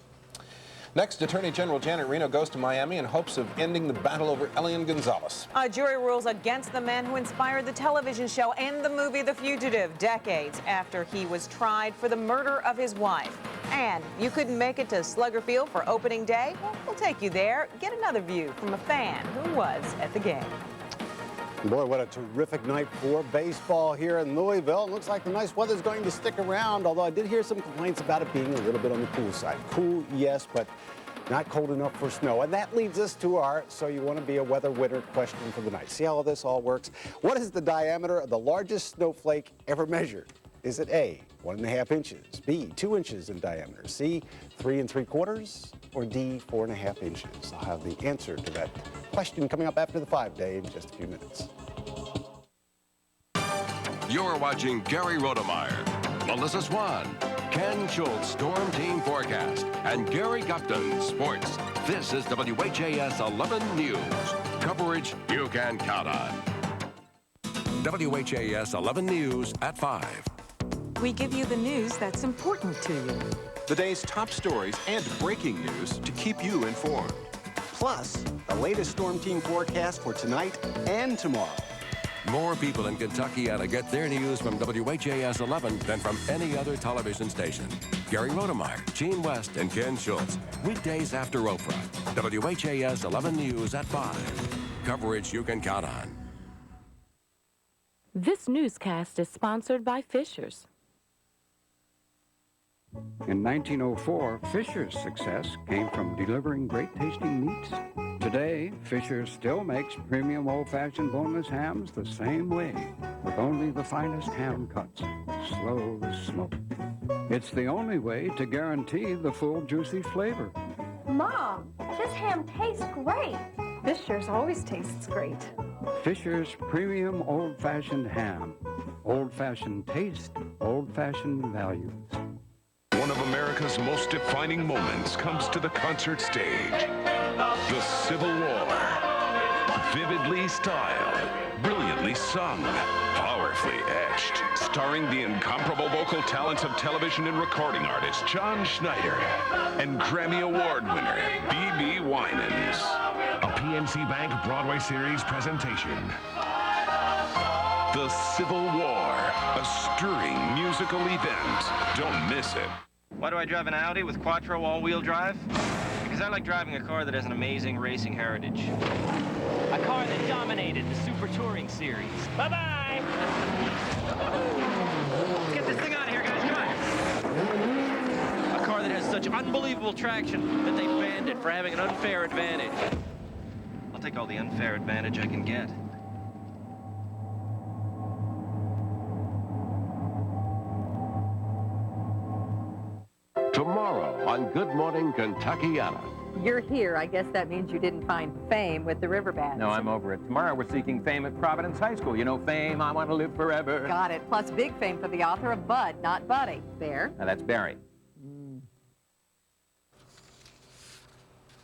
Next, Attorney General Janet Reno goes to Miami in hopes of ending the battle over Elian Gonzalez.
A jury rules against the man who inspired the television show and the movie The Fugitive decades after he was tried for the murder of his wife. And you couldn't make it to Slugger Field for opening day? Well, we'll take you there. Get another view from a fan who was at the game.
Boy, what a terrific night for baseball here in Louisville. It looks like the nice weather's going to stick around, although I did hear some complaints about it being a little bit on the cool side. Cool, yes, but not cold enough for snow. And that leads us to our So You Want to Be a Weather Winner question for the night. See how this all works? What is the diameter of the largest snowflake ever measured? Is it A, 1.5 inches, B, 2 inches in diameter, C, 3 3/4, or D, 4.5 inches? I'll have the answer to that question coming up after the 5-day in just a few minutes.
You're watching Gary Rodemeyer, Melissa Swan, Ken Schultz Storm Team Forecast, and Gary Gupton Sports. This is WHAS 11 News. Coverage you can count on. WHAS 11 News at 5.
We give you the news that's important to you.
The day's top stories and breaking news to keep you informed.
Plus, the latest Storm Team forecast for tonight and tomorrow.
More people in Kentuckyana get their news from WHAS 11 than from any other television station. Gary Rodemeyer, Gene West, and Ken Schultz. Weekdays after Oprah. WHAS 11 News at 5. Coverage you can count on.
This newscast is sponsored by Fisher's.
In 1904, Fisher's success came from delivering great-tasting meats. Today, Fisher's still makes premium old-fashioned boneless hams the same way, with only the finest ham cuts, slow smoked. It's the only way to guarantee the full, juicy flavor.
Mom, this ham tastes great. Fisher's always tastes great.
Fisher's premium old-fashioned ham. Old-fashioned taste, old-fashioned values.
One of America's most defining moments comes to the concert stage. The Civil War. Vividly styled, brilliantly sung, powerfully etched, starring the incomparable vocal talents of television and recording artist John Schneider and Grammy Award winner B.B. Winans. A PNC Bank Broadway series presentation. The Civil War, a stirring musical event. Don't miss it.
Why do I drive an Audi with Quattro all-wheel drive? Because I like driving a car that has an amazing racing heritage. A car that dominated the Super Touring Series. Bye-bye! Let's get this thing out of here, guys. Come on. A car that has such unbelievable traction that they banned it for having an unfair advantage. I'll take all the unfair advantage I can get.
Tomorrow on Good Morning Kentuckyana.
You're here. I guess that means you didn't find fame with the river band.
No, I'm over it. Tomorrow we're seeking fame at Providence High School. You know, fame, I want to live forever.
Got it. Plus big fame for the author of Bud, Not Buddy. There.
Now that's Barry.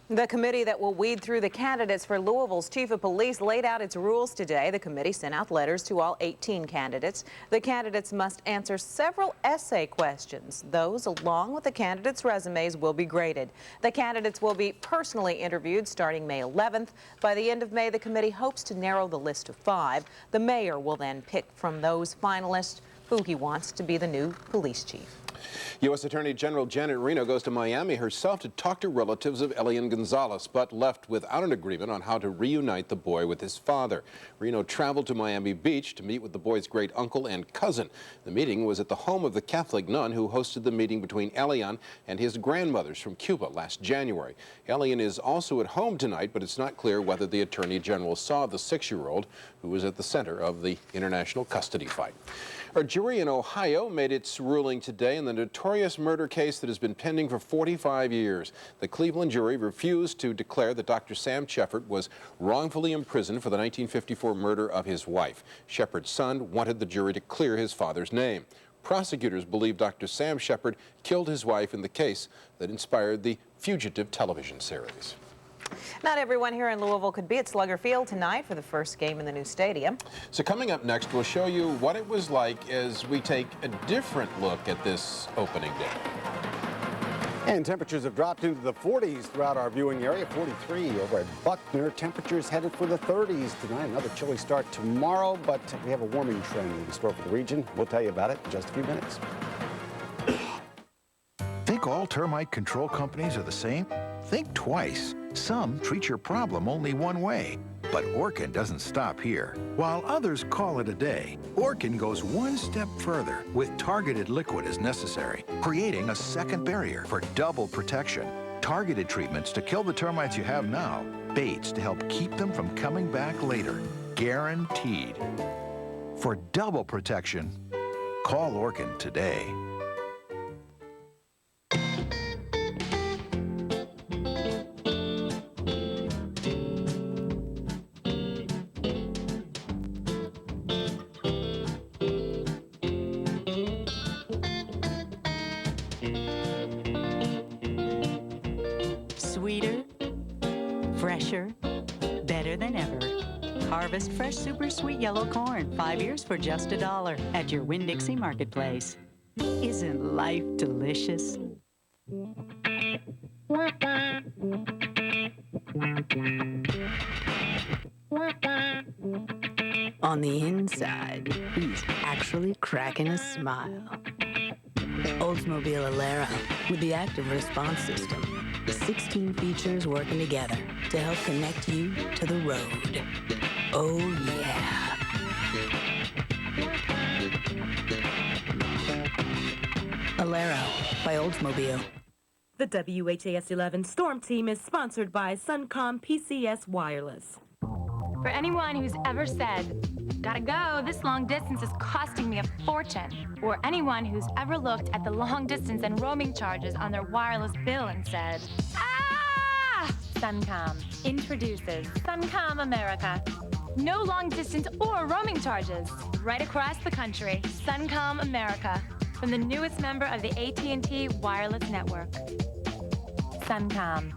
The committee that will weed through the candidates for Louisville's chief of police laid out its rules today. The committee sent out letters to all 18 candidates. The candidates must answer several essay questions. Those, along with the candidates' resumes, will be graded. The candidates will be personally interviewed starting May 11th. By the end of May, the committee hopes to narrow the list to 5. The mayor will then pick from those finalists who he wants to be the new police chief.
U.S. Attorney General Janet Reno goes to Miami herself to talk to relatives of Elian Gonzalez, but left without an agreement on how to reunite the boy with his father. Reno traveled to Miami Beach to meet with the boy's great uncle and cousin. The meeting was at the home of the Catholic nun who hosted the meeting between Elian and his grandmothers from Cuba last January. Elian is also at home tonight, but it's not clear whether the Attorney General saw the 6-year-old who was at the center of the international custody fight. A jury in Ohio made its ruling today in the notorious murder case that has been pending for 45 years. The Cleveland jury refused to declare that Dr. Sam Shepard was wrongfully imprisoned for the 1954 murder of his wife. Shepard's son wanted the jury to clear his father's name. Prosecutors believe Dr. Sam Shepard killed his wife in the case that inspired the Fugitive television series.
Not everyone here in Louisville could be at Slugger Field tonight for the first game in the new stadium.
So coming up next, we'll show you what it was like as we take a different look at this opening day.
And temperatures have dropped into the 40s throughout our viewing area. 43 over at Buckner. Temperatures headed for the 30s tonight. Another chilly start tomorrow, but we have a warming trend in store for the region. We'll tell you about it in just a few minutes.
Think all termite control companies are the same? Think twice. Some treat your problem only one way. But Orkin doesn't stop here. While others call it a day, Orkin goes one step further with targeted liquid as necessary, creating a second barrier for double protection. Targeted treatments to kill the termites you have now, baits to help keep them from coming back later. Guaranteed. For double protection, call Orkin today.
Sweeter, fresher, better than ever. Harvest fresh super sweet yellow corn, 5 years for just $1 at your Winn-Dixie Marketplace. Isn't life delicious?
On the inside, he's actually cracking a smile. Oldsmobile Alero with the active response system. 16 features working together to help connect you to the road. Oh, yeah. Alero by Oldsmobile.
The WHAS 11 Storm Team is sponsored by Suncom PCS Wireless.
For anyone who's ever said, gotta go, this long distance is costing me a fortune, or anyone who's ever looked at the long distance and roaming charges on their wireless bill and said, ah! Suncom introduces Suncom America. No long distance or roaming charges. Right across the country, Suncom America. From the newest member of the AT&T wireless network. Suncom.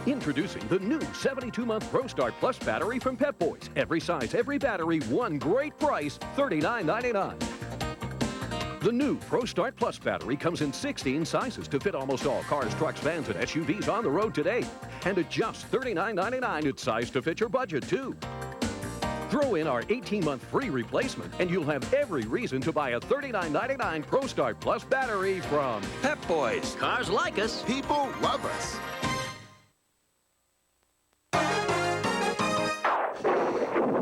Introducing the new 72-month ProStart Plus battery from Pep Boys. Every size, every battery, one great price, $39.99. The new ProStart Plus battery comes in 16 sizes to fit almost all cars, trucks, vans, and SUVs on the road today. And at just $39.99, it's sized to fit your budget, too. Throw in our 18-month free replacement, and you'll have every reason to buy a $39.99 ProStart Plus battery from
Pep Boys. Cars like us. People love us.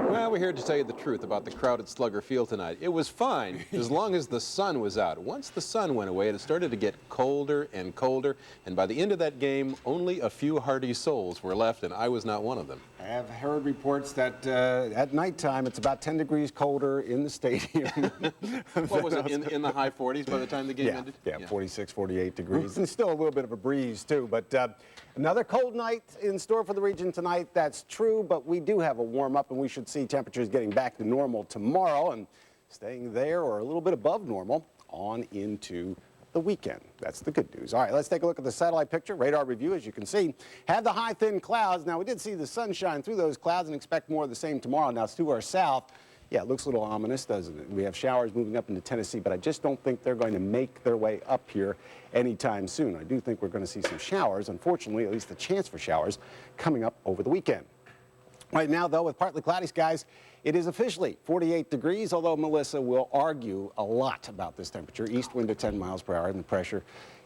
Well, we're here to tell you the truth about the crowd at Slugger Field tonight. It was fine as long as the sun was out. Once the sun went away, it started to get colder and colder, and by the end of that game, only a few hardy souls were left, and I was not one of them.
I have heard reports that at nighttime it's about 10 degrees colder in the stadium.
What was it, in the high 40s by the time the game ended?
Yeah, 46, 48 degrees, and still a little bit of a breeze too. But another cold night in store for the region tonight, that's true, but we do have a warm-up, and we should see temperatures getting back to normal tomorrow and staying there or a little bit above normal on into the weekend. That's the good news. All right, let's take a look at the satellite picture. Radar review, as you can see, had the high, thin clouds. Now, we did see the sun shine through those clouds and expect more of the same tomorrow. Now, it's to our south. Yeah, it looks a little ominous, doesn't it? We have showers moving up into Tennessee, but I just don't think they're going to make their way up here anytime soon. I do think we're going to see some showers, unfortunately, at least the chance for showers, coming up over the weekend. Right now, though, with partly cloudy skies, it is officially 48 degrees, although Melissa will argue a lot about this temperature. East wind at 10 miles per hour, and the pressure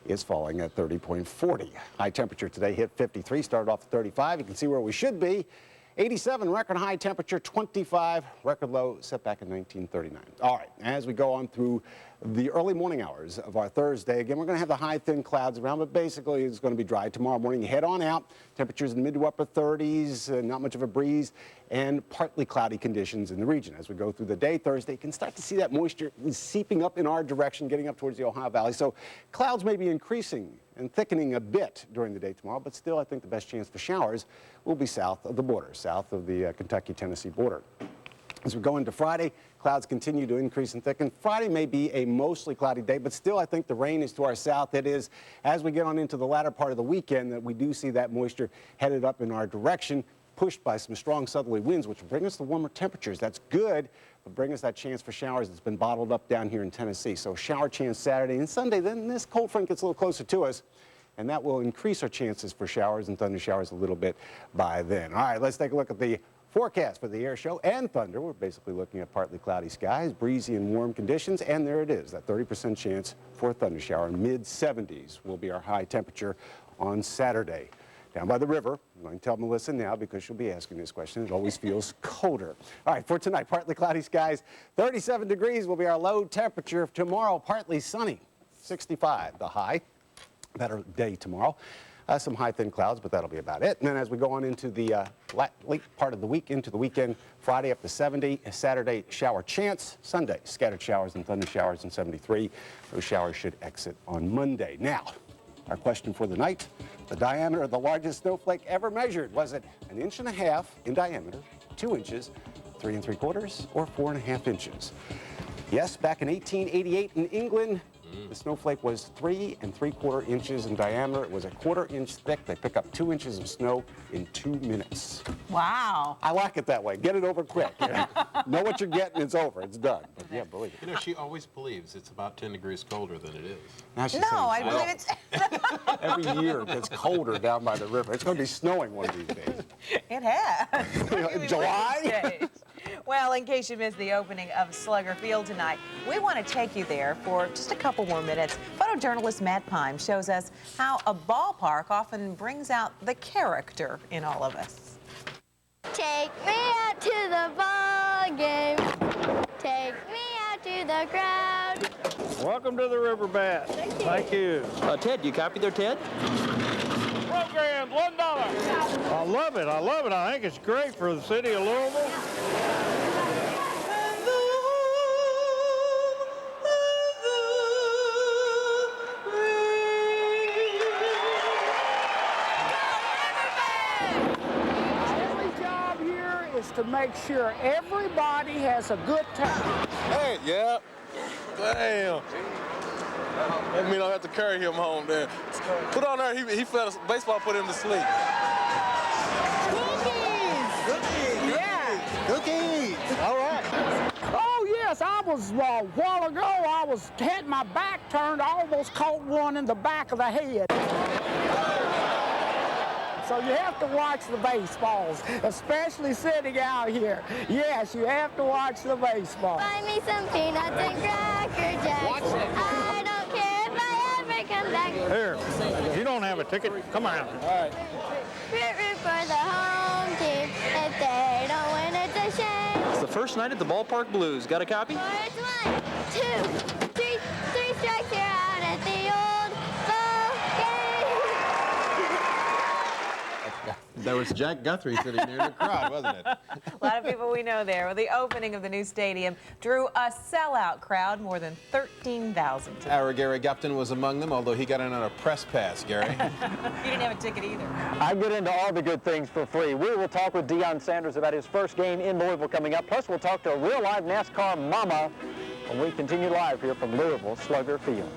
is falling at 30.40. High temperature today hit 53, started off at 35. You can see where we should be. 87 record high temperature, 25 record low set back in 1939. All right, as we go on through the early morning hours of our Thursday, again, we're going to have the high, thin clouds around, but basically it's going to be dry tomorrow morning. You head on out, temperatures in the mid to upper 30s, not much of a breeze, and partly cloudy conditions in the region. As we go through the day Thursday, you can start to see that moisture seeping up in our direction, getting up towards the Ohio Valley. So clouds may be increasing and thickening a bit during the day tomorrow, but still I think the best chance for showers will be south of the border, south of the Kentucky-Tennessee border. As we go into Friday, clouds continue to increase and thicken. Friday may be a mostly cloudy day, but still I think the rain is to our south. It is, as we get on into the latter part of the weekend, that we do see that moisture headed up in our direction, pushed by some strong southerly winds, which will bring us the warmer temperatures. That's good, but bring us that chance for showers that's been bottled up down here in Tennessee. So shower chance Saturday and Sunday. Then this cold front gets a little closer to us, and that will increase our chances for showers and thunder showers a little bit by then. All right, let's take a look at the forecast for the air show and thunder. We're basically looking at partly cloudy skies, breezy and warm conditions, and there it is, that 30% chance for a thunder shower. Mid-70s will be our high temperature on Saturday. Down by the river, I'm going to tell Melissa now because she'll be asking this question. It always feels colder. All right, for tonight, partly cloudy skies, 37 degrees will be our low temperature. Tomorrow, partly sunny, 65 the high. Better day tomorrow. Some high thin clouds, but that'll be about it. And then as we go on into the late part of the week, into the weekend, Friday up to 70, Saturday shower chance, Sunday scattered showers and thunder showers and 73. Those showers should exit on Monday. Now, our question for the night, the diameter of the largest snowflake ever measured, was it 1.5 inches in diameter, 2 inches, 3 3/4, or 4.5 inches? Yes, back in 1888 in England, the snowflake was 3 3/4 inches in diameter. It was 1/4 inch thick. They pick up 2 inches of snow in 2 minutes.
Wow.
I like it that way. Get it over quick. Know what you're getting, it's over. It's done. But yeah, believe it.
You know, she always believes it's about 10 degrees colder than it is.
Now she's
No,
saying
I believe it's...
every year it gets colder down by the river. It's going to be snowing one of these days.
It has.
In July?
Well, in case you missed the opening of Slugger Field tonight, we want to take you there for just a couple more minutes. Photojournalist Matt Pime shows us how a ballpark often brings out the character in all of us.
Take me out to the ball game. Take me out to the crowd.
Welcome to the River Bat. Thank you.
Ted, you copy there, Ted?
Program $1. I love it. I love it. I think it's great for the city of Louisville.
To make sure everybody has a good time.
Hey, yeah. Damn. That mean I don't have to carry him home then. Put on there, he fell, baseball put him to sleep.
Cookies!
Yeah.
Cookies! All right. Oh, yes, I was, a while ago, I had my back turned, I almost caught one in the back of the head. So you have to watch the baseballs, especially sitting out here. Yes, you have to watch the baseball.
Buy me some peanuts and Cracker Jacks. I don't care if I ever come back.
Here, you don't have a ticket. Come on. All right.
Root for the home team. If they don't win, it's a shame.
It's the first night at the Ballpark Blues. Got a copy?
It's 1, 2, 3 strikes, you're out at the old ball game.
That was Jack Guthrie sitting there in the crowd, wasn't it?
A lot of people we know there. Well, the opening of the new stadium drew a sellout crowd, more than 13,000.
Our Gary Gupton was among them, although he got in on a press pass, Gary.
You didn't have a ticket either.
I get into all the good things for free. We will talk with Deion Sanders about his first game in Louisville coming up. Plus, we'll talk to a real-live NASCAR mama when we continue live here from Louisville Slugger Field.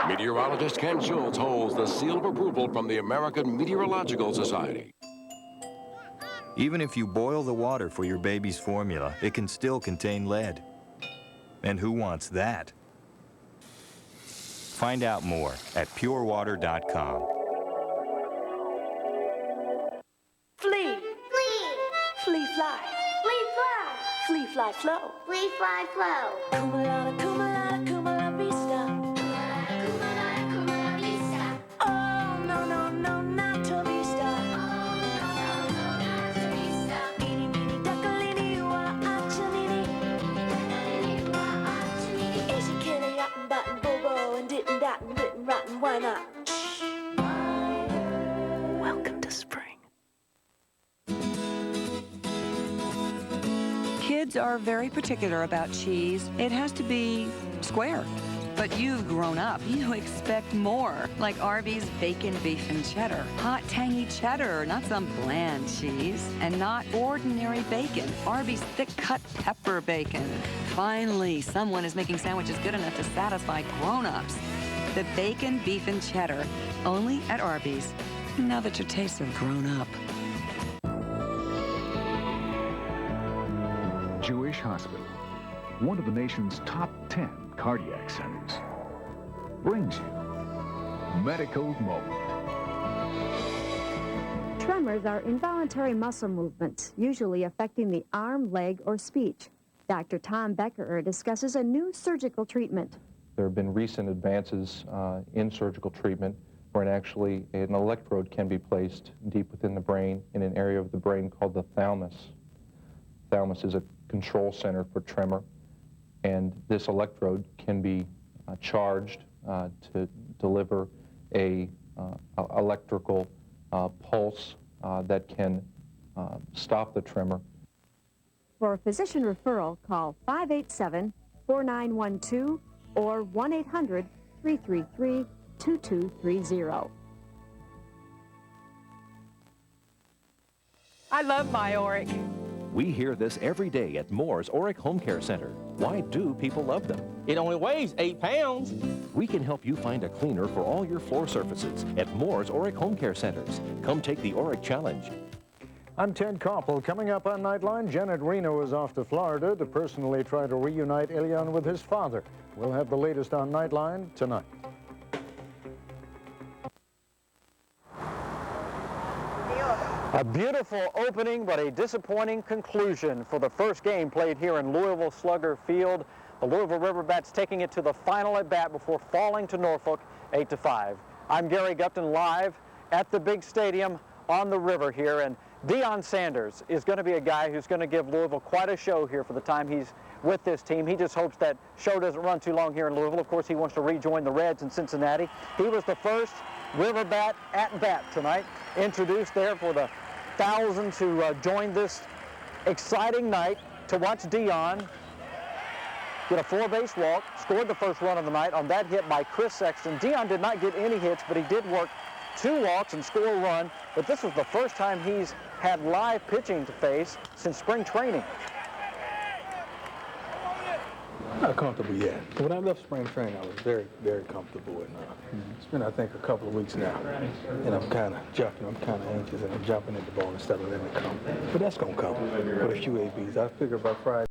Meteorologist Ken Schultz holds the seal of approval from the American Meteorological Society.
Even if you boil the water for your baby's formula, it can still contain lead. And who wants that? Find out more at purewater.com.
Flee. Flee. Flee, fly. Flee, fly. Flee, fly, flow. Flee, fly, flow. Kumalana, kumalana, kumala vista. Kumalana, kumala vista. Oh, no, no, no, not to vista. Oh,
kids are very particular about cheese. It has to be square. But you've grown up. You expect more, like Arby's bacon, beef, and cheddar. Hot, tangy cheddar, not some bland cheese. And not ordinary bacon. Arby's thick-cut pepper bacon. Finally, someone is making sandwiches good enough to satisfy grown-ups. The bacon, beef, and cheddar, only at Arby's. Now that your tastes have grown up.
Jewish Hospital, one of the nation's top 10 cardiac centers, brings you Medical Moment.
Tremors are involuntary muscle movements, usually affecting the arm, leg, or speech. Dr. Tom Beckerer discusses a new surgical treatment.
There have been recent advances in surgical treatment where actually an electrode can be placed deep within the brain in an area of the brain called the thalamus. Thalamus is a control center for tremor, and this electrode can be charged to deliver a electrical pulse that can stop the tremor.
For a physician referral, call 587-4912 or 1-800-333-2230.
I love my Auric.
We hear this every day at Moore's Auric Home Care Center. Why do people love them?
It only weighs 8 pounds.
We can help you find a cleaner for all your floor surfaces at Moore's Auric Home Care Centers. Come take the Auric Challenge.
I'm Ted Koppel. Coming up on Nightline, Janet Reno is off to Florida to personally try to reunite Elian with his father. We'll have the latest on Nightline tonight.
A beautiful opening, but a disappointing conclusion for the first game played here in Louisville Slugger Field. The Louisville Riverbats taking it to the final at bat before falling to Norfolk 8-5. I'm Gary Gupton, live at the big stadium on the river here, and Deion Sanders is going to be a guy who's going to give Louisville quite a show here for the time he's with this team. He just hopes that show doesn't run too long here in Louisville. Of course, he wants to rejoin the Reds in Cincinnati. He was the first Riverbat at bat tonight, introduced there for the thousands who joined this exciting night to watch Deion get a 4-base walk, scored the first run of the night on that hit by Chris Sexton. Deion did not get any hits, but he did work 2 walks and score a run. But this was the first time he's had live pitching to face since spring training.
Not comfortable yet. When I left spring training, I was very, very comfortable. And it's been, I think, a couple of weeks now. And I'm kind of jumping. I'm kind of anxious, and I'm jumping at the ball instead of letting it come. But that's going to come with a few ABs. I figure by Friday.